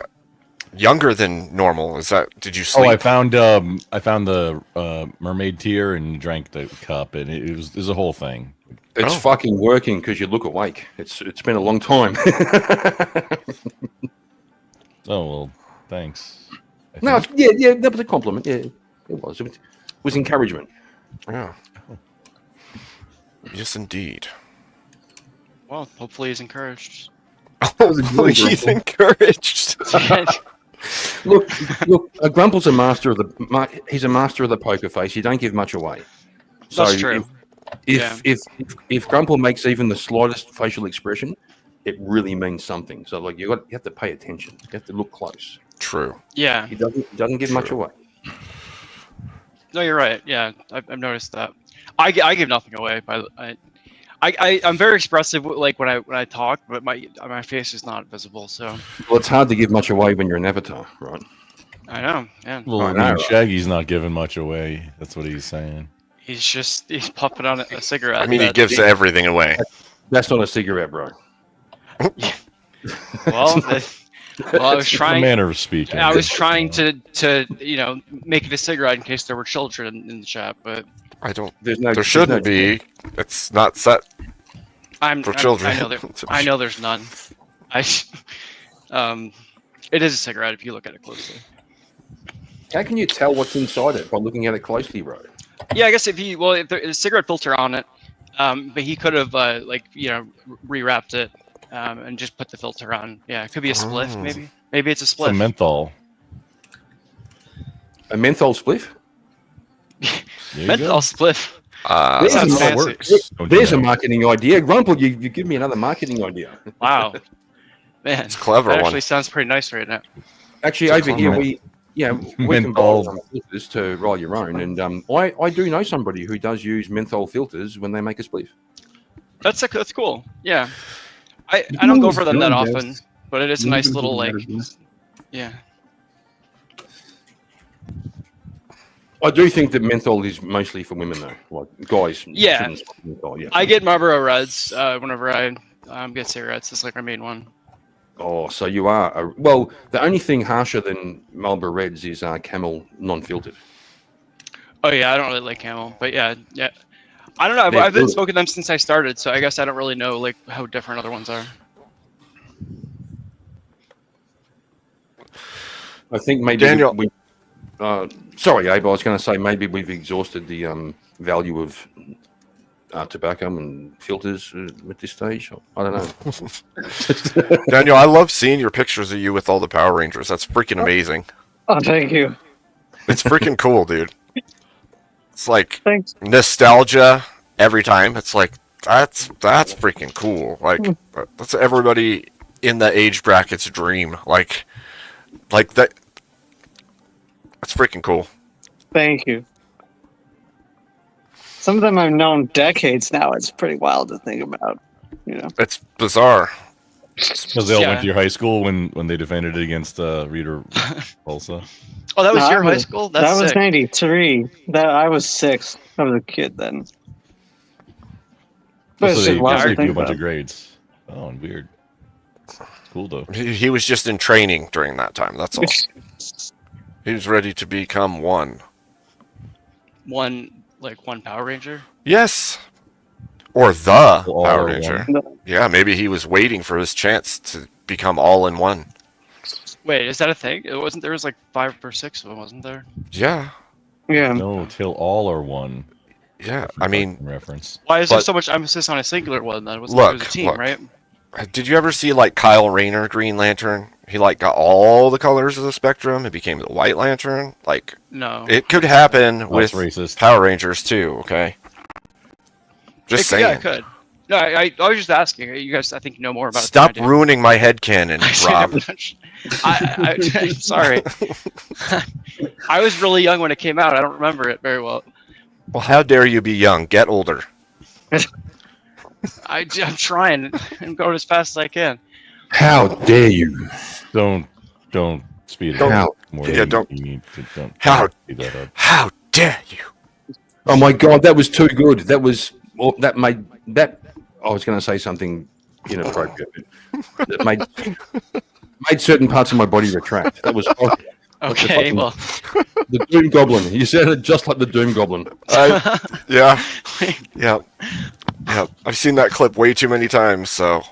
[SPEAKER 2] younger than normal. Is that? Did you
[SPEAKER 19] Oh,
[SPEAKER 2] sleep?
[SPEAKER 19] I found the mermaid tear and drank the cup, and it was a whole thing.
[SPEAKER 16] It's fucking working because you look awake. It's been a long time.
[SPEAKER 19] Oh well, thanks. I
[SPEAKER 16] No,
[SPEAKER 19] think.
[SPEAKER 16] yeah, that was a compliment. Yeah, it was. It was encouragement.
[SPEAKER 2] Yeah. Yes, indeed.
[SPEAKER 12] Well, hopefully he's encouraged.
[SPEAKER 2] He's encouraged.
[SPEAKER 16] Look, Grumple's a master of the. He's a master of the poker face. You don't give much away. So
[SPEAKER 12] That's true.
[SPEAKER 16] If Grumple makes even the slightest facial expression, it really means something. So like you have to pay attention. You have to look close.
[SPEAKER 2] True.
[SPEAKER 12] Yeah.
[SPEAKER 16] He doesn't give much away.
[SPEAKER 12] No, you're right. Yeah, I've noticed that. I give nothing away. I'm very expressive, like when I talk, but my face is not visible. So
[SPEAKER 16] Well, it's hard to give much away when you're an avatar, right?
[SPEAKER 12] I know. Yeah.
[SPEAKER 19] Well, I mean, Shaggy's not giving much away. That's what he's saying.
[SPEAKER 12] He's puffing on a cigarette.
[SPEAKER 2] I mean, he gives everything away.
[SPEAKER 16] That's not a cigarette, bro.
[SPEAKER 12] Well, I was
[SPEAKER 19] It's a
[SPEAKER 12] trying.
[SPEAKER 19] manner of speaking.
[SPEAKER 12] I was trying to make it a cigarette in case there were children in the chat, but
[SPEAKER 2] I don't.
[SPEAKER 16] There's
[SPEAKER 2] shouldn't be. It's not set for children.
[SPEAKER 12] I know there's none. It is a cigarette if you look at it closely.
[SPEAKER 16] How can you tell what's inside it by looking at it closely, bro?
[SPEAKER 12] Yeah, I guess if there's a cigarette filter on it, but he could have rewrapped it and just put the filter on. Yeah, it could be a spliff,
[SPEAKER 19] Oh.
[SPEAKER 12] maybe. Maybe it's a
[SPEAKER 19] It's
[SPEAKER 12] spliff.
[SPEAKER 19] a menthol.
[SPEAKER 16] A menthol spliff?
[SPEAKER 19] There you
[SPEAKER 12] Menthol
[SPEAKER 19] go.
[SPEAKER 12] spliff.
[SPEAKER 16] There's
[SPEAKER 12] sounds
[SPEAKER 16] a-
[SPEAKER 12] fancy.
[SPEAKER 16] There's a marketing idea. Grumple, you give me another marketing idea.
[SPEAKER 12] Wow, man,
[SPEAKER 2] It's a clever
[SPEAKER 12] that
[SPEAKER 2] one.
[SPEAKER 12] actually sounds pretty nice right now.
[SPEAKER 16] Actually,
[SPEAKER 2] It's a
[SPEAKER 16] over here,
[SPEAKER 2] compliment.
[SPEAKER 16] we can
[SPEAKER 19] Menthol.
[SPEAKER 16] buy some filters to roll your own. And I do know somebody who does use menthol filters when they make a spliff.
[SPEAKER 12] That's cool. Yeah, I
[SPEAKER 18] can
[SPEAKER 12] don't go
[SPEAKER 18] always
[SPEAKER 12] for them that
[SPEAKER 18] go,
[SPEAKER 12] often,
[SPEAKER 18] yes.
[SPEAKER 12] but it is a
[SPEAKER 18] You
[SPEAKER 12] nice
[SPEAKER 18] can
[SPEAKER 12] little
[SPEAKER 18] do
[SPEAKER 12] like,
[SPEAKER 18] that as well.
[SPEAKER 12] yeah.
[SPEAKER 16] I do think that menthol is mostly for women, though. Like guys.
[SPEAKER 12] Yeah.
[SPEAKER 16] shouldn't smoke menthol, yeah.
[SPEAKER 12] I get Marlboro Reds whenever I get cigarettes. It's like my main one.
[SPEAKER 16] Oh, so you are. Well, the only thing harsher than Marlboro Reds is Camel non-filtered.
[SPEAKER 12] Oh yeah, I don't really like Camel, but yeah. I don't know.
[SPEAKER 16] They're
[SPEAKER 12] I've been
[SPEAKER 16] good.
[SPEAKER 12] smoking them since I started, so I guess I don't really know like how different other ones are.
[SPEAKER 16] I think maybe
[SPEAKER 2] Daniel-
[SPEAKER 16] we sorry, Abe. I was going to say maybe we've exhausted the value of tobacco and filters at this stage. I don't know.
[SPEAKER 2] Daniel, I love seeing your pictures of you with all the Power Rangers. That's freaking amazing.
[SPEAKER 17] Oh, thank you.
[SPEAKER 2] It's freaking cool, dude. It's like
[SPEAKER 17] Thanks.
[SPEAKER 2] nostalgia every time. It's like that's freaking cool. Like that's everybody in the age bracket's dream. Like that. That's freaking cool.
[SPEAKER 17] Thank you. Some of them I've known decades now. It's pretty wild to think about. You know.
[SPEAKER 2] It's bizarre.
[SPEAKER 19] Because they all went
[SPEAKER 12] Yeah.
[SPEAKER 19] to your high school when they defended it against Rita Repulsa.
[SPEAKER 12] Oh, that was
[SPEAKER 17] No,
[SPEAKER 12] your
[SPEAKER 17] I
[SPEAKER 12] high
[SPEAKER 17] was-
[SPEAKER 12] school? That's
[SPEAKER 17] that was
[SPEAKER 12] sick.
[SPEAKER 17] '93. That I was 6. I was a kid then. But
[SPEAKER 19] So
[SPEAKER 17] it's
[SPEAKER 19] they
[SPEAKER 17] just wild to
[SPEAKER 19] gave you a
[SPEAKER 17] think
[SPEAKER 19] bunch
[SPEAKER 17] about.
[SPEAKER 19] of grades. Oh, and weird. Cool though.
[SPEAKER 2] He was just in training during that time. That's all. He was ready to become one.
[SPEAKER 12] one Power Ranger.
[SPEAKER 2] Yes. Or the
[SPEAKER 19] All
[SPEAKER 2] Power
[SPEAKER 19] in
[SPEAKER 2] Ranger.
[SPEAKER 17] one.
[SPEAKER 2] Yeah, maybe he was waiting for his chance to become all in one.
[SPEAKER 12] Wait, is that a thing? It wasn't. There was like 5 or 6 of them, wasn't there?
[SPEAKER 2] Yeah.
[SPEAKER 17] Yeah.
[SPEAKER 19] No, till all are one.
[SPEAKER 2] Yeah, I mean,
[SPEAKER 19] reference.
[SPEAKER 12] Why is there
[SPEAKER 2] But-
[SPEAKER 12] so much emphasis on a singular one? Then it was
[SPEAKER 2] Look,
[SPEAKER 12] a team,
[SPEAKER 2] look.
[SPEAKER 12] right?
[SPEAKER 2] Did you ever see like Kyle Rayner Green Lantern? He like got all the colors of the spectrum. It became the White Lantern. Like,
[SPEAKER 12] No.
[SPEAKER 2] it could happen with
[SPEAKER 19] racist.
[SPEAKER 2] Power Rangers too. Okay, just saying.
[SPEAKER 12] Yeah, it could. No, I was just asking. You guys, I think, know more about
[SPEAKER 2] Stop
[SPEAKER 12] it. than I do.
[SPEAKER 2] ruining my headcanon, Rob.
[SPEAKER 12] I'm sorry. I was really young when it came out. I don't remember it very well.
[SPEAKER 2] Well, how dare you be young? Get older.
[SPEAKER 12] I'm trying and going as fast as I can.
[SPEAKER 16] How dare you?
[SPEAKER 19] Don't speed it
[SPEAKER 2] Don't-
[SPEAKER 19] up. More
[SPEAKER 2] yeah,
[SPEAKER 19] than
[SPEAKER 2] don't-
[SPEAKER 19] You need to, don't
[SPEAKER 2] How-
[SPEAKER 19] speed that up.
[SPEAKER 2] How dare you?
[SPEAKER 16] Oh my god, that was too good. That was that made that. I was going to say something inappropriate. That made certain parts of my body retract. That was like
[SPEAKER 12] Okay, well,
[SPEAKER 16] the Doom Goblin. You sounded just like the Doom Goblin.
[SPEAKER 2] Yeah, yeah. I've seen that clip way too many times. So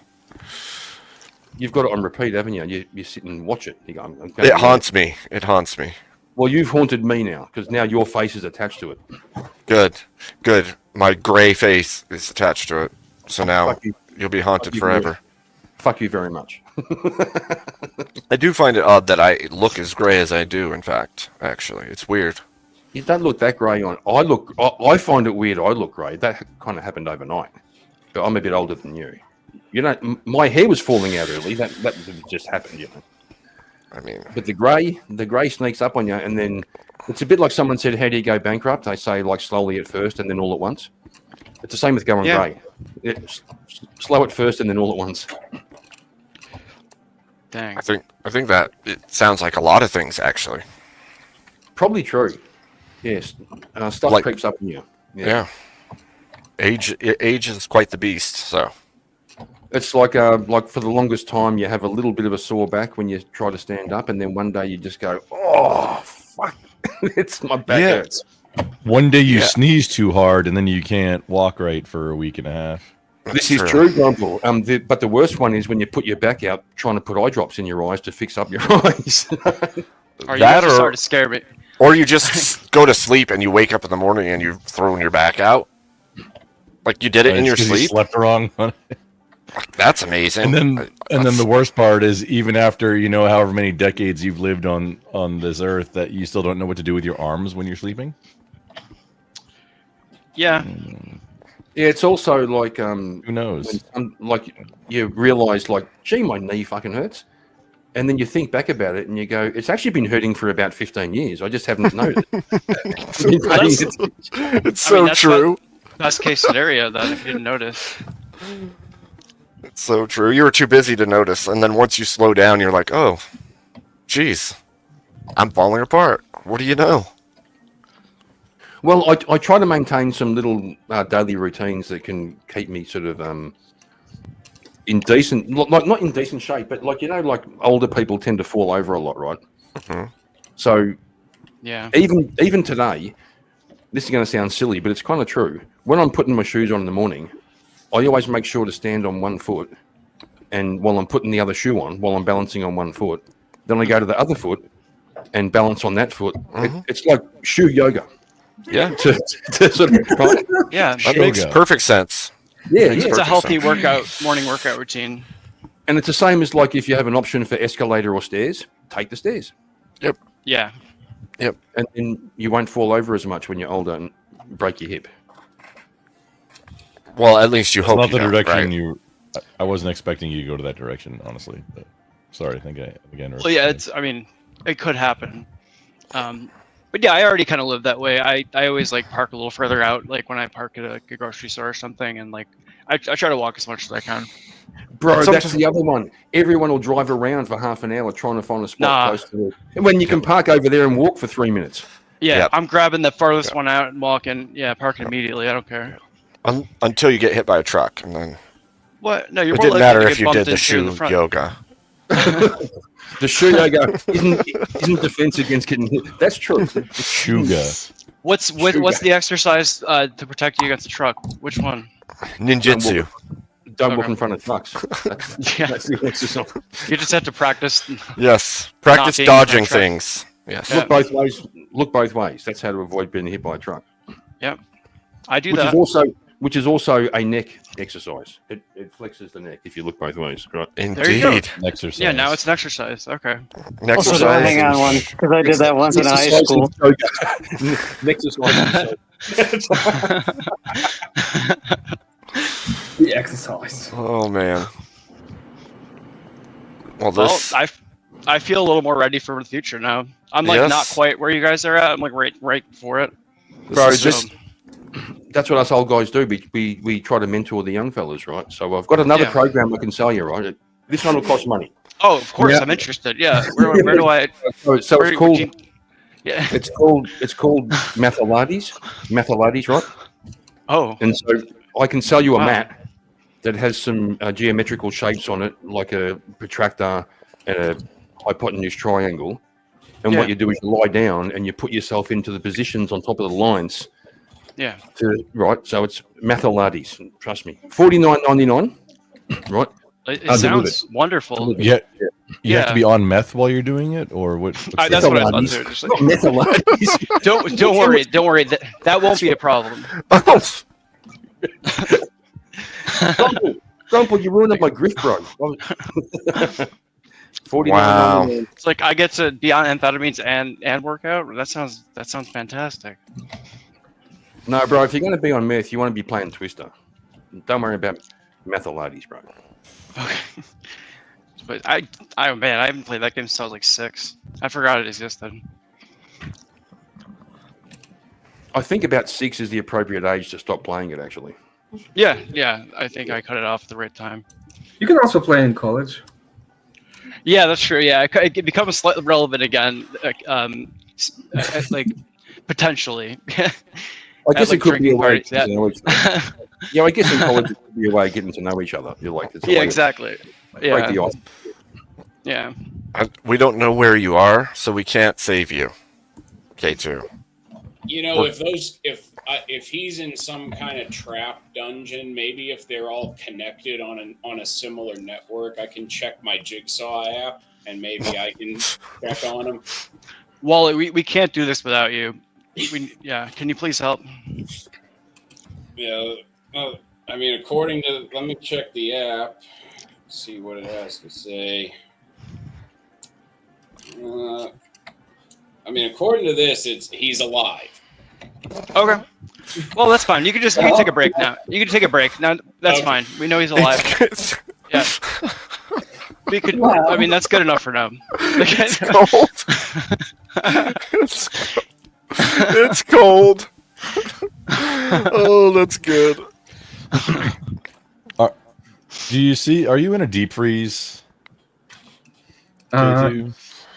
[SPEAKER 16] You've got it on repeat, haven't you? You sit and watch it. You go, I'm going
[SPEAKER 2] it haunts me. It haunts me.
[SPEAKER 16] Well, you've haunted me now because now your face is attached to it.
[SPEAKER 2] Good. My gray face is attached to it. So now
[SPEAKER 16] Fuck you.
[SPEAKER 2] you'll be haunted
[SPEAKER 16] you
[SPEAKER 2] forever.
[SPEAKER 16] Fuck you very much.
[SPEAKER 2] I do find it odd that I look as gray as I do. In fact, actually, it's weird.
[SPEAKER 16] You don't look that grey on. I find it weird. I look grey. That kind of happened overnight. But I'm a bit older than you. You know, my hair was falling out early. That just happened. You know.
[SPEAKER 2] I mean,
[SPEAKER 16] but the grey sneaks up on you, and then it's a bit like someone said, "How do you go bankrupt?" They say like slowly at first, and then all at once. It's the same with going grey. It's slow at first, and then all at once.
[SPEAKER 12] Dang.
[SPEAKER 2] I think that it sounds like a lot of things actually.
[SPEAKER 16] Probably true. Yes, stuff
[SPEAKER 2] Like-
[SPEAKER 16] creeps up on you.
[SPEAKER 2] Yeah. Age is quite the beast. So
[SPEAKER 16] It's like for the longest time, you have a little bit of a sore back when you try to stand up, and then one day you just go, "Oh fuck, it's my back
[SPEAKER 2] Yeah.
[SPEAKER 16] hurts."
[SPEAKER 19] One day you
[SPEAKER 2] Yeah.
[SPEAKER 19] sneeze too hard, and then you can't walk right for a week and a half.
[SPEAKER 16] This is true, Grumble. But the worst one is when you put your back out trying to put eye drops in your eyes to fix up your eyes.
[SPEAKER 12] Are you
[SPEAKER 2] That
[SPEAKER 12] just
[SPEAKER 2] or-
[SPEAKER 12] starting to scare me?
[SPEAKER 2] or you just go to sleep and you wake up in the morning and you've thrown your back out. Like you did it in your
[SPEAKER 19] It's 'cause you
[SPEAKER 2] sleep.
[SPEAKER 19] slept wrong.
[SPEAKER 2] That's amazing.
[SPEAKER 19] And then the worst part is even after however many decades you've lived on this earth, that you still don't know what to do with your arms when you're sleeping.
[SPEAKER 12] Yeah.
[SPEAKER 16] Yeah, it's also like
[SPEAKER 19] Who knows?
[SPEAKER 16] like you realize like, gee, my knee fucking hurts, and then you think back about it and you go, it's actually been hurting for about 15 years. I just haven't noticed.
[SPEAKER 2] It's so
[SPEAKER 12] that's
[SPEAKER 2] true.
[SPEAKER 12] Best case scenario, then, if you didn't notice.
[SPEAKER 2] It's so true. You were too busy to notice, and then once you slow down, you're like, "Oh, geez, I'm falling apart." What do you know?
[SPEAKER 16] Well, I try to maintain some little daily routines that can keep me sort of in decent, like not in decent shape, but like like older people tend to fall over a lot, right?
[SPEAKER 2] Mhm.
[SPEAKER 16] So
[SPEAKER 12] Yeah.
[SPEAKER 16] even today, this is going to sound silly, but it's kind of true. When I'm putting my shoes on in the morning, I always make sure to stand on one foot, and while I'm putting the other shoe on, while I'm balancing on one foot, then I go to the other foot and balance on that foot. It's like shoe yoga.
[SPEAKER 2] Yeah.
[SPEAKER 16] to sort of, right?
[SPEAKER 12] Yeah.
[SPEAKER 2] That makes perfect sense.
[SPEAKER 16] Yeah,
[SPEAKER 12] It's a
[SPEAKER 2] perfect
[SPEAKER 12] healthy
[SPEAKER 2] sense.
[SPEAKER 12] morning workout routine.
[SPEAKER 16] And it's the same as like if you have an option for escalator or stairs, take the stairs.
[SPEAKER 2] Yep.
[SPEAKER 12] Yeah.
[SPEAKER 2] Yep.
[SPEAKER 16] And then you won't fall over as much when you're older and break your hip.
[SPEAKER 2] Well, at least you
[SPEAKER 19] It's
[SPEAKER 2] hope
[SPEAKER 19] not
[SPEAKER 2] you
[SPEAKER 19] the
[SPEAKER 2] don't,
[SPEAKER 19] direction
[SPEAKER 2] right?
[SPEAKER 19] you. I wasn't expecting you to go to that direction, honestly. But sorry, I think again.
[SPEAKER 12] Well, yeah, it could happen. But yeah, I already kind of live that way. I always like park a little further out, like when I park at a grocery store or something, and like I try to walk as much as I can.
[SPEAKER 16] Bro,
[SPEAKER 2] Sometimes-
[SPEAKER 16] that's the other one. Everyone will drive around for half an hour trying to find a spot
[SPEAKER 12] Nah.
[SPEAKER 16] close to it. When you can park over there and walk for 3 minutes.
[SPEAKER 12] Yeah,
[SPEAKER 2] Yep.
[SPEAKER 12] I'm grabbing the farthest one out and walking. Yeah, parking immediately. I don't care.
[SPEAKER 2] Until you get hit by a truck, and then
[SPEAKER 12] What? No, you're
[SPEAKER 2] it
[SPEAKER 12] more
[SPEAKER 2] didn't
[SPEAKER 12] likely
[SPEAKER 2] matter
[SPEAKER 12] to
[SPEAKER 2] if
[SPEAKER 12] get
[SPEAKER 2] you
[SPEAKER 12] bumped
[SPEAKER 2] did the
[SPEAKER 12] into in
[SPEAKER 2] shoe
[SPEAKER 12] the front.
[SPEAKER 2] yoga.
[SPEAKER 16] The shoe yoga isn't defense against getting hit. That's true.
[SPEAKER 19] Shuga.
[SPEAKER 12] What's the exercise to protect you against a truck? Which one?
[SPEAKER 2] Ninjutsu.
[SPEAKER 16] Don't
[SPEAKER 12] Okay.
[SPEAKER 16] walk in front of trucks. That's the exercise.
[SPEAKER 12] You just have to practice.
[SPEAKER 2] Yes, practice
[SPEAKER 12] not being
[SPEAKER 2] dodging
[SPEAKER 12] on track.
[SPEAKER 2] things. Yes.
[SPEAKER 16] Look both ways. Look both ways. That's how to avoid being hit by a truck.
[SPEAKER 12] Yep. I do
[SPEAKER 16] Which
[SPEAKER 12] that.
[SPEAKER 16] which is also a neck exercise. It flexes the neck if you look both ways. Right.
[SPEAKER 12] There you go.
[SPEAKER 2] Indeed.
[SPEAKER 19] Exercise.
[SPEAKER 12] Yeah, now it's an exercise. Okay.
[SPEAKER 2] Next
[SPEAKER 17] Also, hang on one, because I did that once in high school.
[SPEAKER 16] Next exercise.
[SPEAKER 4] The exercise.
[SPEAKER 2] Oh man. Well,
[SPEAKER 12] Well,
[SPEAKER 2] this.
[SPEAKER 12] I feel a little more ready for the future now. I'm like
[SPEAKER 2] Yes.
[SPEAKER 12] not quite where you guys are at. I'm like right for it.
[SPEAKER 16] Bro,
[SPEAKER 2] is
[SPEAKER 16] just that's what us old guys do. We try to mentor the young fellas, right? So I've got another
[SPEAKER 12] Yeah.
[SPEAKER 16] program I can sell you, right? This one will cost money.
[SPEAKER 12] Oh, of course,
[SPEAKER 16] Yeah.
[SPEAKER 12] I'm interested. Yeah. Where do I?
[SPEAKER 16] So
[SPEAKER 12] where
[SPEAKER 16] it's called.
[SPEAKER 12] would you- yeah.
[SPEAKER 16] It's called Mathylades, right?
[SPEAKER 12] Oh.
[SPEAKER 16] And so I can sell you a
[SPEAKER 12] Wow.
[SPEAKER 16] mat that has some geometrical shapes on it, like a protractor and a hypotenuse triangle. And
[SPEAKER 12] Yeah.
[SPEAKER 16] what you do is you lie down and you put yourself into the positions on top of the lines.
[SPEAKER 12] Yeah.
[SPEAKER 16] Right. So it's Mathylades. Trust me. $49.99. Right.
[SPEAKER 12] It
[SPEAKER 16] Delivered.
[SPEAKER 12] sounds wonderful.
[SPEAKER 19] Yeah. You have
[SPEAKER 12] Yeah.
[SPEAKER 19] to be on meth while you're doing it, or what? what's
[SPEAKER 12] That's
[SPEAKER 19] the-
[SPEAKER 12] what I thought too. Just like-
[SPEAKER 16] Mathylades.
[SPEAKER 12] don't worry. That won't be a problem.
[SPEAKER 16] Grumple, you ruined my grift, bro.
[SPEAKER 2] Wow.
[SPEAKER 16] $49.99.
[SPEAKER 12] It's like I get to be on amphetamines and work out. That sounds fantastic.
[SPEAKER 16] No, bro. If you're going to be on meth, you want to be playing Twister. Don't worry about Mathylades, bro.
[SPEAKER 12] Okay. But I man, I haven't played that game since I was like 6. I forgot it existed.
[SPEAKER 16] I think about 6 is the appropriate age to stop playing it. Actually.
[SPEAKER 12] Yeah. I think I cut it off at the right time.
[SPEAKER 4] You can also play in college.
[SPEAKER 12] Yeah, that's true. Yeah, it becomes slightly relevant again, like potentially.
[SPEAKER 16] I guess it could be a way.
[SPEAKER 12] parties, yeah.
[SPEAKER 16] To know each other. Yeah, I guess in college it could be a way of getting to know each other. You're like, it's a
[SPEAKER 12] Yeah,
[SPEAKER 16] way to
[SPEAKER 12] exactly.
[SPEAKER 16] break
[SPEAKER 12] Yeah.
[SPEAKER 16] the ice.
[SPEAKER 12] Yeah.
[SPEAKER 2] We don't know where you are, so we can't save you. K2.
[SPEAKER 9] You know, if he's in some kind of trap dungeon, maybe if they're all connected on a similar network, I can check my Jigsaw app and maybe I can check on him.
[SPEAKER 12] Wally, we can't do this without you. Can you please help?
[SPEAKER 9] Yeah, I mean, according to, let me check the app, see what it has to say. I mean, according to this, he's alive.
[SPEAKER 12] Okay. Well, that's fine. You can take a break now. You can take a break now. That's fine. We know he's alive. Yeah. We could.
[SPEAKER 17] Wow.
[SPEAKER 12] I mean, that's good enough for now.
[SPEAKER 2] It's cold. It's cold. Oh, that's good.
[SPEAKER 19] Do you see? Are you in a deep freeze? K2?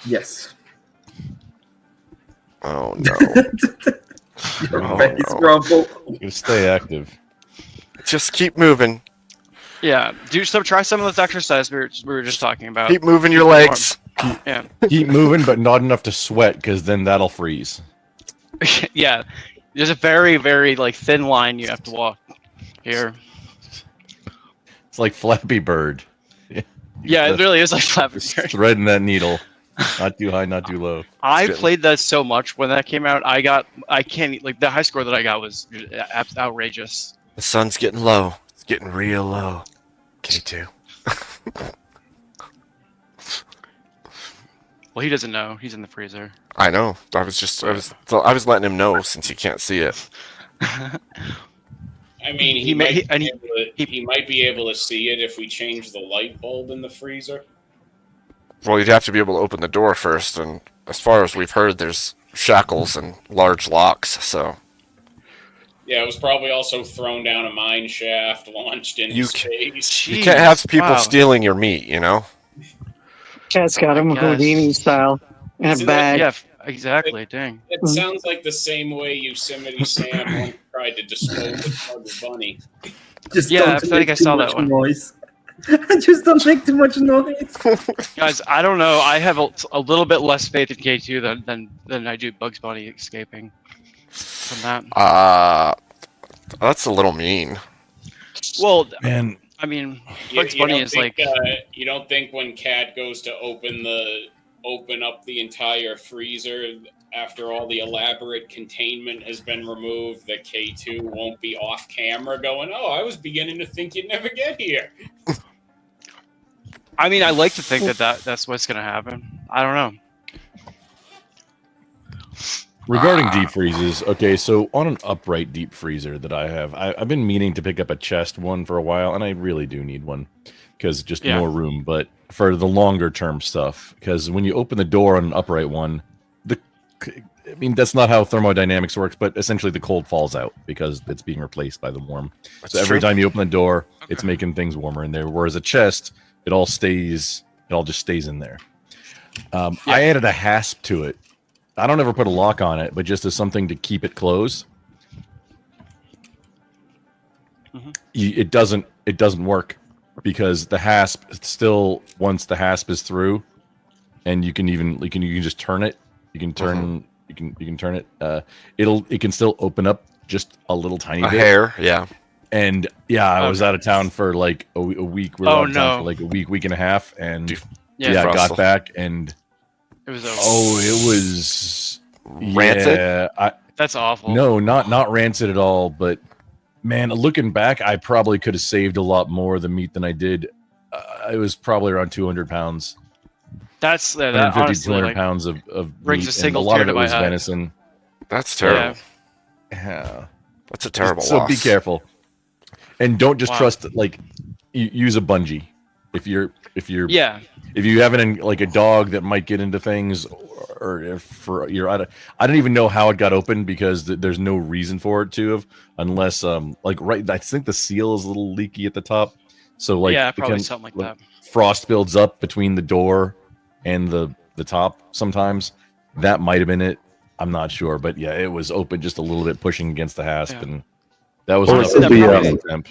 [SPEAKER 4] Yes.
[SPEAKER 2] Oh no.
[SPEAKER 4] Your face, Grumple.
[SPEAKER 19] You stay active.
[SPEAKER 2] Just keep moving.
[SPEAKER 12] Yeah. Try some of this exercise we were just talking about.
[SPEAKER 2] Keep moving your legs.
[SPEAKER 12] Yeah.
[SPEAKER 19] Keep moving, but not enough to sweat, because then that'll freeze.
[SPEAKER 12] Yeah. There's a very, very like thin line you have to walk here.
[SPEAKER 19] It's like Flappy Bird.
[SPEAKER 12] Yeah, it really is like Flappy
[SPEAKER 19] Just
[SPEAKER 12] Bird.
[SPEAKER 19] threading that needle. Not too high, not too low.
[SPEAKER 12] I played that so much when that came out. I can't like the high score that I got was outrageous.
[SPEAKER 2] The sun's getting low. It's getting real low. K2.
[SPEAKER 12] Well, he doesn't know. He's in the freezer.
[SPEAKER 2] I know. I was letting him know since you can't see it.
[SPEAKER 9] I mean, he might be able to see it if we change the light bulb in the freezer.
[SPEAKER 2] Well, you'd have to be able to open the door first, and as far as we've heard, there's shackles and large locks, so...
[SPEAKER 9] Yeah, it was probably also thrown down a mine shaft, launched into space.
[SPEAKER 2] You can't have people stealing your meat, you know?
[SPEAKER 17] Cat's got him Houdini style in a
[SPEAKER 9] See,
[SPEAKER 17] bag.
[SPEAKER 12] Yeah, exactly. Dang.
[SPEAKER 9] It sounds like the same way Yosemite Sam once tried to dispose of Bugs Bunny.
[SPEAKER 4] Just
[SPEAKER 12] Yeah,
[SPEAKER 4] don't
[SPEAKER 12] I feel
[SPEAKER 4] make
[SPEAKER 12] like I
[SPEAKER 4] too
[SPEAKER 12] saw
[SPEAKER 4] much
[SPEAKER 12] that one.
[SPEAKER 4] Noise. Just don't make too much noise.
[SPEAKER 12] Guys, I don't know. I have a little bit less faith in K2 than I do Bugs Bunny escaping from that.
[SPEAKER 2] That's a little mean.
[SPEAKER 12] Well,
[SPEAKER 19] Man,
[SPEAKER 12] I mean,
[SPEAKER 9] You,
[SPEAKER 12] Bugs
[SPEAKER 9] you
[SPEAKER 12] Bunny
[SPEAKER 9] don't
[SPEAKER 12] is
[SPEAKER 9] think,
[SPEAKER 12] like
[SPEAKER 9] you don't think when Cat goes to open up the entire freezer after all the elaborate containment has been removed, that K2 won't be off camera going, "Oh, I was beginning to think you'd never get here."
[SPEAKER 12] I mean, I like to think that's what's gonna happen. I don't know.
[SPEAKER 19] Regarding deep freezes, okay, so on an upright deep freezer that I have, I've been meaning to pick up a chest one for a while, and I really do need one because just more room. But for the longer term stuff, because when you open the door on an upright one, I mean, that's not how thermodynamics works, but essentially the cold falls out because it's being replaced by the warm.
[SPEAKER 2] That's
[SPEAKER 19] so every
[SPEAKER 2] true.
[SPEAKER 19] time you open the door, it's making things warmer in there. Whereas a chest, it all just stays in there. I added a hasp to it. I don't ever put a lock on it, but just as something to keep it closed. It doesn't work because the hasp still, once the hasp is through, and you can just turn it. You can turn you can turn it. It can still open up just a little tiny bit.
[SPEAKER 2] Hair, yeah.
[SPEAKER 19] And I was out of town for like a week. We were out of town for like a week and a half, and I got back and
[SPEAKER 12] it was
[SPEAKER 19] it was
[SPEAKER 2] rancid.
[SPEAKER 19] Yeah,
[SPEAKER 12] that's awful.
[SPEAKER 19] No, not rancid at all. But man, looking back, I probably could have saved a lot more of the meat than I did. It was probably around 200 pounds.
[SPEAKER 12] That's that
[SPEAKER 19] 150,
[SPEAKER 12] honestly
[SPEAKER 19] 200
[SPEAKER 12] like,
[SPEAKER 19] pounds of
[SPEAKER 12] brings
[SPEAKER 19] meat,
[SPEAKER 12] a single
[SPEAKER 19] and a lot
[SPEAKER 12] tear
[SPEAKER 19] of
[SPEAKER 12] to
[SPEAKER 19] it
[SPEAKER 12] my
[SPEAKER 19] was
[SPEAKER 12] eye.
[SPEAKER 19] venison.
[SPEAKER 2] That's terrible.
[SPEAKER 19] Yeah.
[SPEAKER 2] That's a terrible
[SPEAKER 19] So
[SPEAKER 2] loss.
[SPEAKER 19] be careful, and don't just trust use a bungee if you have it in like a dog that might get into things, or if I don't even know how it got open because there's no reason for it to have, unless I think the seal is a little leaky at the top, so
[SPEAKER 12] probably something like that.
[SPEAKER 19] Frost builds up between the door and the top sometimes. That might have been it. I'm not sure, but yeah, it was open just a little bit, pushing against the hasp, and that was
[SPEAKER 16] Or
[SPEAKER 19] my
[SPEAKER 16] it could be,
[SPEAKER 19] attempt.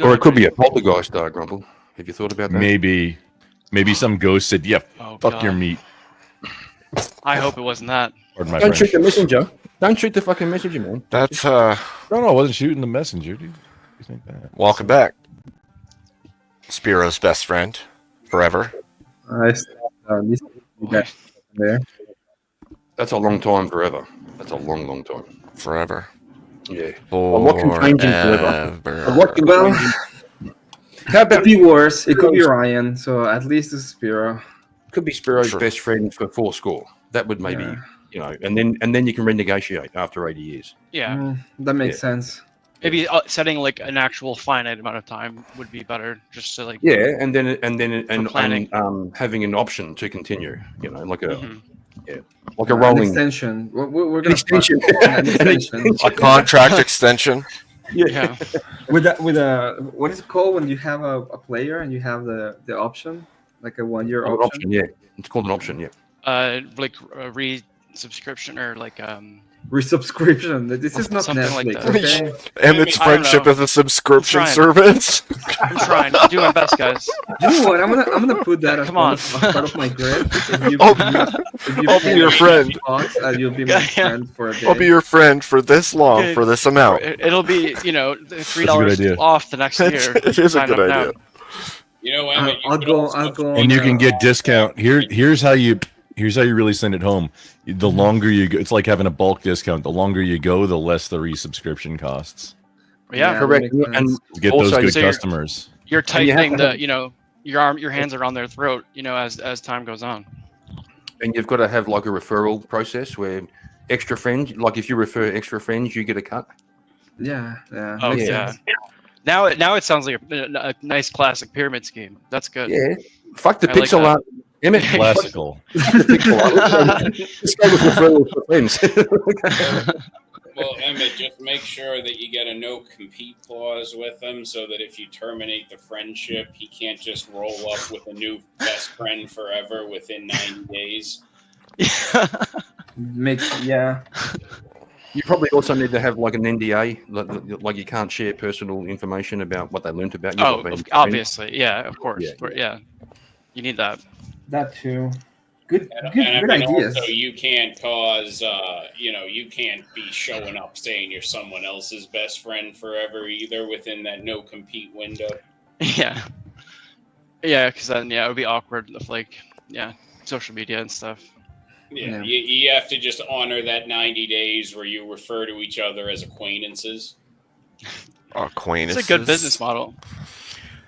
[SPEAKER 16] Or it could be a poltergeist, Grumple. Have you thought about that?
[SPEAKER 19] Maybe some ghost said, "Yeah, fuck your
[SPEAKER 12] God.
[SPEAKER 19] meat."
[SPEAKER 12] I hope it wasn't that.
[SPEAKER 19] Pardon my
[SPEAKER 16] Don't
[SPEAKER 19] French.
[SPEAKER 16] shoot the messenger. Don't shoot the fucking messenger, man.
[SPEAKER 2] That's
[SPEAKER 19] No, I wasn't shooting the messenger, dude. You think that?
[SPEAKER 2] welcome back. Spiro's best friend forever.
[SPEAKER 18] There.
[SPEAKER 16] That's a long time forever. That's a long time.
[SPEAKER 2] Forever.
[SPEAKER 16] Yeah. What can change in forever?
[SPEAKER 2] Forever.
[SPEAKER 16] What can
[SPEAKER 4] Well,
[SPEAKER 16] change in...
[SPEAKER 4] it could be worse. It could be Ryan. So at least it's Spiro.
[SPEAKER 16] Could be Spiro's
[SPEAKER 2] Sure.
[SPEAKER 16] best friend for 4 score. That would maybe, and then you can renegotiate after 80 years.
[SPEAKER 12] Yeah.
[SPEAKER 4] That makes sense.
[SPEAKER 12] Maybe setting like an actual finite amount of time would be better, just to like.
[SPEAKER 16] Yeah, and then
[SPEAKER 12] planning.
[SPEAKER 16] having an option to continue. Like a like
[SPEAKER 4] An
[SPEAKER 16] a rolling
[SPEAKER 4] extension. We're
[SPEAKER 16] an
[SPEAKER 4] gonna
[SPEAKER 16] extension.
[SPEAKER 4] an extension.
[SPEAKER 2] A contract extension.
[SPEAKER 12] Yeah.
[SPEAKER 4] with a what is it called when you have a player and you have the option, like a 1-year
[SPEAKER 16] An
[SPEAKER 4] option?
[SPEAKER 16] option, yeah. It's called an option, yeah.
[SPEAKER 12] Like a re-subscription or like
[SPEAKER 4] Resubscription. This is not
[SPEAKER 12] Something like
[SPEAKER 4] Netflix,
[SPEAKER 12] that.
[SPEAKER 4] okay?
[SPEAKER 2] Emmett's
[SPEAKER 12] I don't
[SPEAKER 2] friendship
[SPEAKER 12] know.
[SPEAKER 2] as a subscription
[SPEAKER 12] I'm trying.
[SPEAKER 2] service.
[SPEAKER 12] I'm trying. I'm doing my best, guys.
[SPEAKER 4] You know what? I'm gonna put that as
[SPEAKER 12] Come on.
[SPEAKER 4] part of my grid. If you,
[SPEAKER 2] I'll be your friend.
[SPEAKER 4] You'll be my friend for a day.
[SPEAKER 2] I'll be your friend for this long,
[SPEAKER 12] Okay.
[SPEAKER 2] for this amount.
[SPEAKER 12] It'll be $3
[SPEAKER 19] idea.
[SPEAKER 12] off the next year.
[SPEAKER 2] It is a
[SPEAKER 12] Sign
[SPEAKER 2] good
[SPEAKER 12] up now.
[SPEAKER 2] idea.
[SPEAKER 9] You know, Emmett, you
[SPEAKER 4] I'll
[SPEAKER 9] could
[SPEAKER 4] go.
[SPEAKER 9] also-
[SPEAKER 4] I'll go.
[SPEAKER 19] And you
[SPEAKER 4] on,
[SPEAKER 19] can get discount. Here's how you really send it home. The longer you go, it's like having a bulk discount. The longer you go, the less the resubscription costs.
[SPEAKER 12] Yeah,
[SPEAKER 16] Correct.
[SPEAKER 4] that makes
[SPEAKER 16] And
[SPEAKER 4] sense.
[SPEAKER 19] Get
[SPEAKER 16] also,
[SPEAKER 19] those good
[SPEAKER 12] so you're-
[SPEAKER 19] customers.
[SPEAKER 12] You're
[SPEAKER 16] And you have
[SPEAKER 12] tightening
[SPEAKER 16] to have-
[SPEAKER 12] your hands around their throat, as time goes on.
[SPEAKER 16] And you've got to have like a referral process where extra friends, like if you refer extra friends, you get a cut.
[SPEAKER 4] Yeah.
[SPEAKER 12] Oh
[SPEAKER 4] makes
[SPEAKER 12] yeah.
[SPEAKER 4] sense.
[SPEAKER 12] Now it sounds like a nice classic pyramid scheme. That's good.
[SPEAKER 16] Yeah. Fuck the
[SPEAKER 12] I like
[SPEAKER 16] pixel
[SPEAKER 12] that.
[SPEAKER 16] art. Emmett,
[SPEAKER 19] Classical.
[SPEAKER 16] pixel art. Just go with referrals for friends.
[SPEAKER 9] Well, Emmett, just make sure that you get a no compete clause with him, so that if you terminate the friendship, he can't just roll up with a new best friend forever within 90 days.
[SPEAKER 4] Yeah.
[SPEAKER 16] You probably also need to have like an NDA, like you can't share personal information about what they learned about you.
[SPEAKER 12] Oh,
[SPEAKER 16] what they-
[SPEAKER 12] obviously, yeah, of course,
[SPEAKER 16] Yeah.
[SPEAKER 12] yeah. You need that.
[SPEAKER 4] That too. Good
[SPEAKER 9] And
[SPEAKER 4] good
[SPEAKER 9] I mean,
[SPEAKER 4] ideas.
[SPEAKER 9] also, you can't cause, you can't be showing up saying you're someone else's best friend forever either within that no compete window.
[SPEAKER 12] Yeah. Yeah, because then it would be awkward if social media and stuff.
[SPEAKER 9] Yeah, you have to just honor that 90 days where you refer to each other as acquaintances.
[SPEAKER 2] Acquaintances.
[SPEAKER 12] It's a good business model.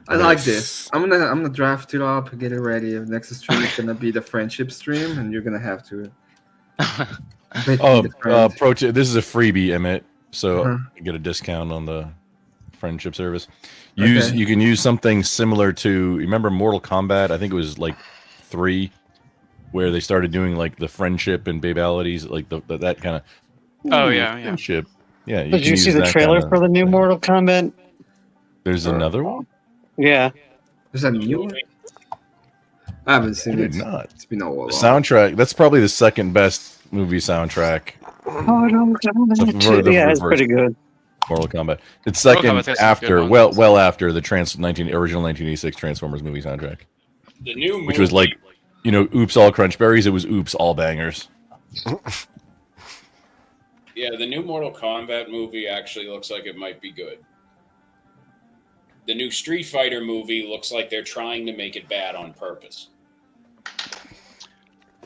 [SPEAKER 18] I like this. I'm gonna draft it up, get it ready. The next stream is gonna be the friendship stream, and you're gonna have to.
[SPEAKER 19] This is a freebie, Emmett, so you get a discount on the friendship service. You can use something similar to, remember Mortal Kombat? I think it was like 3, where they started doing like the friendship and babalities, like that kind of.
[SPEAKER 12] Oh yeah,
[SPEAKER 19] friendship. Yeah.
[SPEAKER 17] Did you see the trailer for the new Mortal Kombat?
[SPEAKER 19] There's another one.
[SPEAKER 17] Yeah.
[SPEAKER 18] There's a new one. I haven't seen it.
[SPEAKER 19] Not.
[SPEAKER 18] It's been a while.
[SPEAKER 19] The soundtrack. That's probably the second best movie soundtrack.
[SPEAKER 17] Oh no! Yeah, it's pretty good.
[SPEAKER 19] Mortal Kombat. It's second after, well after the original 1986 Transformers movie soundtrack.
[SPEAKER 9] The new movie,
[SPEAKER 19] which was like, Oops All Crunchberries. It was Oops All Bangers.
[SPEAKER 9] Yeah, the new Mortal Kombat movie actually looks like it might be good. The new Street Fighter movie looks like they're trying to make it bad on purpose.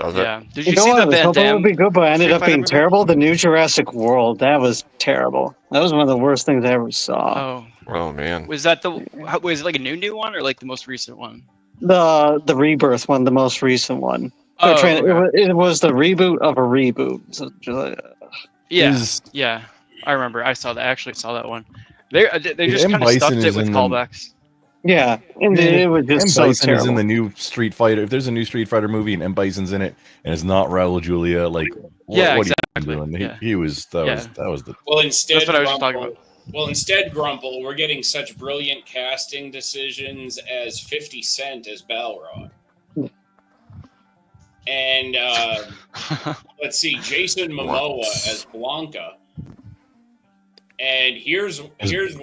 [SPEAKER 12] Yeah. Did you
[SPEAKER 17] know
[SPEAKER 12] see
[SPEAKER 17] what?
[SPEAKER 12] the
[SPEAKER 17] I
[SPEAKER 12] Van
[SPEAKER 17] thought that
[SPEAKER 12] Damme?
[SPEAKER 17] would be good, but it ended
[SPEAKER 12] Street
[SPEAKER 17] up
[SPEAKER 12] Fighter
[SPEAKER 17] being
[SPEAKER 12] movie?
[SPEAKER 17] terrible. The new Jurassic World, that was terrible. That was one of the worst things I ever saw.
[SPEAKER 2] Oh man.
[SPEAKER 12] Was that was it like a new one or like the most recent one?
[SPEAKER 17] The Rebirth one, the most recent one.
[SPEAKER 12] Oh,
[SPEAKER 17] it was the reboot of a reboot. So,
[SPEAKER 12] Yeah. I remember. I saw that. I actually saw that one. They just
[SPEAKER 19] M.
[SPEAKER 12] kind of
[SPEAKER 19] Bison
[SPEAKER 12] stuffed
[SPEAKER 19] is
[SPEAKER 12] it with
[SPEAKER 19] in
[SPEAKER 12] callbacks.
[SPEAKER 17] Yeah, and it was just
[SPEAKER 19] M.
[SPEAKER 17] so
[SPEAKER 19] Bison is in
[SPEAKER 17] terrible.
[SPEAKER 19] the new Street Fighter. If there's a new Street Fighter movie and M. Bison's in it, and it's not Raul Julia, what are you doing? He was that was the.
[SPEAKER 9] Well, instead,
[SPEAKER 12] That's what I was just talking about.
[SPEAKER 9] Well, instead, Grumple, we're getting such brilliant casting decisions as 50 Cent as Balrog. And let's see, Jason Momoa as Blanca. And here's one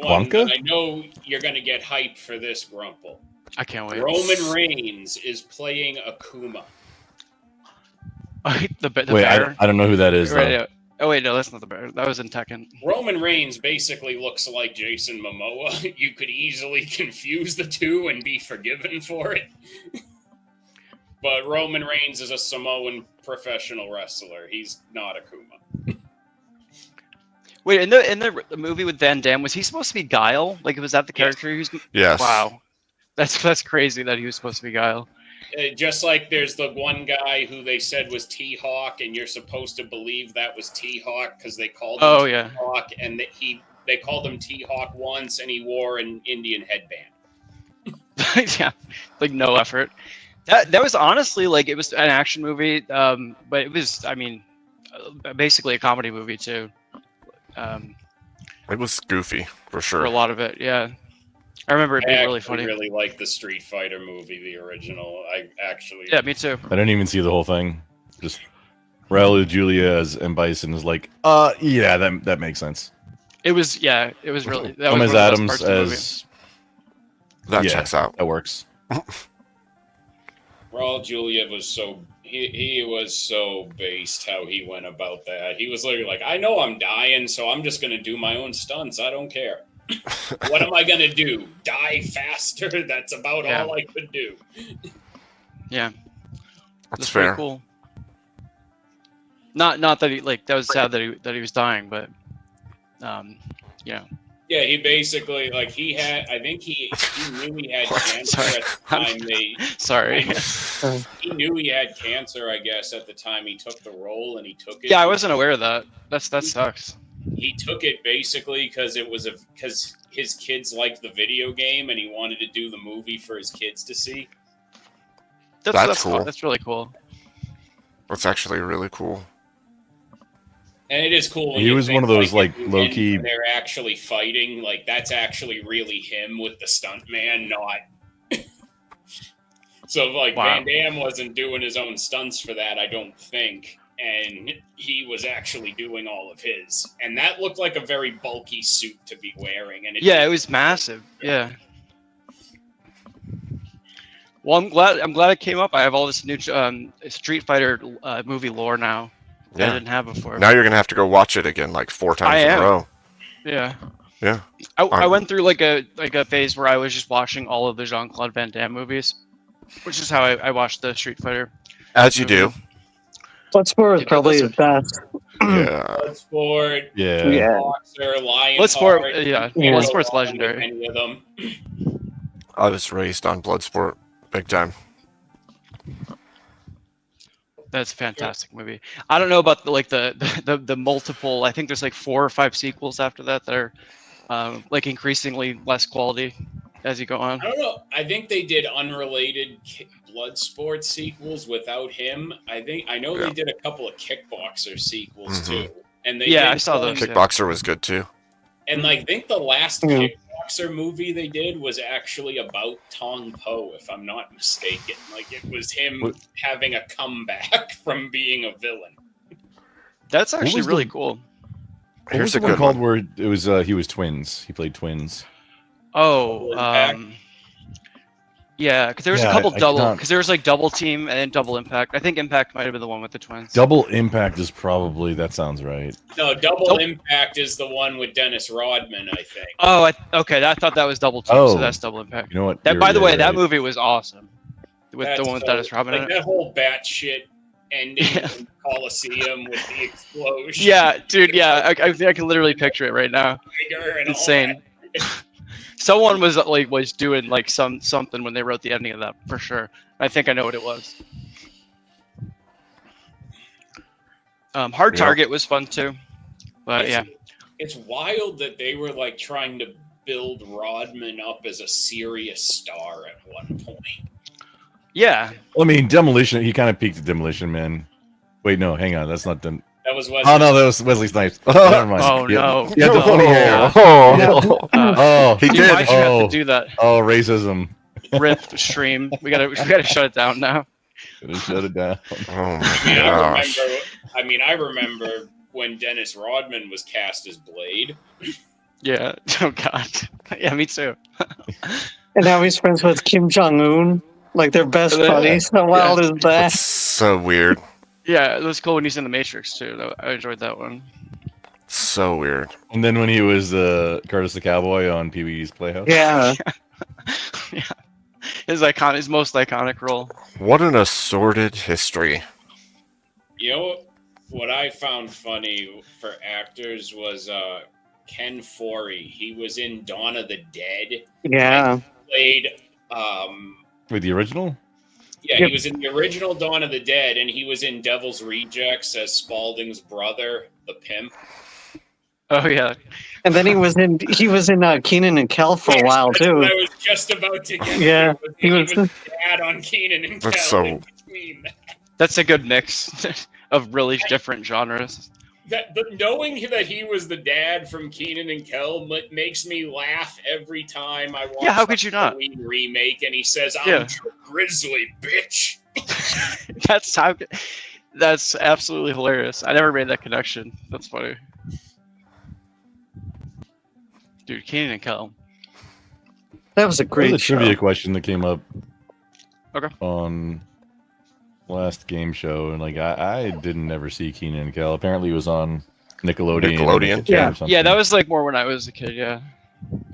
[SPEAKER 19] Blanca?
[SPEAKER 9] that I know you're going to get hyped for this, Grumple.
[SPEAKER 12] I can't wait.
[SPEAKER 9] Roman Reigns is playing Akuma.
[SPEAKER 12] the
[SPEAKER 19] Wait,
[SPEAKER 12] bear.
[SPEAKER 19] I don't know who that is.
[SPEAKER 12] Right,
[SPEAKER 19] though.
[SPEAKER 12] yeah. Oh wait, no, that's not the bear. That was in Tekken.
[SPEAKER 9] Roman Reigns basically looks like Jason Momoa. You could easily confuse the two and be forgiven for it. But Roman Reigns is a Samoan professional wrestler. He's not Akuma.
[SPEAKER 12] Wait, in the movie with Van Damme, was he supposed to be Guile? Like, was that the character he was?
[SPEAKER 2] Yes.
[SPEAKER 12] Wow, that's crazy that he was supposed to be Guile.
[SPEAKER 9] Just like there's the one guy who they said was T-Hawk, and you're supposed to believe that was T-Hawk because they called him T-Hawk, and they called him T-Hawk once, and he wore an Indian headband.
[SPEAKER 12] Yeah, like no effort. That was honestly like it was an action movie, but it was basically a comedy movie too.
[SPEAKER 2] It was goofy for sure.
[SPEAKER 12] For a lot of it, yeah. I remember it being really
[SPEAKER 9] actually
[SPEAKER 12] funny.
[SPEAKER 9] really like the Street Fighter movie, the original. I actually.
[SPEAKER 12] Yeah, me too.
[SPEAKER 19] I didn't even see the whole thing. Just Raul Julia as M. Bison is like, yeah, that makes sense.
[SPEAKER 12] It was really. That
[SPEAKER 19] Thomas
[SPEAKER 12] was one of the best
[SPEAKER 19] Adams
[SPEAKER 12] parts of the movie.
[SPEAKER 19] as
[SPEAKER 2] that checks out.
[SPEAKER 19] That works.
[SPEAKER 9] Raul Julia was so he was so based how he went about that. He was literally like, I know I'm dying, so I'm just gonna do my own stunts. I don't care. What am I gonna do? Die faster? That's about all I could do.
[SPEAKER 12] Yeah,
[SPEAKER 2] that's
[SPEAKER 12] pretty
[SPEAKER 2] fair.
[SPEAKER 12] Cool. Not that he that was sad that he was dying, but yeah.
[SPEAKER 9] Yeah, he basically I think he knew he had cancer at the time
[SPEAKER 12] Sorry.
[SPEAKER 9] He knew he had cancer, I guess, at the time he took the role, and he took it.
[SPEAKER 12] Yeah, I wasn't aware of that. That sucks.
[SPEAKER 9] He took it basically because because his kids liked the video game, and he wanted to do the movie for his kids to see.
[SPEAKER 2] That's cool.
[SPEAKER 12] That's really cool.
[SPEAKER 2] That's actually really cool.
[SPEAKER 9] And it is cool. When
[SPEAKER 19] He
[SPEAKER 9] you
[SPEAKER 19] was
[SPEAKER 9] think,
[SPEAKER 19] one of those
[SPEAKER 9] at the
[SPEAKER 19] low
[SPEAKER 9] end
[SPEAKER 19] key.
[SPEAKER 9] when they're actually fighting. Like that's actually really him with the stunt man, not. So
[SPEAKER 12] Wow.
[SPEAKER 9] Van Damme wasn't doing his own stunts for that, I don't think, and he was actually doing all of his. And that looked like a very bulky suit to be wearing. And
[SPEAKER 12] It was massive. Yeah. Well, I'm glad it came up. I have all this new Street Fighter movie lore now.
[SPEAKER 2] Yeah.
[SPEAKER 12] I didn't have before.
[SPEAKER 2] Now you're gonna have to go watch it again like 4 times in a row.
[SPEAKER 12] Yeah.
[SPEAKER 2] Yeah.
[SPEAKER 12] I went through like a phase where I was just watching all of the Jean-Claude Van Damme movies, which is how I watched the Street Fighter.
[SPEAKER 2] As you do.
[SPEAKER 17] Bloodsport is probably his best.
[SPEAKER 2] Yeah.
[SPEAKER 9] Bloodsport,
[SPEAKER 17] Yeah.
[SPEAKER 9] Boxer, Lionheart.
[SPEAKER 12] Bloodsport, yeah.
[SPEAKER 9] Can't go
[SPEAKER 12] Bloodsport's
[SPEAKER 9] wrong with
[SPEAKER 12] legendary.
[SPEAKER 9] Any of them.
[SPEAKER 2] I was raised on Bloodsport big time.
[SPEAKER 12] That's a fantastic movie. I don't know about the multiple. I think there's like 4 or 5 sequels after that that are like increasingly less quality as you go on.
[SPEAKER 9] I don't know. I think they did unrelated Bloodsport sequels without him. I know they did a couple of Kickboxer sequels too, and they
[SPEAKER 12] I saw those.
[SPEAKER 2] Kickboxer was good too.
[SPEAKER 9] And I think the last Kickboxer movie they did was actually about Tong Po, if I'm not mistaken. Like it was him having a comeback from being a villain.
[SPEAKER 12] That's actually
[SPEAKER 19] was
[SPEAKER 12] really
[SPEAKER 19] the-
[SPEAKER 12] cool.
[SPEAKER 19] What was the one called where it was he was twins? He played twins.
[SPEAKER 12] Oh, yeah, because there was a couple because there was like Double Team and then Double Impact. I think Impact might have been the one with the twins.
[SPEAKER 19] Double Impact is probably that sounds right.
[SPEAKER 9] No, Double Impact is the one with Dennis Rodman, I think.
[SPEAKER 12] Oh, okay. I thought that was Double Team, so that's Double Impact.
[SPEAKER 19] You know what?
[SPEAKER 12] That, by the way, that movie was awesome. With the one with Dennis Rodman in
[SPEAKER 9] Like
[SPEAKER 12] it.
[SPEAKER 9] that whole batshit ending in the Coliseum with the explosion.
[SPEAKER 12] Yeah, dude. Yeah, I can literally picture it right now.
[SPEAKER 9] Tiger and all
[SPEAKER 12] Insane. Someone was doing like something when they wrote the ending of that for sure. I think I know what it was. Hard Target was fun too, but yeah.
[SPEAKER 9] It's wild that they were like trying to build Rodman up as a serious star at one point.
[SPEAKER 12] Yeah.
[SPEAKER 19] I mean, Demolition. He kind of peaked at Demolition Man. Wait, no, hang on. That's not them.
[SPEAKER 9] That was Wesley.
[SPEAKER 19] Oh no, that was Wesley Snipes. Never mind.
[SPEAKER 12] Oh, no.
[SPEAKER 19] He had the funny hair.
[SPEAKER 12] He did. Why'd you have to do that?
[SPEAKER 19] Oh, racism.
[SPEAKER 12] RIP stream. We gotta shut it down now.
[SPEAKER 19] Gotta shut it down.
[SPEAKER 2] Oh
[SPEAKER 9] I remember when Dennis Rodman was cast as Blade.
[SPEAKER 12] Yeah. Oh god. Yeah, me too.
[SPEAKER 17] And now he's friends with Kim Jong Un, like they're best buddies. How wild is that?
[SPEAKER 2] So weird.
[SPEAKER 12] Yeah, it was cool when he's in the Matrix too. I enjoyed that one.
[SPEAKER 2] So weird.
[SPEAKER 19] And then when he was Curtis the Cowboy on Pee-wee's Playhouse.
[SPEAKER 17] Yeah.
[SPEAKER 12] Yeah. His most iconic role.
[SPEAKER 2] What an assorted history.
[SPEAKER 9] You know what I found funny for actors was Ken Foree. He was in Dawn of the Dead.
[SPEAKER 17] Yeah.
[SPEAKER 9] He played
[SPEAKER 19] With the original?
[SPEAKER 9] Yeah, he was in the original Dawn of the Dead, and he was in Devil's Rejects as Spaulding's brother, the pimp.
[SPEAKER 12] Oh yeah.
[SPEAKER 17] And then he was in Kenan and Kel for a while
[SPEAKER 9] That's
[SPEAKER 17] too.
[SPEAKER 9] what I was just about to get.
[SPEAKER 17] Yeah,
[SPEAKER 9] to.
[SPEAKER 17] he was
[SPEAKER 9] the dad on Kenan and Kel.
[SPEAKER 2] That's so-
[SPEAKER 9] in between.
[SPEAKER 12] That's a good mix of really different genres.
[SPEAKER 9] Knowing that he was the dad from Kenan and Kel makes me laugh every time I watch.
[SPEAKER 12] Yeah, how could you
[SPEAKER 9] the
[SPEAKER 12] not?
[SPEAKER 9] Halloween remake, and he says, "I'm
[SPEAKER 12] Yeah.
[SPEAKER 9] Grizzly, bitch."
[SPEAKER 12] That's absolutely hilarious. I never made that connection. That's funny. Dude, Kenan and Kel.
[SPEAKER 17] That was a
[SPEAKER 19] There
[SPEAKER 17] great
[SPEAKER 19] was a
[SPEAKER 17] show.
[SPEAKER 19] trivia question that came up
[SPEAKER 12] Okay.
[SPEAKER 19] on last game show, and like I didn't ever see Kenan and Kel. Apparently, it was on Nickelodeon.
[SPEAKER 2] Nickelodeon?
[SPEAKER 19] or something.
[SPEAKER 12] Yeah, that was like more when I was a kid. Yeah.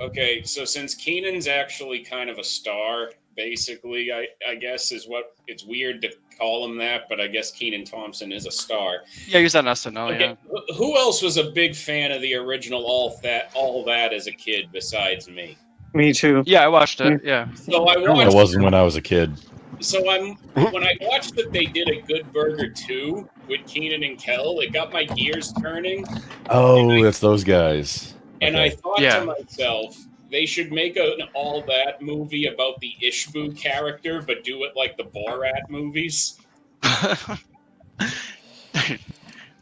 [SPEAKER 9] Okay, so since Keenan's actually kind of a star, basically, I guess is what it's weird to call him that, but I guess Kenan Thompson is a star.
[SPEAKER 12] Yeah, he was on SNL.
[SPEAKER 9] Okay, who else was a big fan of the original All That as a kid besides me?
[SPEAKER 17] Me too.
[SPEAKER 12] Yeah, I watched it. Yeah.
[SPEAKER 9] So I
[SPEAKER 19] It
[SPEAKER 9] watched.
[SPEAKER 19] wasn't when I was a kid.
[SPEAKER 9] So when I watched that they did a Good Burger 2 with Kenan and Kel, it got my gears turning,
[SPEAKER 19] Oh, that's those guys.
[SPEAKER 9] and I
[SPEAKER 19] Okay.
[SPEAKER 9] thought
[SPEAKER 12] Yeah.
[SPEAKER 9] to myself, they should make an All That movie about the Ishbu character, but do it like the Borat movies.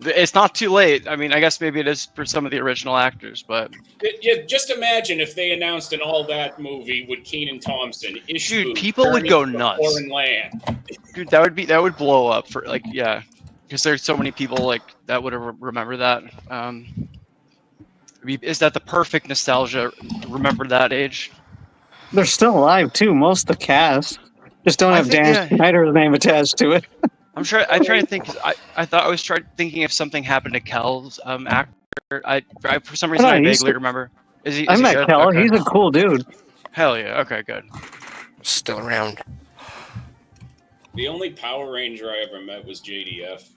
[SPEAKER 12] It's not too late. I mean, I guess maybe it is for some of the original actors, but
[SPEAKER 9] Yeah, just imagine if they announced an All That movie with Kenan Thompson, Ishbu,
[SPEAKER 12] Dude, people would
[SPEAKER 9] journey
[SPEAKER 12] go
[SPEAKER 9] to a
[SPEAKER 12] nuts.
[SPEAKER 9] Foreign land.
[SPEAKER 12] dude, that would blow up for like because there's so many people like that would remember that. Is that the perfect nostalgia? Remember that age?
[SPEAKER 17] They're still alive too. Most of the cast just don't
[SPEAKER 12] I
[SPEAKER 17] have
[SPEAKER 12] think,
[SPEAKER 17] Dan
[SPEAKER 12] yeah.
[SPEAKER 17] Schneider's name attached to it.
[SPEAKER 12] I'm trying to think. I thought I was thinking if something happened to Kel's actor. I for some reason
[SPEAKER 17] No,
[SPEAKER 12] I
[SPEAKER 17] he's
[SPEAKER 12] vaguely
[SPEAKER 17] still-
[SPEAKER 12] remember. Is he?
[SPEAKER 17] I
[SPEAKER 12] Is he
[SPEAKER 17] met
[SPEAKER 12] good?
[SPEAKER 17] Kel.
[SPEAKER 12] Okay.
[SPEAKER 17] He's a cool dude.
[SPEAKER 12] Hell yeah. Okay, good.
[SPEAKER 2] Still around.
[SPEAKER 9] The only Power Ranger I ever met was JDF.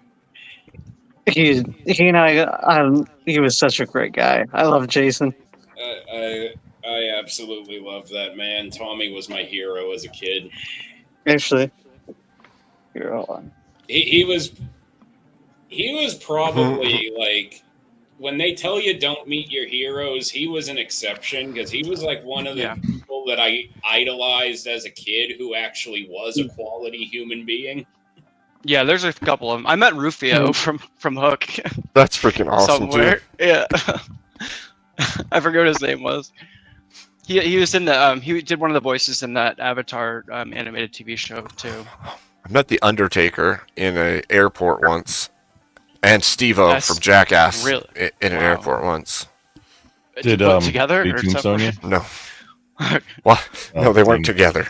[SPEAKER 17] He and I he was such a great guy. I love Jason.
[SPEAKER 9] I absolutely love that man. Tommy was my hero as a kid.
[SPEAKER 17] Actually, here, hold on.
[SPEAKER 9] He was probably like, when they tell you don't meet your heroes, he was an exception because he was like one of the people that I idolized as a kid who actually was a quality human being.
[SPEAKER 12] Yeah, there's a couple of them. I met Rufio from Hook.
[SPEAKER 2] That's freaking awesome
[SPEAKER 12] somewhere.
[SPEAKER 2] too.
[SPEAKER 12] Yeah. I forgot what his name was. He was in the he did one of the voices in that Avatar animated TV show too.
[SPEAKER 2] I met the Undertaker in an airport once, and Steve-O from Jackass
[SPEAKER 12] really?
[SPEAKER 2] in an airport once.
[SPEAKER 19] Did
[SPEAKER 12] you put together
[SPEAKER 19] did
[SPEAKER 12] or
[SPEAKER 19] Tombstone you?
[SPEAKER 2] No. What? No, they weren't
[SPEAKER 19] dang.
[SPEAKER 2] together.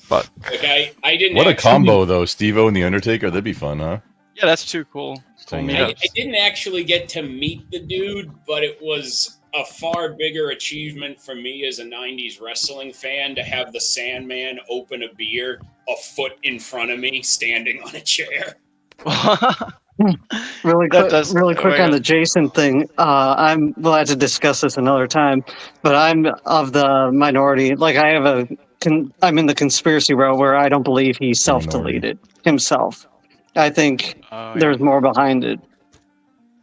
[SPEAKER 2] But
[SPEAKER 9] Like I didn't.
[SPEAKER 19] What a
[SPEAKER 9] actually-
[SPEAKER 19] combo though, Steve-O and the Undertaker. That'd be fun, huh?
[SPEAKER 12] Yeah, that's too cool.
[SPEAKER 19] Dang
[SPEAKER 9] I
[SPEAKER 19] it.
[SPEAKER 9] didn't actually get to meet the dude, but it was a far bigger achievement for me as a 90s wrestling fan to have the Sandman open a beer a foot in front of me standing on a chair.
[SPEAKER 17] Really
[SPEAKER 12] That
[SPEAKER 17] quick,
[SPEAKER 12] does-
[SPEAKER 17] really
[SPEAKER 12] oh
[SPEAKER 17] quick
[SPEAKER 12] my
[SPEAKER 17] on
[SPEAKER 12] God.
[SPEAKER 17] the Jason thing. We'll have to discuss this another time. But I'm of the minority. Like I'm in the conspiracy row where I don't believe he self-deleted himself. I think there's more behind it.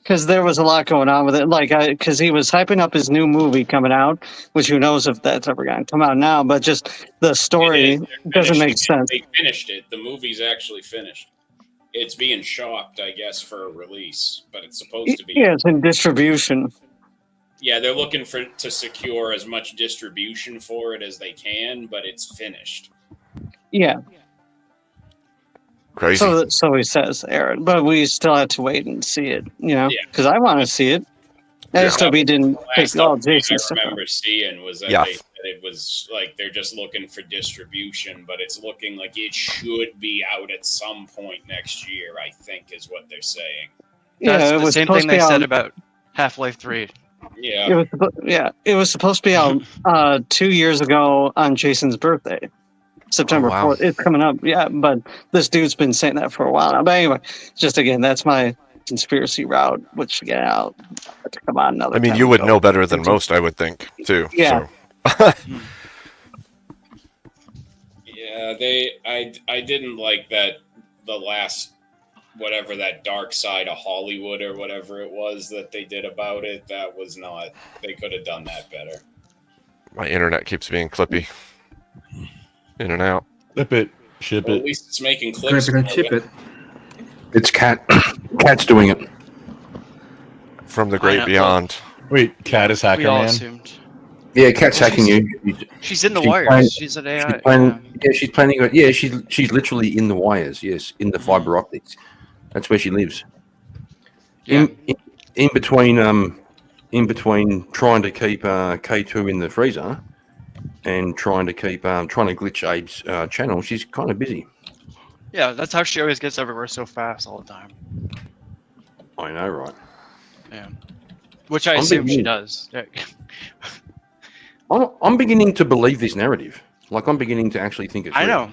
[SPEAKER 17] Because there was a lot going on with it. Like, because he was hyping up his new movie coming out, which who knows if that's ever going to come out now. But just the story doesn't make sense.
[SPEAKER 9] They finished it. The movie's actually finished. It's being shopped, I guess, for a release, but it's supposed to be.
[SPEAKER 17] Yeah, it's in distribution.
[SPEAKER 9] Yeah, they're looking to secure as much distribution for it as they can, but it's finished.
[SPEAKER 17] Yeah.
[SPEAKER 2] Crazy.
[SPEAKER 17] So he says, Aaron. But we still have to wait and see it,
[SPEAKER 9] Yeah.
[SPEAKER 17] because I want to see it. SW didn't pick all Jason
[SPEAKER 9] I
[SPEAKER 17] stuff.
[SPEAKER 9] remember seeing was that
[SPEAKER 2] Yeah.
[SPEAKER 9] they said it was like they're just looking for distribution, but it's looking like it should be out at some point next year, I think is what they're saying.
[SPEAKER 17] Yeah,
[SPEAKER 12] That's
[SPEAKER 17] it
[SPEAKER 12] the
[SPEAKER 17] was
[SPEAKER 12] same
[SPEAKER 17] supposed
[SPEAKER 12] thing
[SPEAKER 17] to be
[SPEAKER 12] they said
[SPEAKER 17] out-
[SPEAKER 12] about Half-Life 3.
[SPEAKER 9] Yeah.
[SPEAKER 17] It was supposed to be out 2 years ago on Jason's birthday, September
[SPEAKER 2] Oh, wow.
[SPEAKER 17] 4th. It's coming up, yeah. But this dude's been saying that for a while now. But anyway, just again, that's my conspiracy route. Which again, I'll have to come on another.
[SPEAKER 2] I mean,
[SPEAKER 17] time
[SPEAKER 2] you would
[SPEAKER 17] to
[SPEAKER 2] know
[SPEAKER 17] go
[SPEAKER 2] better than
[SPEAKER 17] into.
[SPEAKER 2] most, I would think, too.
[SPEAKER 17] Yeah.
[SPEAKER 2] So.
[SPEAKER 9] Yeah, I didn't like that the last whatever that Dark Side of Hollywood or whatever it was that they did about it. That was not. They could have done that better.
[SPEAKER 2] My internet keeps being clippy. In and out.
[SPEAKER 19] Flip it. Ship
[SPEAKER 9] Well,
[SPEAKER 19] it.
[SPEAKER 9] at least it's making clips.
[SPEAKER 18] Grab it and ship it.
[SPEAKER 16] It's Cat. Cat's doing it.
[SPEAKER 2] From the great
[SPEAKER 12] know.
[SPEAKER 2] beyond.
[SPEAKER 19] Wait, Cat is Hacker
[SPEAKER 12] We all
[SPEAKER 19] Man?
[SPEAKER 12] assumed.
[SPEAKER 16] Yeah, Cat's hacking you.
[SPEAKER 12] She's in the
[SPEAKER 16] She's
[SPEAKER 12] wires.
[SPEAKER 16] playing-
[SPEAKER 12] She's an AI.
[SPEAKER 16] She's planning, yeah, she's planning. Yeah, she's literally in the wires. Yes, in the fiber optics. That's where she lives. In between trying to keep K2 in the freezer and trying to glitch Abe's channel, she's kind of busy.
[SPEAKER 12] Yeah, that's how she always gets everywhere so fast all the time.
[SPEAKER 16] I know, right?
[SPEAKER 12] Yeah. Which I
[SPEAKER 16] I'm
[SPEAKER 12] assume she
[SPEAKER 16] beginning-
[SPEAKER 12] does. Yeah.
[SPEAKER 16] I'm beginning to believe this narrative. Like I'm beginning to actually think it's.
[SPEAKER 12] I
[SPEAKER 16] real.
[SPEAKER 12] know.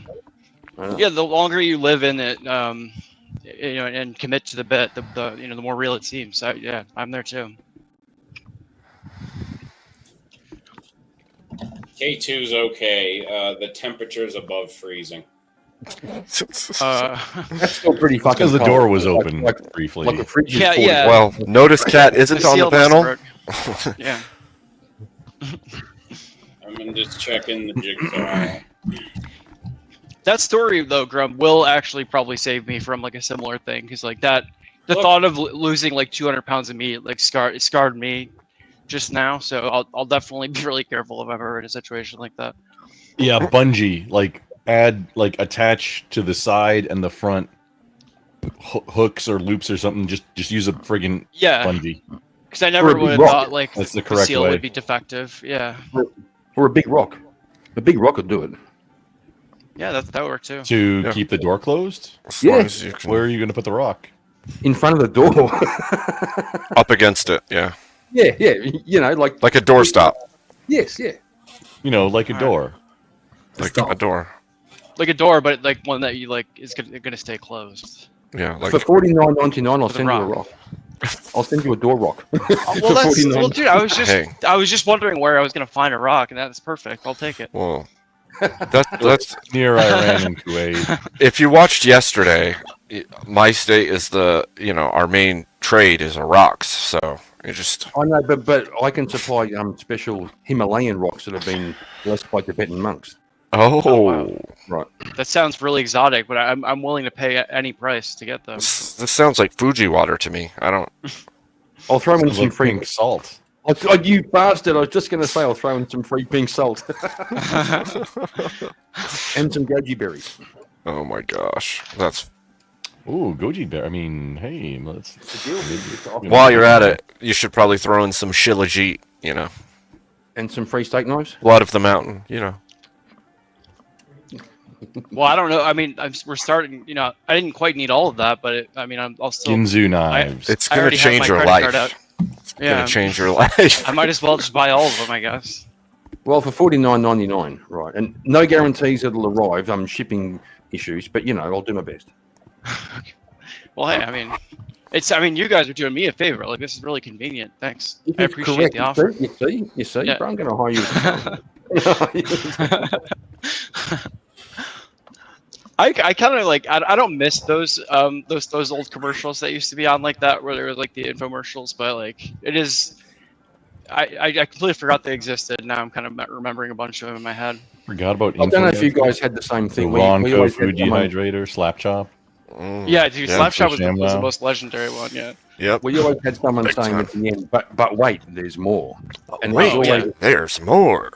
[SPEAKER 16] I know.
[SPEAKER 12] Yeah, the longer you live in it, and commit to the bit, the more real it seems. So, yeah, I'm there too.
[SPEAKER 9] K2's okay. The temperature's above freezing.
[SPEAKER 16] That's still pretty fucking.
[SPEAKER 19] Because the
[SPEAKER 16] cold.
[SPEAKER 19] door was
[SPEAKER 16] Like-
[SPEAKER 19] open
[SPEAKER 16] like-
[SPEAKER 19] briefly.
[SPEAKER 16] Like a fridge is
[SPEAKER 12] Yeah,
[SPEAKER 16] 40.
[SPEAKER 12] yeah.
[SPEAKER 2] Well, notice Cat isn't on the
[SPEAKER 12] seal must
[SPEAKER 2] panel.
[SPEAKER 12] work. Yeah.
[SPEAKER 9] I'm just checking the jigsaw.
[SPEAKER 12] That story though, Grump, will actually probably save me from like a similar thing because like that, the
[SPEAKER 9] Look-
[SPEAKER 12] thought of losing like 200 pounds of meat like scarred me just now. So I'll definitely be really careful if I'm ever in a situation like that.
[SPEAKER 19] Yeah, bungee. Like attach to the side and the front hooks or loops or something. Just use a friggin'
[SPEAKER 12] Yeah.
[SPEAKER 19] bungee.
[SPEAKER 12] Because I never
[SPEAKER 16] big
[SPEAKER 12] would have
[SPEAKER 16] rock.
[SPEAKER 12] thought like
[SPEAKER 19] That's the
[SPEAKER 12] the
[SPEAKER 19] correct
[SPEAKER 12] seal
[SPEAKER 19] way.
[SPEAKER 12] would be defective. Yeah.
[SPEAKER 16] Or a big rock. A big rock would do it.
[SPEAKER 12] Yeah, that worked too.
[SPEAKER 19] To
[SPEAKER 2] Yeah.
[SPEAKER 19] keep the door closed?
[SPEAKER 2] As long
[SPEAKER 16] Yeah.
[SPEAKER 2] as you can-
[SPEAKER 19] Where are you going to put the rock?
[SPEAKER 16] In front of the door.
[SPEAKER 2] Up against it, yeah.
[SPEAKER 16] Yeah, you know, like
[SPEAKER 2] a doorstop.
[SPEAKER 16] Yes, yeah.
[SPEAKER 19] You know, like a door.
[SPEAKER 2] Like a door.
[SPEAKER 12] Like a door, but like one that you like is gonna stay closed.
[SPEAKER 2] Yeah,
[SPEAKER 16] For $49.99, I'll
[SPEAKER 12] With a
[SPEAKER 16] send you a
[SPEAKER 12] rock.
[SPEAKER 16] rock. I'll send you a door rock.
[SPEAKER 12] Well, dude, I was just
[SPEAKER 2] Hey.
[SPEAKER 12] I was just wondering where I was gonna find a rock, and that's perfect. I'll take it.
[SPEAKER 2] Well, that's
[SPEAKER 19] near Iran and Kuwait.
[SPEAKER 2] If you watched yesterday, my state is our main trade is rocks. So it just
[SPEAKER 16] I know, but I can supply special Himalayan rocks that have been blessed by Tibetan monks.
[SPEAKER 2] wow.
[SPEAKER 16] Right.
[SPEAKER 12] That sounds really exotic, but I'm willing to pay any price to get them.
[SPEAKER 2] This sounds like Fuji water to me. I don't.
[SPEAKER 16] I'll throw in
[SPEAKER 19] Sounds
[SPEAKER 16] some
[SPEAKER 19] like
[SPEAKER 16] free
[SPEAKER 19] pink salt.
[SPEAKER 16] You bastard! I was just going to say I'll throw in some free pink salt and some goji berries.
[SPEAKER 2] Oh my gosh, that's.
[SPEAKER 19] Ooh, goji berry. I mean, hey, let's.
[SPEAKER 2] While you're at it, you should probably throw in some shilajit.
[SPEAKER 16] And some free steak knives.
[SPEAKER 2] Blood of the mountain.
[SPEAKER 12] Well, I don't know. I mean, we're starting. I didn't quite need all of that, but I'll still.
[SPEAKER 19] Ginzu knives.
[SPEAKER 2] It's
[SPEAKER 12] I
[SPEAKER 2] gonna
[SPEAKER 12] already have
[SPEAKER 2] change
[SPEAKER 12] my
[SPEAKER 2] your
[SPEAKER 12] credit card
[SPEAKER 2] life.
[SPEAKER 12] out.
[SPEAKER 2] It's gonna change your life.
[SPEAKER 12] I might as well just buy all of them, I guess.
[SPEAKER 16] Well, for $49.99, right, and no guarantees it'll arrive. Shipping issues, but I'll do my best.
[SPEAKER 12] Well, hey, you guys are doing me a favor. Like, this is really convenient. Thanks. I appreciate the offer.
[SPEAKER 16] You see,
[SPEAKER 12] Yeah.
[SPEAKER 16] bro, I'm going to hire you.
[SPEAKER 12] I kind of like. I don't miss those old commercials that used to be on like that, where there were like the infomercials. But like, it is. I completely forgot they existed. Now I'm kind of remembering a bunch of them in my head.
[SPEAKER 19] Forgot about.
[SPEAKER 16] I don't know if you guys had the same thing.
[SPEAKER 19] The Ronco food dehydrator, slap chop.
[SPEAKER 12] Yeah, dude, Slapshot was the
[SPEAKER 19] Shamwow.
[SPEAKER 12] most legendary one. Yeah.
[SPEAKER 2] Yep.
[SPEAKER 16] We always had someone
[SPEAKER 2] Big
[SPEAKER 16] saying
[SPEAKER 2] time.
[SPEAKER 16] at the end, but wait, there's more. And
[SPEAKER 2] Wait,
[SPEAKER 16] there was always,
[SPEAKER 2] there's more.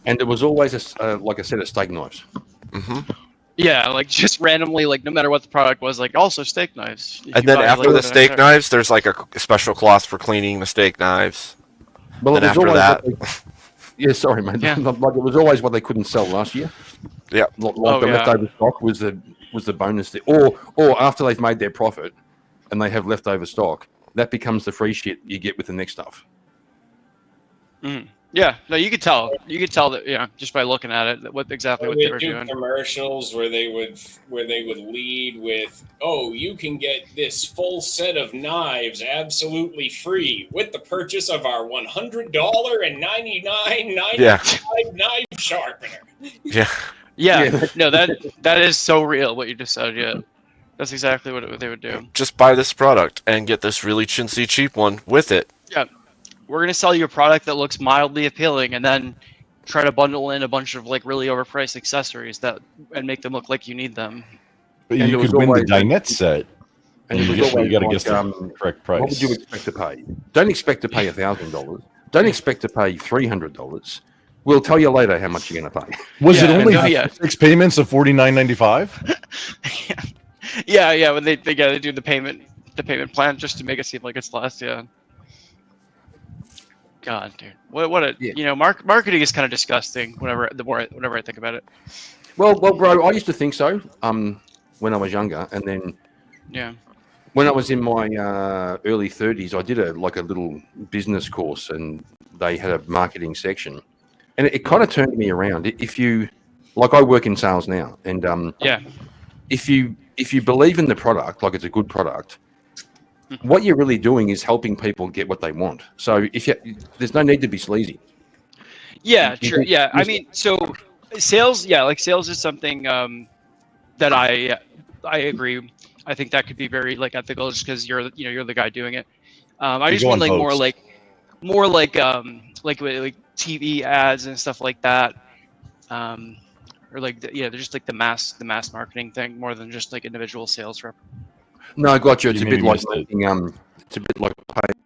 [SPEAKER 16] And there was always like a set of steak knives.
[SPEAKER 2] Mm-hmm.
[SPEAKER 12] Yeah, like just randomly, like no matter what the product was, like also steak knives. If
[SPEAKER 2] And
[SPEAKER 12] you
[SPEAKER 2] then
[SPEAKER 12] buy,
[SPEAKER 2] after
[SPEAKER 12] like,
[SPEAKER 2] the steak
[SPEAKER 12] extra-
[SPEAKER 2] knives, there's like a special cloth for cleaning the steak knives.
[SPEAKER 16] Well,
[SPEAKER 2] then
[SPEAKER 16] it was
[SPEAKER 2] after
[SPEAKER 16] always
[SPEAKER 2] that,
[SPEAKER 16] what yeah, sorry, man.
[SPEAKER 12] Yeah.
[SPEAKER 16] Like it was always what they couldn't sell last year.
[SPEAKER 2] Yeah.
[SPEAKER 16] Like
[SPEAKER 12] Oh,
[SPEAKER 16] the
[SPEAKER 12] yeah.
[SPEAKER 16] leftover stock was the bonus thing. Or after they've made their profit and they have leftover stock, that becomes the free shit you get with the next stuff.
[SPEAKER 12] Mhm. Yeah, no, you could tell. You could tell that, just by looking at it, what exactly what they were
[SPEAKER 9] do
[SPEAKER 12] doing.
[SPEAKER 9] commercials where they would lead with, "Oh, you can get this full set of knives absolutely free with the purchase of our $100.99
[SPEAKER 2] Yeah.
[SPEAKER 9] knife sharpener."
[SPEAKER 2] Yeah.
[SPEAKER 12] Yeah, no, that is so real. What you just said, yeah, that's exactly what they would do.
[SPEAKER 2] Just buy this product and get this really chintzy cheap one with it.
[SPEAKER 12] Yeah, we're gonna sell you a product that looks mildly appealing, and then try to bundle in a bunch of like really overpriced accessories and make them look like you need them.
[SPEAKER 19] But
[SPEAKER 16] And
[SPEAKER 19] you
[SPEAKER 16] it was
[SPEAKER 19] could win the
[SPEAKER 16] always-
[SPEAKER 19] dinette set.
[SPEAKER 16] And
[SPEAKER 19] And
[SPEAKER 16] it
[SPEAKER 19] you
[SPEAKER 16] was
[SPEAKER 19] got to
[SPEAKER 16] always
[SPEAKER 19] guess
[SPEAKER 16] like,
[SPEAKER 19] the correct price.
[SPEAKER 16] what would you expect to pay? Don't expect to pay $1,000. Don't expect to pay $300. We'll tell you later how much you're going to pay.
[SPEAKER 19] Was it
[SPEAKER 12] Yeah,
[SPEAKER 19] only
[SPEAKER 12] and, yeah.
[SPEAKER 19] 6 payments of $49.95?
[SPEAKER 12] Yeah, when they do the payment plan just to make it seem like it's less. Yeah. God, dude, what a marketing is kind of disgusting. Whenever I think about it.
[SPEAKER 16] Well, bro, I used to think so. When I was younger, and then
[SPEAKER 12] Yeah.
[SPEAKER 16] when I was in my early 30s, I did a little business course, and they had a marketing section, and it kind of turned me around. If you like, I work in sales now, and
[SPEAKER 12] Yeah.
[SPEAKER 16] if you believe in the product, like it's a good product, what you're really doing is helping people get what they want. So there's no need to be sleazy.
[SPEAKER 12] Yeah, true. Yeah, I mean, so sales. Yeah, like sales is something that I agree. I think that could be very like ethical, just because you're the guy doing it. I
[SPEAKER 19] You
[SPEAKER 12] just
[SPEAKER 19] go
[SPEAKER 12] mean
[SPEAKER 19] on
[SPEAKER 12] like
[SPEAKER 19] post.
[SPEAKER 12] more like TV ads and stuff like that. Or like they're just like the mass marketing thing more than just like individual sales rep.
[SPEAKER 16] No, I got you. It's
[SPEAKER 19] You
[SPEAKER 16] a bit
[SPEAKER 19] maybe
[SPEAKER 16] like
[SPEAKER 19] missed it.
[SPEAKER 16] making, it's a bit like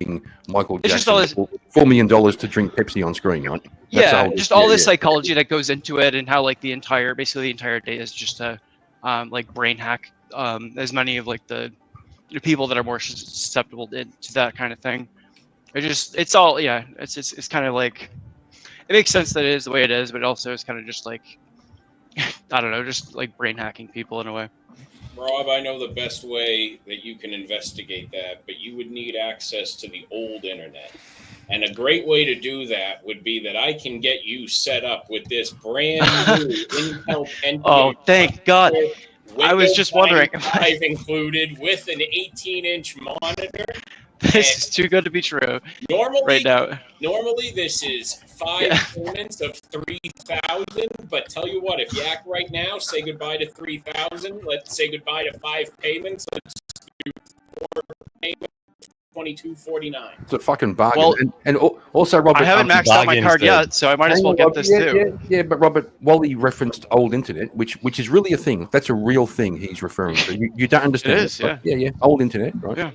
[SPEAKER 16] paying Michael
[SPEAKER 12] It's just
[SPEAKER 16] Jackson
[SPEAKER 12] all
[SPEAKER 16] $4 million to drink Pepsi on screen, right? That's the
[SPEAKER 12] Yeah,
[SPEAKER 16] whole-
[SPEAKER 12] just all this
[SPEAKER 16] yeah.
[SPEAKER 12] psychology that goes into it, and how like basically the entire day is just to like brain hack as many of like the people that are more susceptible to that kind of thing. It's all it's kind of like, it makes sense that it is the way it is, but also it's kind of just like I don't know, just like brain hacking people in a way.
[SPEAKER 9] Rob, I know the best way that you can investigate that, but you would need access to the old internet. And a great way to do that would be that I can get you set up with this brand new Intel Pentium.
[SPEAKER 12] Oh, thank God. I was
[SPEAKER 9] Windows
[SPEAKER 12] just wondering.
[SPEAKER 9] 95 included with an 18-inch monitor.
[SPEAKER 12] This is too good to be true.
[SPEAKER 9] Normally,
[SPEAKER 12] right now.
[SPEAKER 9] Normally, this is 5 payments of 3,000. But tell you what, if you act right now, say goodbye to 3,000. Let's say goodbye to 5 payments. Let's do 4 payments. $22.49.
[SPEAKER 16] It's a fucking bargain.
[SPEAKER 12] Well,
[SPEAKER 16] and also, Robert,
[SPEAKER 12] I haven't maxed out my card yet, so I might as well get this too.
[SPEAKER 16] Yeah, but Robert, Wally referenced old internet, which is really a thing. That's a real thing he's referring to. You don't understand.
[SPEAKER 12] It is,
[SPEAKER 16] but yeah, old internet, right?
[SPEAKER 12] Yeah.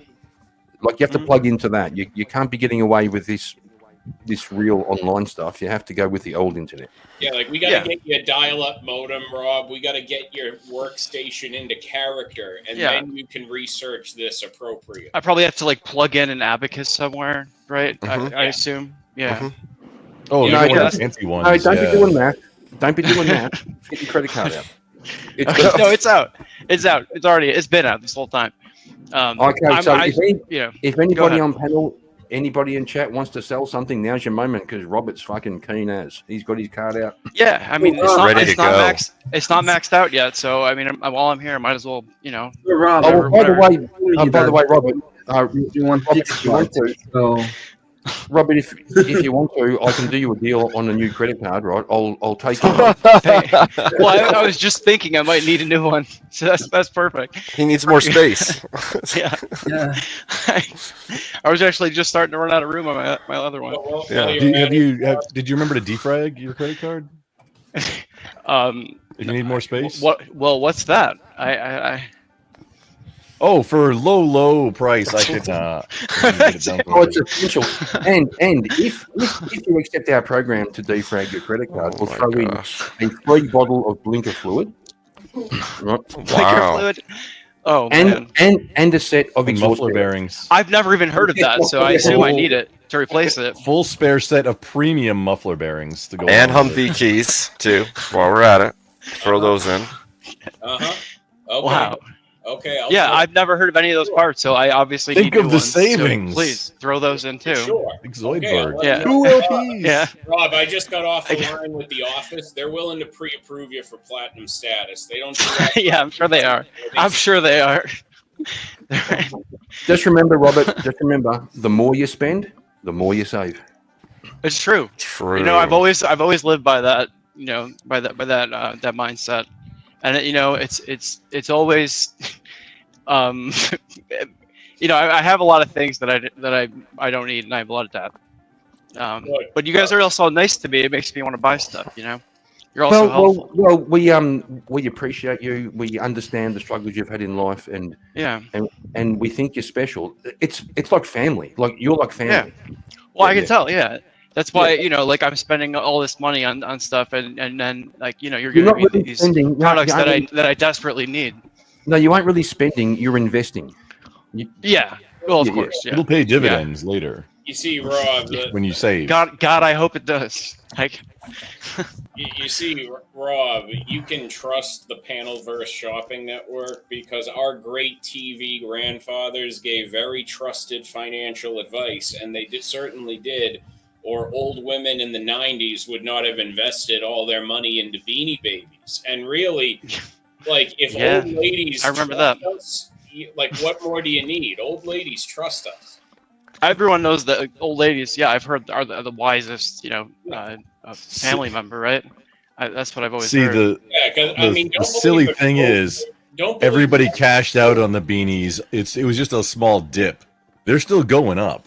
[SPEAKER 16] Like you have to plug into that. You can't be getting away with this real online stuff. You have to go with the old internet.
[SPEAKER 9] Yeah, like we got to get you a dial-up modem, Rob. We got to get your workstation into character, and then you can research this appropriate.
[SPEAKER 12] I probably have to like plug in an Abacus somewhere, right? I assume. Yeah.
[SPEAKER 19] Oh,
[SPEAKER 16] no,
[SPEAKER 19] no, fancy ones.
[SPEAKER 16] No, don't be doing that. Don't be doing that. Get your credit card out.
[SPEAKER 12] No, it's out. It's out. It's been out this whole time.
[SPEAKER 16] Okay, so if anybody
[SPEAKER 12] ahead.
[SPEAKER 16] on panel, anybody in chat wants to sell something, now's your moment because Robert's fucking keen as. He's got his card out.
[SPEAKER 12] Yeah, I mean, it's
[SPEAKER 2] Ready to go.
[SPEAKER 12] It's not maxed out yet, so I mean, while I'm here, I might as well,
[SPEAKER 18] Rob,
[SPEAKER 16] By the way, Robert,
[SPEAKER 18] you want to?
[SPEAKER 16] Robert, if you want to, I can do you a deal on a new credit card, right? I'll take it.
[SPEAKER 12] Well, I was just thinking I might need a new one, so that's perfect.
[SPEAKER 2] He needs more space.
[SPEAKER 12] Yeah. I was actually just starting to run out of room on my other one.
[SPEAKER 19] Yeah. Did you remember to defrag your credit card? If you need more space.
[SPEAKER 12] What's that? I
[SPEAKER 19] Oh, for low price, I could. Get it done for
[SPEAKER 16] it's essential. And if you accept our program to defrag your credit card, we'll throw in a free bottle of blinker fluid. Right?
[SPEAKER 12] Blinker fluid. Oh,
[SPEAKER 16] and a set of
[SPEAKER 19] muffler bearings.
[SPEAKER 12] I've never even heard of that, so I assume I need it to replace it.
[SPEAKER 19] Full spare set of premium muffler bearings to go.
[SPEAKER 2] And
[SPEAKER 19] along with
[SPEAKER 2] Humvee keys too. While we're at it, throw those in.
[SPEAKER 9] Okay.
[SPEAKER 12] Wow.
[SPEAKER 9] Okay.
[SPEAKER 12] I've never heard of any of those parts, so I obviously
[SPEAKER 19] Think
[SPEAKER 12] need
[SPEAKER 19] of
[SPEAKER 12] new
[SPEAKER 19] the
[SPEAKER 12] ones, so
[SPEAKER 19] savings.
[SPEAKER 12] please throw those in too.
[SPEAKER 9] Sure.
[SPEAKER 19] Zoidberg.
[SPEAKER 12] Yeah.
[SPEAKER 19] Two LPs.
[SPEAKER 12] Yeah.
[SPEAKER 9] Rob, I just got off the line with the office. They're willing to pre-approve you for platinum status. They don't do that.
[SPEAKER 12] Yeah, I'm sure they are. I'm sure they are.
[SPEAKER 16] Just remember, Robert. The more you spend, the more you save.
[SPEAKER 12] It's true.
[SPEAKER 2] True.
[SPEAKER 12] You know, I've always lived by that. You know, by that mindset, and it's always. You know, I have a lot of things that I don't need, and I have a lot of debt. But you guys are also nice to me. It makes me want to buy stuff. You know, you're also helpful.
[SPEAKER 16] Well, we appreciate you. We understand the struggles you've had in life, and we think you're special. It's like family. Like you're like family.
[SPEAKER 12] Yeah. Well, I can tell. Yeah. That's why, you know, like I'm spending all this money on stuff, and then like, you know, you're giving me
[SPEAKER 16] really
[SPEAKER 12] these
[SPEAKER 16] spending,
[SPEAKER 12] products that I desperately need.
[SPEAKER 16] No, you aren't really spending. You're investing.
[SPEAKER 12] Yeah. Well, of course. Yeah.
[SPEAKER 19] It'll pay dividends later.
[SPEAKER 9] You see, Rob.
[SPEAKER 19] When you save.
[SPEAKER 12] God, I hope it does. Like.
[SPEAKER 9] You see, Rob, you can trust the Panelverse Shopping Network because our great TV grandfathers gave very trusted financial advice, and they certainly did. Or old women in the 90s would not have invested all their money into Beanie Babies. And really, like, if old ladies
[SPEAKER 12] I remember
[SPEAKER 9] trust
[SPEAKER 12] that.
[SPEAKER 9] us, like, what more do you need? Old ladies trust us.
[SPEAKER 12] Everyone knows that old ladies, I've heard, are the wisest, you know, family member, right? That's what I've always heard.
[SPEAKER 19] The silly thing is, everybody cashed out on the beanies. It was just a small dip. They're still going up.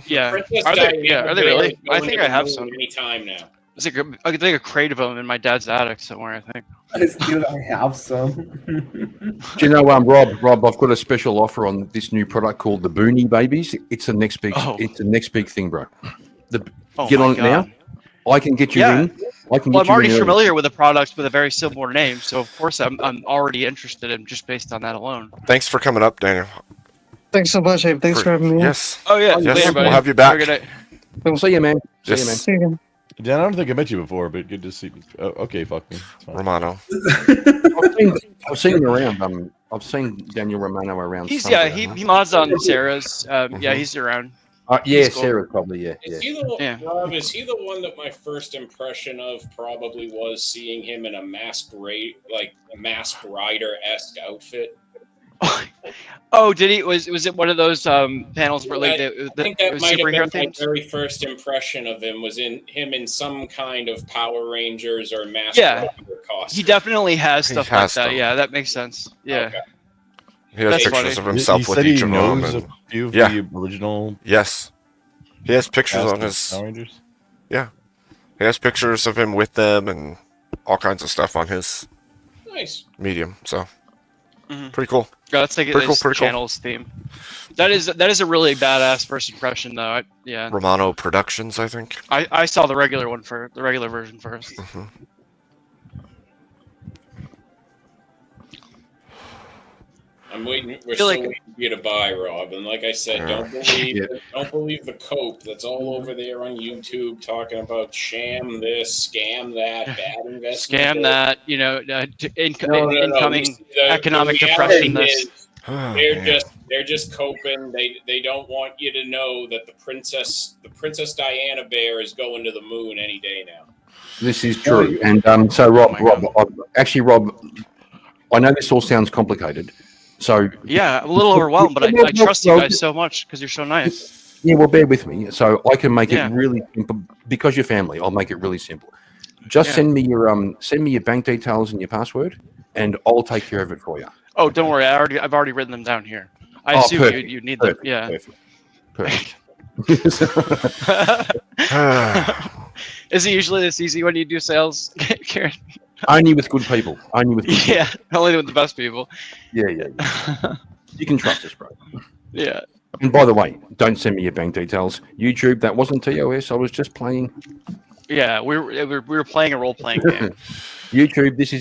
[SPEAKER 12] Yeah.
[SPEAKER 9] Princess
[SPEAKER 12] Are they
[SPEAKER 9] Diana
[SPEAKER 12] really?
[SPEAKER 9] is
[SPEAKER 12] I
[SPEAKER 9] going
[SPEAKER 12] think
[SPEAKER 9] to
[SPEAKER 12] I have
[SPEAKER 9] the
[SPEAKER 12] some.
[SPEAKER 9] moon anytime now.
[SPEAKER 12] I think a crate of them in my dad's attic somewhere, I think.
[SPEAKER 18] I have some.
[SPEAKER 16] Do you know, Rob, I've got a special offer on this new product called the Boonie Babies. It's the next big. It's the next big thing, bro. Get on it now. I can get you in. I'm
[SPEAKER 12] already familiar with a product with a very similar name, so of course I'm already interested in just based on that alone.
[SPEAKER 2] Thanks for coming up, Daniel.
[SPEAKER 17] Thanks so much, Abe. Thanks for having me.
[SPEAKER 2] Yes.
[SPEAKER 12] Oh yeah.
[SPEAKER 2] Yes.
[SPEAKER 12] Later,
[SPEAKER 2] We'll
[SPEAKER 12] buddy.
[SPEAKER 2] have you back.
[SPEAKER 12] Have a good night.
[SPEAKER 16] We'll see you, man.
[SPEAKER 2] Yes.
[SPEAKER 16] See you, man.
[SPEAKER 17] See you again.
[SPEAKER 19] Dan, I don't think I met you before, but good to see you. Oh, okay, fuck me.
[SPEAKER 2] Romano.
[SPEAKER 16] I've seen him around. I've seen Daniel Romano around.
[SPEAKER 12] He's
[SPEAKER 16] somewhere,
[SPEAKER 12] he mods on Sarah's. Yeah, he's around.
[SPEAKER 16] Yeah,
[SPEAKER 12] He's cool.
[SPEAKER 16] Sarah probably. Yeah,
[SPEAKER 9] Is
[SPEAKER 16] yeah.
[SPEAKER 9] he the one,
[SPEAKER 12] Yeah.
[SPEAKER 9] Rob, is he the one that my first impression of probably was seeing him in a masked rider-esque outfit?
[SPEAKER 12] Oh, did he? Was it one of those panels where like
[SPEAKER 9] I
[SPEAKER 12] the
[SPEAKER 9] think that
[SPEAKER 12] was
[SPEAKER 9] might have
[SPEAKER 12] superhero
[SPEAKER 9] been my
[SPEAKER 12] themed?
[SPEAKER 9] very first impression of him was in some kind of Power Rangers or masked
[SPEAKER 12] Yeah.
[SPEAKER 9] rider costume.
[SPEAKER 12] He definitely has
[SPEAKER 2] He
[SPEAKER 12] stuff
[SPEAKER 2] has
[SPEAKER 12] like that.
[SPEAKER 2] them.
[SPEAKER 12] Yeah, that makes sense. Yeah.
[SPEAKER 9] Okay.
[SPEAKER 2] He has
[SPEAKER 12] That's
[SPEAKER 2] pictures
[SPEAKER 12] funny.
[SPEAKER 2] of himself
[SPEAKER 19] He
[SPEAKER 2] with
[SPEAKER 19] said
[SPEAKER 2] each
[SPEAKER 19] he
[SPEAKER 2] of them.
[SPEAKER 19] knows
[SPEAKER 2] and-
[SPEAKER 19] a few of
[SPEAKER 2] yeah.
[SPEAKER 19] the original.
[SPEAKER 2] Yes. He has pictures
[SPEAKER 19] cast
[SPEAKER 2] on
[SPEAKER 19] of
[SPEAKER 2] his.
[SPEAKER 19] Power Rangers.
[SPEAKER 2] Yeah. He has pictures of him with them and all kinds of stuff on his
[SPEAKER 9] Nice.
[SPEAKER 2] Medium. So
[SPEAKER 12] Mhm.
[SPEAKER 2] pretty cool.
[SPEAKER 12] Yeah, let's take it
[SPEAKER 2] Pretty cool,
[SPEAKER 12] as
[SPEAKER 2] pretty cool.
[SPEAKER 12] channel's theme. That is a really badass first impression though. Yeah.
[SPEAKER 2] Romano Productions, I think.
[SPEAKER 12] I saw the regular version first.
[SPEAKER 2] Mhm.
[SPEAKER 9] I'm waiting. We're
[SPEAKER 12] I
[SPEAKER 9] still
[SPEAKER 12] feel like-
[SPEAKER 9] waiting for you to buy, Rob. And like I said,
[SPEAKER 2] Yeah.
[SPEAKER 9] don't believe the cope that's all over there on YouTube talking about sham this, scam that, bad investment.
[SPEAKER 12] Scam that,
[SPEAKER 9] No.
[SPEAKER 12] incoming
[SPEAKER 9] The
[SPEAKER 12] economic
[SPEAKER 9] reality
[SPEAKER 12] depression. This.
[SPEAKER 9] is they're just coping. They don't want you to know that the princess Diana bear is going to the moon any day now.
[SPEAKER 16] This is true. And so, Rob, Rob, I know this all sounds complicated. So
[SPEAKER 12] Yeah, I'm a little overwhelmed, but I trust you guys so much because you're so nice.
[SPEAKER 16] Yeah, well, bear with me. So I can make
[SPEAKER 12] Yeah.
[SPEAKER 16] it really simple because you're family. I'll make it really simple. Just
[SPEAKER 12] Yeah.
[SPEAKER 16] send me your bank details and your password, and I'll take care of it for you.
[SPEAKER 12] Oh, don't worry. I've already written them down here. I
[SPEAKER 16] Oh,
[SPEAKER 12] assume
[SPEAKER 16] perfect,
[SPEAKER 12] you need them.
[SPEAKER 16] perfect,
[SPEAKER 12] Yeah.
[SPEAKER 16] Perfect.
[SPEAKER 12] Is it usually this easy when you do sales, Karen?
[SPEAKER 16] Only with good people. Only with good people.
[SPEAKER 12] Yeah, only with the best people.
[SPEAKER 16] Yeah. You can trust us, bro.
[SPEAKER 12] Yeah.
[SPEAKER 16] And by the way, don't send me your bank details. YouTube, that wasn't TOS. I was just playing.
[SPEAKER 12] Yeah, we were playing a role playing game.
[SPEAKER 16] YouTube, this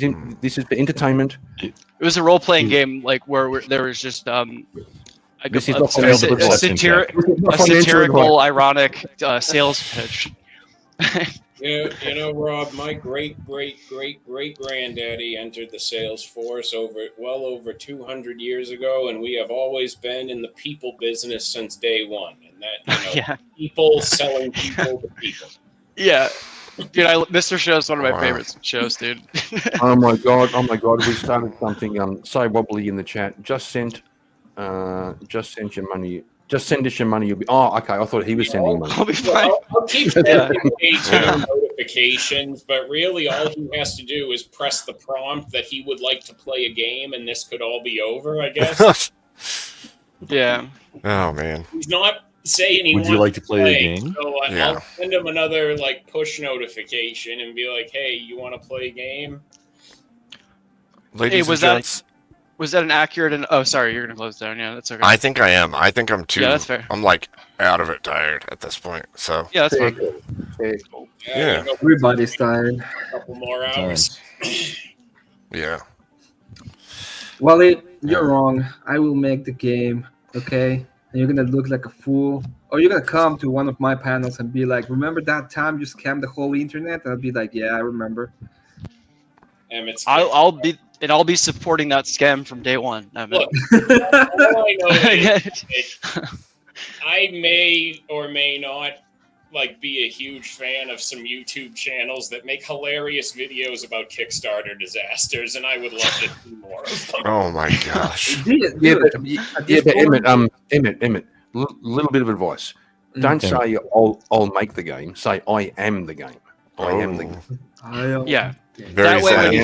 [SPEAKER 16] is for entertainment.
[SPEAKER 12] It was a role playing game like where there was just
[SPEAKER 16] This is not financial advice. This is not
[SPEAKER 12] a
[SPEAKER 16] financial
[SPEAKER 12] satirical,
[SPEAKER 16] advice.
[SPEAKER 12] ironic sales pitch.
[SPEAKER 9] You know, Rob, my great granddaddy entered the sales force well over 200 years ago, and we have always been in the people business since day one. And that,
[SPEAKER 12] Yeah.
[SPEAKER 9] people selling people to people.
[SPEAKER 12] Yeah. Dude, Mr. Show's one of my favorite shows, dude.
[SPEAKER 16] Oh my god! We started something. Say wobbly in the chat. Just sent your money. Just send us your money. You'll be. Oh, okay. I thought he was sending money.
[SPEAKER 12] I'll be fine.
[SPEAKER 9] I'll keep sending A2 notifications, but really all he has to do is press the prompt that he would like to play a game, and this could all be over, I guess.
[SPEAKER 12] Yeah.
[SPEAKER 2] Oh man.
[SPEAKER 9] He's not saying he
[SPEAKER 19] Would
[SPEAKER 9] wants
[SPEAKER 19] you like to play a game?
[SPEAKER 9] So
[SPEAKER 2] Yeah.
[SPEAKER 9] I'll send him another push notification and be like, "Hey, you want to play a game?"
[SPEAKER 2] Ladies
[SPEAKER 12] was
[SPEAKER 2] and
[SPEAKER 12] that-
[SPEAKER 2] gents,
[SPEAKER 12] Was that an accurate and oh sorry, you're gonna close down. Yeah, that's okay.
[SPEAKER 2] I think I am. I think I'm too.
[SPEAKER 12] Yeah, that's fair.
[SPEAKER 2] I'm out of it, tired at this point. So
[SPEAKER 12] Yeah, that's fine.
[SPEAKER 2] Yeah.
[SPEAKER 18] Everybody's tired.
[SPEAKER 9] A couple more hours.
[SPEAKER 2] Yeah.
[SPEAKER 18] Wally, you're wrong. I will make the game, okay? And you're gonna look like a fool. Or you're gonna come to one of my panels and be like, remember that time you scammed the whole internet? And I'll be like, yeah, I remember.
[SPEAKER 12] I'll be supporting that scam from day one.
[SPEAKER 9] Look, all I know is I may or may not be a huge fan of some YouTube channels that make hilarious videos about Kickstarter disasters, and I would love to see more of them.
[SPEAKER 2] Oh my gosh.
[SPEAKER 16] Yeah, but Emmett, little bit of advice. Don't
[SPEAKER 18] Mm.
[SPEAKER 16] say I'll make the game. Say I am the game. I am the game.
[SPEAKER 12] Yeah.
[SPEAKER 2] Very
[SPEAKER 12] That way, when
[SPEAKER 2] sad.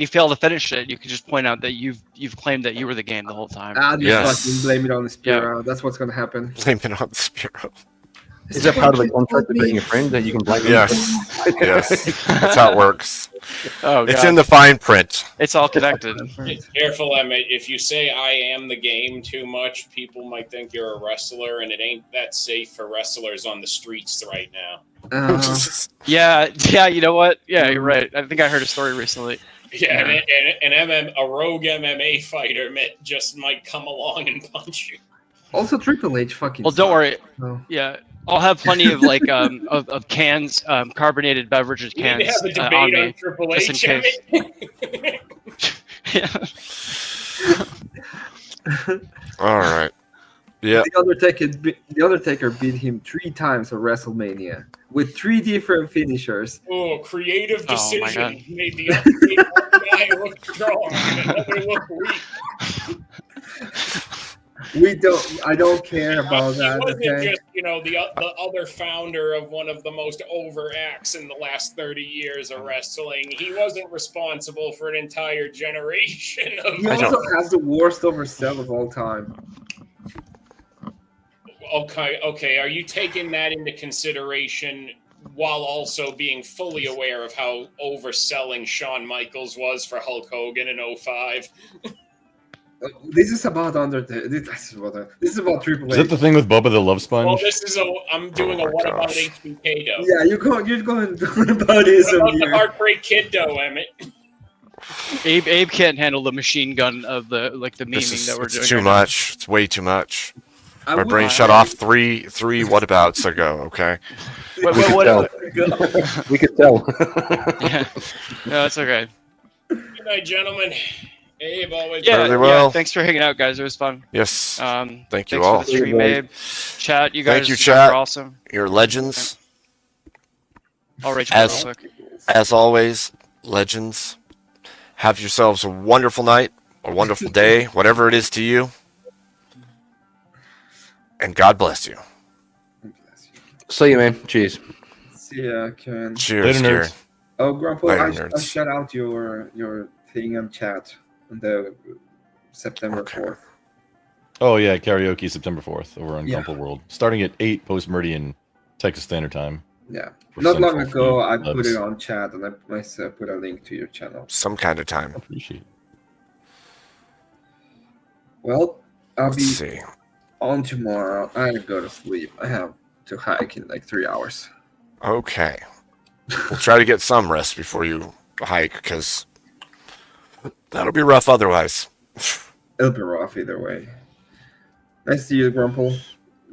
[SPEAKER 12] you fail to finish it, you can just point out that you've claimed that you were the game the whole time.
[SPEAKER 18] I'll just fucking blame it on the Spiro. That's what's gonna happen.
[SPEAKER 2] Blame it on the Spiro.
[SPEAKER 16] Is that part of the contract of being a friend that you can blame?
[SPEAKER 2] Yes. Yes. That's how it works.
[SPEAKER 12] Oh,
[SPEAKER 2] it's
[SPEAKER 12] God.
[SPEAKER 2] in the fine print.
[SPEAKER 12] It's all connected.
[SPEAKER 9] Careful, Emmett. If you say I am the game too much, people might think you're a wrestler, and it ain't that safe for wrestlers on the streets right now.
[SPEAKER 12] Yeah, you know what? Yeah, you're right. I think I heard a story recently.
[SPEAKER 9] Yeah, and a rogue MMA fighter just might come along and punch you.
[SPEAKER 18] Also, Triple H fucking.
[SPEAKER 12] Well, don't worry.
[SPEAKER 18] No.
[SPEAKER 12] Yeah, I'll have plenty of of cans, carbonated beverages
[SPEAKER 9] We need
[SPEAKER 12] cans
[SPEAKER 9] to have a
[SPEAKER 12] on
[SPEAKER 9] debate
[SPEAKER 12] me,
[SPEAKER 9] on Triple
[SPEAKER 12] just in
[SPEAKER 9] H.
[SPEAKER 12] case. Yeah.
[SPEAKER 2] All right. Yeah.
[SPEAKER 18] The Undertaker beat him 3 times at WrestleMania with 3 different finishers.
[SPEAKER 9] Oh, creative
[SPEAKER 12] Oh, my
[SPEAKER 9] decision
[SPEAKER 12] God.
[SPEAKER 9] made the one guy look strong and another look weak.
[SPEAKER 18] I don't care about
[SPEAKER 9] He
[SPEAKER 18] that.
[SPEAKER 9] wasn't
[SPEAKER 18] Okay.
[SPEAKER 9] just, the other founder of one of the most over acts in the last 30 years of wrestling. He wasn't responsible for an entire generation of.
[SPEAKER 18] He also has the worst oversell of all time.
[SPEAKER 9] Okay. Are you taking that into consideration while also being fully aware of how overselling Shawn Michaels was for Hulk Hogan in 05?
[SPEAKER 18] This is about Undertaker. This is about Triple H.
[SPEAKER 19] Is that the thing with Bubba the Love Sponge?
[SPEAKER 9] Well, I'm doing a what about HBK dough?
[SPEAKER 18] Yeah, you're going about this.
[SPEAKER 9] What about the Heartbreak Kid dough, Emmett?
[SPEAKER 12] Abe can't handle the machine gun of the memeing that we're doing.
[SPEAKER 2] It's too
[SPEAKER 12] right
[SPEAKER 2] much. It's way too much. My
[SPEAKER 18] would-
[SPEAKER 2] brain shut off three whatabouts ago. Okay.
[SPEAKER 12] What-
[SPEAKER 16] We
[SPEAKER 12] what-
[SPEAKER 16] could tell. We could tell.
[SPEAKER 12] Yeah. No, it's okay.
[SPEAKER 9] Good night, gentlemen. Abe, always.
[SPEAKER 12] Yeah. Thanks for hanging out, guys. It was fun.
[SPEAKER 2] Yes. Thank you
[SPEAKER 12] thanks
[SPEAKER 2] all.
[SPEAKER 12] for the stream, Abe. Chat, you guys.
[SPEAKER 2] Thank you,
[SPEAKER 12] guys
[SPEAKER 2] chat.
[SPEAKER 12] are awesome.
[SPEAKER 2] You're legends.
[SPEAKER 12] I'll rage quit real quick.
[SPEAKER 2] As always, legends. Have yourselves a wonderful night, a wonderful day, whatever it is to you. And God bless you.
[SPEAKER 16] See you, man. Cheers.
[SPEAKER 18] See ya, Kevin.
[SPEAKER 2] Cheers,
[SPEAKER 19] Later,
[SPEAKER 2] Kieran.
[SPEAKER 19] nerds.
[SPEAKER 18] Oh, Grandpa,
[SPEAKER 2] Later,
[SPEAKER 18] I
[SPEAKER 2] nerds.
[SPEAKER 18] shout out your thing on chat on the September 4th.
[SPEAKER 19] Oh yeah, karaoke September 4th over on
[SPEAKER 18] Yeah.
[SPEAKER 19] Gumple World, starting at 8 post-meridian Texas Standard Time.
[SPEAKER 18] Yeah.
[SPEAKER 19] For
[SPEAKER 18] Not long
[SPEAKER 19] Central
[SPEAKER 18] ago,
[SPEAKER 19] Feed
[SPEAKER 18] I put
[SPEAKER 19] Clubs.
[SPEAKER 18] it on chat and I myself put a link to your channel.
[SPEAKER 2] Some kind of time.
[SPEAKER 19] Appreciate it.
[SPEAKER 18] Well, I'll
[SPEAKER 2] Let's
[SPEAKER 18] be
[SPEAKER 2] see.
[SPEAKER 18] on tomorrow. I go to sleep. I have to hike in like 3 hours.
[SPEAKER 2] Okay. We'll try to get some rest before you hike, because that'll be rough otherwise.
[SPEAKER 18] It'll be rough either way. Nice to see you, Grumple.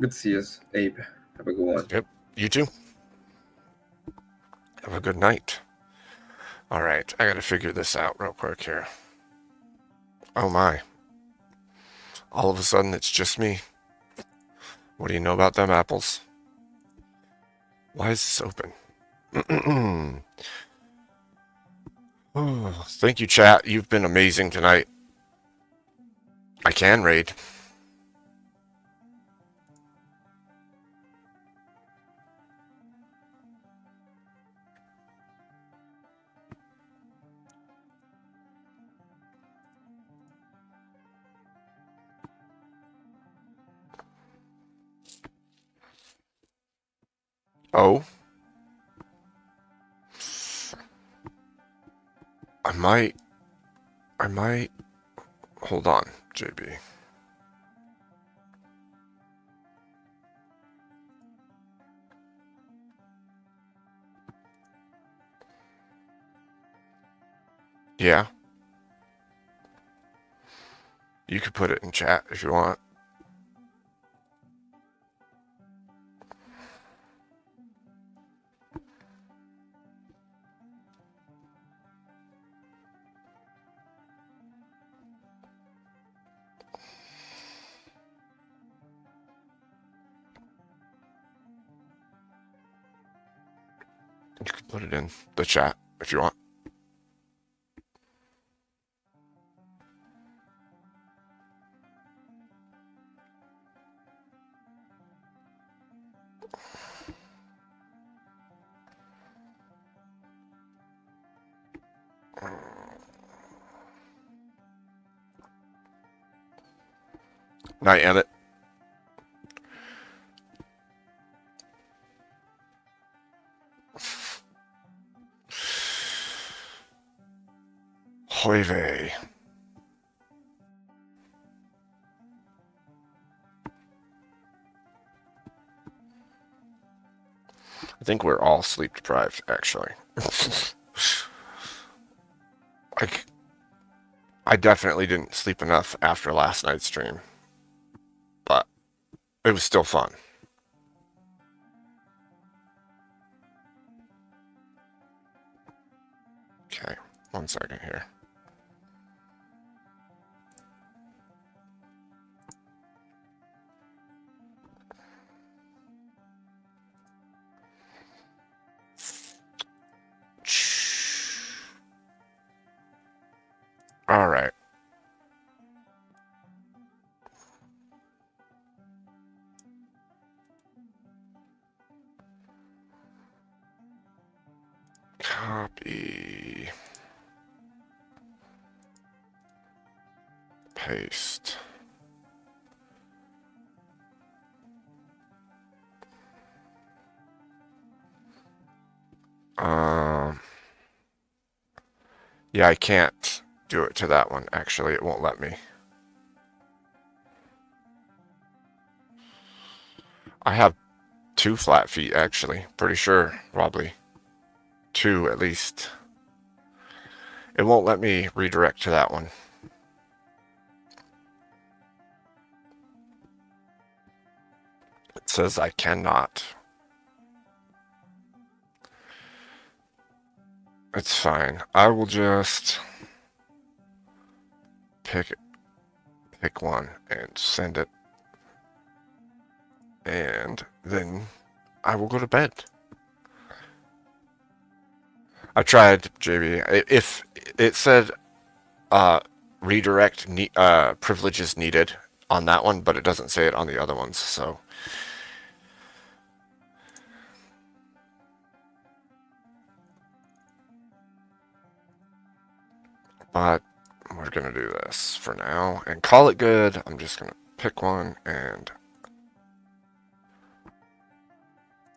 [SPEAKER 18] Good to see you, Abe. Have a good one.
[SPEAKER 2] Yep. You too. Have a good night. All right. I got to figure this out real quick here. Oh, my. All of a sudden, it's just me. What do you know about them apples? Why is this open? Oh, thank you, chat. You've been amazing tonight. I can raid. Oh. I might, hold on, JB. Yeah. You could put it in chat if you want. You can put it in the chat if you want. Night, Emmett. Hoy vey. I think we're all sleep deprived, actually. Like, I definitely didn't sleep enough after last night's stream, but it was still fun. Okay, 1 second here. Copy. Paste. Yeah, I can't do it to that one. Actually, it won't let me. I have 2 flat feet, actually. Pretty sure, probably. 2 at least. It won't let me redirect to that one. It says I cannot. It's fine. I will just pick one and send it. And then I will go to bed. I tried, JB. If it said redirect privileges needed on that one, but it doesn't say it on the other ones, so. But we're going to do this for now and call it good. I'm just going to pick one, and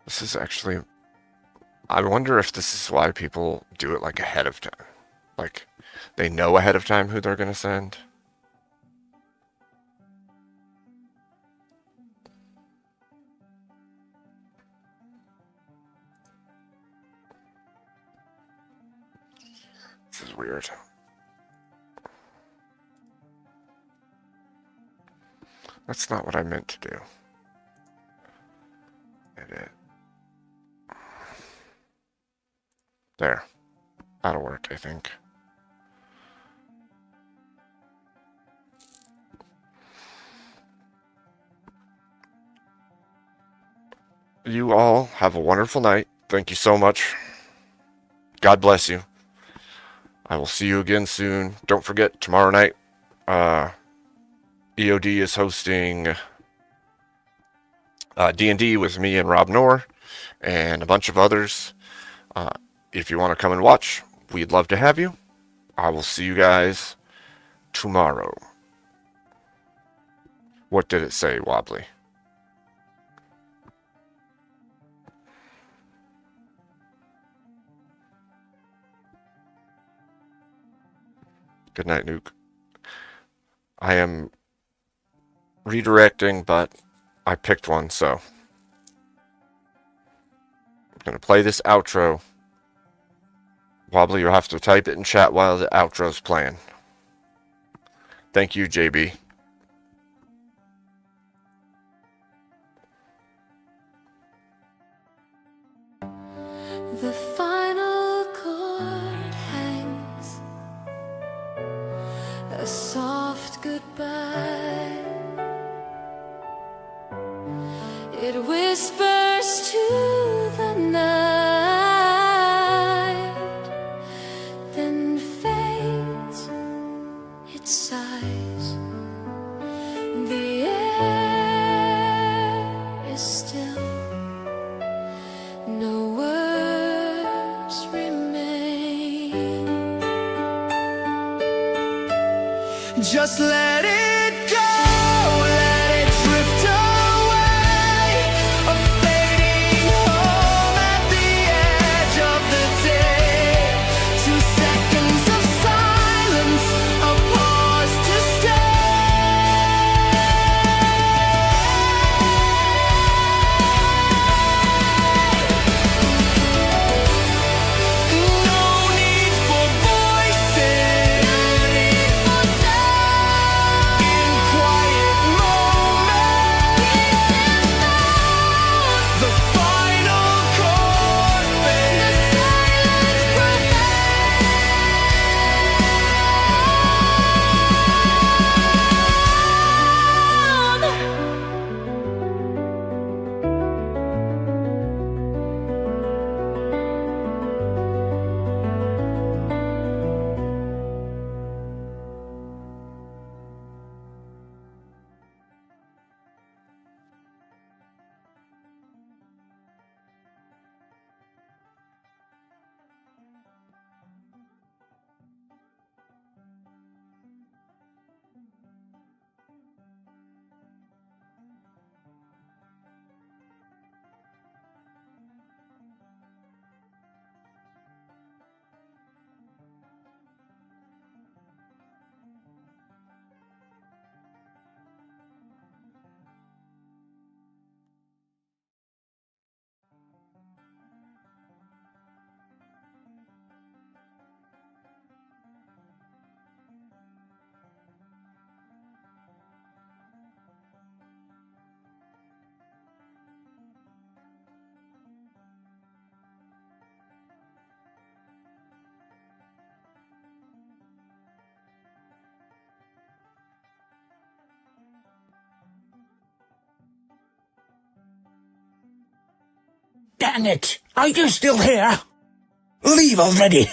[SPEAKER 2] this is actually, I wonder if this is why people do it like ahead of time. Like they know ahead of time who they're going to send. This is weird. That's not what I meant to do. Edit. There. That'll work, I think. You all have a wonderful night. Thank you so much. God bless you. I will see you again soon. Don't forget, tomorrow night, EOD is hosting D&D with me and Rob Knorr and a bunch of others. If you want to come and watch, we'd love to have you. I will see you guys tomorrow. What did it say, Wobbly? Good night, Nuke. I am redirecting, but I picked one, so I'm going to play this outro. Wobbly, you'll have to type it in chat while the outro's playing. Thank you, JB.
[SPEAKER 20] The final chord hangs, a soft goodbye. It whispers to the night, then fades, it sighs. The air is still, no words remain.
[SPEAKER 14] Just let it go, let it drift away, a fading home at the edge of the day. 2 seconds of silence, a pause to no need for voices.
[SPEAKER 21] Dang it! Are you still here? Leave already!